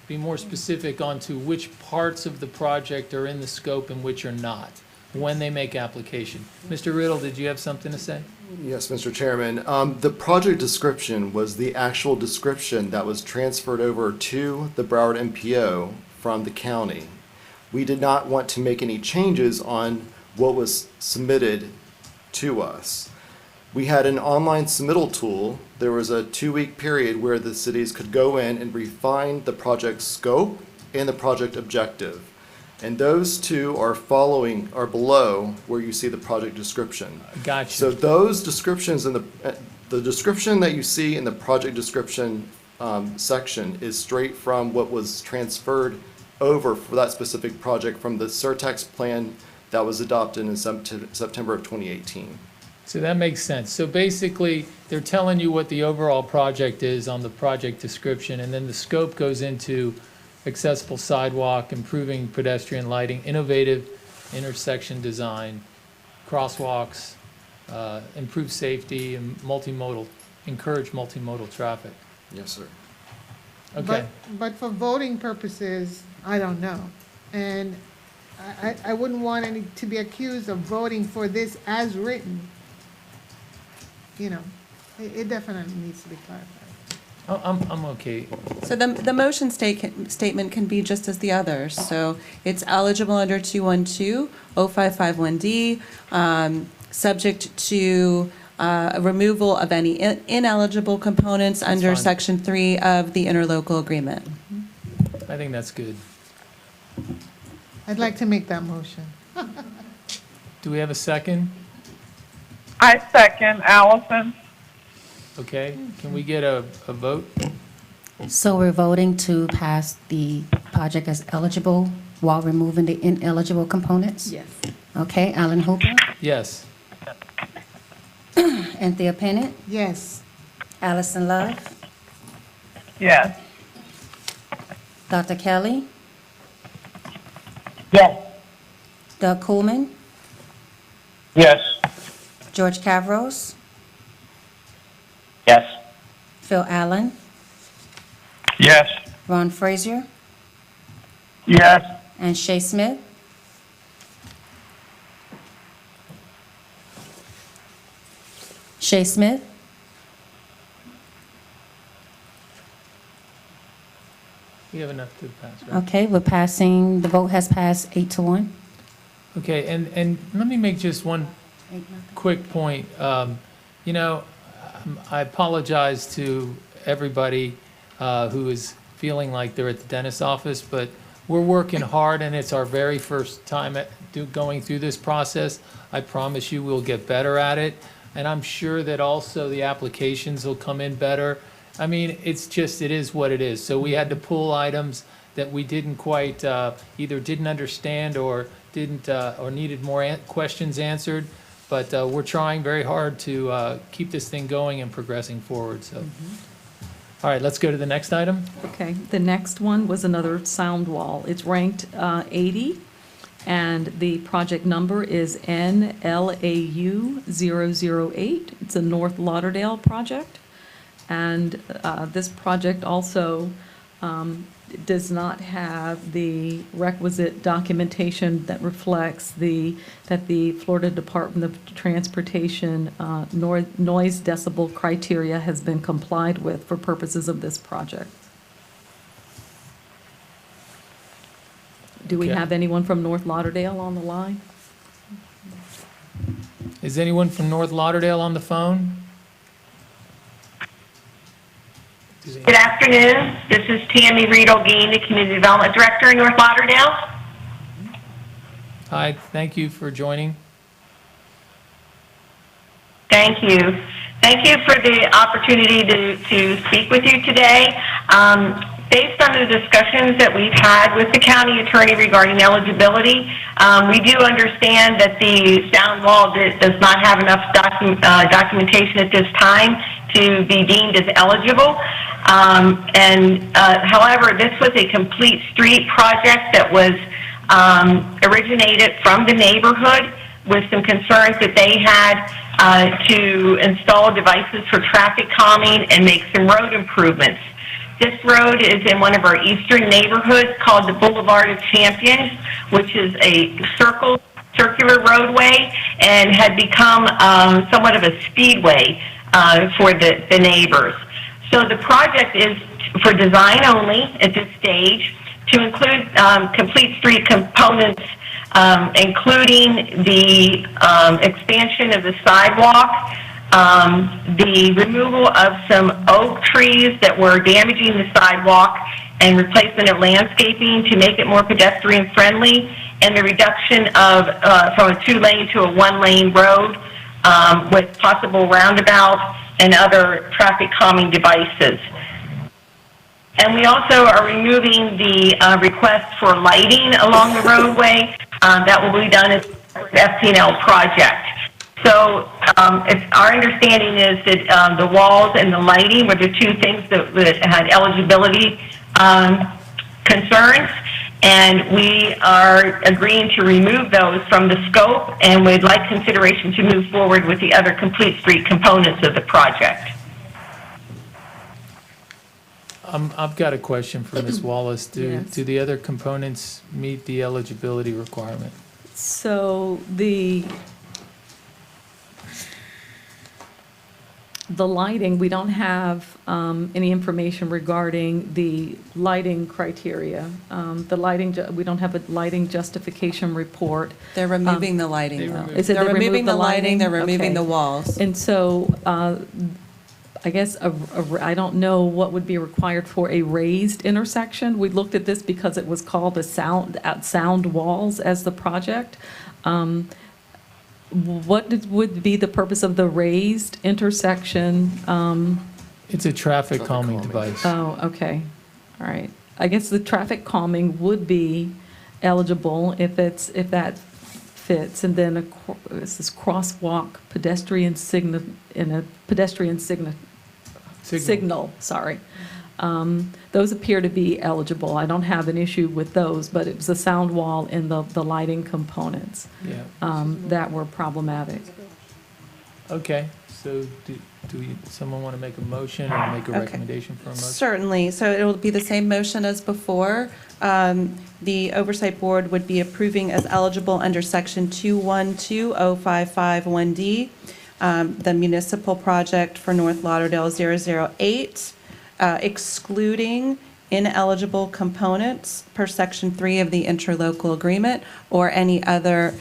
be more specific onto which parts of the project are in the scope and which are not, when they make application. Mr. Riddle, did you have something to say? Yes, Mr. Chairman. The project description was the actual description that was transferred over to the Broward MPO from the county. We did not want to make any changes on what was submitted to us. We had an online submittal tool. There was a 2-week period where the cities could go in and refine the project scope and the project objective. And those two are below where you see the project description. Gotcha. So those descriptions in the description that you see in the project description section is straight from what was transferred over for that specific project from the Surtax plan that was adopted in September of 2018. So that makes sense. So basically, they're telling you what the overall project is on the project description, and then the scope goes into accessible sidewalk, improving pedestrian lighting, innovative intersection design, crosswalks, improve safety, and encourage multimodal traffic. Yes, sir. Okay. But for voting purposes, I don't know. And I wouldn't want any to be accused of voting for this as written. It definitely needs to be clarified. I'm okay. So the motion statement can be just as the others. So it's eligible under 212-0551D, subject to removal of any ineligible components under fine. Section 3 of the interlocal agreement. I think that's good. I'd like to make that motion. Do we have a second? I second Allison. Okay, can we get a vote? So we're voting to pass the project as eligible while removing the ineligible components? Yes. Okay, Alan Hooper, Yes. Anthea Pennant, Yes. Allison Love, Yes. Dr. Kelly, Yes. Doug Coolman, Yes. George Cavros, Yes. Phil Allen, Yes. Ron Frazier, Yes. And Shay Smith? Shay Smith? We have enough to pass, right? Okay, we're passing, the vote has passed 8-1. Okay, and let me make just one quick point. You know, I apologize to everybody who is feeling like they're at the dentist's office, but we're working hard, and it's our very first time going through this process. I promise you we'll get better at it, and I'm sure that also the applications will come in better. I mean, it's just, it is what it is. So we had to pull items that we didn't quite, either didn't understand or didn't, or needed more questions answered. But we're trying very hard to keep this thing going and progressing forward, so. All right, let's go to the next item. Okay, the next one was another sound wall. It's ranked 80, and the project number is NLAU 008. It's a North Lauderdale project. And this project also does not have the requisite documentation that reflects that the Florida Department of Transportation noise decibel criteria has been complied with for purposes of this project. Do we Okay. have anyone from North Lauderdale on the line? Is anyone from North Lauderdale on the phone? Good afternoon. This is Tammy Reed-Olguin, the Community Development Director in North Lauderdale. Hi, thank you for joining. Thank you. Thank you for the opportunity to speak with you today. Based on the discussions that we've had with the county attorney regarding eligibility, we do understand that the sound wall does not have enough documentation at this time to be deemed as eligible. However, this was a complete street project that was originated from the neighborhood with some concerns that they had to install devices for traffic calming and make some road improvements. This road is in one of our eastern neighborhoods called the Boulevard of Champions, which is a circular roadway and had become somewhat of a speedway for the neighbors. So the project is for design only at this stage to include complete street components, including the expansion of the sidewalk, the removal of some oak trees that were damaging the sidewalk and replacement of landscaping to make it more pedestrian friendly, and the reduction of from a 2-lane to a 1-lane road with possible roundabouts and other traffic calming devices. And we also are removing the request for lighting along the roadway. That will be done as FP&L project. So our understanding is that the walls and the lighting were the two things that had eligibility concerns, and we are agreeing to remove those from the scope, and we'd like consideration to move forward with the other complete street components of the project. I've got a question for Ms. Wallace. Yes. Do the other components meet the eligibility requirement? So the lighting, we don't have any information regarding the lighting criteria. The lighting, we don't have a lighting justification report. They're removing the lighting, though. Is it They're they removed removing the lighting, they're removing Okay. the walls. And so, I guess, I don't know what would be required for a raised intersection. We looked at this because it was called sound walls as the project. What would be the purpose of the raised intersection? It's a traffic calming device. Oh, okay, all right. I guess the traffic calming would be eligible if that fits, and then this is crosswalk pedestrian signal in a pedestrian signal. Sorry. Those appear to be eligible. I don't have an issue with those, but it was the sound wall and the lighting components Yeah. that were problematic. Okay, so someone want to make a motion or make a Okay. recommendation for a motion? Certainly. So it will be the same motion as before. The Oversight Board would be approving as eligible under Section 21205551D, the municipal project for North Lauderdale 008, excluding ineligible components per Section 3 of the interlocal agreement or any other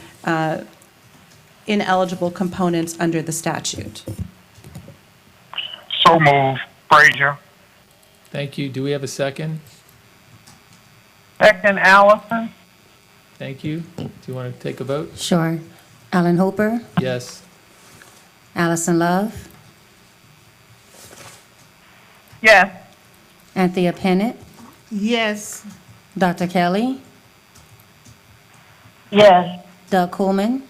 ineligible components under the statute. So move, Frazier. Thank you. Do we have a second? Second, Allison. Thank you. Do you want to take a vote? Sure. Alan Hooper, Yes. Allison Love, Yes. Anthea Pennant, Yes. Dr. Kelly, Yes. Doug Coolman,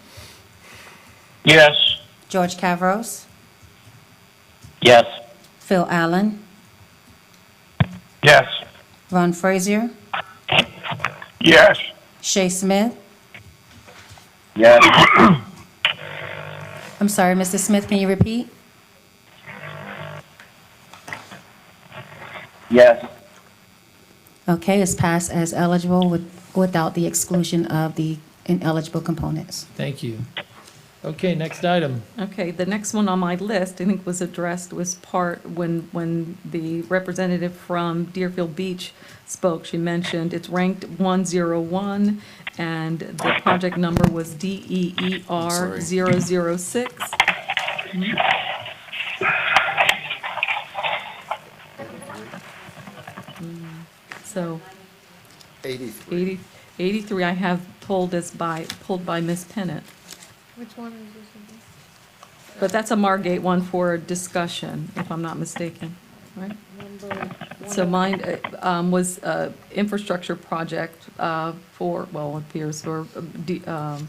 Yes. George Cavros, Yes. Phil Allen, Yes. Ron Frazier, Yes. Shay Smith. Yes. I'm sorry, Mr. Smith, can you repeat? Yes. Okay, it's passed as eligible without the exclusion of the ineligible components. Thank you. Okay, next item. Okay, the next one on my list, I think was addressed, was part when the representative from Deerfield Beach spoke. She mentioned it's ranked 101, and the project number was DEER 006. So 83 I have pulled by Ms. Pennant. Which one is this? But that's a Margate one for discussion, if I'm not mistaken, right? So mine was infrastructure project for, well, it appears for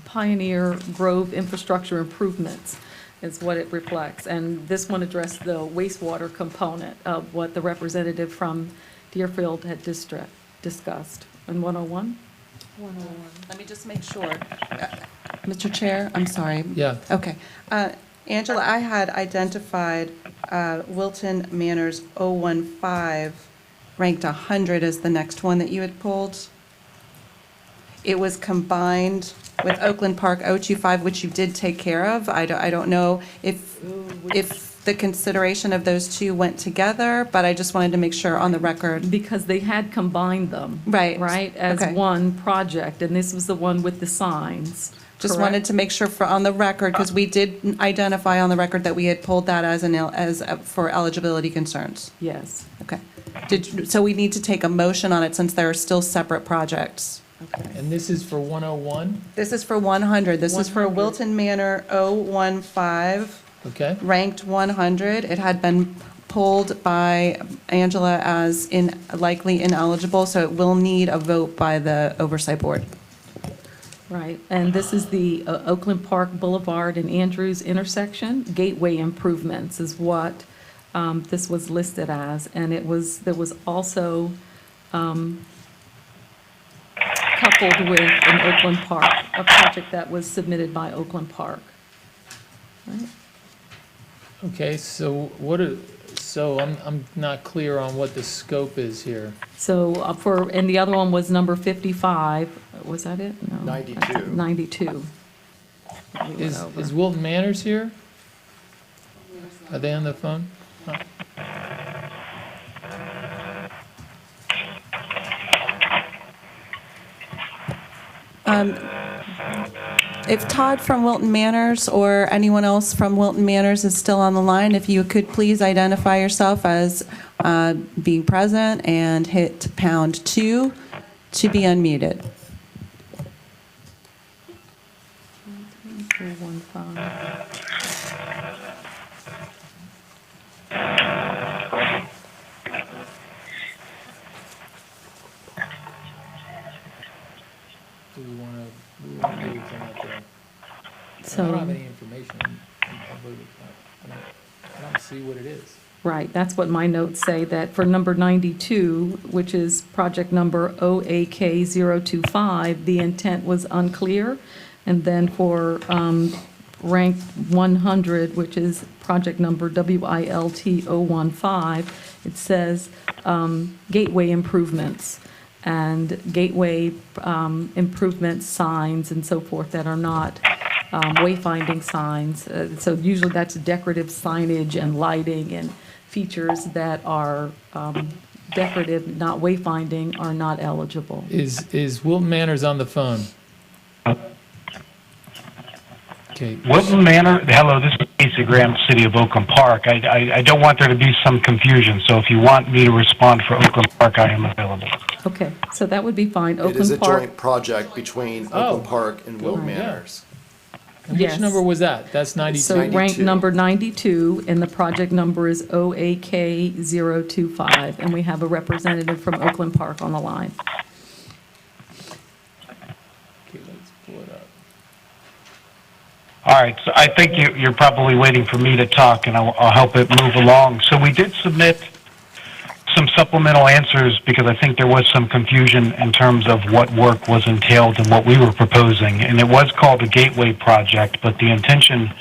Pioneer Grove Infrastructure Improvements is what it reflects. And this one addressed the wastewater component of what the representative from Deerfield had discussed. In 101? 101. Let me just make sure. Mr. Chair, I'm sorry. Yeah. Okay. Angela, I had identified Wilton Manors 015 ranked 100 as the next one that you had pulled. It was combined with Oakland Park 025, which you did take care of. I don't know if the consideration of those two went together, but I just wanted to make sure on the record. Because they had combined them. Right. Right, as Okay. one project, and this was the one with the signs. Just wanted correct? to make sure on the record, because we did identify on the record that we had pulled that as for eligibility concerns. Yes. Okay. So we need to take a motion on it since there are still separate projects. And this is for 101? This is for 100. This is for 100. Wilton Manor 015, Okay. ranked 100. It had been pulled by Angela as likely ineligible, so it will need a vote by the Oversight Board. Right, and this is the Oakland Park Boulevard and Andrews intersection. Gateway improvements is what this was listed as, and there was also coupled with an Oakland Park, a project that was submitted by Oakland Park. Right? Okay, so I'm not clear on what the scope is here. So and the other one was number 55, was that it? No. 92. 92. Is Wilton Manors here? Are they on the phone? Huh. If Todd from Wilton Manors or anyone else from Wilton Manors is still on the line, if you could please identify yourself as being present and hit pound 2 to be unmuted. 415. Do we want to do anything like that? So- I don't have any information. I don't see what it is. Right, that's what my notes say, that for number 92, which is project number OAK025, the intent was unclear. And then for ranked 100, which is project number WILT-015, it says gateway improvements and gateway improvement signs and so forth that are not wayfinding signs. So usually that's decorative signage and lighting and features that are decorative, not wayfinding, are not eligible. Is Wilton Manors on the phone? Okay. Wilton Manor, hello, this is Casey Graham, City of Oakland Park. I don't want there to be some confusion, so if you want me to respond for Oakland Park, I am available. Okay, so that would be fine. It is a Oakland Park, joint project between Oakland Park and Wilton Manors. And Yes. which number was that? That's 92. so rank number 92, and the project number is OAK025, and we have a representative from Oakland Park on the line. Okay, let's pull it up. All right, so I think you're probably waiting for me to talk, and I'll help it move along. So we did submit some supplemental answers because I think there was some confusion in terms of what work was entailed and what we were proposing. And it was called a gateway project, but the intention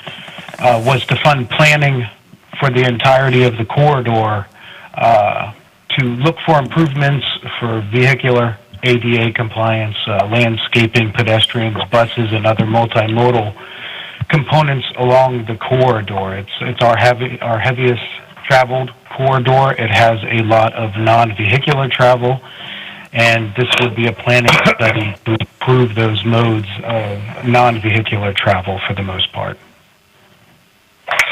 was to fund planning for the entirety of the corridor, to look for improvements for vehicular ADA compliance, landscaping, pedestrians, buses, and other multimodal components along the corridor. It's our heaviest traveled corridor. It has a lot of non-vehicular travel, and this would be a planning study to improve those modes of non-vehicular travel for the most part. How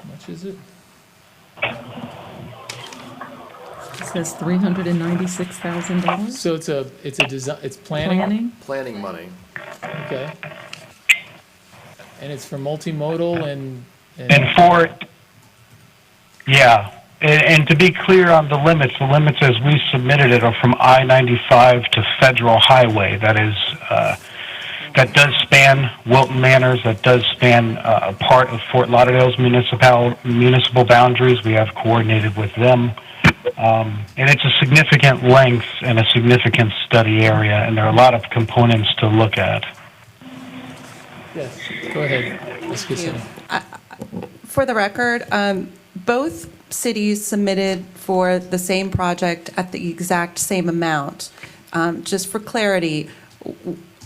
much is it? It says $396,000. So it's a design, it's planning? Planning money. Okay. And it's for multimodal and and to be clear on the limits as we submitted it are from I-95 to Federal Highway. That is, that does span Wilton Manors, that does span a part of Fort Lauderdale's municipal boundaries. We have coordinated with them. And it's a significant length and a significant study area, and there are a lot of components to look at. Yes, go ahead. Let's get some. For the record, both cities submitted for the same project at the exact same amount. Just for clarity,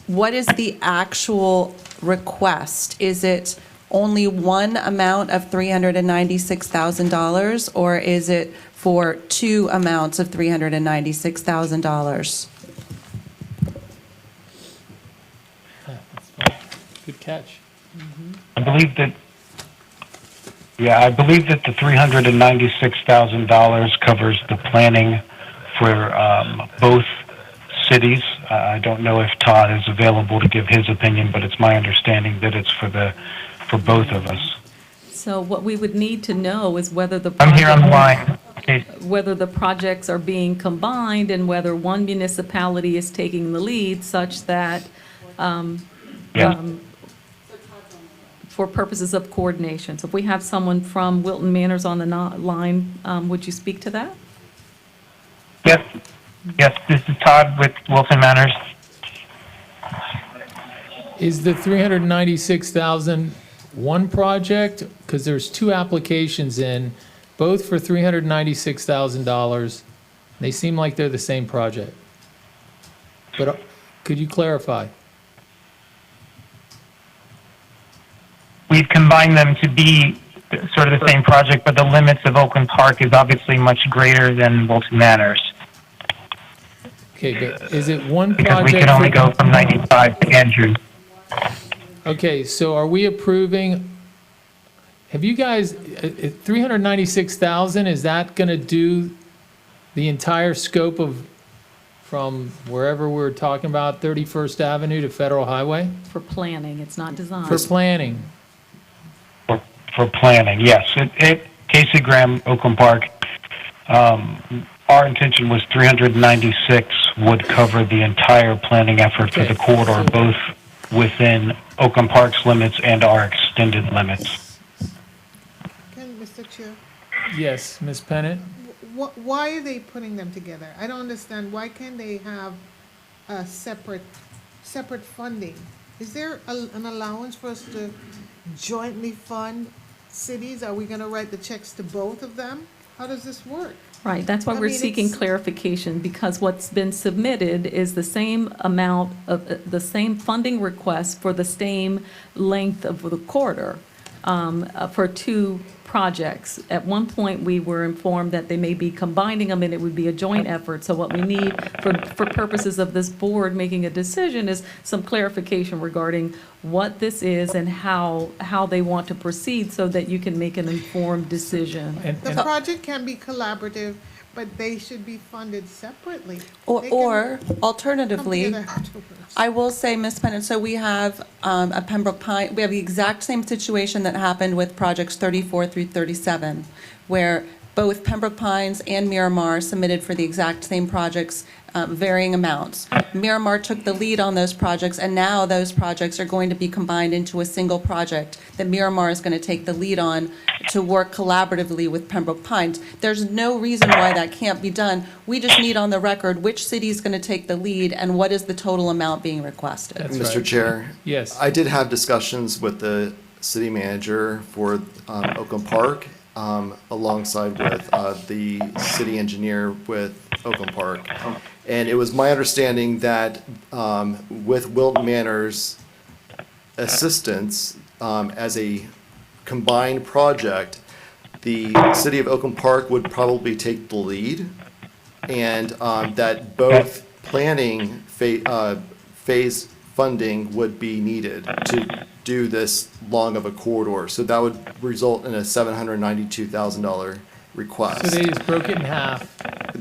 what is the actual request? Is it only one amount of $396,000, or is it for two amounts of $396,000? Good catch. I believe that the $396,000 covers the planning for both cities. I don't know if Todd is available to give his opinion, but it's my understanding that it's for both of us. So what we would need to know is whether the I'm here on the line. Okay. whether the projects are being combined and whether one municipality is taking the lead such that for purposes of coordination. So if we have someone from Wilton Manors on the line, would you speak to that? Yes, this is Todd with Wilton Manors. Is the 396,000 one project? Because there's two applications in, both for $396,000. They seem like they're the same project. But could you clarify? We've combined them to be sort of the same project, but the limits of Oakland Park is obviously much greater than Wilton Manors. Okay, but is it one project? Because we can only go from 95 to Andrews. Okay, so are we approving, have you guys, 396,000, is that going to do the entire scope of, from wherever we're talking about, 31st Avenue to Federal Highway? For planning, it's not design. For planning? For planning, yes. Casey Graham, Oakland Park, our intention was 396 would cover the entire planning effort for the corridor, both within Oakland Park's limits and our extended limits. Mr. Chair, Yes, Ms. Pennant? why are they putting them together? I don't understand. Why can't they have a separate funding Is there an allowance for us to jointly fund cities? Are we gonna write the checks to both of them? How does this work? Right, that's why I we're mean, seeking it's- clarification, because what's been submitted is the same amount of, the same funding request for the same length of the corridor for two projects. At one point, we were informed that they may be combining them and it would be a joint effort. So what we need for purposes of this board making a decision is some clarification regarding what this is and how they want to proceed so that you can make an informed decision. The project can be collaborative, but they should be funded separately. They Or can alternatively, come together afterwards. I will say, Ms. Pennant, so we have a Pembroke Pine, we have the exact same situation that happened with projects 34 through 37, where both Pembroke Pines and Miramar submitted for the exact same projects, varying amounts. Miramar took the lead on those projects, and now those projects are going to be combined into a single project that Miramar is going to take the lead on to work collaboratively with Pembroke Pines. There's no reason why that can't be done. We just need on the record which city is going to take the lead and what is the total amount being requested. That's Mr. right. Chair? Yes. I did have discussions with the city manager for Oakland Park, alongside with the city engineer with Oakland Park. And it was my understanding that with Wilton Manor's assistance as a combined project, the city of Oakland Park would probably take the lead, and that both planning phase funding would be needed to do this long of a corridor. So that would result in a $792,000 request. So they just broke it in half.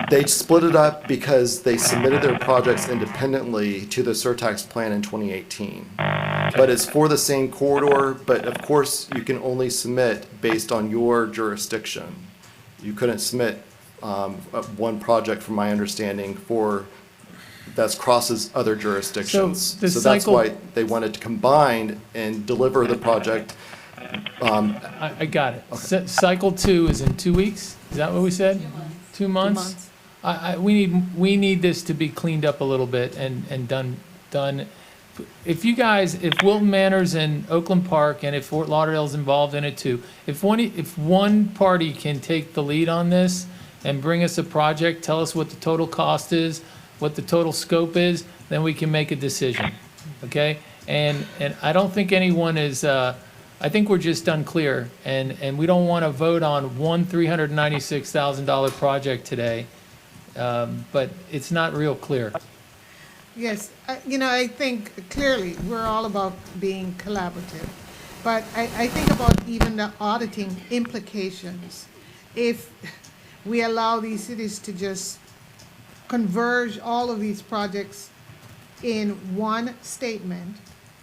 They split it up because they submitted their projects independently to the Surtax plan in 2018. But it's for the same corridor, but of course, you can only submit based on your jurisdiction. You couldn't submit one project, from my understanding, that crosses other jurisdictions. So the So that's cycle- why they wanted to combine and deliver the project. I got it. Cycle 2 is in 2 weeks? Is that what we said? 2 months? We need this to be cleaned up a little bit and done. If Wilton Manors and Oakland Park, and if Fort Lauderdale's involved in it too, if one party can take the lead on this and bring us a project, tell us what the total cost is, what the total scope is, then we can make a decision, okay? And I don't think anyone is, I think we're just unclear, and we don't want to vote on one $396,000 project today, but it's not real clear. Yes, I think clearly we're all about being collaborative, but I think about even the auditing implications. If we allow these cities to just converge all of these projects in one statement,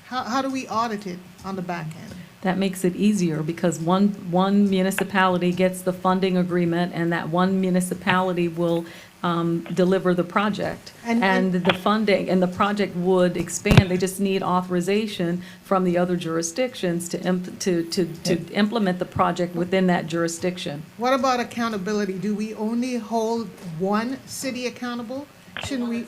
how do we audit it on the back end? That makes it easier because one municipality gets the funding agreement and that one municipality will deliver the project. And the funding and the project would expand. They just need authorization from the other jurisdictions to implement the project within that jurisdiction. What about accountability? Do we only hold one city accountable? Shouldn't we?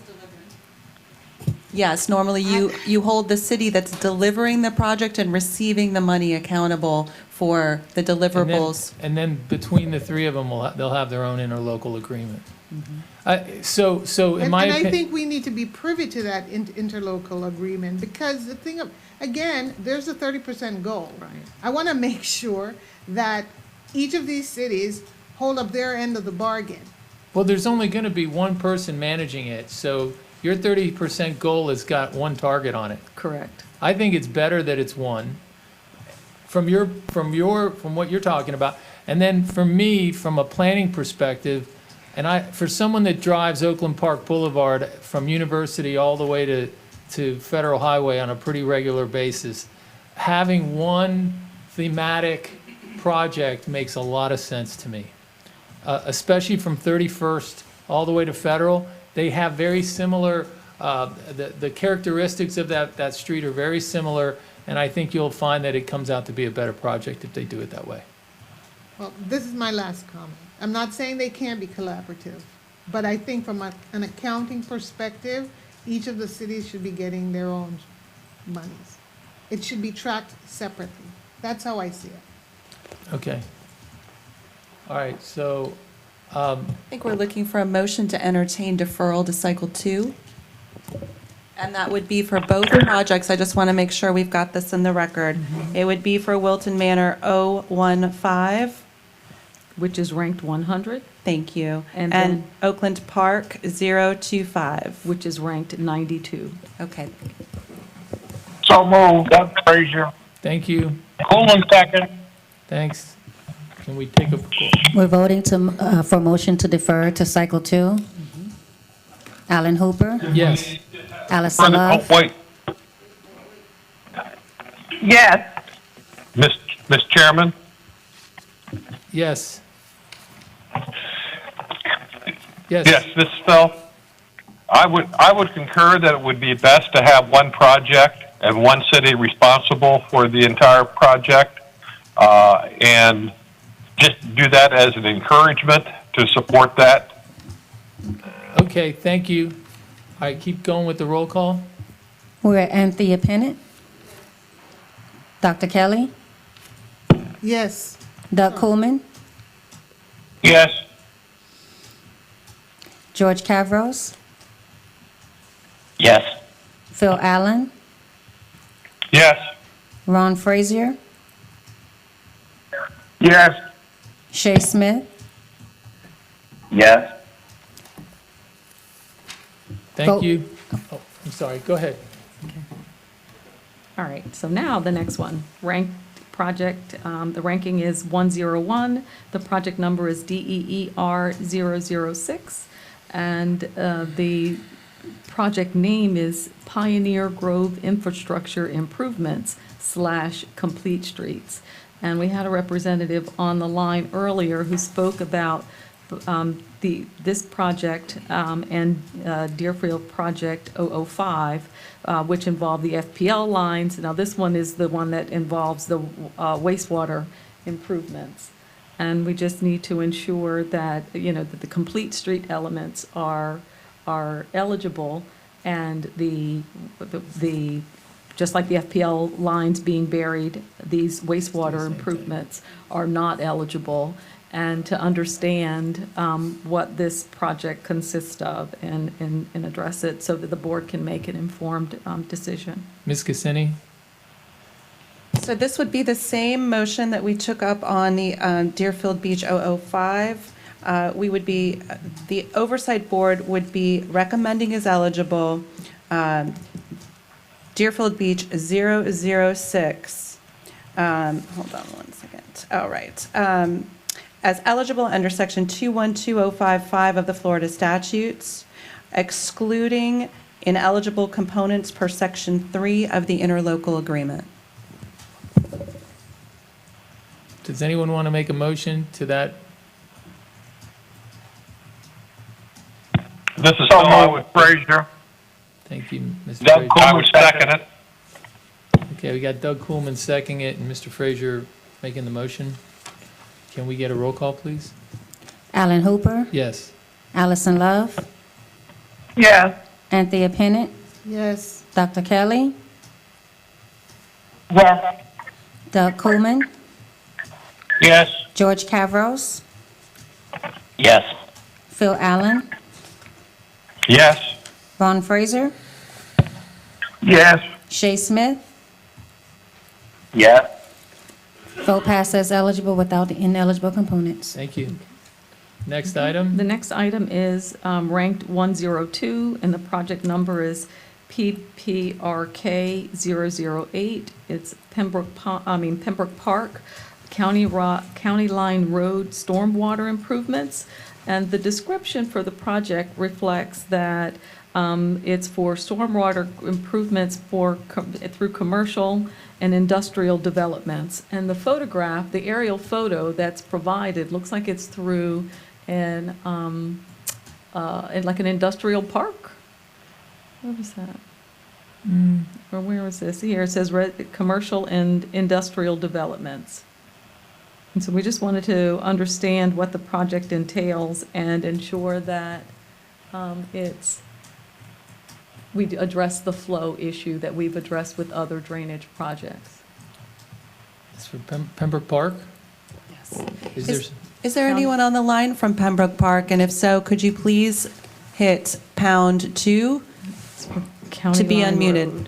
Yes, normally you hold the city that's delivering the project and receiving the money accountable for the deliverables. And then between the three of them, they'll have their own interlocal agreement. So in my And I opinion, think we need to be privy to that interlocal agreement, because the thing, again, there's a 30% goal. Right. I want to make sure that each of these cities hold up their end of the bargain. well, there's only going to be one person managing it, so your 30% goal has got one target on it. Correct. I think it's better that it's one, from what you're talking about. And then for me, from a planning perspective, and for someone that drives Oakland Park Boulevard from University all the way to Federal Highway on a pretty regular basis, having one thematic project makes a lot of sense to me. Especially from 31st all the way to Federal, they have very similar, the characteristics of that street are very similar, and I think you'll find that it comes out to be a better project if they do it that way. Well, this is my last comment. I'm not saying they can't be collaborative, but I think from an accounting perspective, each of the cities should be getting their own monies. It should be tracked separately. That's how I see it. Okay. All right, so, I think we're looking for a motion to entertain deferral to cycle 2. And that would be for both projects. I just want to make sure we've got this in the record. It would be for Wilton Manor 015. Which is ranked 100. Thank you. And And then- Oakland Park 025. Which is ranked 92. Okay. So moved. Doug Frazier. thank you, Coleman second. thanks. Can we take a, We're voting to, for motion to defer to cycle 2. Alan Hooper, yes, Allison Love, Wait, Yes. Miss Chairman? yes. Yes, this Phil. I would concur that it would be best to have one project and one city responsible for the entire project, and just do that as an encouragement to support that. Okay, thank you. All right, keep going with the roll call. we're at Anthea Pennant, Dr. Kelly, Yes. Doug Coolman, Yes. George Cavros, Yes. Phil Allen, Yes. Ron Frazier, Yes. Shay Smith, Yes. Thank Vote. you. Oh, I'm sorry, go ahead. All right, so now the next one, ranked project, the ranking is 101. The project number is DEER 006. And the project name is Pioneer Grove Infrastructure Improvements / Complete Streets. And we had a representative on the line earlier who spoke about this project and Deerfield Project 005, which involved the FPL lines. Now, this one is the one that involves the wastewater improvements. And we just need to ensure that, that the complete street elements are eligible, and the just like the FPL lines being buried, these wastewater improvements are not eligible, and to understand what this project consists of and address it so that the board can make an informed decision. Ms. Cassini? So this would be the same motion that we took up on the Deerfield Beach 005. We would be, the Oversight Board would be recommending as eligible Deerfield Beach 006. Hold on one second. All right. As eligible under Section 212055 of the Florida statutes, excluding ineligible components per Section 3 of the interlocal agreement. Does anyone want to make a motion to that? This is Phil. I would Frazier. Thank you, Mr. Doug Frazier. I would second it. Okay, we got Doug Coolman seconding it and Mr. Frazier making the motion. Can we get a roll call, please? Alan Hooper, Yes. Allison Love, Yes. Anthea Pennant, Yes. Dr. Kelly, Yes. Doug Coolman, Yes. George Cavros, Yes. Phil Allen, Yes. Ron Frazier, Yes. Shay Smith. Yes. Vote passes as eligible without the ineligible components. Thank you. Next item? The next item is ranked 102, and the project number is PPRK 008. It's Pembroke Park, County Line Road Stormwater Improvements. And the description for the project reflects that it's for stormwater improvements through commercial and industrial developments. And the photograph, the aerial photo that's provided, looks like it's through in like an industrial park. What was that? Or where was this? Here it says commercial and industrial developments. And so we just wanted to understand what the project entails and ensure that it's we address the flow issue that we've addressed with other drainage projects. It's for Pembroke Park? Yes. Is there anyone on the line from Pembroke Park? And if so, could you please hit pound 2 to be Line unmuted? Road.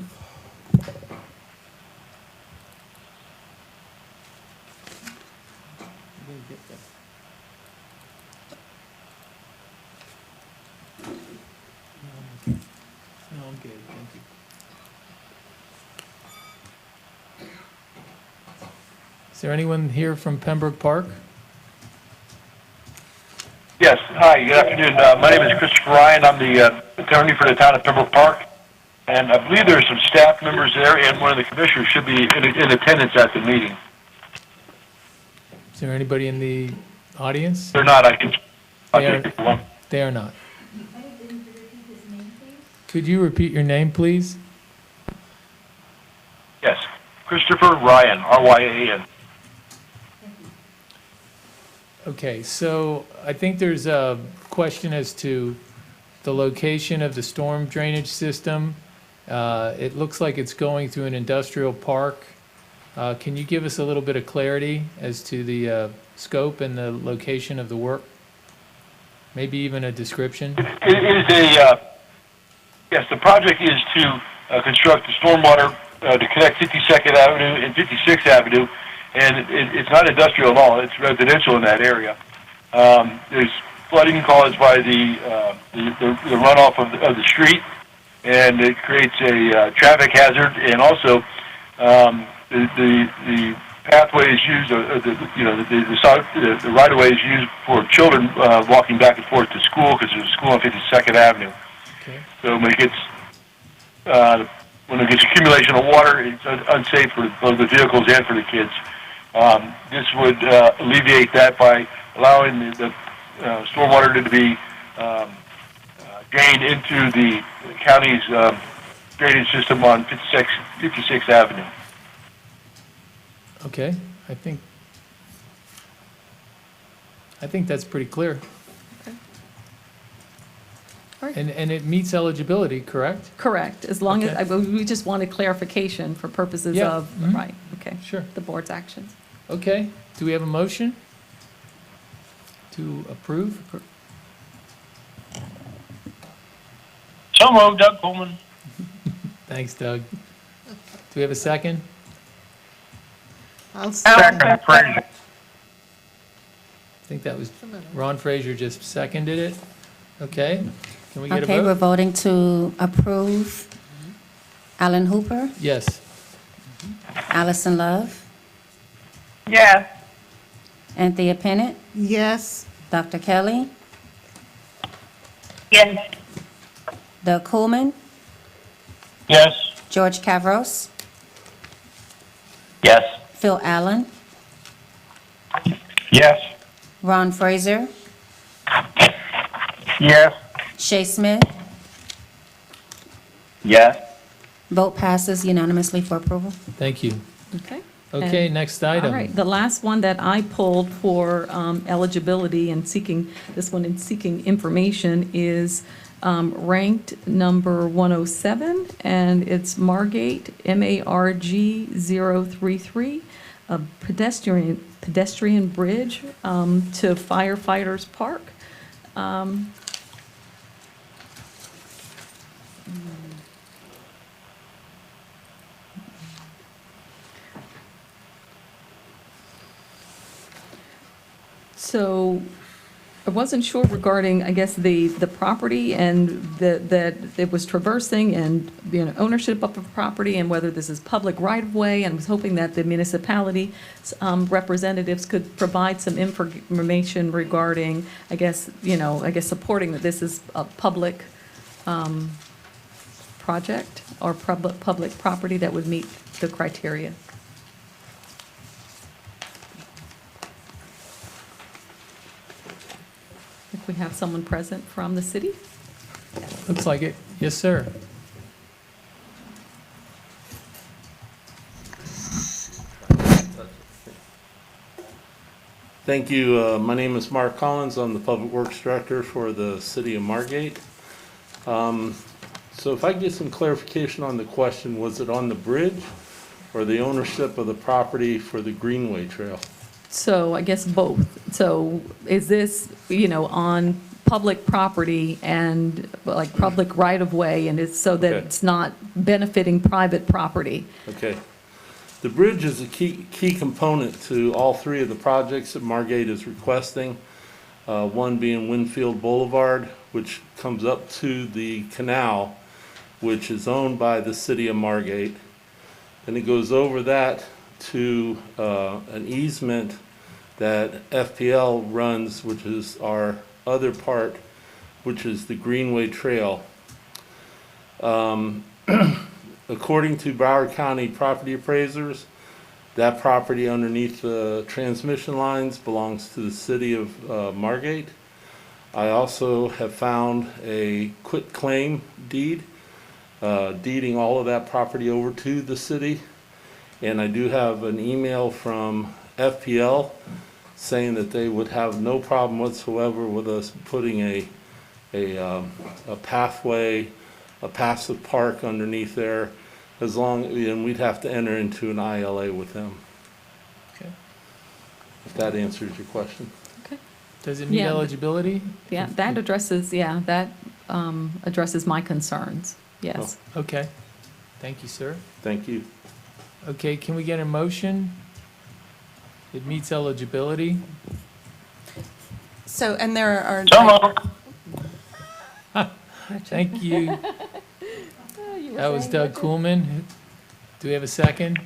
No, I'm good, thank you. Is there anyone here from Pembroke Park? Yes, hi, good afternoon. My name is Christopher Ryan. I'm the attorney for the town of Pembroke Park. And I believe there are some staff members there, and one of the commissioners should be in attendance at the meeting. Is there anybody in the audience? If they're not, I'll They take people on. They are not. Could you repeat your name, please? Yes, Christopher Ryan, R-Y-A-N. Okay, so I think there's a question as to the location of the storm drainage system. It looks like it's going through an industrial park. Can you give us a little bit of clarity as to the scope and the location of the work? Maybe even a description? It is yes, the project is to construct the stormwater to connect 52nd Avenue and 56th Avenue, and it's not industrial at all. It's residential in that area. There's flooding caused by the runoff of the street, and it creates a traffic hazard, and also the pathway is used, the right of way is used for children walking back and forth to school because there's a school on 52nd Avenue. Okay. So when it gets accumulation of water, it's unsafe for both the vehicles and for the kids. This would alleviate that by allowing the stormwater to be drained into the county's drainage system on 56th Avenue. Okay, I think that's pretty clear. All right. And it meets eligibility, correct? Correct, as long Okay. as, we just wanted clarification for purposes Yeah. of, Mhm. right, okay. Sure. The board's actions. Okay, do we have a motion to approve? So moved, Doug Coleman. Thanks, Doug. Do we have a second? I'll Second, Frazier. I think that was, Ron Frazier just seconded it. Okay, can we get a Okay, we're vote? voting to approve Alan Hooper, Yes. Allison Love, Yes. Anthea Pennant, Yes. Dr. Kelly, Yes. Doug Coleman, Yes. George Cavros, Yes. Phil Allen, Yes. Ron Fraser, Yes. Shay Smith. Yes. Vote passes unanimously for approval. Thank you. Okay. Okay, And- next item. All right, the last one that I pulled for eligibility and seeking information is ranked number 107, and it's Margate, MARG 033, a pedestrian bridge to Firefighters Park. So I wasn't sure regarding, I guess, the property and that it was traversing and, ownership of the property and whether this is public right-of-way, and was hoping that the municipality representatives could provide some information regarding, I guess, supporting that this is a public project or public property that would meet the criteria. If we have someone present from the city? Looks like it. Yes, sir. Thank you. My name is Mark Collins. I'm the Public Works Director for the City of Margate. So So if I get some clarification on the question, was it on the bridge or the ownership of the property for the Greenway Trail? So I guess both. So is this, on public property and like public right-of-way, and it's so that Okay. it's not benefiting private property? Okay. The bridge is a key component to all three of the projects that Margate is requesting. One being Winfield Boulevard, which comes up to the canal, which is owned by the city of Margate. And it goes over that to an easement that FPL runs, which is our other part, which is the Greenway Trail. According to Broward County property appraisers, that property underneath the transmission lines belongs to the city of Margate. I also have found a quitclaim deed, deeding all of that property over to the city. And I do have an email from FPL saying that they would have no problem whatsoever with us putting a pathway, a passive park underneath there, as long, and we'd have to enter into an ILA with them. Okay. If that answers your question. Okay. Does it meet Yeah. eligibility? Yeah, that addresses my concerns, yes. Oh, okay. Thank you, sir. Thank you. Okay, can we get a motion? It meets eligibility. So, and there are. Thank you. That was Doug Kuhlman. Do we have a second?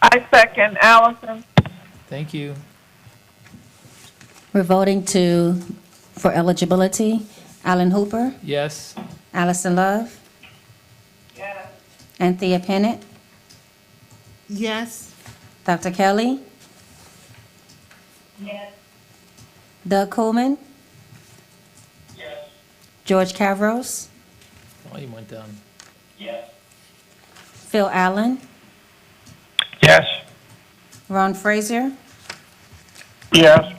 I second Allison. Thank you. We're voting for eligibility. Alan Hooper, Yes. Allison Love, Yes. Anthea Pennant, Yes. Dr. Kelly, Yes. Doug Coleman, Yes. George Cavros, Volume went down. Yes. Phil Allen, Yes. Ron Frazier, Yes.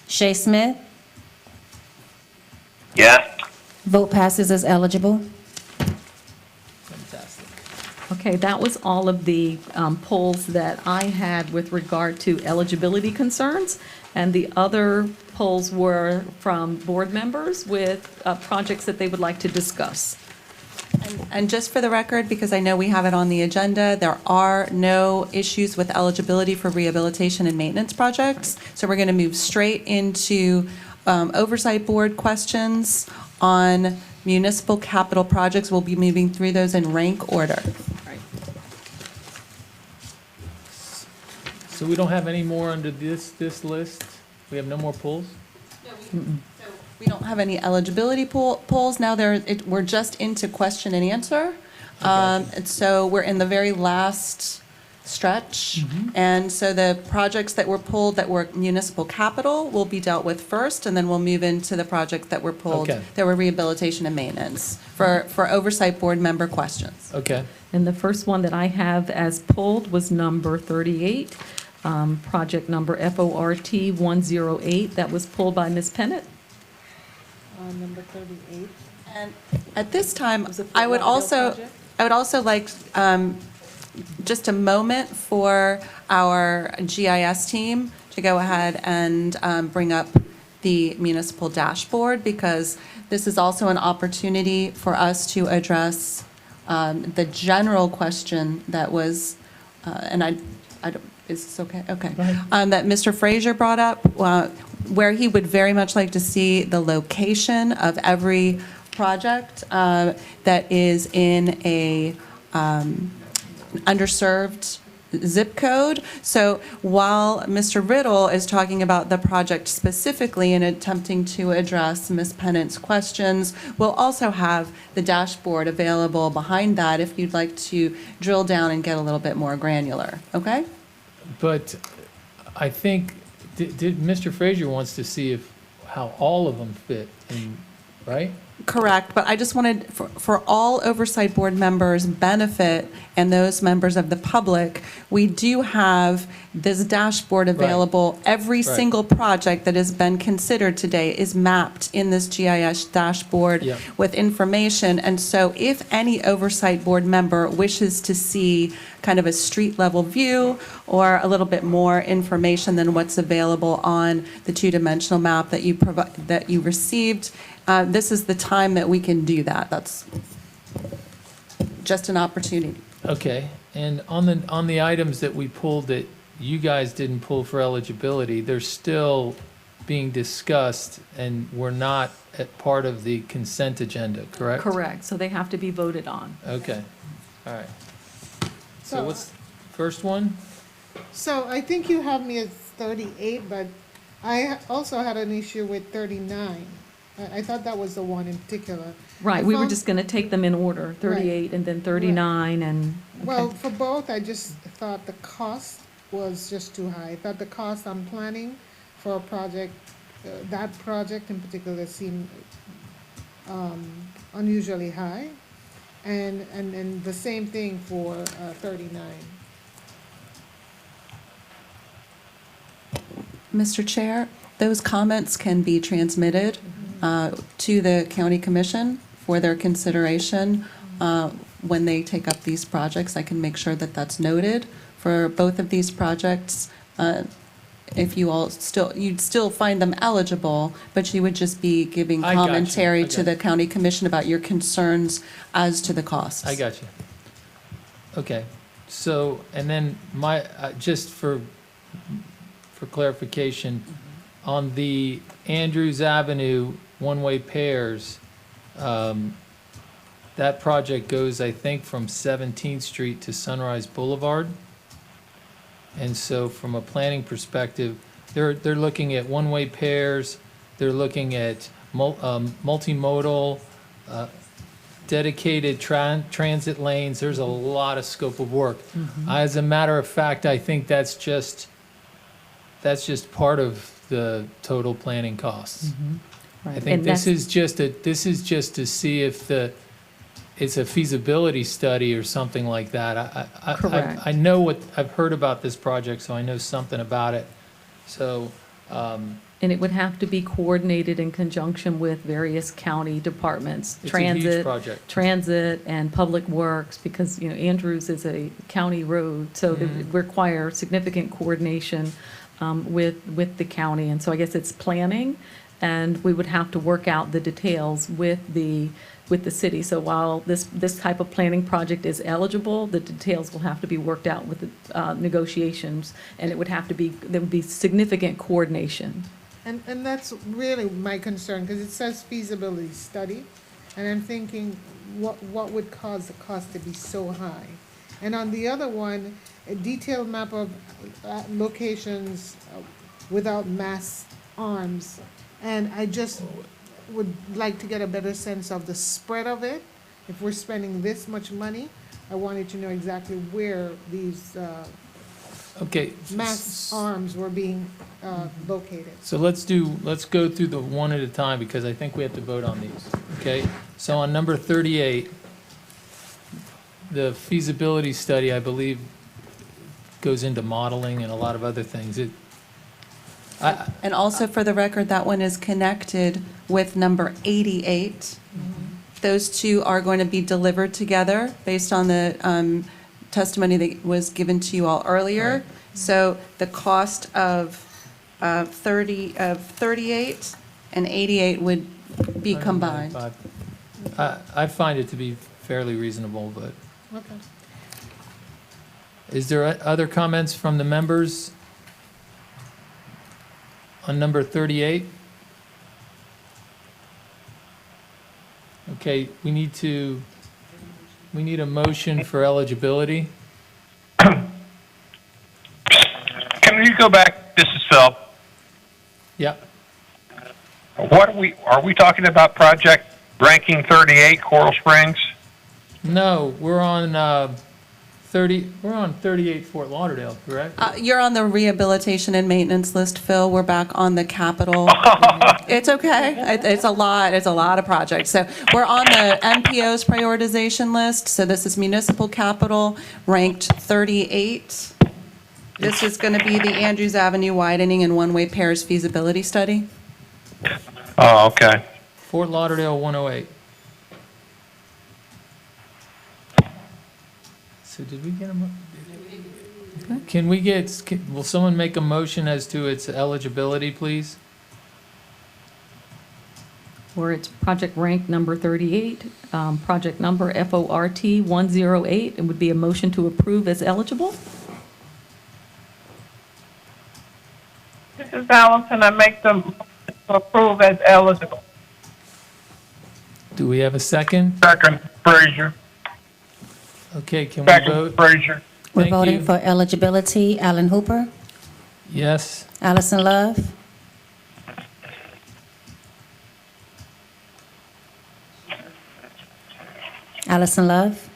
Shay Smith. Yes. Vote passes as eligible. Fantastic. Okay, that was all of the polls that I had with regard to eligibility concerns. And the other polls were from board members with projects that they would like to discuss. And just for the record, because I know we have it on the agenda, there are no issues with eligibility for rehabilitation and maintenance projects. So we're going to move straight into Oversight Board questions on Municipal Capital Projects. We'll be moving through those in rank order. So we don't have any more under this list? We have no more polls? We don't have any eligibility polls. Now we're just into question and answer. And so we're in the very last stretch. And so the projects that were pulled that were municipal capital will be dealt with first, and then we'll move into the projects that were pulled Okay. that were rehabilitation and maintenance for Oversight Board member questions. Okay. And the first one that I have as pulled was number 38, project number FORT 108. That was pulled by Ms. Pennant. Number 38. And at this time, I would also like just a moment for our GIS team to go ahead and bring up the municipal dashboard, because this is also an opportunity for us to address the general question that was, and I don't, is this okay? Okay. That Mr. Frazier brought up, where he would very much like to see the location of every project that is in a underserved zip code. So while Mr. Riddle is talking about the project specifically and attempting to address Ms. Pennant's questions, we'll also have the dashboard available behind that if you'd like to drill down and get a little bit more granular, okay? But I think, did Mr. Frazier wants to see how all of them fit in, right? Correct, but I just wanted, for all Oversight Board members' benefit and those members of the public, we do have this dashboard available. Every single project that has been considered today is mapped in this GIS dashboard with information. And so if any Oversight Board member wishes to see kind of a street-level view or a little bit more information than what's available on the two-dimensional map that you received, this is the time that we can do that. That's just an opportunity. Okay, and on the items that we pulled that you guys didn't pull for eligibility, they're still being discussed and were not at part of the consent agenda, correct? Correct, so they have to be voted on. Okay, all right. So So- what's the first one? So I think you have me at 38, but I also had an issue with 39. I thought that was the one in particular. Right, I we were found- just going to take them in order, 38 and then 39 and, Well, okay. for both, I just thought the cost was just too high. I thought the cost I'm planning for a project, that project in particular seemed unusually high. And the same thing for 39. Mr. Chair, those comments can be transmitted to the county commission for their consideration when they take up these projects. I can make sure that that's noted for both of these projects. If you all you'd still find them eligible, but you would just be giving I got you. commentary I to got the you. county commission about your concerns as to the costs. I got you. Okay, so, and then just for clarification, on the Andrews Avenue one-way pairs, that project goes, I think, from 17th Street to Sunrise Boulevard. And so from a planning perspective, they're looking at one-way pairs, they're looking at multimodal, dedicated transit lanes. There's a lot of scope of work. As a matter of fact, I think that's just part of the total planning costs. I Right. think And this that's- is just to see if it's a feasibility study or something like that. Correct. I know I've heard about this project, so I know something about it. So, And it would have to be coordinated in conjunction with various county departments. It's a huge Transit, project. Transit and Public Works, because, Andrews is a county road, so they Mm-hmm. require significant coordination with the county. And so I guess it's planning, and we would have to work out the details with the city. So while this type of planning project is eligible, the details will have to be worked out with the negotiations, and there would be significant coordination. And that's really my concern, because it says feasibility study, and I'm thinking, what would cause the cost to be so high? And on the other one, a detailed map of locations without mass arms, and I just would like to get a better sense of the spread of it. If we're spending this much money, I wanted to know exactly where these okay. mass arms were being located. So let's go through the one at a time, because I think we have to vote on these, okay? So on number 38, the feasibility study, I believe, goes into modeling and a lot of other things. And also for the record, that one is connected with number 88. Those two are going to be delivered together based on the testimony that was given to you all earlier. So the cost of 38 and 88 would be combined. I find it to be fairly reasonable, but Okay. is there other comments from the members on number 38? Okay, we need a motion for eligibility. Can you go back? This is Phil. Yep. What are we talking about? Project ranking 38, Coral Springs? No, we're on we're on 38 Fort Lauderdale, correct? You're on the rehabilitation and maintenance list, Phil. We're back on the capital. It's okay. It's a lot of projects. So we're on the MPO's prioritization list. So this is municipal capital, ranked 38. This is going to be the Andrews Avenue widening and one-way pairs feasibility study. Oh, okay. Fort Lauderdale 108. So did we get can we get, will someone make a motion as to its eligibility, please? Where it's project rank number 38, project number FORT 108, it would be a motion to approve as eligible. This is Allison. I make the motion to approve as eligible. Do we have a second? Second, Frazier. Okay, can we Second, vote? Frazier. We're Thank voting you. for eligibility. Alan Hooper, Yes. Allison Love, Allison Love,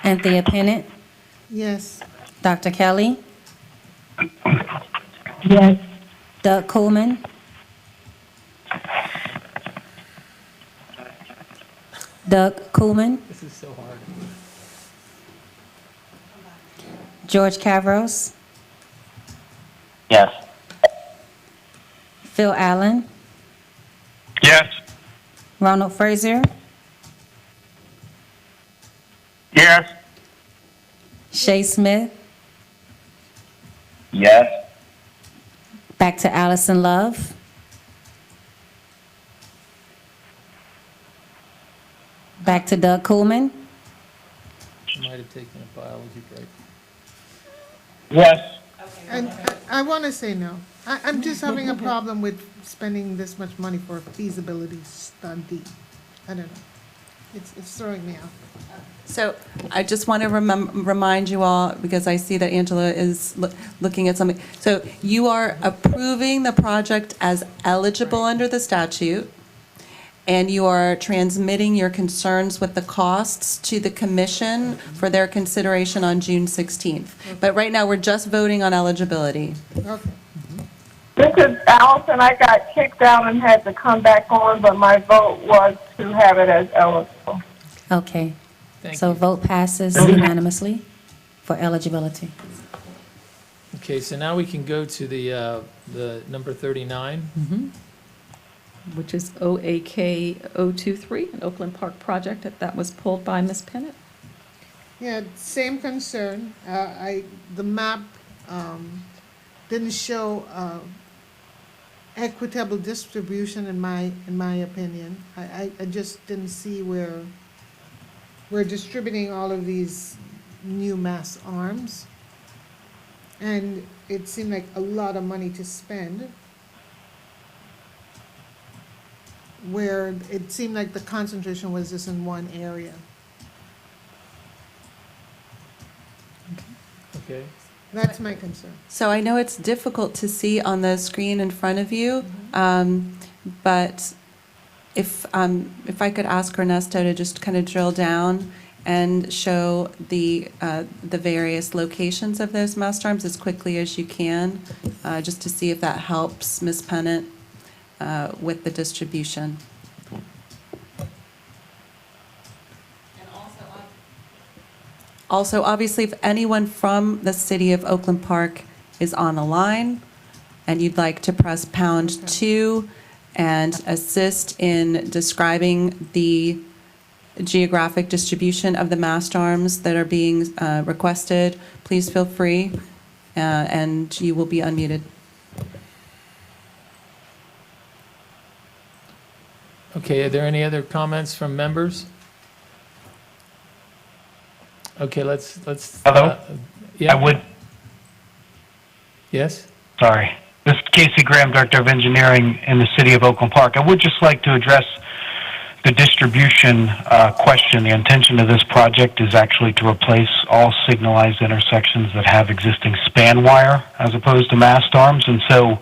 Anthea Pennant, Yes. Dr. Kelly, Yes. Doug Coleman, This is so hard. George Cavros, Yes. Phil Allen, Yes. Ronald Frazier, Yes. Shay Smith, Yes. back to Allison Love, back to Doug Coleman, I might have taken a biology break. Yes. And I want to say no. I'm just having a problem with spending this much money for a feasibility study. I don't know. It's throwing me off. So I just want to remind you all, because I see that Angela is looking at something. So you are approving the project as eligible under the statute, and you are transmitting your concerns with the costs to the commission for their consideration on June 16th. But right now, we're just voting on eligibility. Okay. This is Allison. I got kicked out and had to come back on, but my vote was to have it as eligible. okay. Thank So you. vote passes unanimously for eligibility. Okay, so now we can go to the number 39. Which is OAK 023, an Oakland Park project that was pulled by Ms. Pennant. Yeah, same concern. The map didn't show equitable distribution in my opinion. I just didn't see where we're distributing all of these new mass arms. And it seemed like a lot of money to spend, where it seemed like the concentration was just in one area. Okay. That's my concern. So I know it's difficult to see on the screen in front of you, but if I could ask Ernesto to just kind of drill down and show the various locations of those mast arms as quickly as you can, just to see if that helps Ms. Pennant with the distribution. Also, obviously, if anyone from the city of Oakland Park is on a line and you'd like to press pound 2 and assist in describing the geographic distribution of the mast arms that are being requested, please feel free, and you will be unmuted. Okay, are there any other comments from members? Okay, let's. Hello? Yeah. I would, Yes? sorry. This is Casey Graham, Director of Engineering in the City of Oakland Park. I would just like to address the distribution question. The intention of this project is actually to replace all signalized intersections that have existing span wire as opposed to mast arms. And so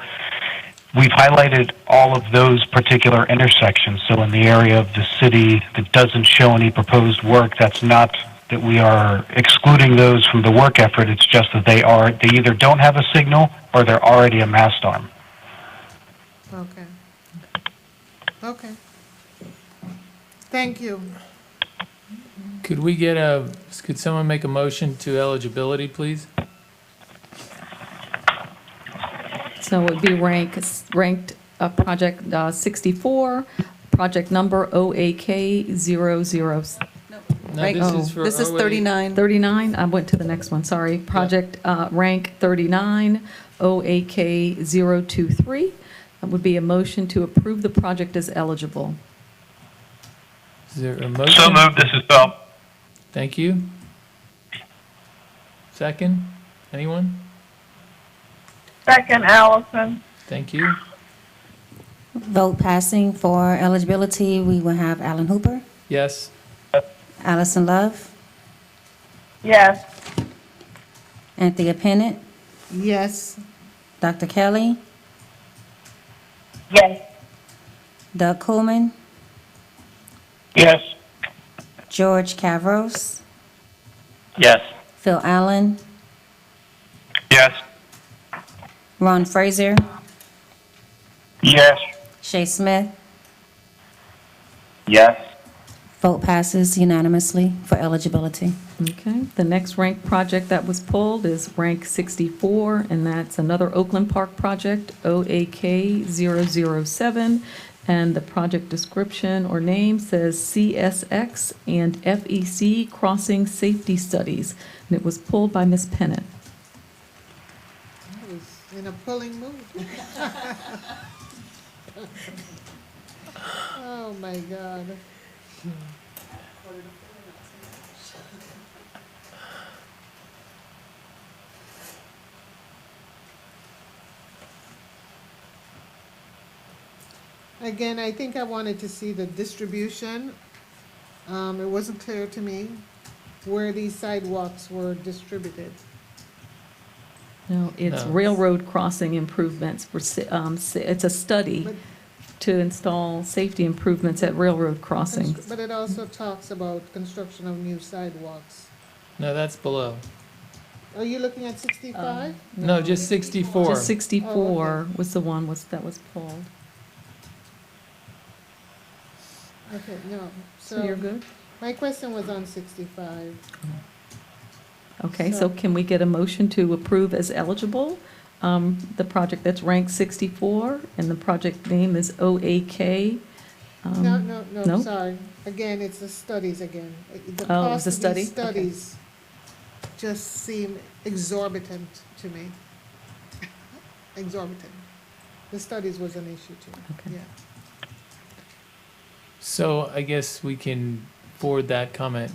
we've highlighted all of those particular intersections. So in the area of the city that doesn't show any proposed work, that's not that we are excluding those from the work effort. It's just that they either don't have a signal or they're already a mast arm. Okay. Okay. Thank you. Could someone make a motion to eligibility, please? So it would be ranked project 64, project number OAK00. No, Right. this is for This is 08. 39. 39, I went to the next one, sorry. Project rank 39, OAK023. That would be a motion to approve the project as eligible. Is there a motion? So moved. This is Bill. Thank you. Second? Anyone? Second, Allison. Thank you. Vote passing for eligibility, we will have Alan Hooper, Yes. Allison Love, Yes. Anthea Pennant, Yes. Dr. Kelly, Yes. Doug Coleman, Yes. George Cavros, Yes. Phil Allen, Yes. Ron Frazier, Yes. Shay Smith. Yes. Vote passes unanimously for eligibility. Okay, the next rank project that was pulled is rank 64, and that's another Oakland Park project, OAK007. And the project description or name says CSX and FEC Crossing Safety Studies. And it was pulled by Ms. Pennant. I was in a pulling mood. Oh, my God. Again, I think I wanted to see the distribution. It wasn't clear to me where these sidewalks were distributed. No, it's No. railroad crossing improvements for, it's a study But- to install safety improvements at railroad crossings. But it also talks about construction of new sidewalks. No, that's below. Are you looking at 65? No, just 64. Just 64 Oh, was the one that was pulled. Okay, no. So you're good? My question was on 65. Okay, so So- can we get a motion to approve as eligible? The project that's ranked 64, and the project name is OAK. No, sorry. Again, it's the studies again. The Oh, cost the of study? these studies just seem exorbitant to me. Exorbitant. The studies was an issue too. Okay. Yeah. So I guess we can forward that comment.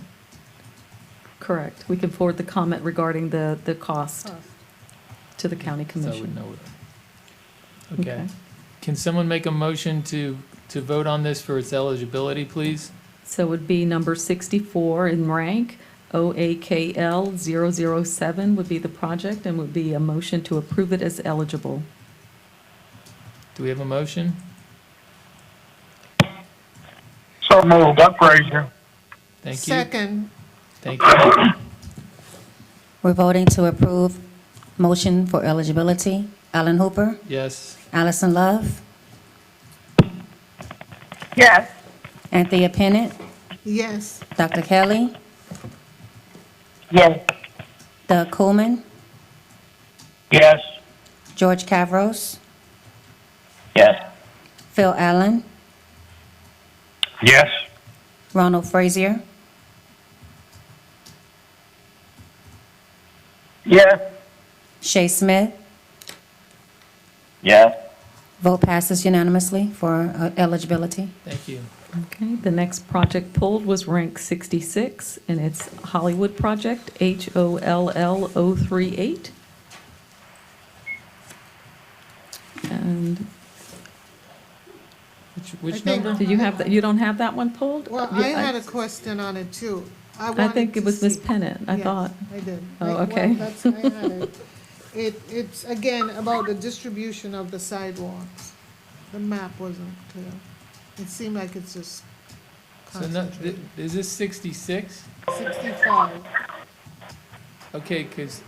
Correct. We can forward the comment regarding the cost Cost. to the county So I commission. would know. Okay. Can someone make a motion to vote on this for its eligibility, please? So it would be number 64 in rank, OAKL007 would be the project, and would be a motion to approve it as eligible. Do we have a motion? So moved. Doug Frazier. Thank you. Second, Thank you. We're voting to approve motion for eligibility. Alan Hooper, Yes. Allison Love, Yes. Anthea Pennant, yes. Dr. Kelly, Yes. Doug Coleman, Yes. George Cavros, Yes. Phil Allen, Yes. Ronald Frazier, Yes. Shay Smith. Yes. Vote passes unanimously for eligibility. Thank you. Okay, the next project pulled was rank 66, and it's Hollywood Project, HOLL038. And Which I think- number? do you have, that? You don't have that one pulled? Well, Yeah, I had a question on it too. I wanted think it to was Ms. see- Pennant, I Yes, thought. I did. Oh, Well, okay. that's, I had it. It's again about the distribution of the sidewalks. The map wasn't clear. It seemed like it's just So no, concentrated. is this 66? 65. Okay, because,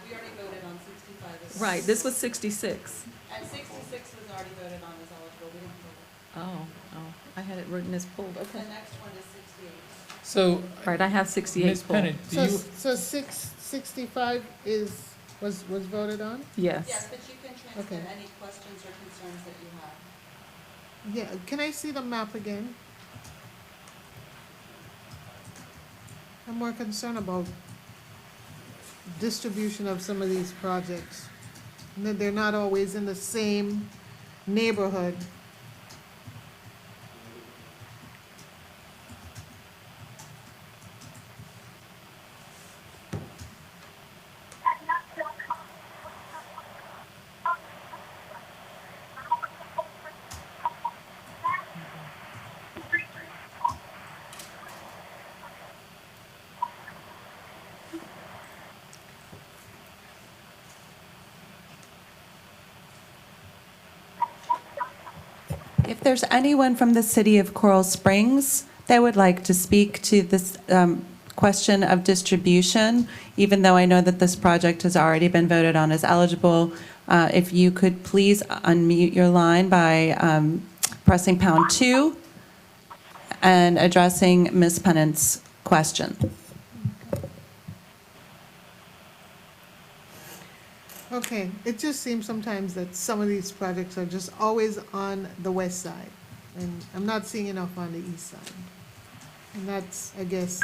We already voted on 65. Right, this was 66. And 66 was already voted on as eligible. We didn't vote. Oh, I had it written as pulled, The okay. next one is 68. so, Right, I have 68 Ms. pulled. Pennant, do So, you, so 65 was voted on? Yes. Yes, but you can transmit Okay. any questions or concerns that you have. Yeah, can I see the map again? I'm more concerned about distribution of some of these projects. And that they're not always in the same neighborhood. If there's anyone from the city of Coral Springs that would like to speak to this question of distribution, even though I know that this project has already been voted on as eligible, if you could please unmute your line by pressing pound 2 and addressing Ms. Pennant's question. Okay, it just seems sometimes that some of these projects are just always on the west side, and I'm not seeing enough on the east side. And that's, I guess,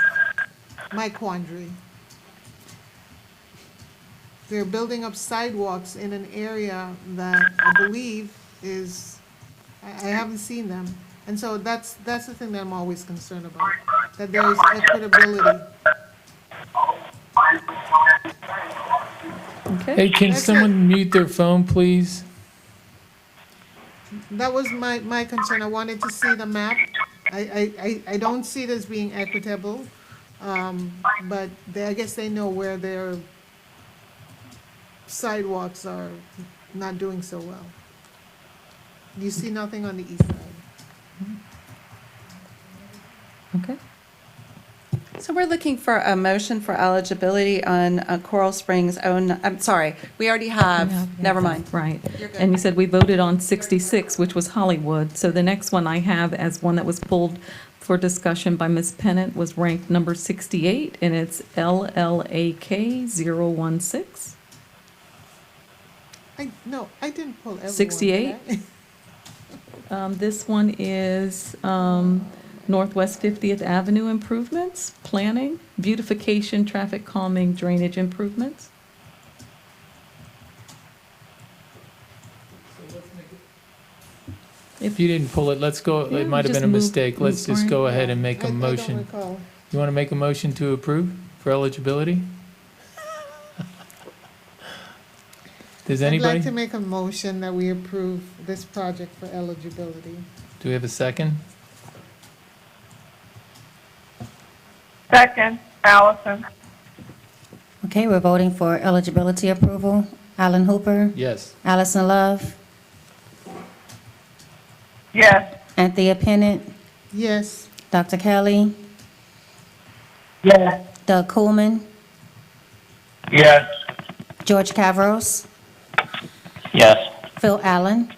my quandary. They're building up sidewalks in an area that I believe is, I haven't seen them. And so that's the thing that I'm always concerned about, that there's equitability. hey, can That's someone mute their phone, please? That was my concern. I wanted to see the map. I don't see it as being equitable, but I guess they know where their sidewalks are not doing so well. You see nothing on the east side. Okay. So we're looking for a motion for eligibility on Coral Springs own, I'm sorry, we already have, never mind. Right. You're good. And you said we voted on 66, which was Hollywood. So the next one I have as one that was pulled for discussion by Ms. Pennant was ranked number 68, and it's LLAK 016. No, I didn't pull everyone. 68? did I? This one is Northwest 50th Avenue improvements, planning, beautification, traffic calming, drainage improvements. If you didn't pull it, let's go, Yeah, it might have just been a move- mistake. Let's move just go forward. ahead and make a I don't motion. recall. You want to make a motion to approve for eligibility? Does I'd anybody? like to make a motion that we approve this project for eligibility. Do we have a second? Second, Allison. Okay, we're voting for eligibility approval. Alan Hooper, Yes. Allison Love, Yes. Anthea Pennant, Yes. Dr. Kelly, Yes. Doug Coolman, Yes. George Cavros, Yes. Phil Allen,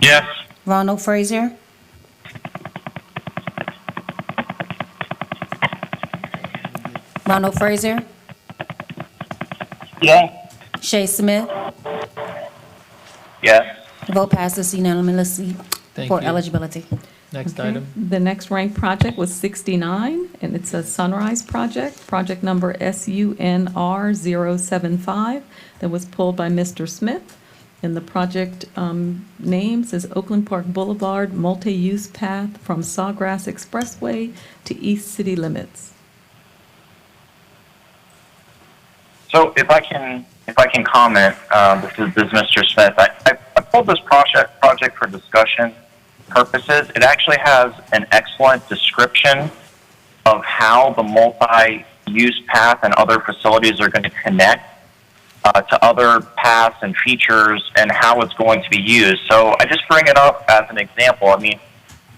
Yes. Ronald Frazier, Ronald Frazier, Yes. Shay Smith. Yes. The vote passes unanimously Thank for you. eligibility. Next Okay. item. The next ranked project was 69, and it's a Sunrise project, project number SUNR 075, that was pulled by Mr. Smith. And the project names is Oakland Park Boulevard Multi-Use Path from Sawgrass Expressway to East City Limits. So if I can comment, this is Mr. Smith. I pulled this project for discussion purposes. It actually has an excellent description of how the multi-use path and other facilities are going to connect to other paths and features and how it's going to be used. So I just bring it up as an example. I mean,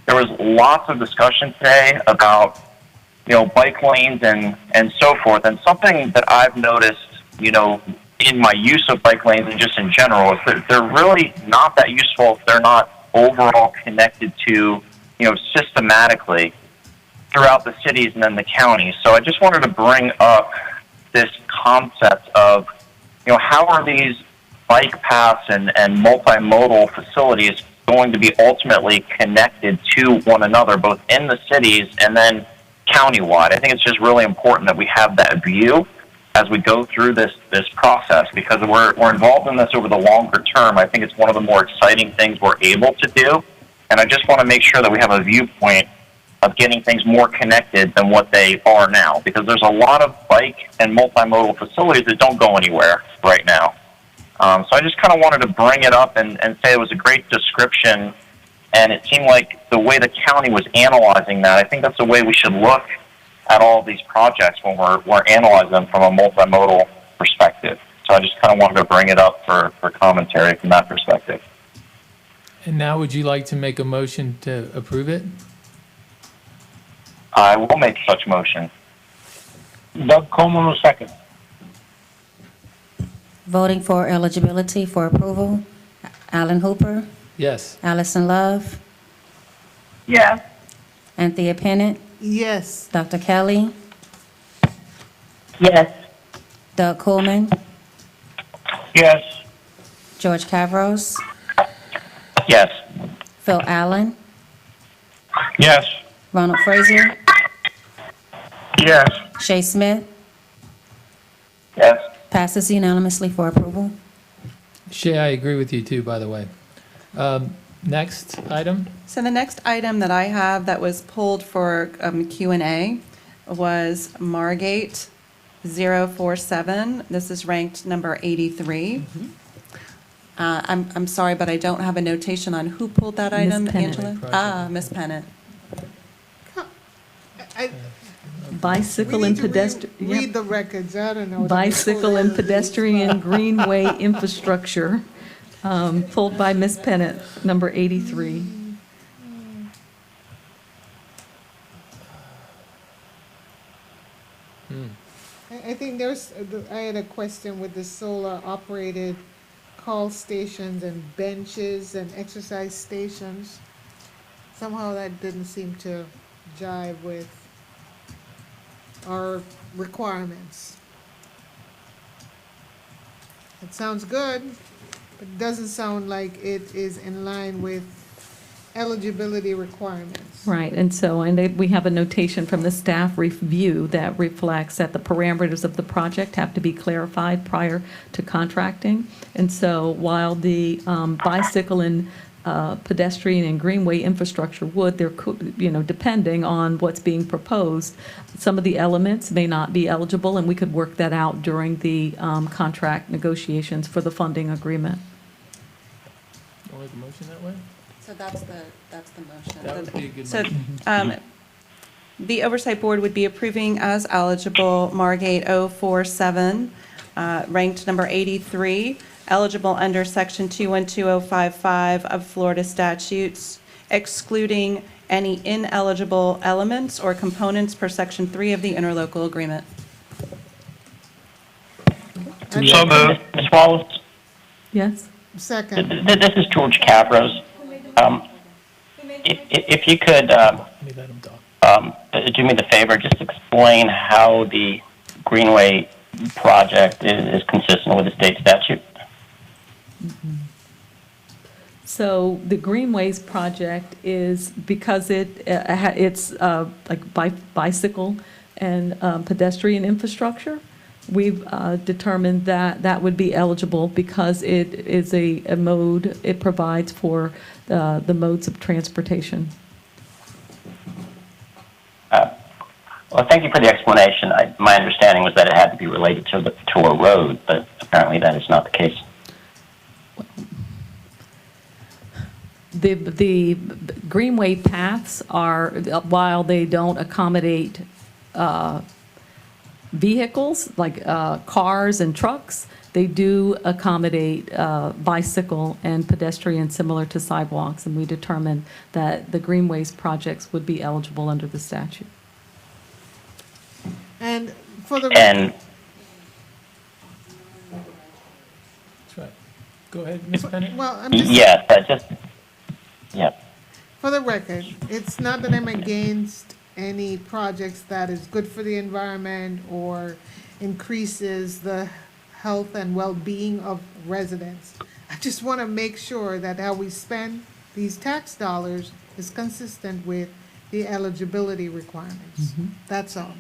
there was lots of discussion today about, bike lanes and so forth. And something that I've noticed, in my use of bike lanes and just in general, is that they're really not that useful if they're not overall connected to, systematically throughout the cities and then the counties. So I just wanted to bring up this concept of, how are these bike paths and multimodal facilities going to be ultimately connected to one another, both in the cities and then countywide? I think it's just really important that we have that view as we go through this process, because we're involved in this over the longer term. I think it's one of the more exciting things we're able to do, and I just want to make sure that we have a viewpoint of getting things more connected than what they are now, because there's a lot of bike and multimodal facilities that don't go anywhere right now. So I just kind of wanted to bring it up and say it was a great description, and it seemed like the way the county was analyzing that, I think that's the way we should look at all of these projects when we're analyzing them from a multimodal perspective. So I just kind of wanted to bring it up for commentary from that perspective. And now would you like to make a motion to approve it? I will make such motion. Doug Coleman will second. Voting for eligibility for approval, Alan Hooper, Yes. Allison Love, Yes. Anthea Pennant, Yes. Dr. Kelly, Yes. Doug Coleman, Yes. George Cavros, Yes. Phil Allen, Yes. Ronald Frazier, Yes. Shay Smith. Yes. Passes unanimously for approval. Shay, I agree with you too, by the way. Next item? So the next item that I have that was pulled for Q&A was Margate 047. This is ranked number 83. I'm sorry, but I don't have a notation on who pulled that Ms. item, Pennant. Angela? Ms. Pennant. Bicycle We and need to pedestrian. read the records, I don't know. Bicycle and pedestrian greenway infrastructure, pulled by Ms. Pennant, number 83. I think I had a question with the solar operated call stations and benches and exercise stations. Somehow that didn't seem to jive with our requirements. It sounds good, but it doesn't sound like it is in line with eligibility requirements. Right, and so, we have a notation from the staff review that reflects that the parameters of the project have to be clarified prior to contracting. And so while the bicycle and pedestrian and greenway infrastructure would, there could, depending on what's being proposed, some of the elements may not be eligible, and we could work that out during the contract negotiations for the funding agreement. You want to make a motion that way? So that's the motion. That would be a good So, motion. the Oversight Board would be approving as eligible Margate 047, ranked number 83, eligible under Section 212055 of Florida statutes, excluding any ineligible elements or components per Section 3 of the interlocal agreement. So moved. Ms. Wallace? Yes? Second. This is George Cavros. If you could do me the favor, just explain how the Greenway project is consistent with the state statute. So the Greenways project is, because it's like bicycle and pedestrian infrastructure, we've determined that that would be eligible because it is a mode, it provides for the modes of transportation. Well, thank you for the explanation. My understanding was that it had to be related to a road, but apparently that is not the case. The greenway paths are, while they don't accommodate vehicles like cars and trucks, they do accommodate bicycle and pedestrian similar to sidewalks, and we determined that the greenways projects would be eligible under the statute. And for the. And That's right. Go ahead, Ms. Bennett. Well, I'm just. yes, I just, yeah. For the record, it's not that I'm against any projects that is good for the environment or increases the health and well-being of residents. I just want to make sure that how we spend these tax dollars is consistent with the eligibility requirements. That's all.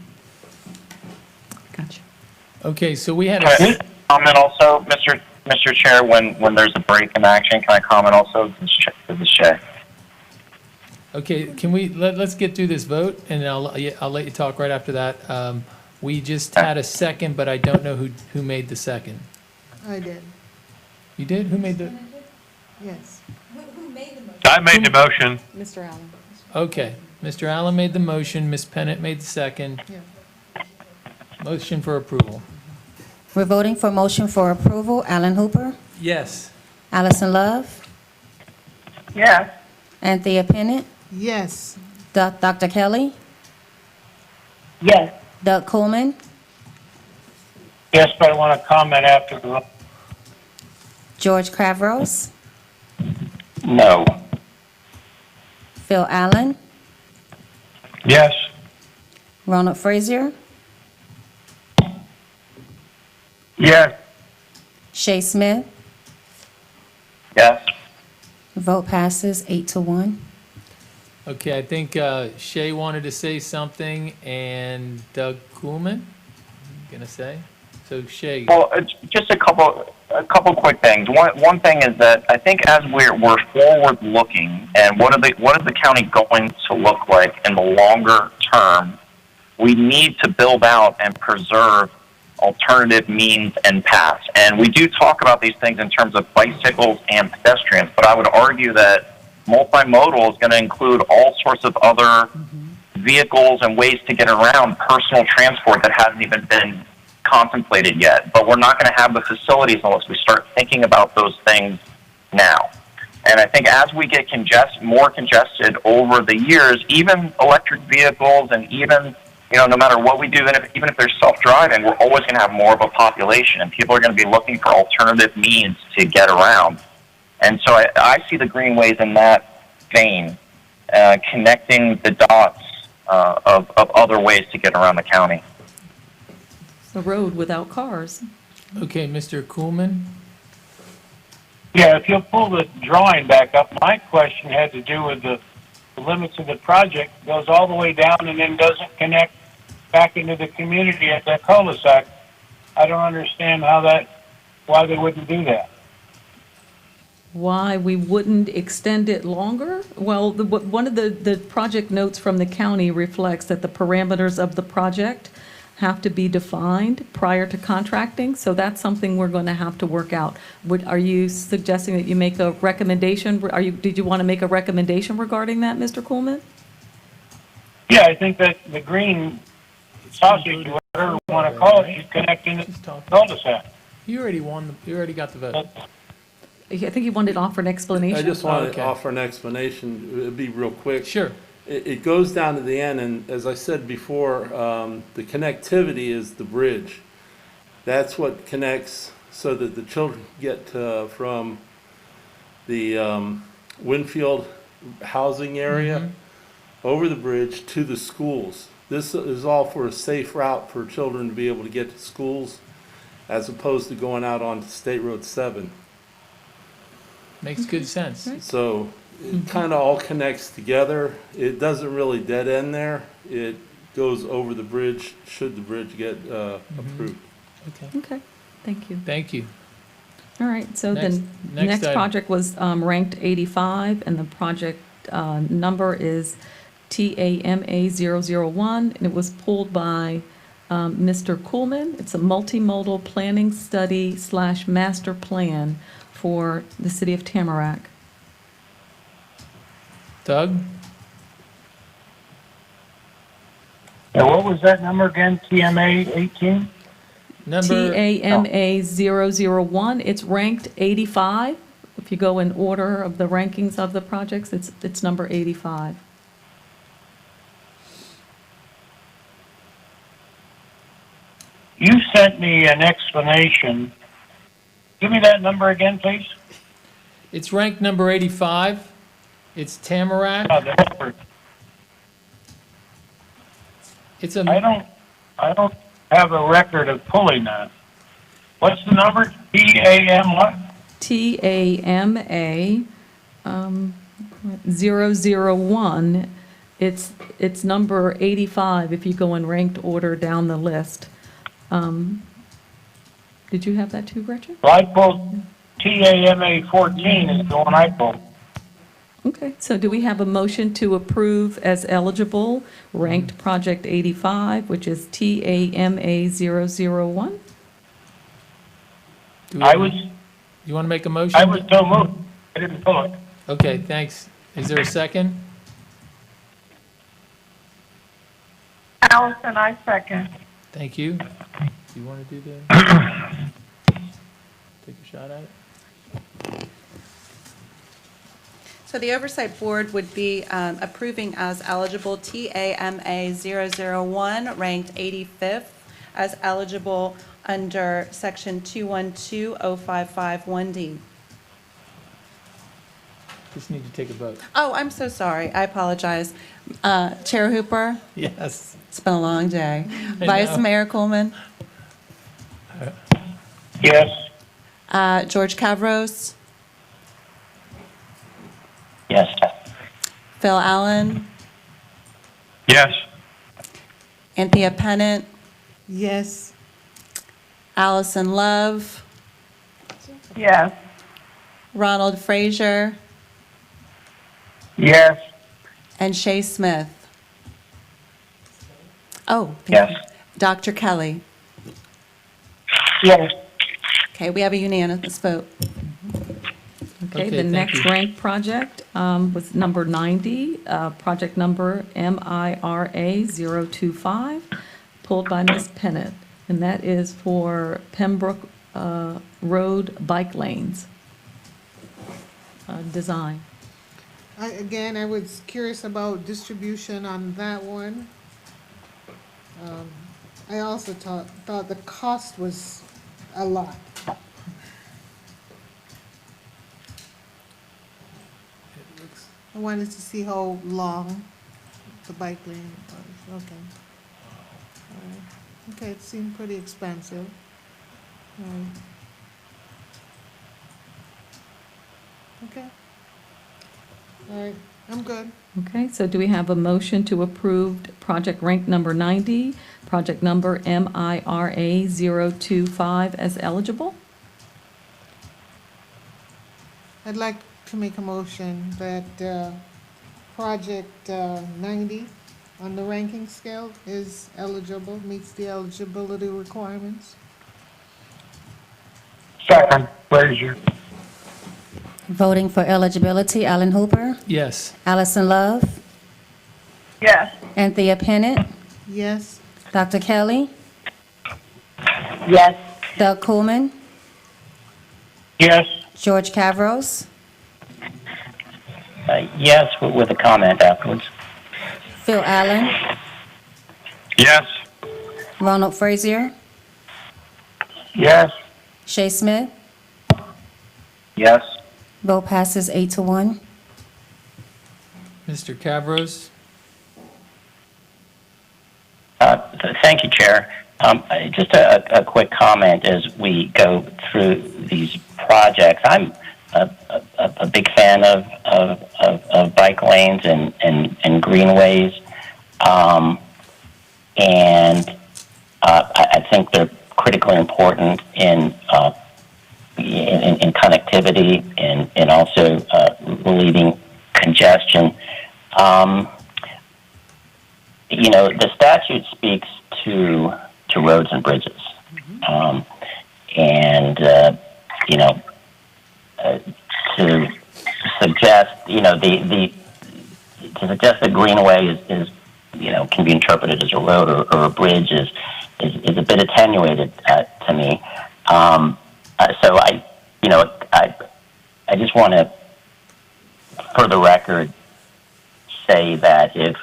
Gotcha. Okay, so we had Can a, I comment also, Mr. Chair, when there's a break in action? Can I comment also? This is Shay. okay, can we, let's get through this vote, and I'll let you talk right after that. We just had a second, but I don't know who made the second. I did, You did? Who made the? yes. I made the motion. Mr. Allen. Okay, Mr. Allen made the motion, Ms. Pennant made the second. Yeah. Motion for approval. We're voting for motion for approval. Alan Hooper, Yes. Allison Love, Yes. Anthea Pennant, Yes. Dr. Kelly, Yes. Doug Coleman, Yes, but I want to comment after the vote. George Cravros, No. Phil Allen, Yes. Ronald Frazier, Yes. Shay Smith. Yes. Vote passes 8-1. Okay, I think Shay wanted to say something, and Doug Kuhlman, gonna say? So Shay, Well, just a couple quick things. One thing is that I think as we're forward looking, and what is the county going to look like in the longer term, we need to build out and preserve alternative means and paths. And we do talk about these things in terms of bicycles and pedestrians, but I would argue that multimodal is going to include all sorts of other vehicles and ways to get around personal transport that hasn't even been contemplated yet. But we're not going to have the facilities unless we start thinking about those things now. And I think as we get more congested over the years, even electric vehicles and even, no matter what we do, even if they're self-driving, we're always going to have more of a population, and people are going to be looking for alternative means to get around. And so I see the greenways in that vein, connecting the dots of other ways to get around the county. A road without cars. okay, Mr. Kuhlman? Yeah, if you'll pull the drawing back up, my question had to do with the limits of the project. It goes all the way down and then doesn't connect back into the community at that cul-de-sac. I don't understand why they wouldn't do that. Why we wouldn't extend it longer? Well, one of the project notes from the county reflects that the parameters of the project have to be defined prior to contracting, so that's something we're going to have to work out. Are you suggesting that you make a recommendation? Did you want to make a recommendation regarding that, Mr. Coleman? Yeah, I think that the green sausage, whatever you want to call it, should connect into the cul-de-sac. You already got the vote. I think you wanted to offer an explanation. I just wanted okay. to offer an explanation. It'd be real quick. Sure. It goes down to the end, and as I said before, the connectivity is the bridge. That's what connects so that the children get from the Winfield housing area over the bridge to the schools. This is all for a safe route for children to be able to get to schools as opposed to going out onto State Road 7. Makes good sense. So it kind of all connects together. It doesn't really dead end there. It goes over the bridge should the bridge get approved. Okay. Okay, thank you. Thank you. All right, so the next next item. project was ranked 85, and the project number is TAMA001, and it was pulled by Mr. Kuhlman. It's a multimodal planning study / master plan for the city of Tamarack. Doug? Now, what was that number again? TMA 18? Number, TAMA 001, it's ranked 85. If you go in order of the rankings of the projects, it's number 85. You sent me an explanation. Give me that number again, please. it's ranked number 85. It's Tamarack. The number. It's a. I don't have a record of pulling that. What's the number? TAM what? TAMA 001, it's number 85 if you go in ranked order down the list. Did you have that too, Gretchen? Well, I pulled TAMA 14 is the one I pulled. Okay, so do we have a motion to approve as eligible ranked project 85, which is TAMA 001? You want to make a motion? I was so moved. I didn't pull it. Okay, thanks. Is there a second? Allison, I second. Thank you. Do you want to do the, take a shot at it? So the Oversight Board would be approving as eligible TAMA 001, ranked 85th, as eligible under Section 212.0551D. Just need to take a vote. Oh, I'm so sorry. I apologize. Chair Hooper? Yes. It's been a long day. I Vice know. Mayor Coleman? Yes. George Cavros? Yes. Phil Allen? Yes. Anthea Pennant? Yes. Allison Love? Yes. Ronald Frazier? Yes. And Shay Smith? Oh. Yes. Dr. Kelly? Yes. Okay, we have a unanimous vote. Okay, the thank next you. ranked project was number 90, project number MIRA 025, pulled by Ms. Pennant, and that is for Pembroke Road bike lanes design. Again, I was curious about distribution on that one. I also thought the cost was a lot. I wanted to see how long the bike lane was. Okay. All right. Okay, it seemed pretty expensive. All right. Okay. All right, I'm good. Okay, so do we have a motion to approve project rank number 90, project number MIRA 025 as eligible? I'd like to make a motion that project 90 on the ranking scale is eligible, meets the eligibility requirements. Second, Frazier. Voting for eligibility, Alan Hooper, Yes. Allison Love, Yes. Anthea Pennant, Yes. Dr. Kelly, Yes. Doug Coleman, Yes. George Cavros, Yes, with a comment afterwards. Phil Allen, Yes. Ronald Frazier, Yes. Shay Smith. Yes. Vote passes 8-1. Mr. Cavros? Thank you, Chair. Just a quick comment as we go through these projects. I'm a big fan of bike lanes and greenways, and I think they're critically important in connectivity and also relieving congestion. The statute speaks to roads and bridges, and to suggest to suggest a greenway is can be interpreted as a road or a bridge is is a bit attenuated to me. So I just want to, for the record, say that if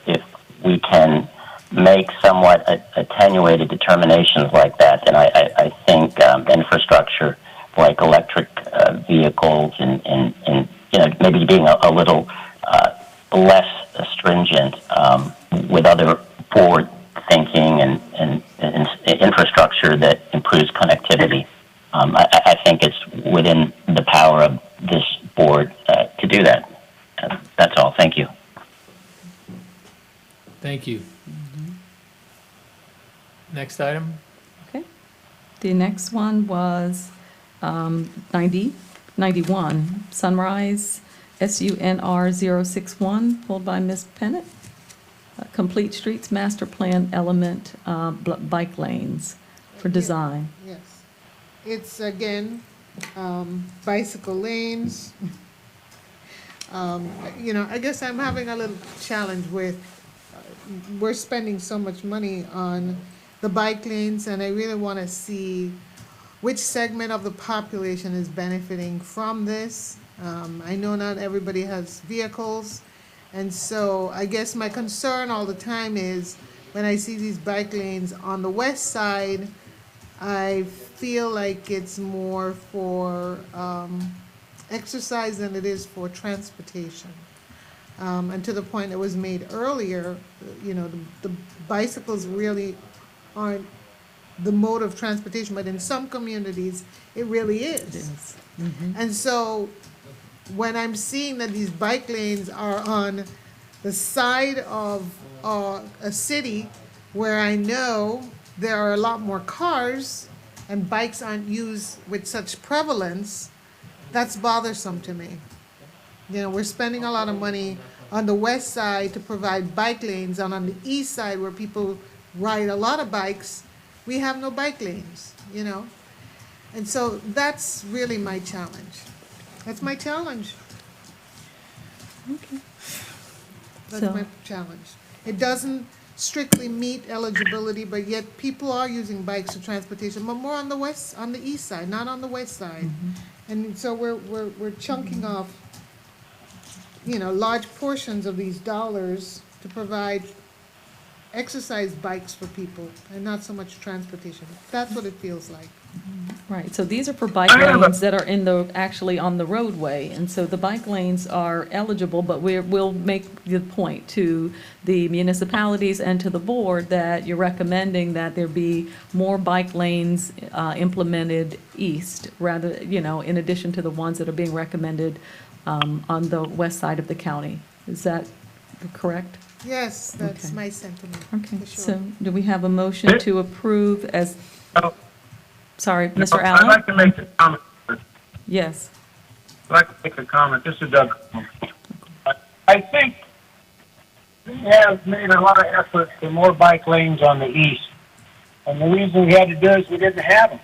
we can make somewhat attenuated determinations like that, then I think infrastructure like electric vehicles and maybe being a little less stringent with other forward thinking and infrastructure that improves connectivity. I think it's within the power of this board to do that. That's all. Thank you. Thank you. Next item. Okay. The next one was 91, Sunrise SUNR 061, pulled by Ms. Pennant. Complete Streets Master Plan Element bike lanes for design. Yes. It's, again, bicycle lanes. I guess I'm having a little challenge with, we're spending so much money on the bike lanes, and I really want to see which segment of the population is benefiting from this. I know not everybody has vehicles, and so I guess my concern all the time is when I see these bike lanes on the west side, I feel like it's more for exercise than it is for transportation. And to the point that was made earlier, the bicycles really aren't the mode of transportation, but in some communities, it really is. It is. And so when I'm seeing that these bike lanes are on the side of a city where I know there are a lot more cars and bikes aren't used with such prevalence, that's bothersome to me. We're spending a lot of money on the west side to provide bike lanes, and on the east side where people ride a lot of bikes, we have no bike lanes, And so that's really my challenge. That's my challenge. Okay. That's my challenge. It doesn't strictly meet eligibility, but yet people are using bikes for transportation, but more on the east side, not on the west side. And so we're chunking off, large portions of these dollars to provide exercise bikes for people and not so much transportation. That's what it feels like. Right, so these are for bike lanes that are actually on the roadway, and so the bike lanes are eligible, but we'll make the point to the municipalities and to the board that you're recommending that there be more bike lanes implemented east, rather, in addition to the ones that are being recommended on the west side of the county. Is that correct? Yes, that's Okay. my sentiment. Okay, for sure. so do we have a motion to approve as, sorry, Mr. Allen? I'd like to make a comment. Yes. I'd like to make a comment. This is Doug. I think we have made a lot of effort for more bike lanes on the east. And the reason we had to do it is we didn't have them.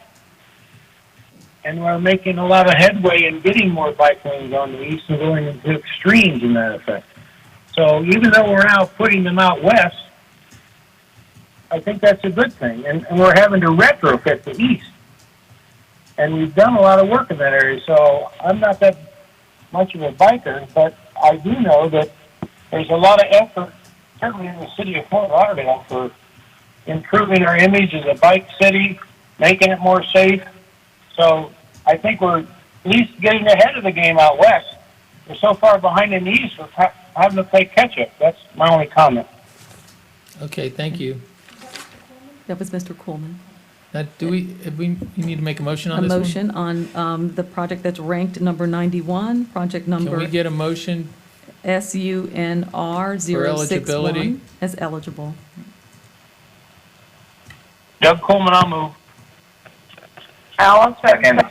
And we're making a lot of headway in getting more bike lanes on the east and going into extremes in that effect. So even though we're now putting them out west, I think that's a good thing. And we're having to retrofit the east. And we've done a lot of work in that area. So I'm not that much of a biker, but I do know that there's a lot of effort, certainly in the city of Fort Lauderdale, for improving our image as a bike city, making it more safe. So I think we're at least getting ahead of the game out west. We're so far behind in the east, we're having to play catch-up. That's my only comment. Okay, thank you. That was Mr. Coolman. Now, you need to make a motion on A this one? motion on the project that's ranked number 91, project number. Can we get a motion SUNR 061 eligibility? as eligible. Doug Coleman, I'll move. Alan, second.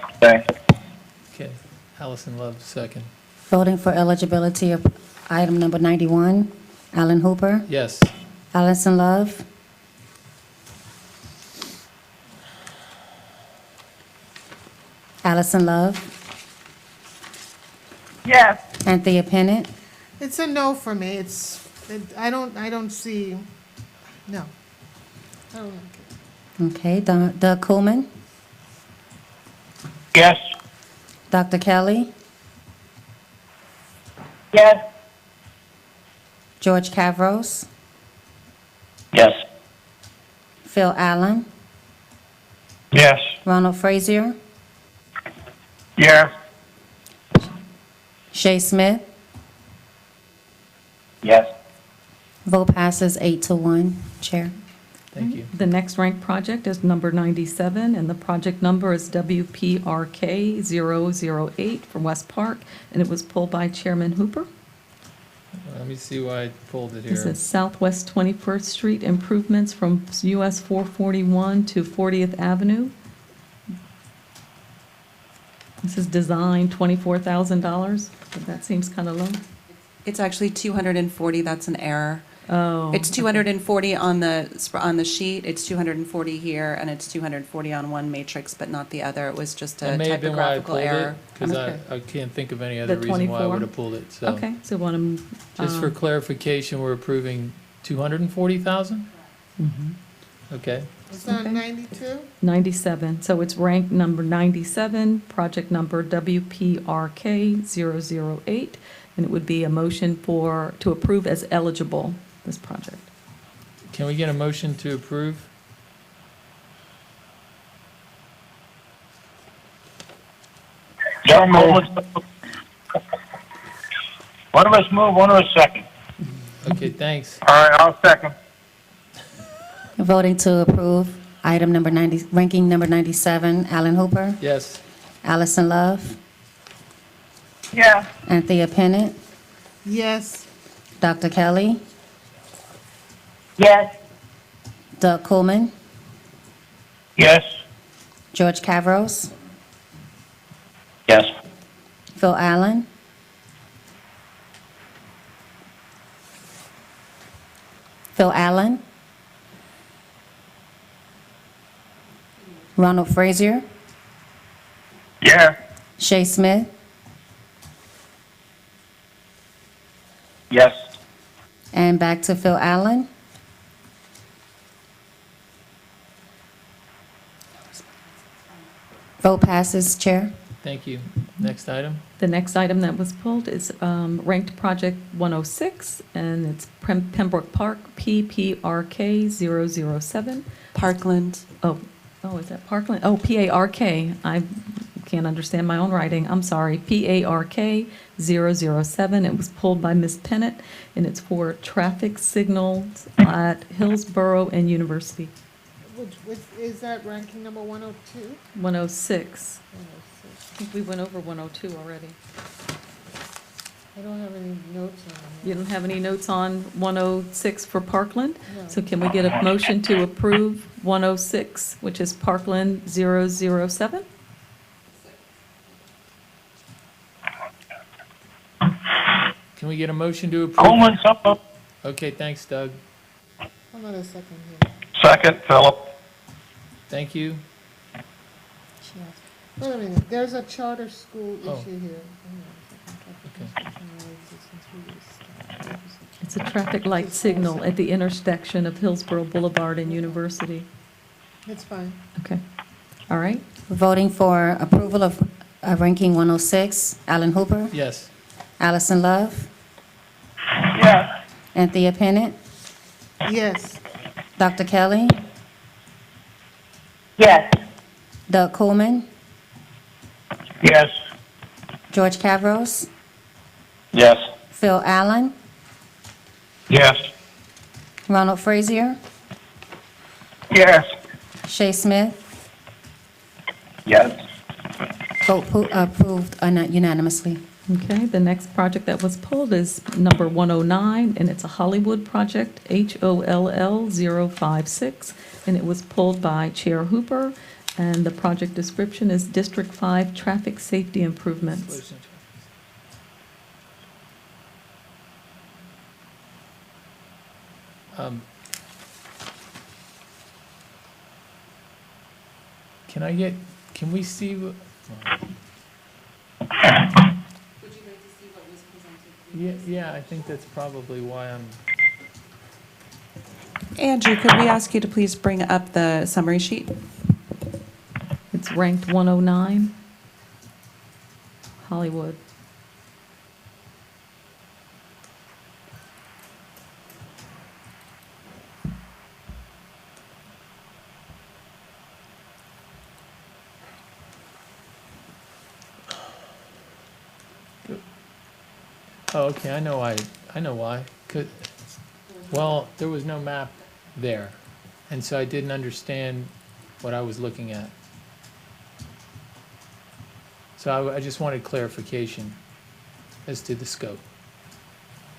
Okay, Allison Love, second. Voting for eligibility of item number 91, Alan Hooper, Yes. Allison Love, Allison Love, Yes. Anthea Pennant, It's a no for me. I don't see, no. I don't like it. Okay, Doug Coleman, Yes. Dr. Kelly, Yes. George Cavros, Yes. Phil Allen, Yes. Ronald Frazier, Yes. Shay Smith. Yes. Vote passes 8-1, Chair. Thank you. The next ranked project is number 97, and the project number is WPRK 008 from West Park, and it was pulled by Chairman Hooper. Let me see why I pulled it This here. is Southwest 21st Street improvements from US 441 to 40th Avenue. This is design, $24,000, but that seems kind of low. It's actually 240, that's an error. Oh. It's 240 on the sheet, it's 240 here, and it's 240 on one matrix, but not the other. It was just a That may have been why I typographical pulled it, error. because Okay. I can't think of any other The reason why I 24? would have pulled it, so. Okay, so want to... Just for clarification, we're approving 240,000? Okay. It's on 92? 97, so it's ranked number 97, project number WPRK 008, and it would be a motion to approve as eligible, this project. Can we get a motion to approve? So moved. One of us move, one of us second. Okay, thanks. All right, I'll second. Voting to approve item number 90, ranking number 97, Alan Hooper, Yes. Allison Love, Yeah. Anthea Pennant, Yes. Dr. Kelly, Yes. Doug Coleman, Yes. George Cavros, Yes. Phil Allen, Ronald Frazier, Yeah. Shay Smith, Yes. and back to Phil Allen. Vote passes, Chair. Thank you. Next item? The next item that was pulled is ranked project 106, and it's Pembroke Park, PPRK 007. Parkland. Oh, is that Parkland? Oh, PARK. I can't understand my own writing. I'm sorry. PARK 007. It was pulled by Ms. Pennant, and it's for traffic signals at Hillsborough and University. Which, is that ranking number 102? 106. I think we went over 102 already. I don't have any notes on it. You don't have any notes on 106 for Parkland? No. So can we get a motion to approve 106, which is Parkland 007? Can we get a motion to approve? Coleman, so Okay, thanks, Doug. Hold on a second here. Second, Philip. Thank you. Wait a minute, there's a charter school Oh. issue here. It's a traffic light signal at the intersection of Hillsborough Boulevard and University. It's fine. Okay. All right. Voting for approval of ranking 106, Alan Hooper, Yes. Allison Love, Yes. Anthea Pennant, Yes. Dr. Kelly, Yes. Doug Coleman, yes. George Cavros, Yes. Phil Allen, Yes. Ronald Frazier, Yes. Shay Smith. Yes. Vote approved unanimously. Okay, the next project that was pulled is number 109, and it's a Hollywood project, HOLL 056, and it was pulled by Chair Hooper, and the project description is District 5 Traffic Safety Improvements. Can we see? Yeah, I think that's probably why I'm. Andrew, could we ask you to please bring up the summary sheet? It's ranked 109. Hollywood. Oh, okay, I know why. Well, there was no map there, and so I didn't understand what I was looking at. So I just wanted clarification as to the scope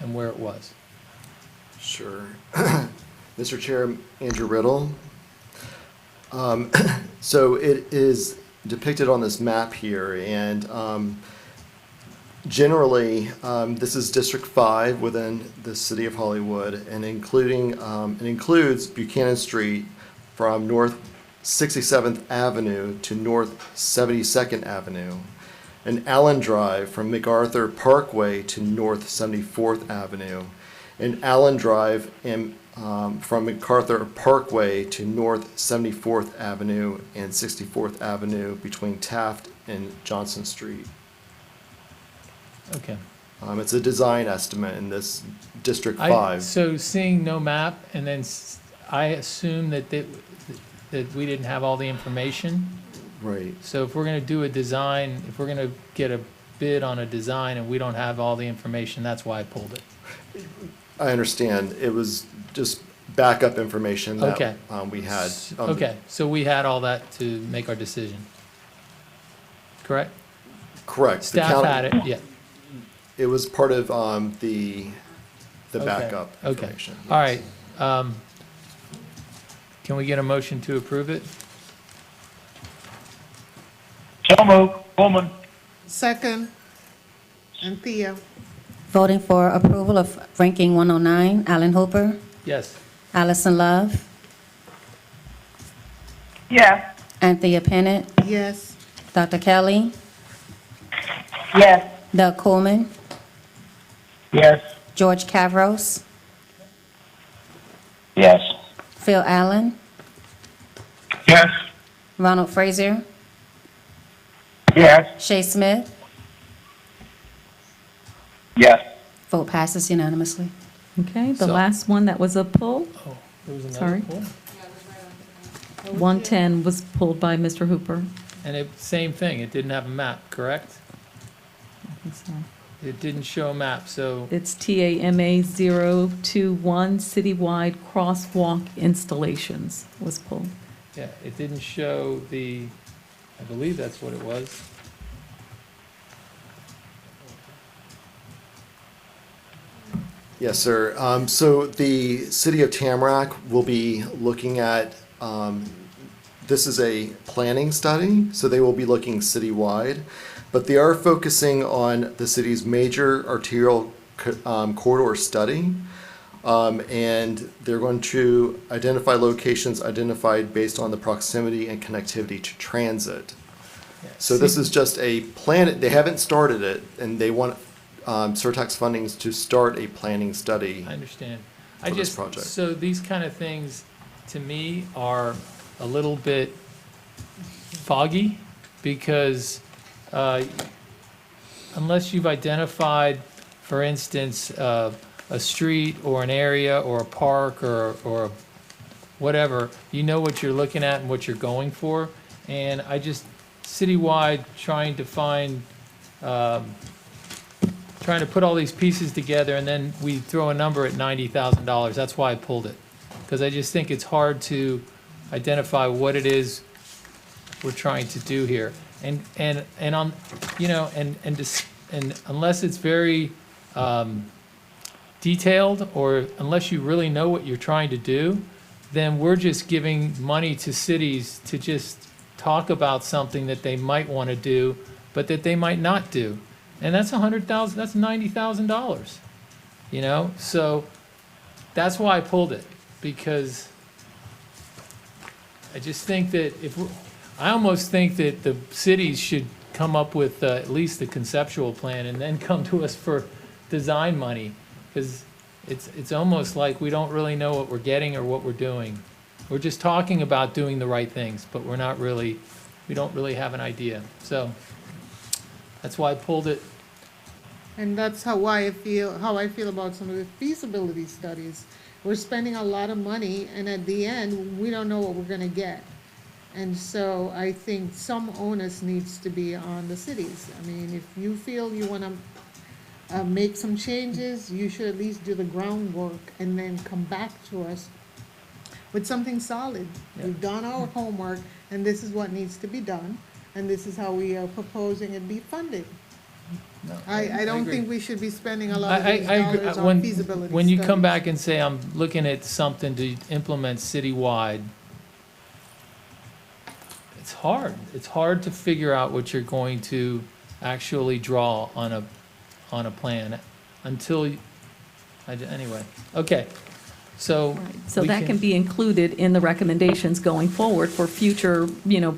and where it was. Sure. Mr. Chair, Andrew Riddle. So it is depicted on this map here, and generally, this is District 5 within the city of Hollywood, and it includes Buchanan Street from North 67th Avenue to North 72nd Avenue, and Allen Drive from MacArthur Parkway to North 74th Avenue, and Allen Drive from MacArthur Parkway to North 74th Avenue and 64th Avenue between Taft and Johnson Street. Okay. It's a design estimate in this District 5. So seeing no map, and then I assume that we didn't have all the information. Right. So if we're going to do a design, if we're going to get a bid on a design and we don't have all the information, that's why I pulled it. I understand. It was just backup information that Okay. We had. Okay, so we had all that to make our decision. Correct? Correct. The Staff county- had it, yeah. It was part of the Okay, backup okay. information. All right. Can we get a motion to approve it? So moved. Coleman. Second. Anthea. Voting for approval of ranking 109, Alan Hooper, Yes. Allison Love, Yes. Anthea Pennant, Yes. Dr. Kelly, Yes. Doug Coleman, Yes. George Cavros, Yes. Phil Allen, Yes. Ronald Frazier, Yes. Shay Smith. Yes. Vote passes unanimously. Okay, the So- last one that was a pull, Oh, there was another Sorry. pull? 110 was pulled by Mr. Hooper. And same thing, it didn't have a map, correct? I think so. It didn't show a map, so, It's TAMA 021 citywide crosswalk installations was pulled. yeah, it didn't show I believe that's what it was. Yes, sir. So the city of Tamarack will be looking at, this is a planning study, so they will be looking citywide, but they are focusing on the city's major arterial corridor study. And they're going to identify locations identified based on the proximity and connectivity to transit. So this is just a plan, they haven't started it, and they want Surtax fundings to start a planning study. I understand. For this project. So these kind of things, to me, are a little bit foggy, because unless you've identified, for instance, a street or an area or a park or whatever, you know what you're looking at and what you're going for. And I just, citywide, trying to find, trying to put all these pieces together, and then we throw a number at $90,000. That's why I pulled it, because I just think it's hard to identify what it is we're trying to do here. And on, you know, and unless it's very detailed, or unless you really know what you're trying to do, then we're just giving money to cities to just talk about something that they might want to do, but that they might not do. And that's $100,000, that's $90,000, you know? So that's why I pulled it, because I just think that I almost think that the cities should come up with at least the conceptual plan and then come to us for design money. Because it's almost like we don't really know what we're getting or what we're doing. We're just talking about doing the right things, but we don't really have an idea. So that's why I pulled it. And that's how I feel about some of the feasibility studies. We're spending a lot of money, and at the end, we don't know what we're gonna get. And so I think some onus needs to be on the cities. I mean, if you feel you wanna make some changes, you should at least do the groundwork and then come back to us with something solid. We've done our homework, and this is what needs to be done, and this is how we are proposing it be funded. No, I don't agree. think we should be spending a lot of I these agree. dollars on feasibility When you come studies. back and say, I'm looking at something to implement citywide, it's hard. It's hard to figure out what you're going to actually draw on a plan until, anyway, okay. So. So we that can be included in the recommendations going forward for future,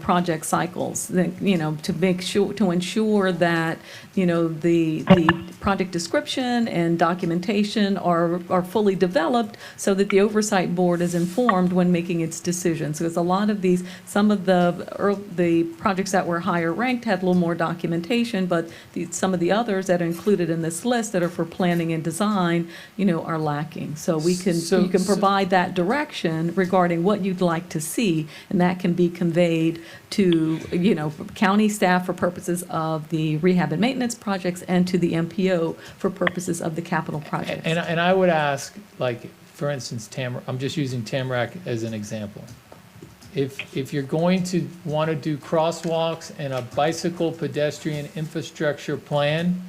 project cycles, that, to make sure, to ensure that, the project description and documentation are fully developed so that the Oversight Board is informed when making its decisions. Because a lot of these, some of the projects that were higher ranked had a little more documentation, but some of the others that are included in this list that are for planning and design, are lacking. So you can provide that direction regarding what you'd like to see, and that can be conveyed to, county staff for purposes of the rehab and maintenance projects and to the MPO for purposes of the capital projects. And I would ask, like, for instance, I'm just using Tamarack as an example. If you're going to want to do crosswalks and a bicycle pedestrian infrastructure plan,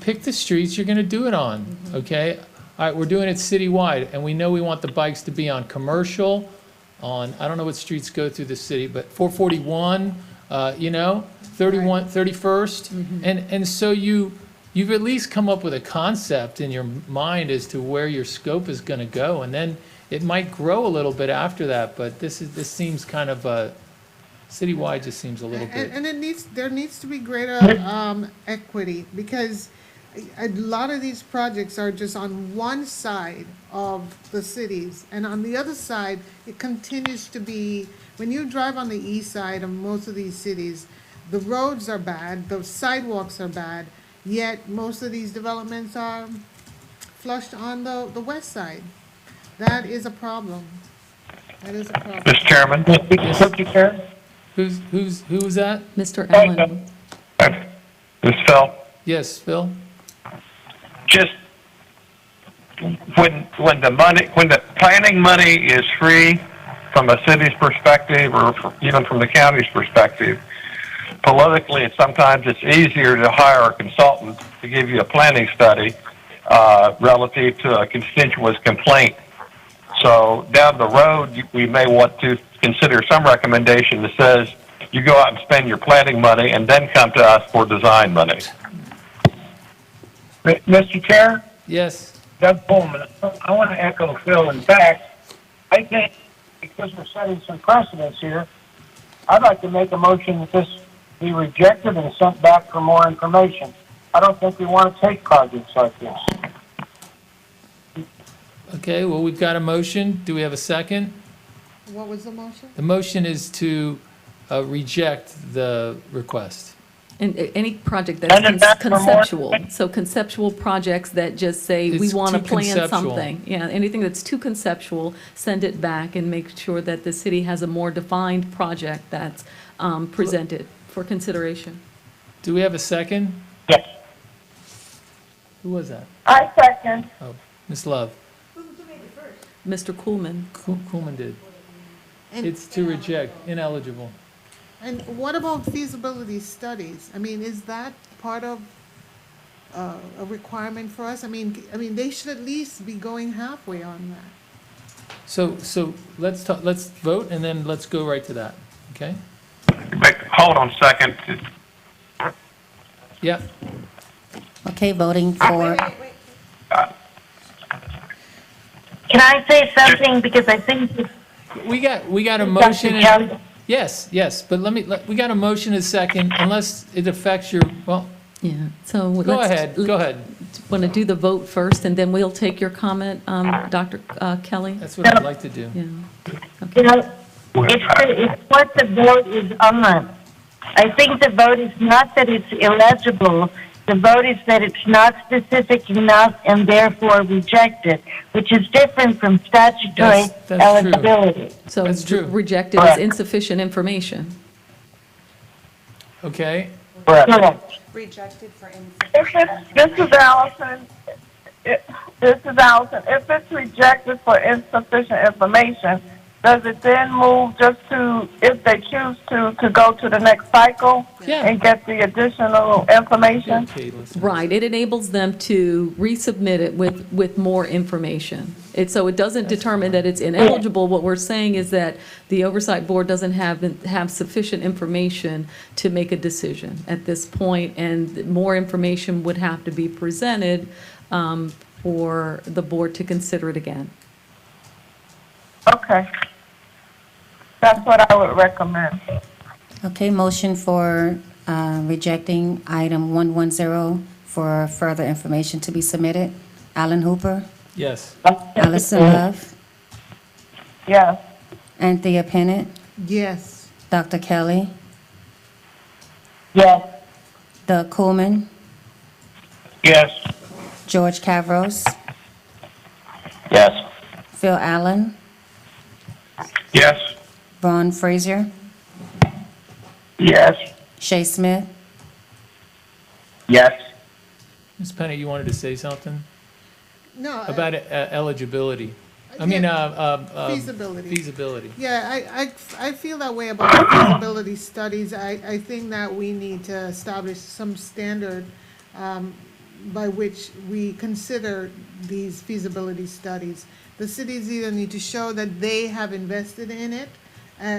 pick the streets you're going to do it on, okay? All right, we're doing it citywide, and we know we want the bikes to be on commercial, on, I don't know what streets go through the city, but 441, 31, 31st. And so you've at least come up with a concept in your mind as to where your scope is going to go, and then it might grow a little bit after that, but this seems kind of citywide just seems a little bit. And there needs to be greater equity, because a lot of these projects are just on one side of the cities, and on the other side, it continues to be, when you drive on the east side of most of these cities, the roads are bad, the sidewalks are bad, yet most of these developments are flushed on the west side. That is a problem. That is a problem. Mr. Chairman? Who was that? Mr. Allen. Ms. Phil? Yes, Phil? Just when the planning money is free from a city's perspective or even from the county's perspective, politically sometimes it's easier to hire a consultant to give you a planning study relative to a constituent's complaint. So down the road, we may want to consider some recommendation that says you go out and spend your planning money and then come to us for design money. Mr. Chair? Yes. Doug Pullman. I want to echo Phil. In fact, I think because we're setting some precedents here, I'd like to make a motion that this be rejected and sent back for more information. I don't think we want to take projects like this. Okay, well, we've got a motion. Do we have a second? What was the motion? The motion is to reject the request. And any project that's conceptual, so conceptual projects that just say, we It's want to too plan conceptual. something. Yeah, anything that's too conceptual, send it back and make sure that the city has a more defined project that's presented for consideration. Do we have a second? Yes. Who was that? I second. Oh, Ms. Love. Mr. Kuhlman. Kuhlman did. And- It's to reject, ineligible. And what about feasibility studies? I mean, is that part of a requirement for us? I mean, they should at least be going halfway on that. So let's vote and then let's go right to that, okay? Hold on a second. Yeah. Okay, voting for, Can I say something? Because I think We got a motion. and- Yes, but we got a motion and a second, unless it affects your, well, Yeah, so go let's- ahead. want to do the vote first, and then we'll take your comment, Dr. Kelly? That's what I'd like to do. Yeah. You know, it's what the vote is on. I think the vote is not that it's illegible. The vote is that it's not specific enough and therefore rejected, which is different from statutory That's eligibility. True. So That's true. rejected as insufficient information. Okay. Correct. Rejected for This is Allison. This is Allison. If it's rejected for insufficient information, does it then move just to, if they choose to go to the next cycle and get the additional information? Right, it enables them to resubmit it with more information. So it doesn't determine that it's ineligible. What we're saying is that the Oversight Board doesn't have sufficient information to make a decision at this point, and more information would have to be presented for the board to consider it again. Okay. That's what I would recommend. Okay, motion for rejecting item 110 for further information to be submitted. Alan Hooper, Yes. Allison Love, Yes. Anthea Pennant, Yes. Dr. Kelly, Yes. Doug Coleman, Yes. George Cavros, Yes. Phil Allen, Yes. Ron Frazier, Yes. Shay Smith, Yes. Ms. Penny, you wanted to say something No. about eligibility? I mean, Feasibility. Feasibility. Yeah, I feel that way about the feasibility studies. I think that we need to establish some standard by which we consider these feasibility studies. The cities either need to show that they have invested in it,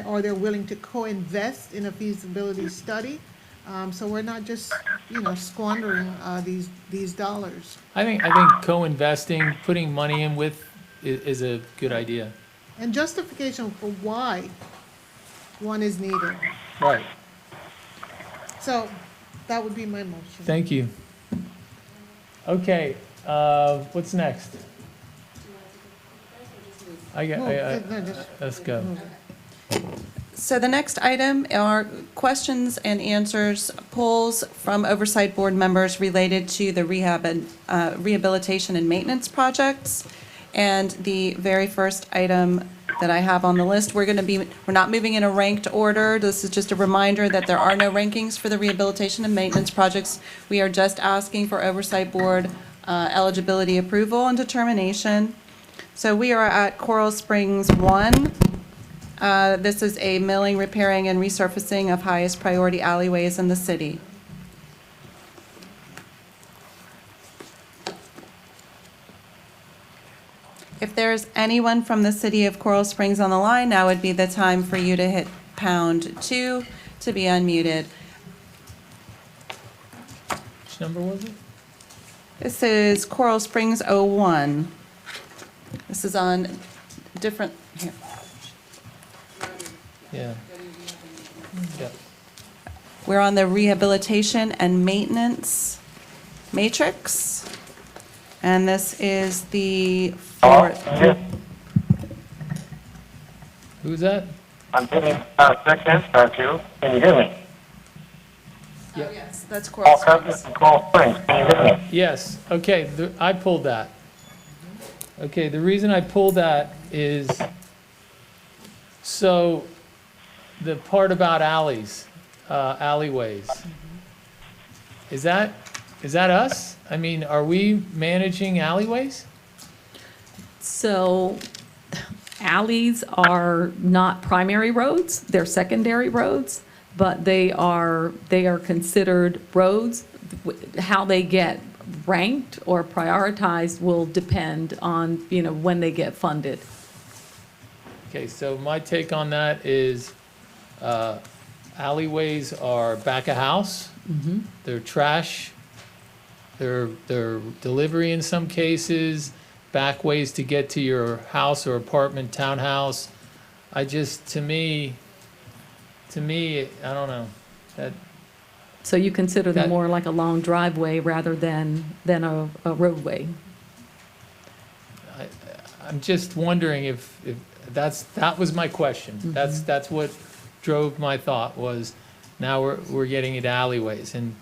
or they're willing to co-invest in a feasibility study. So we're not just, squandering these dollars. I think co-investing, putting money in with is a good idea. And justification for why one is needed. Right. So that would be my motion. Thank you. Okay, what's next? Let's go. So the next item are questions and answers, polls from Oversight Board members related to the rehabilitation and maintenance projects. And the very first item that I have on the list, we're not moving in a ranked order. This is just a reminder that there are no rankings for the rehabilitation and maintenance projects. We are just asking for Oversight Board eligibility approval and determination. So we are at Coral Springs 1. This is a milling, repairing, and resurfacing of highest priority alleyways in the city. If there's anyone from the city of Coral Springs on the line, now would be the time for you to hit #2 to be unmuted. Which number was it? This is Coral Springs 01. This is on different, here. Yeah. Yep. We're on the rehabilitation and maintenance matrix. And this is the fourth. Who's that? I'm getting second, you. Can you hear me? Oh, yes, that's Coral Springs. Coral Springs. Can you hear me? Yes, okay, I pulled that. Okay, the reason I pulled that is, so the part about alleyways, is that us? I mean, are we managing alleyways? So alleys are not primary roads, they're secondary roads, but they are considered roads. How they get ranked or prioritized will depend on, when they get funded. Okay, so my take on that is alleyways are back of house. They're trash. They're delivery in some cases, back ways to get to your house or apartment, townhouse. To me, I don't know. So you consider them That- more like a long driveway rather than a roadway? I'm just wondering if that was my question. That's what drove my thought was, now we're getting into alleyways, and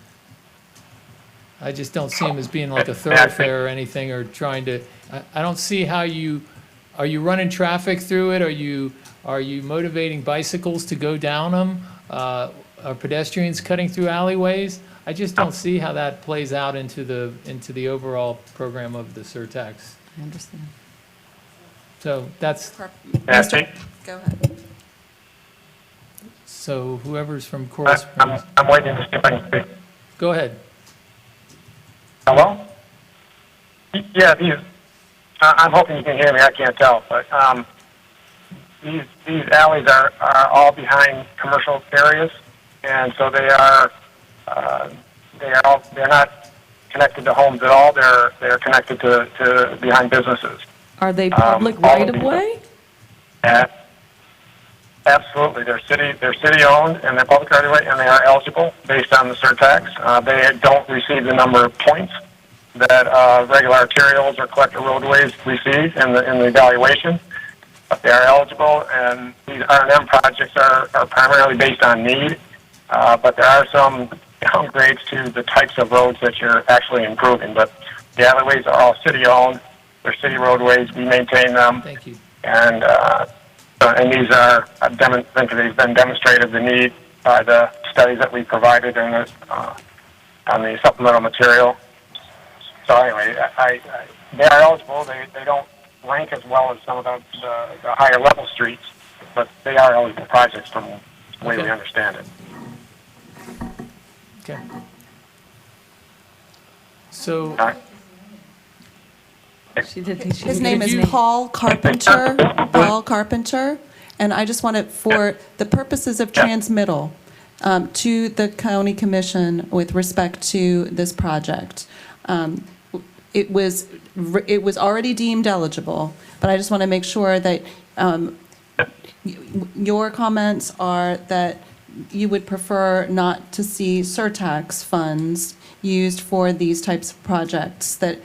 I just don't see them as being like a thoroughfare or anything, or trying to, I don't see how are you running traffic through it? Are you motivating bicycles to go down them? Are pedestrians cutting through alleyways? I just don't see how that plays out into the overall program of the Surtax. I understand. So that's, Go ahead. so whoever's from Coral Springs, I'm waiting to see if I can speak. go ahead. Hello? Yeah, I'm hoping you can hear me. I can't tell, but these alleys are all behind commercial areas, and so they're not connected to homes at all. They're connected to behind businesses. Are they public right-of-way? Absolutely, they're city owned, and they're public right of way, and they are eligible based on the surtax. They don't receive the number of points that regular arterials or collector roadways receive in the evaluation, but they are eligible. And these R&M projects are primarily based on need, but there are some downgrades to the types of roads that you're actually improving. But the alleyways are all city owned. They're city roadways. We maintain them. Thank you. And these are, I think they've been demonstrated the need by the studies that we provided in the, on the supplemental material. So anyway, they are eligible. They don't rank as well as some of the higher level streets, but they are eligible projects from the way we understand it. Okay. So, His name is Paul Carpenter, and I just want to, for the purposes of transmittal to the county commission with respect to this project, it was already deemed eligible, but I just want to make sure that your comments are that you would prefer not to see surtax funds used for these types of projects, that,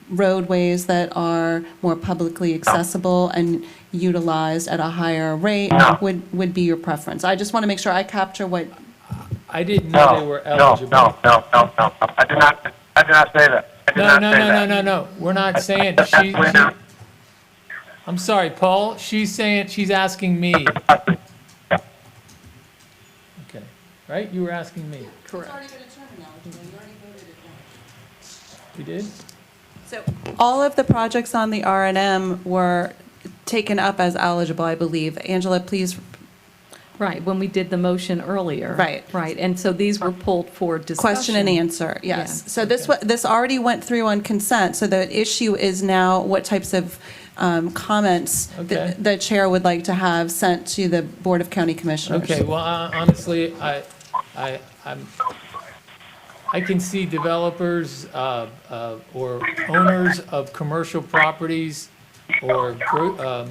roadways that are more publicly accessible and utilized at a higher rate would be your preference. I just want to make sure I capture what. I didn't know they were eligible. No. I did not say that. No. We're not saying, I'm sorry, Paul, she's asking me. Okay, right? You were asking me. Correct. We did? So all of the projects on the R&M were taken up as eligible, I believe. Angela, please. Right, when we did the motion earlier. Right. Right, and so these were pulled for discussion. Question and answer, yes. Yeah. So this already went through on consent, so the issue is now what types of comments the chair would like to have sent to the Board of County Commissioners. Okay, well, honestly, I can see developers or owners of commercial properties or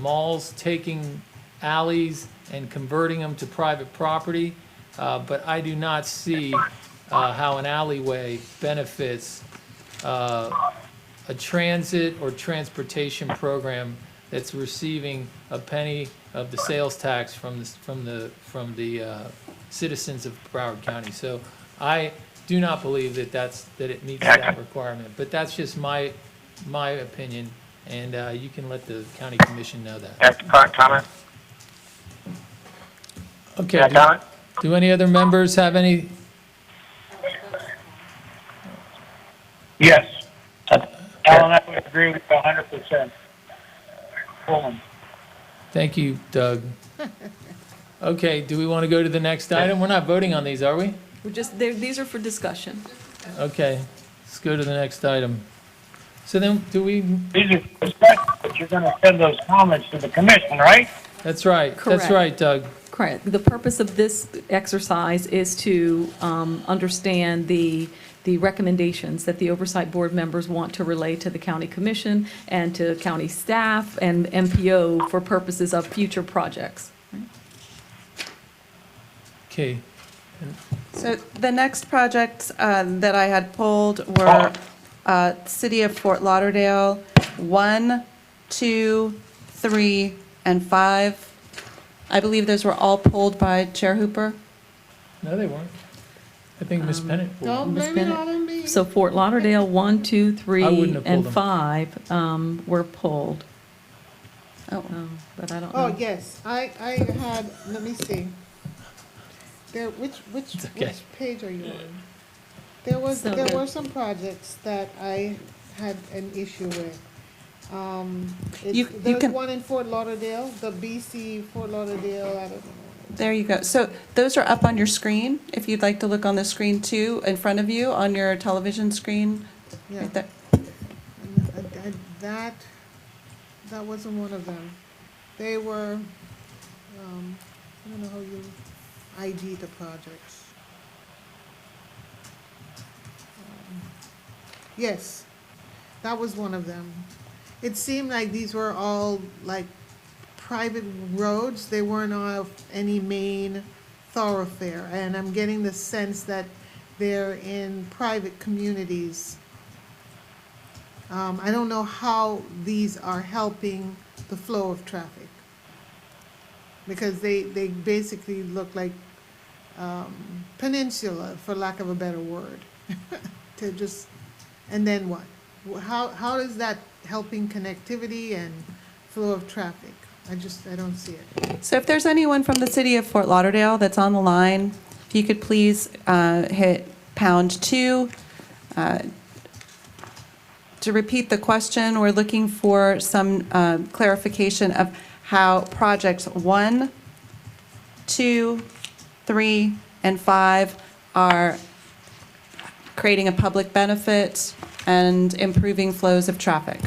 malls taking alleys and converting them to private property, but I do not see how an alleyway benefits a transit or transportation program that's receiving a penny of the sales tax from the citizens of Broward County. So I do not believe that it meets that requirement, but that's just my opinion, and you can let the county commission know that. Comment? Okay. Do any other members have any? Yes. Alan, I would agree with you 100%. Pullman. Thank you, Doug. Okay, do we want to go to the next item? We're not voting on these, are we? We're just, these are for discussion. Okay, let's go to the next item. So then, do we? These are discussions, but you're going to send those comments to the commission, right? That's right. Correct. That's right, Doug. Correct. The purpose of this exercise is to understand the recommendations that the Oversight Board members want to relay to the County Commission and to county staff and MPO for purposes of future projects. Okay. So the next projects that I had pulled were City of Fort Lauderdale, 1, 2, 3, and 5. I believe those were all pulled by Chair Hooper. No, they weren't. I think Ms. Pennant pulled Don't them. blame it all on me. So Fort Lauderdale, 1, 2, I wouldn't 3, have and pulled 5 were pulled. Oh. But I don't know. Oh, yes, I had, let me see. There, which okay. page are you on? So There good. were some projects that I had an issue with. There's can- one in Fort Lauderdale, the BC Fort Lauderdale, I don't know. There you go. So those are up on your screen, if you'd like to look on the screen too, in front of you, on your television screen. Yeah. Right there. That wasn't one of them. They were, I don't know how you ID the projects. Yes, that was one of them. It seemed like these were all like private roads. They weren't off any main thoroughfare. And I'm getting the sense that they're in private communities. I don't know how these are helping the flow of traffic. Because they basically look like peninsula, for lack of a better word. To just, and then what? How is that helping connectivity and flow of traffic? I don't see it. So if there's anyone from the City of Fort Lauderdale that's on the line, if you could please hit #2. To repeat the question, we're looking for some clarification of how projects 1, 2, 3, and 5 are creating a public benefit and improving flows of traffic.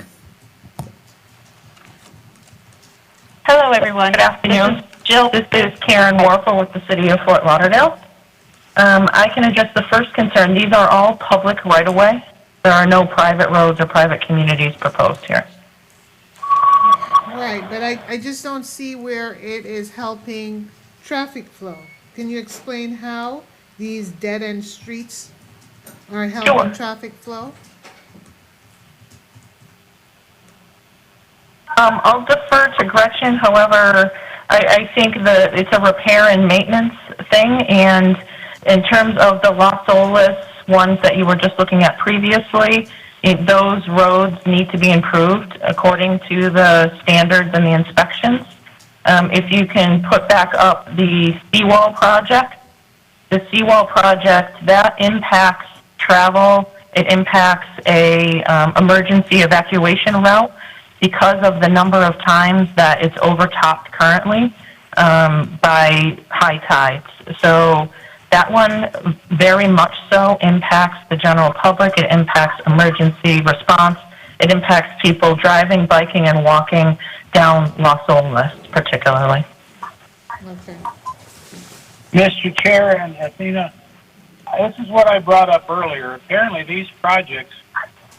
Hello, everyone. Good afternoon. Jill, this is Karen Warfel with the City of Fort Lauderdale. I can address the first concern. These are all public right-of-way. There are no private roads or private communities proposed here. Right, but I just don't see where it is helping traffic flow. Can you explain how these dead-end streets are helping traffic flow? I'll defer to Gretchen. However, I think that it's a repair and maintenance thing, and in terms of the Los Olas ones that you were just looking at previously, those roads need to be improved according to the standards and the inspections. If you can put back up the seawall project, that impacts travel. It impacts a emergency evacuation route because of the number of times that it's overtopped currently by high tides. So that one very much so impacts the general public. It impacts emergency response. It impacts people driving, biking, and walking down Los Olas particularly. Okay. Mr. Chair and Athena, this is what I brought up earlier. Apparently, these projects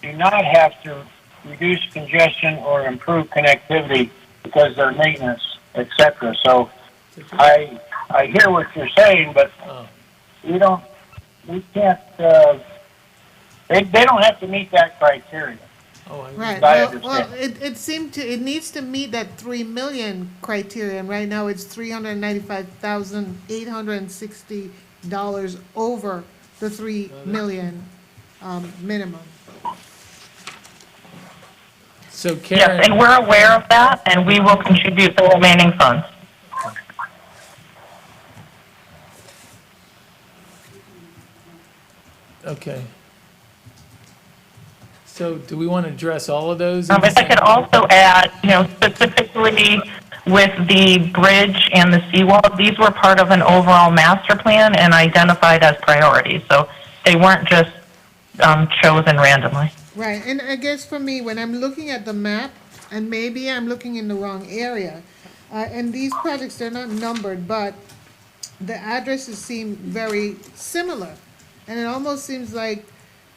do not have to reduce congestion or improve connectivity because they're maintenance, etc. So I hear what you're saying, but we can't, they don't have to meet that criteria. Right, I well, it needs to meet that 3 million criterion. Right now, it's $395,860 over the 3 million minimum. So Karen. Yes, and we're aware of that, and we will contribute the remaining funds. Okay. So do we want to address all of those? If I could also add, specifically with the bridge and the seawall, these were part of an overall master plan and identified as priorities. So they weren't just chosen randomly. Right, and I guess for me, when I'm looking at the map, and maybe I'm looking in the wrong area, and these projects, they're not numbered, but the addresses seem very similar. And it almost seems like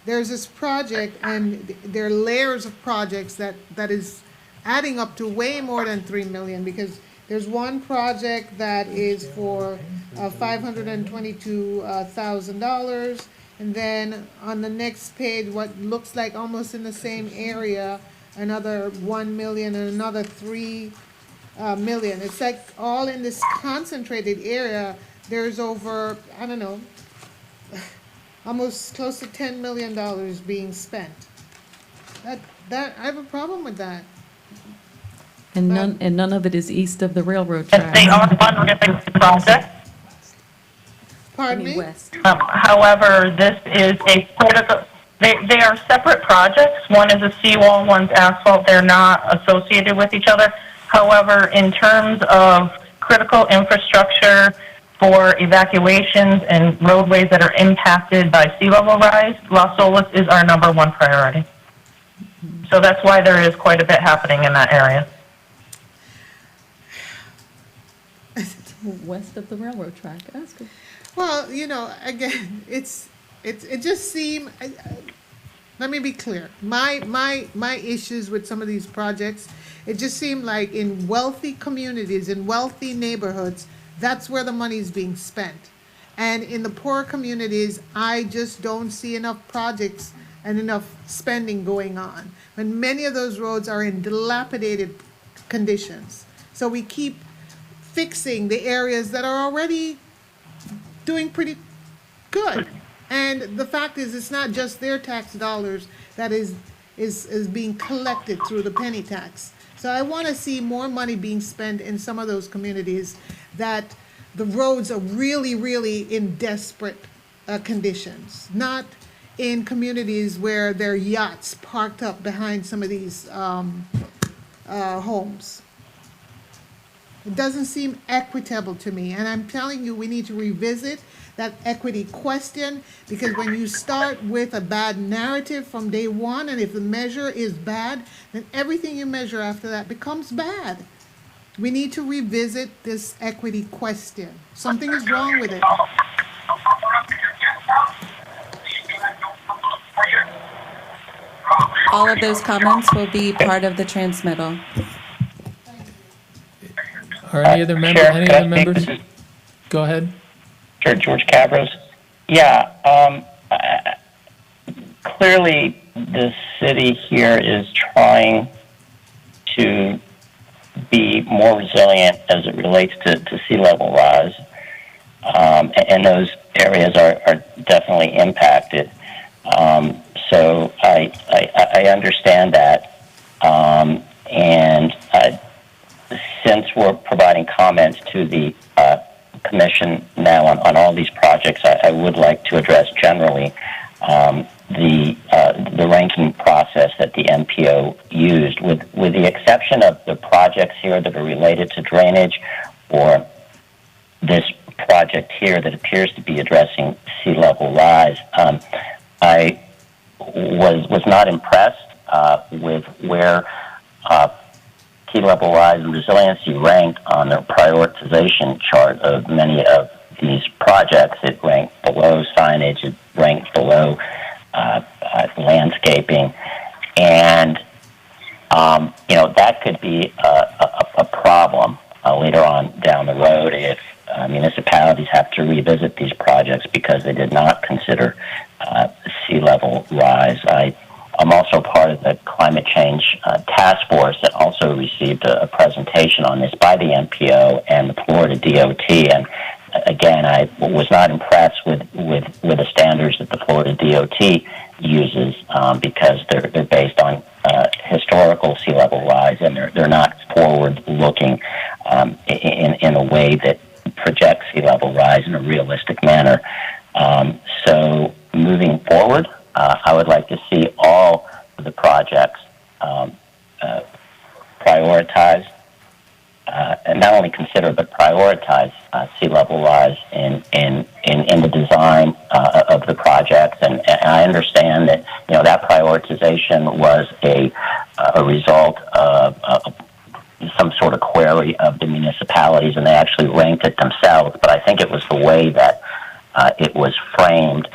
there's this project, and there are layers of projects that is adding up to way more than 3 million, because There's one project that is for $522,000. And then on the next page, what looks like almost in the same area, another 1 million and another 3 million. It's like all in this concentrated area, there's over, I don't know, almost close to $10 million being spent. I have a problem with that. And none of it is east of the railroad track. They are fundraising projects. Pardon me? However, this is a critical, they are separate projects. One is a seawall, one's asphalt. They're not associated with each other. However, in terms of critical infrastructure for evacuations and roadways that are impacted by sea level rise, Las Olas is our #1 priority. So that's why there is quite a bit happening in that area. West of the railroad track. That's good. Well, again, it just seemed, let me be clear. My issues with some of these projects, it just seemed like in wealthy communities, in wealthy neighborhoods, that's where the money's being spent. And in the poor communities, I just don't see enough projects and enough spending going on. And many of those roads are in dilapidated conditions. So we keep fixing the areas that are already doing pretty good. And the fact is, it's not just their tax dollars that is being collected through the penny tax. So I want to see more money being spent in some of those communities that the roads are really, really in desperate conditions, not in communities where there are yachts parked up behind some of these homes. It doesn't seem equitable to me, and I'm telling you, we need to revisit that equity question, because when you start with a bad narrative from day one, and if the measure is bad, then everything you measure after that becomes bad. We need to revisit this equity question. Something is wrong with it. All of those comments will be part of the transmittal. Are any other members? Go ahead. Sure, George Cabros. Yeah, clearly the city here is trying to be more resilient as it relates to sea level rise, and those areas are definitely impacted. So I understand that, and since we're providing comments to the Commission now on all these projects, I would like to address generally the ranking process that the MPO used, with the exception of the projects here that are related to drainage, or this project here that appears to be addressing sea level rise. I was not impressed with where sea level rise and resiliency ranked on the prioritization chart of many of these projects. It ranked below signage, it ranked below landscaping, and that could be a problem later on down the road if municipalities have to revisit these projects because they did not consider sea level rise. I'm also part of the climate change task force that also received a presentation on this by the MPO and the Florida DOT. And again, I was not impressed with the standards that the Florida DOT uses because they're based on historical sea level rise, and they're not forward looking in a way that projects sea level rise in a realistic manner. So moving forward, I would like to see all of the projects prioritized, and not only consider but prioritize sea level rise in the design of the projects. And I understand that that prioritization was a result of some sort of query of the municipalities, and they actually ranked it themselves. But I think it was the way that it was framed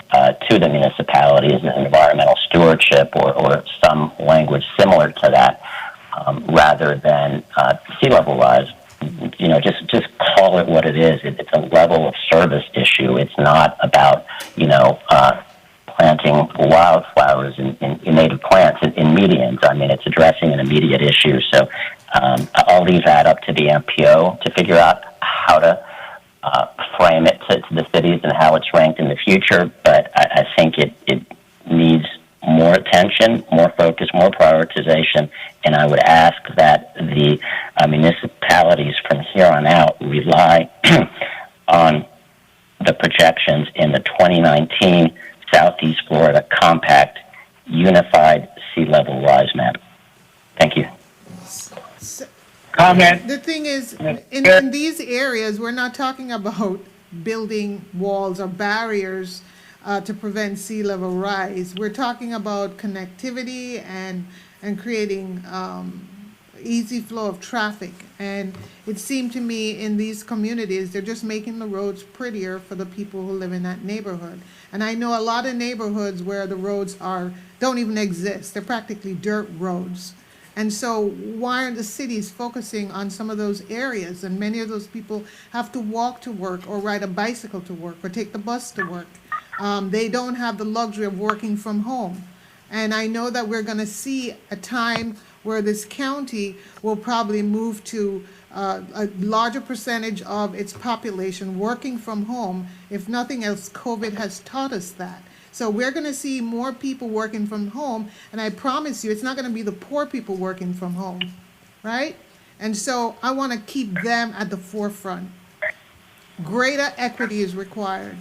to the municipalities as environmental stewardship or some language similar to that, rather than sea level rise. just call it what it is. It's a level of service issue. It's not about, planting wildflowers in native plants in medians. I mean, it's addressing an immediate issue. So all these add up to the BMPO to figure out how to frame it to the cities and how it's ranked in the future. But I think it needs more attention, more focus, more prioritization, and I would ask that the municipalities from here on out rely on the projections in the 2019 Southeast Florida Compact Unified Sea Level Rise Map. Thank you. Comment. The thing is, in these areas, we're not talking about building walls or barriers to prevent sea level rise. We're talking about connectivity and creating easy flow of traffic. And it seemed to me in these communities, they're just making the roads prettier for the people who live in that neighborhood. And I know a lot of neighborhoods where the roads don't even exist. They're practically dirt roads. And so why aren't the cities focusing on some of those areas? And many of those people have to walk to work or ride a bicycle to work or take the bus to work. They don't have the luxury of working from home. And I know that we're going to see a time where this county will probably move to a larger percentage of its population working from home. If nothing else, COVID has taught us that. So we're going to see more people working from home, and I promise you, it's not going to be the poor people working from home, right? And so I want to keep them at the forefront. Greater equity is required.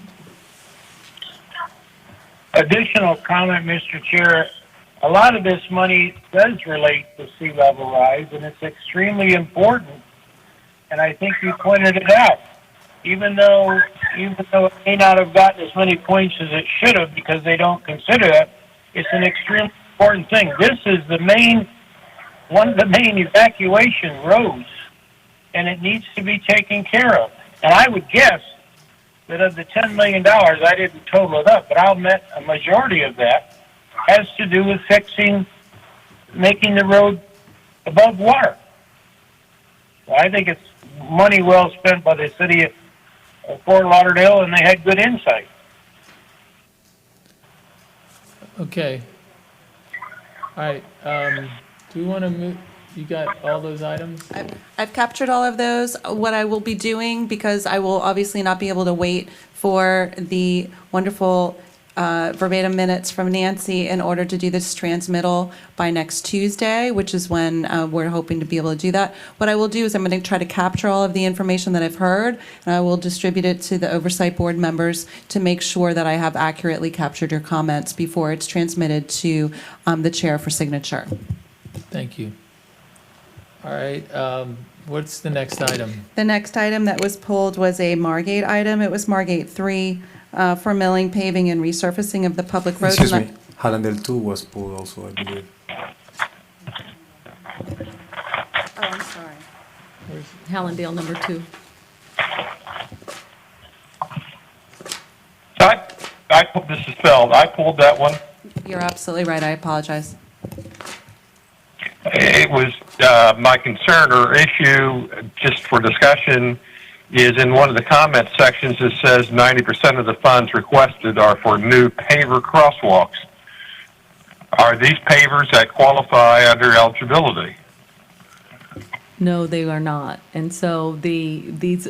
Additional comment, Mr. Chair. A lot of this money does relate to sea level rise, and it's extremely important. And I think you pointed it out. Even though it may not have gotten as many points as it should have because they don't consider that, it's an extremely important thing. This is one of the main evacuation roads, and it needs to be taken care of. And I would guess that of the $10 million, I didn't total it up, but I'll bet a majority of that has to do with making the road above water. So I think it's money well spent by the city of Fort Lauderdale, and they had good insight. Okay. All right. Do we want to move? You got all those items? I've captured all of those. What I will be doing, because I will obviously not be able to wait for the wonderful verbatim minutes from Nancy in order to do this transmittal by next Tuesday, which is when we're hoping to be able to do that. What I will do is I'm going to try to capture all of the information that I've heard, and I will distribute it to the Oversight Board members to make sure that I have accurately captured your comments before it's transmitted to the chair for signature. Thank you. All right. What's the next item? The next item that was pulled was a Margate item. It was Margate 3 for milling, paving, and resurfacing of the public roads. Excuse me, Hallandale 2 was pulled also, I believe. Oh, I'm sorry. Where's Hallandale number 2? This is Phil. I pulled that one. You're absolutely right. I apologize. It was my concern or issue, just for discussion, is in one of the comment sections it says 90% of the funds requested are for new paver crosswalks. Are these pavers that qualify under eligibility? No, they are not. And so these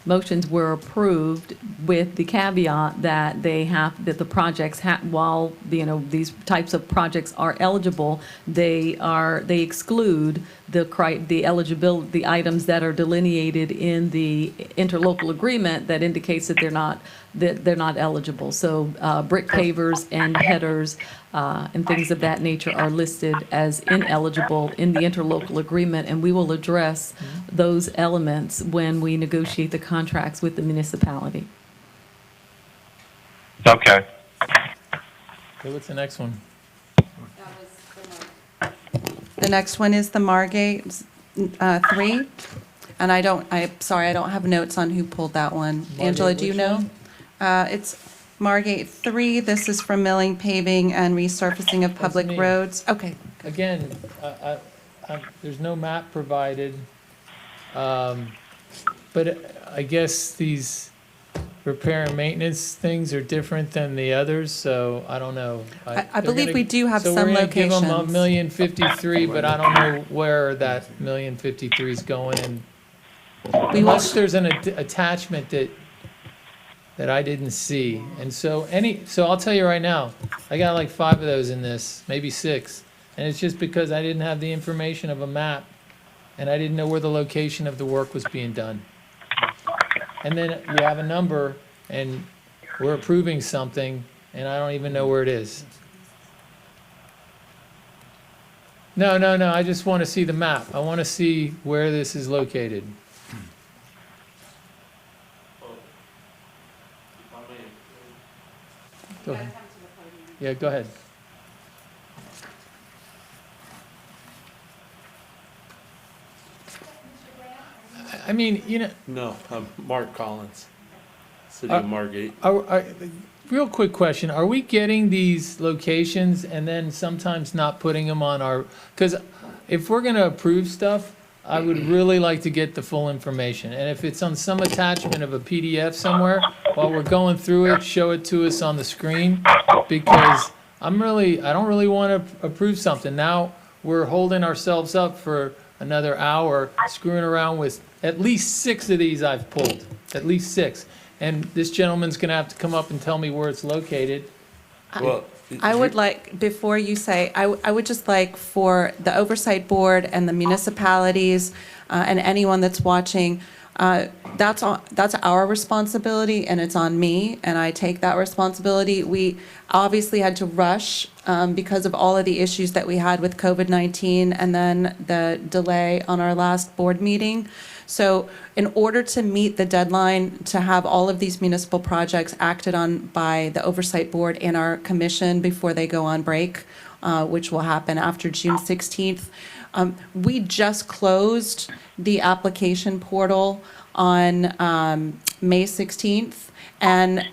motions were approved with the caveat that that the projects while these types of projects are eligible, they exclude the eligibility, the items that are delineated in the interlocal agreement that indicates that they're not eligible. So brick pavers and headers and things of that nature are listed as ineligible in the interlocal agreement, and we will address those elements when we negotiate the contracts with the municipality. Okay. Okay, what's the next one? The next one is the Margate 3, and I'm sorry, I don't have notes on who pulled that one. Margate, Angela, do you which know? one? It's Margate 3. This is for milling, paving, and resurfacing of public me. roads. Okay. Again, there's no map provided. But I guess these repair and maintenance things are different than the others, so I don't know. I believe we do have some So we're gonna give them locations. $1,053,000, but I don't know where that $1,053,000 is going, and Unless there's an attachment that I didn't see. And so I'll tell you right now, I got like 5 of those in this, maybe 6. And it's just because I didn't have the information of a map and I didn't know where the location of the work was being done. And then you have a number and we're approving something and I don't even know where it is. No, I just want to see the map. I want to see where this is located. Go ahead. Yeah, go ahead. I mean, No, Mark Collins, City of Margate. Real quick question, are we getting these locations and then sometimes not putting them on our, because if we're going to approve stuff, I would really like to get the full information. And if it's on some attachment of a PDF somewhere, while we're going through it, show it to us on the screen, because I don't really want to approve something. Now, we're holding ourselves up for another hour, screwing around with at least 6 of these I've pulled, at least 6. And this gentleman's going to have to come up and tell me where it's located. Well, I would like, before you say, I would just like for the Oversight Board and the municipalities and anyone that's watching, that's our responsibility and it's on me, and I take that responsibility. We obviously had to rush because of all of the issues that we had with COVID-19 and then the delay on our last board meeting. So in order to meet the deadline to have all of these municipal projects acted on by the Oversight Board and our commission before they go on break, which will happen after June 16th, we just closed the application portal on May 16th and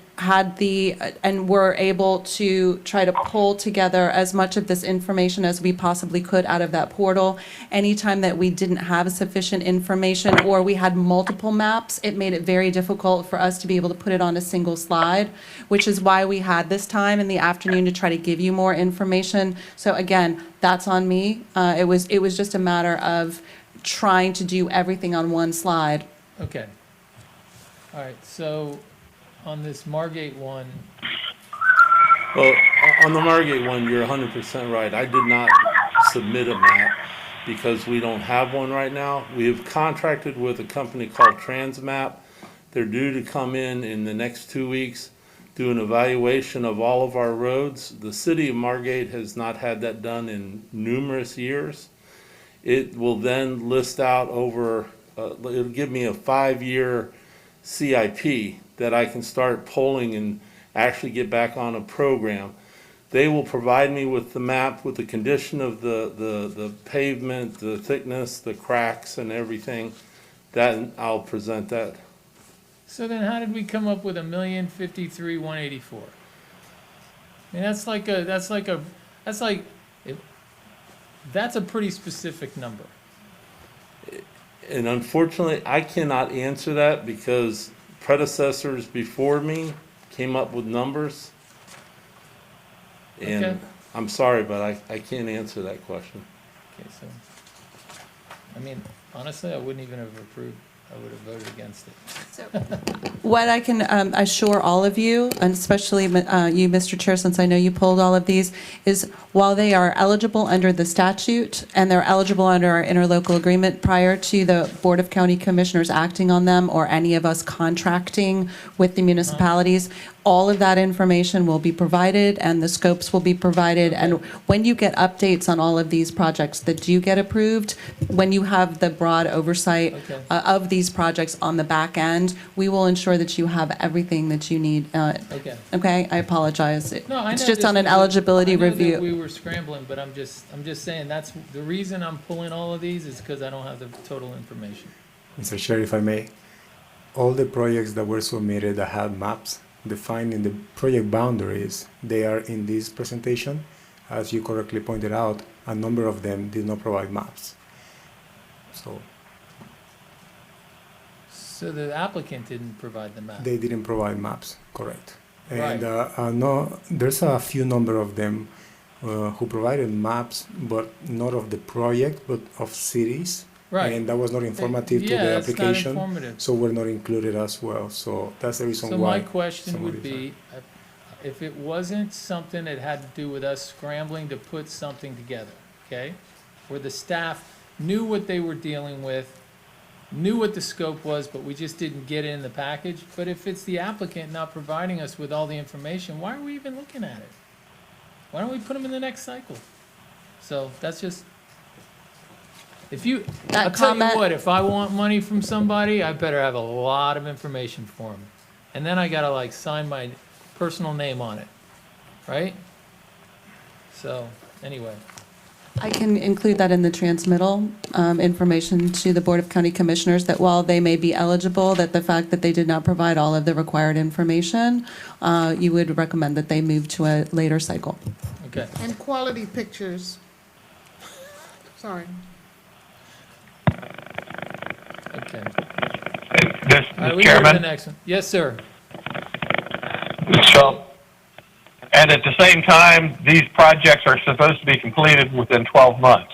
were able to try to pull together as much of this information as we possibly could out of that portal. Anytime that we didn't have sufficient information or we had multiple maps, it made it very difficult for us to be able to put it on a single slide, which is why we had this time in the afternoon to try to give you more information. So again, that's on me. It was just a matter of trying to do everything on one slide. Okay. All right, so on this Margate one, Well, on the Margate one, you're 100% right. I did not submit a map because we don't have one right now. We have contracted with a company called Transmap. They're due to come in the next 2 weeks, do an evaluation of all of our roads. The city of Margate has not had that done in numerous years. It will then list out over, it'll give me a 5-year CIP that I can start polling and actually get back on a program. They will provide me with the map with the condition of the pavement, the thickness, the cracks and everything. That I'll present that. so then how did we come up with $1,053,184? I mean, that's a pretty specific number. And unfortunately, I cannot answer that because predecessors before me came up with numbers. And Okay. I'm sorry, but I can't answer that question. Okay, so, I mean, honestly, I wouldn't even have approved, I would have voted against it. What I can assure all of you, and especially you, Mr. Chair, since I know you pulled all of these, is while they are eligible under the statute and they're eligible under our interlocal agreement prior to the Board of County Commissioners acting on them or any of us contracting with the municipalities, all of that information will be provided and the scopes will be provided. And when you get updates on all of these projects that do get approved, when you have the broad oversight of these projects on the back end, we will ensure that you have everything that you need. Okay. Okay, I apologize. No, I know It's just this on an was eligibility I know that review. we were scrambling, but I'm just saying that's the reason I'm pulling all of these is because I don't have the total information. Mr. Chair, if I may, all the projects that were submitted that had maps defining the project boundaries, they are in this presentation. As you correctly pointed out, a number of them did not provide maps. So So the applicant didn't provide the map. They didn't provide maps, correct. And Right. no, there's a few number of them who provided maps, but not of the project, but of cities. Right. And that was not informative to Yeah, the that's not application, informative. so we're not included as well. So that's the reason So why. my question some of would these be, if it wasn't something that had to do with us scrambling to put something together, okay? Where the staff knew what they were dealing with, knew what the scope was, but we just didn't get it in the package. But if it's the applicant not providing us with all the information, why are we even looking at it? Why don't we put them in the next cycle? So that's just, if you, That I'll tell you comment- what, if I want money from somebody, I better have a lot of information for them. And then I gotta like sign my personal name on it, right? So, anyway. I can include that in the transmittal information to the Board of County Commissioners, that while they may be eligible, that the fact that they did not provide all of the required information, you would recommend that they move to a later cycle. Okay. And quality pictures. Sorry. Okay. This, All right, Mr. we go to the Chairman, next one. Yes, sir. so, and at the same time, these projects are supposed to be completed within 12 months.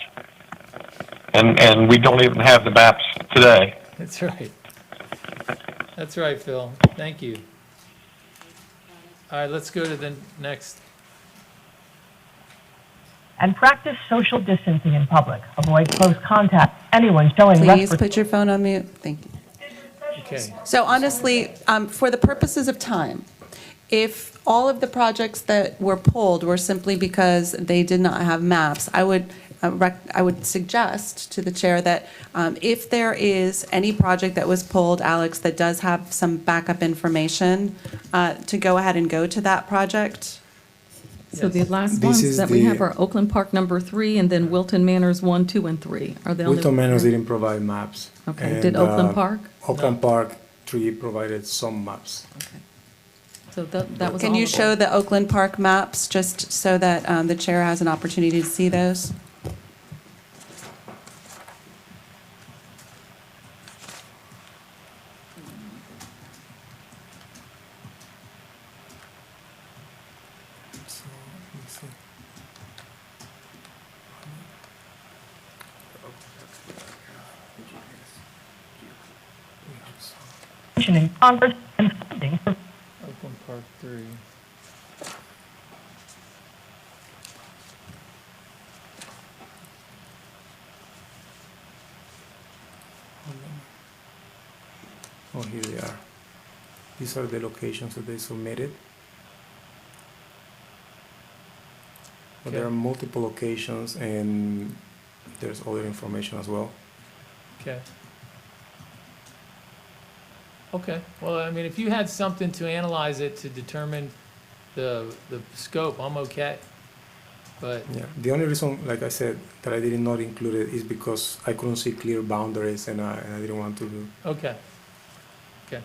And we don't even have the maps today. That's right. That's right, Phil. Thank you. All right, let's go to the next. And practice social distancing in public. Avoid close contact. Anyone showing Please put your phone on mute. Thank you. Okay. So honestly, for the purposes of time, if all of the projects that were pulled were simply because they did not have maps, I would suggest to the chair that if there is any project that was pulled, Alex, that does have some backup information, to go ahead and go to that project. So the last This ones is that we the- have are Oakland Park number 3, and then Wilton Manors 1, 2, and 3. Are the only? Wilton Manors didn't provide maps. Okay. And, Did Oakland Park? Oakland Park 3 provided some maps. So that was Can all you of show them. the Oakland Park maps, just so that the chair has an opportunity to see those? in Congress and funding for Oakland Park 3. Oh, here they are. These are the locations that they submitted. But there are multiple locations and there's other information as well. Okay. Okay, well, I mean, if you had something to analyze it to determine the scope, I'm okay. But, Yeah, the only reason, like I said, that I did not include it is because I couldn't see clear boundaries and I didn't want to do. okay. Okay.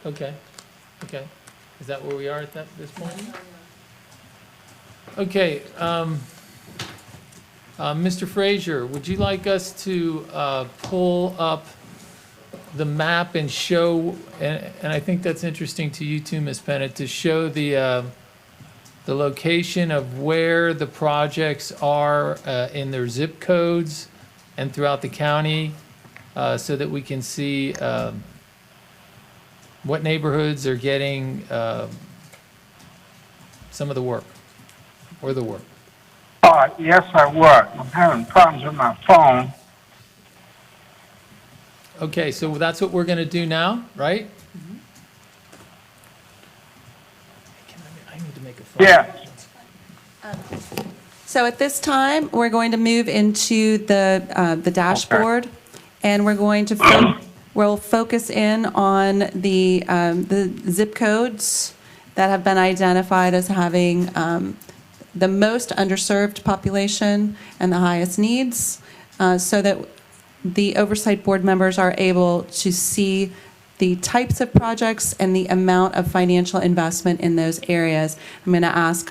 Okay, okay. Is that where we are at this point? Okay, Mr. Frazier, would you like us to pull up the map and show, and I think that's interesting to you too, Ms. Bennett, to show the location of where the projects are in their zip codes and throughout the county, so that we can see what neighborhoods are getting some of the work, or the work. Yes, I would. I'm having problems with my phone. Okay, so that's what we're gonna do now, right? I need to make a phone. Yeah. So at this time, we're going to move into the dashboard, and we're going to we'll focus in on the zip codes that have been identified as having the most underserved population and the highest needs, so that the Oversight Board members are able to see the types of projects and the amount of financial investment in those areas. I'm going to ask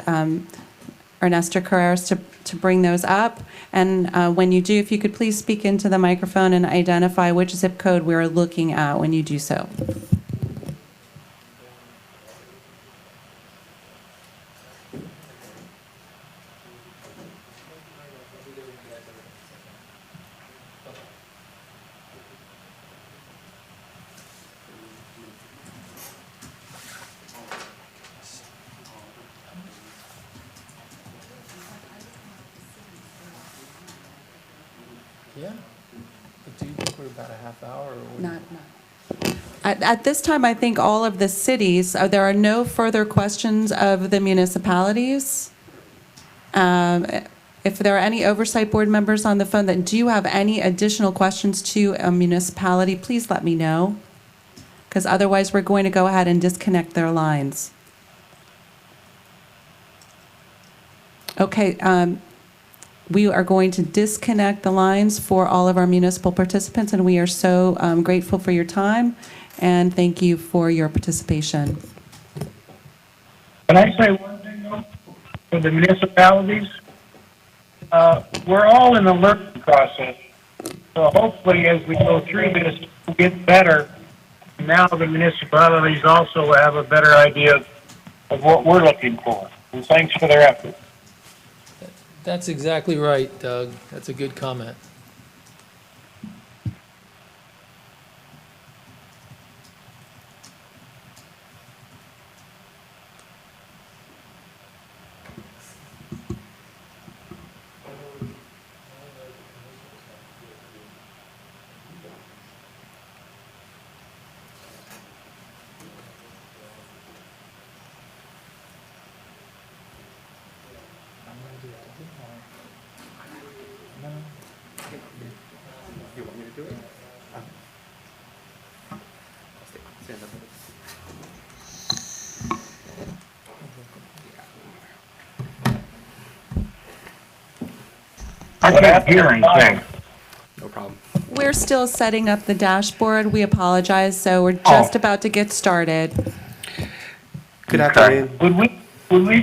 Ernesto Carreras to bring those up. And when you do, if you could please speak into the microphone and identify which zip code we're looking at when you do so. Yeah. But do you think we're about a half hour? Or Not. At this time, I think all of the cities, there are no further questions of the municipalities. If there are any Oversight Board members on the phone that do have any additional questions to a municipality, please let me know, because otherwise we're going to go ahead and disconnect their lines. Okay, we are going to disconnect the lines for all of our municipal participants, and we are so grateful for your time, and thank you for your participation. Can I say one thing, though, for the municipalities? We're all in the learning process, so hopefully as we go through this, we'll get better. Now the municipalities also have a better idea of what we're looking for, and thanks for their effort. That's exactly right, Doug. That's a good comment. You want me to do it? Stand up. I can't hear anything. No problem. We're still setting up the dashboard. We apologize, so we're just about to get started. Good afternoon. Would we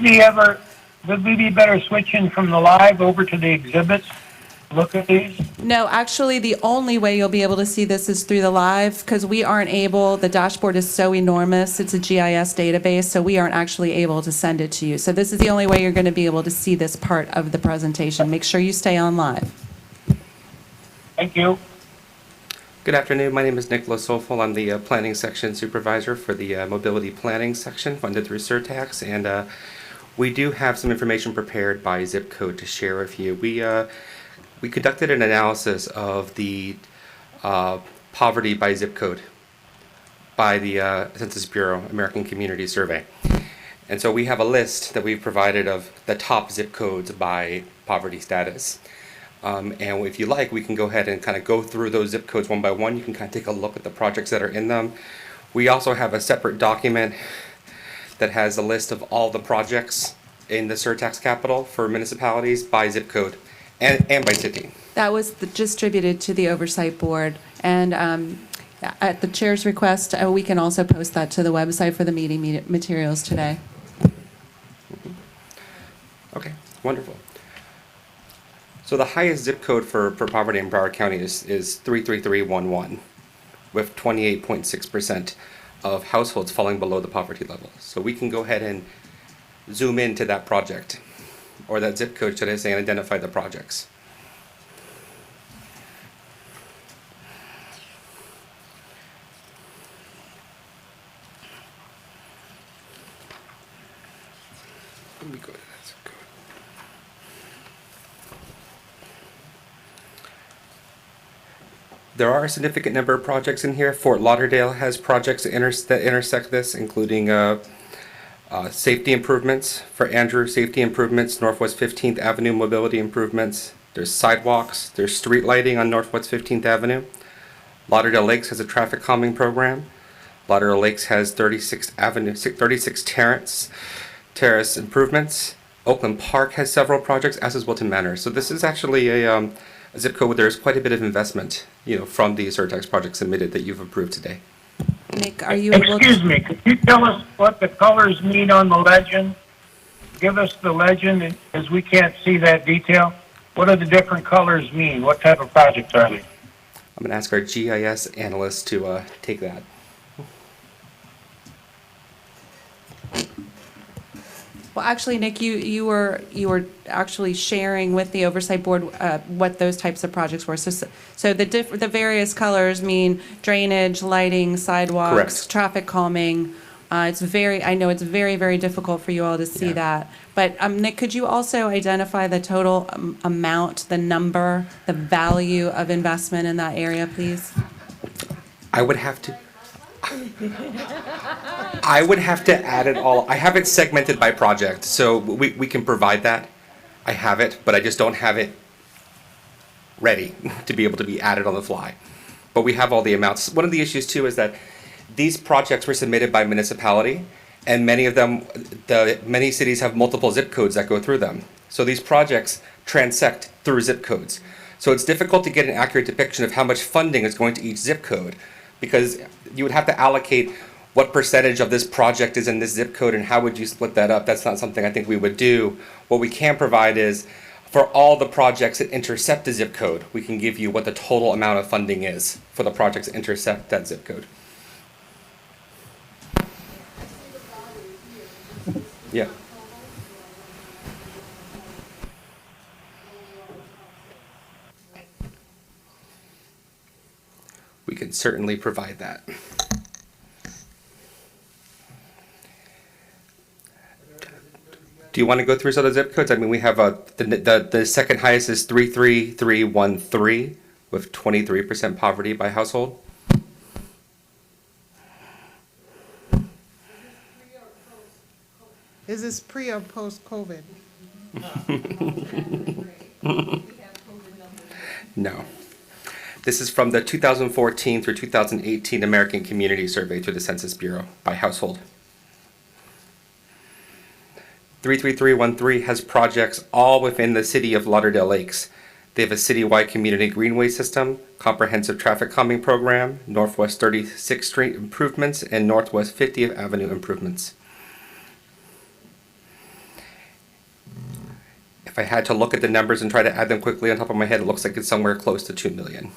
be better switching from the live over to the exhibits? Look at these? No, actually, the only way you'll be able to see this is through the live, because we aren't able, the dashboard is so enormous, it's a GIS database, so we aren't actually able to send it to you. So this is the only way you're going to be able to see this part of the presentation. Make sure you stay on live. Thank you. Good afternoon. My name is Nicholas Sofel. I'm the Planning Section Supervisor for the Mobility Planning Section funded through Surtax, and we do have some information prepared by zip code to share with you. We conducted an analysis of the poverty by zip code by the Census Bureau American Community Survey. And so we have a list that we've provided of the top zip codes by poverty status. And if you like, we can go ahead and kind of go through those zip codes one by one. You can kind of take a look at the projects that are in them. We also have a separate document that has a list of all the projects in the surtax capital for municipalities by zip code. And by city. That was distributed to the Oversight Board, and at the chair's request, we can also post that to the website for the meeting materials today. Okay, wonderful. So the highest zip code for poverty in Broward County is 33311, with 28.6% of households falling below the poverty level. So we can go ahead and zoom into that project, or that zip code, should I say, and identify the projects. Let me go to that zip code. There are a significant number of projects in here. Fort Lauderdale has projects that intersect this, including safety improvements for Andrew, safety improvements, Northwest 15th Avenue mobility improvements. There's sidewalks, there's street lighting on Northwest 15th Avenue. Lauderdale Lakes has a traffic calming program. Lauderdale Lakes has 36 terrace improvements. Oakland Park has several projects, as does Wilton Manor. So this is actually a zip code where there's quite a bit of investment, from the Surtax project submitted that you've approved today. Nick, are you able to? Excuse me, could you tell us what the colors mean on the legend? Give us the legend, as we can't see that detail. What do the different colors mean? What type of projects are they? I'm going to ask our GIS analyst to take that. Well, actually, Nick, you were actually sharing with the Oversight Board what those types of projects were. So the various colors mean drainage, lighting, sidewalks, Correct. traffic calming. I know it's very, very difficult for you all to see that. But Nick, could you also identify the total amount, the number, the value of investment in that area, please? I would have to add it all. I have it segmented by project, so we can provide that. I have it, but I just don't have it ready to be able to be added on the fly. But we have all the amounts. One of the issues too is that these projects were submitted by municipality, and many of them, many cities have multiple zip codes that go through them. So these projects transect through zip codes. So it's difficult to get an accurate depiction of how much funding is going to each zip code, because you would have to allocate what percentage of this project is in this zip code and how would you split that up. That's not something I think we would do. What we can provide is, for all the projects that intercept the zip code, we can give you what the total amount of funding is for the projects that intercept that zip code. Yeah. We can certainly provide that. Do you want to go through some of the zip codes? I mean, we have the second highest is 33313 with 23% poverty by household. Is this pre or post-COVID? No. This is from the 2014 through 2018 American Community Survey through the Census Bureau by household. 33313 has projects all within the city of Lauderdale Lakes. They have a citywide community greenway system, comprehensive traffic calming program, Northwest 36th Street improvements, and Northwest 50th Avenue improvements. If I had to look at the numbers and try to add them quickly on top of my head, it looks like it's somewhere close to 2 million.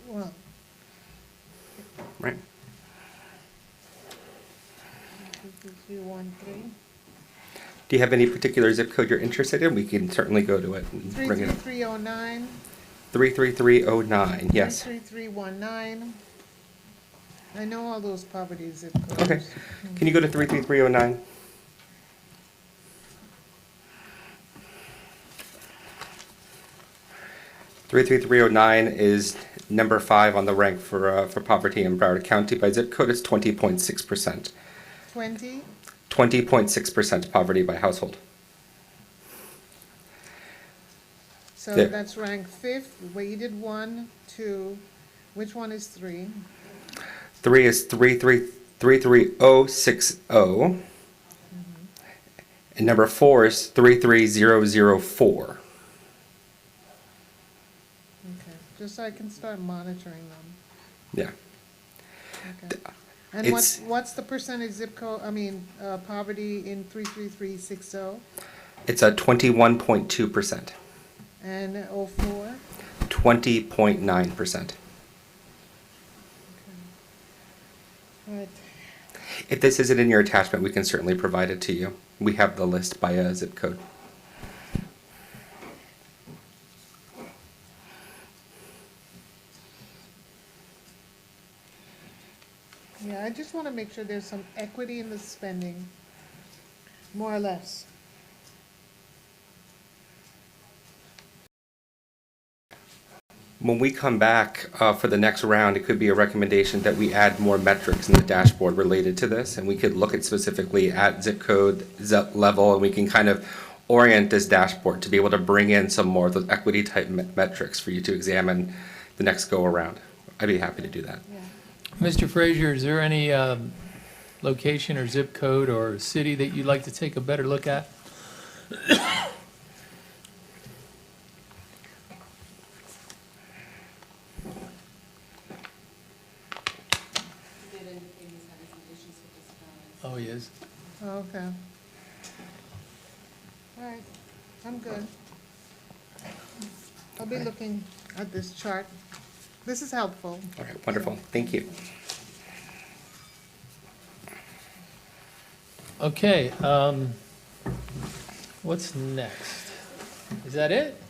Well, Right? 33313. Do you have any particular zip code you're interested in? We can certainly go to it and bring it up. 33309. 33309, yes. 33319. I know all those poverty zip codes. Okay. Can you go to 33309? is number 5 on the rank for poverty in Broward County by zip code. It's 20.6%. 20? 20.6% poverty by household. So There. that's ranked 5th, weighted 1, 2. Which one is 3? 3 is 33060. And number 4 is 33004. Okay, just so I can start monitoring them. Yeah. Okay. And It's- what's the percentage zip code, poverty in 33360? It's a 21.2%. And 04? 20.9%. Right. If this isn't in your attachment, we can certainly provide it to you. We have the list by zip code. Yeah, I just want to make sure there's some equity in the spending, more or less. When we come back for the next round, it could be a recommendation that we add more metrics in the dashboard related to this, and we could look at specifically at zip code, zip level, and we can kind of orient this dashboard to be able to bring in some more of the equity type metrics for you to examine the next go around. I'd be happy to do that. Mr. Frazier, is there any location or zip code or city that you'd like to take a better look at? Oh, he is? Okay. All right, I'm good. I'll be looking at this chart. This is helpful. All right, wonderful. Thank you. Okay, what's next? Is that it?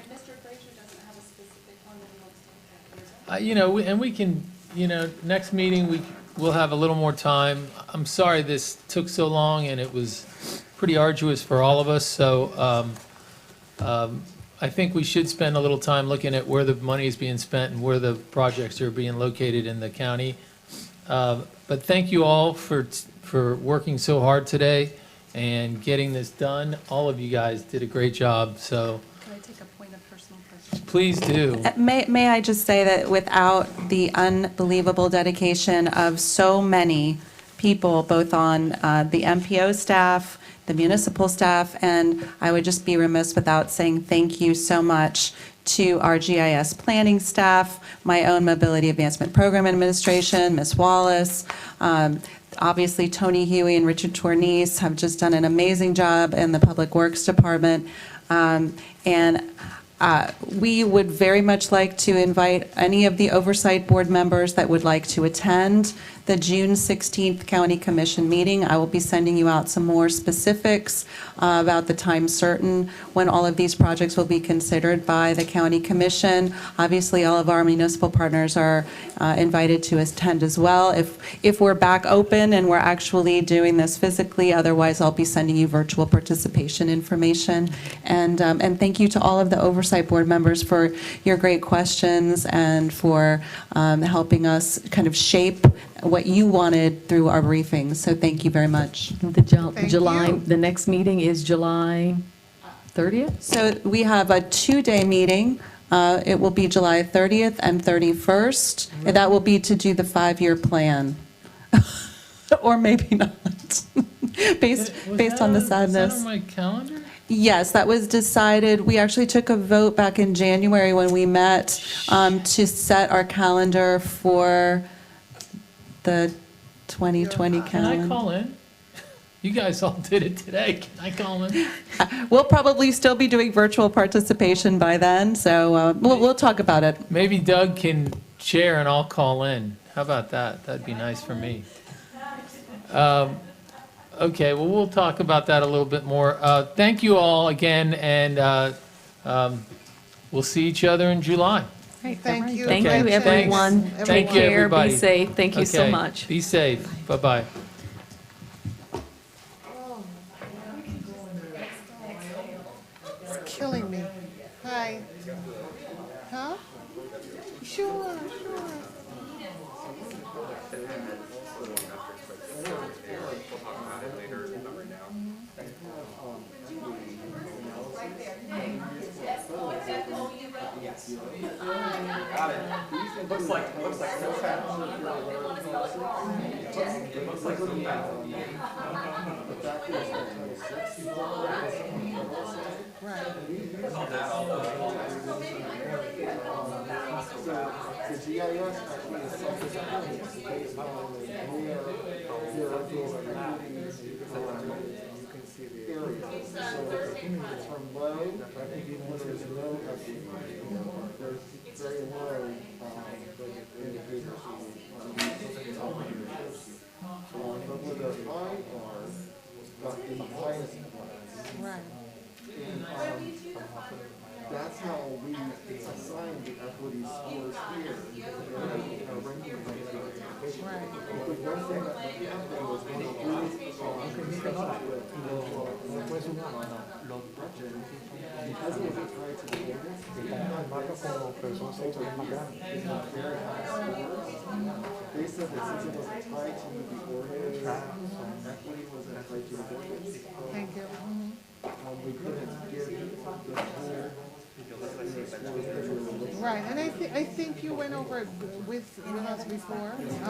Mr. Frazier doesn't have a specific one that he wants to look at. You know, and we can, next meeting, we'll have a little more time. I'm sorry this took so long, and it was pretty arduous for all of us, so I think we should spend a little time looking at where the money is being spent and where the projects are being located in the county. But thank you all for working so hard today and getting this done. All of you guys did a great job, so Can I take a point of personal question? please do. May I just say that without the unbelievable dedication of so many people, both on the MPO staff, the municipal staff, and I would just be remiss without saying thank you so much to our GIS planning staff, my own Mobility Advancement Program Administration, Ms. Wallace, obviously Tony Huey and Richard Tornese have just done an amazing job in the Public Works Department. We would very much like to invite any of the Oversight Board members that would like to attend the June 16th County Commission meeting. I will be sending you out some more specifics about the time certain when all of these projects will be considered by the County Commission. Obviously, all of our municipal partners are invited to attend as well. If we're back open and we're actually doing this physically, otherwise I'll be sending you virtual participation information. And thank you to all of the Oversight Board members for your great questions and for helping us kind of shape what you wanted through our briefings. So thank you very much. The next meeting is July 30th? So we have a 2-day meeting. It will be July 30th and 31st. And that will be to do the 5-year plan. Or maybe not, based on the sadness. Was that on my calendar? Yes, that was decided. We actually took a vote back in January when we met to set our calendar for the 2020 calendar. Can I call in? You guys all did it today. Can I call in? We'll probably still be doing virtual participation by then, so we'll talk about it. Maybe Doug can chair and I'll call in. How about that? That'd be nice for me. Okay, well, we'll talk about that a little bit more. Thank you all again, and we'll see each other in July. Thank you. Thank you, Okay, everyone. thanks. Take Thank you, care, be everybody. safe. Thank you so Okay, much. Be safe. Bye-bye. It's killing me. Hi. Huh? Sure. Got it. Looks like so fast. It looks like so fast. The GIS actually is self-sufficient based on where you can see the area. So from low, when there's no activity, there's very low indicators on the but with a high R, the highest ones. Right. And that's how we assign the equity scores here. Right. But one thing that happened was when we because it was tied to the ordinance, they said that since it wasn't tied to the ordinance, equity wasn't tied to the ordinance. Thank you. We couldn't give the Right, and I think you went over it with us before. We did.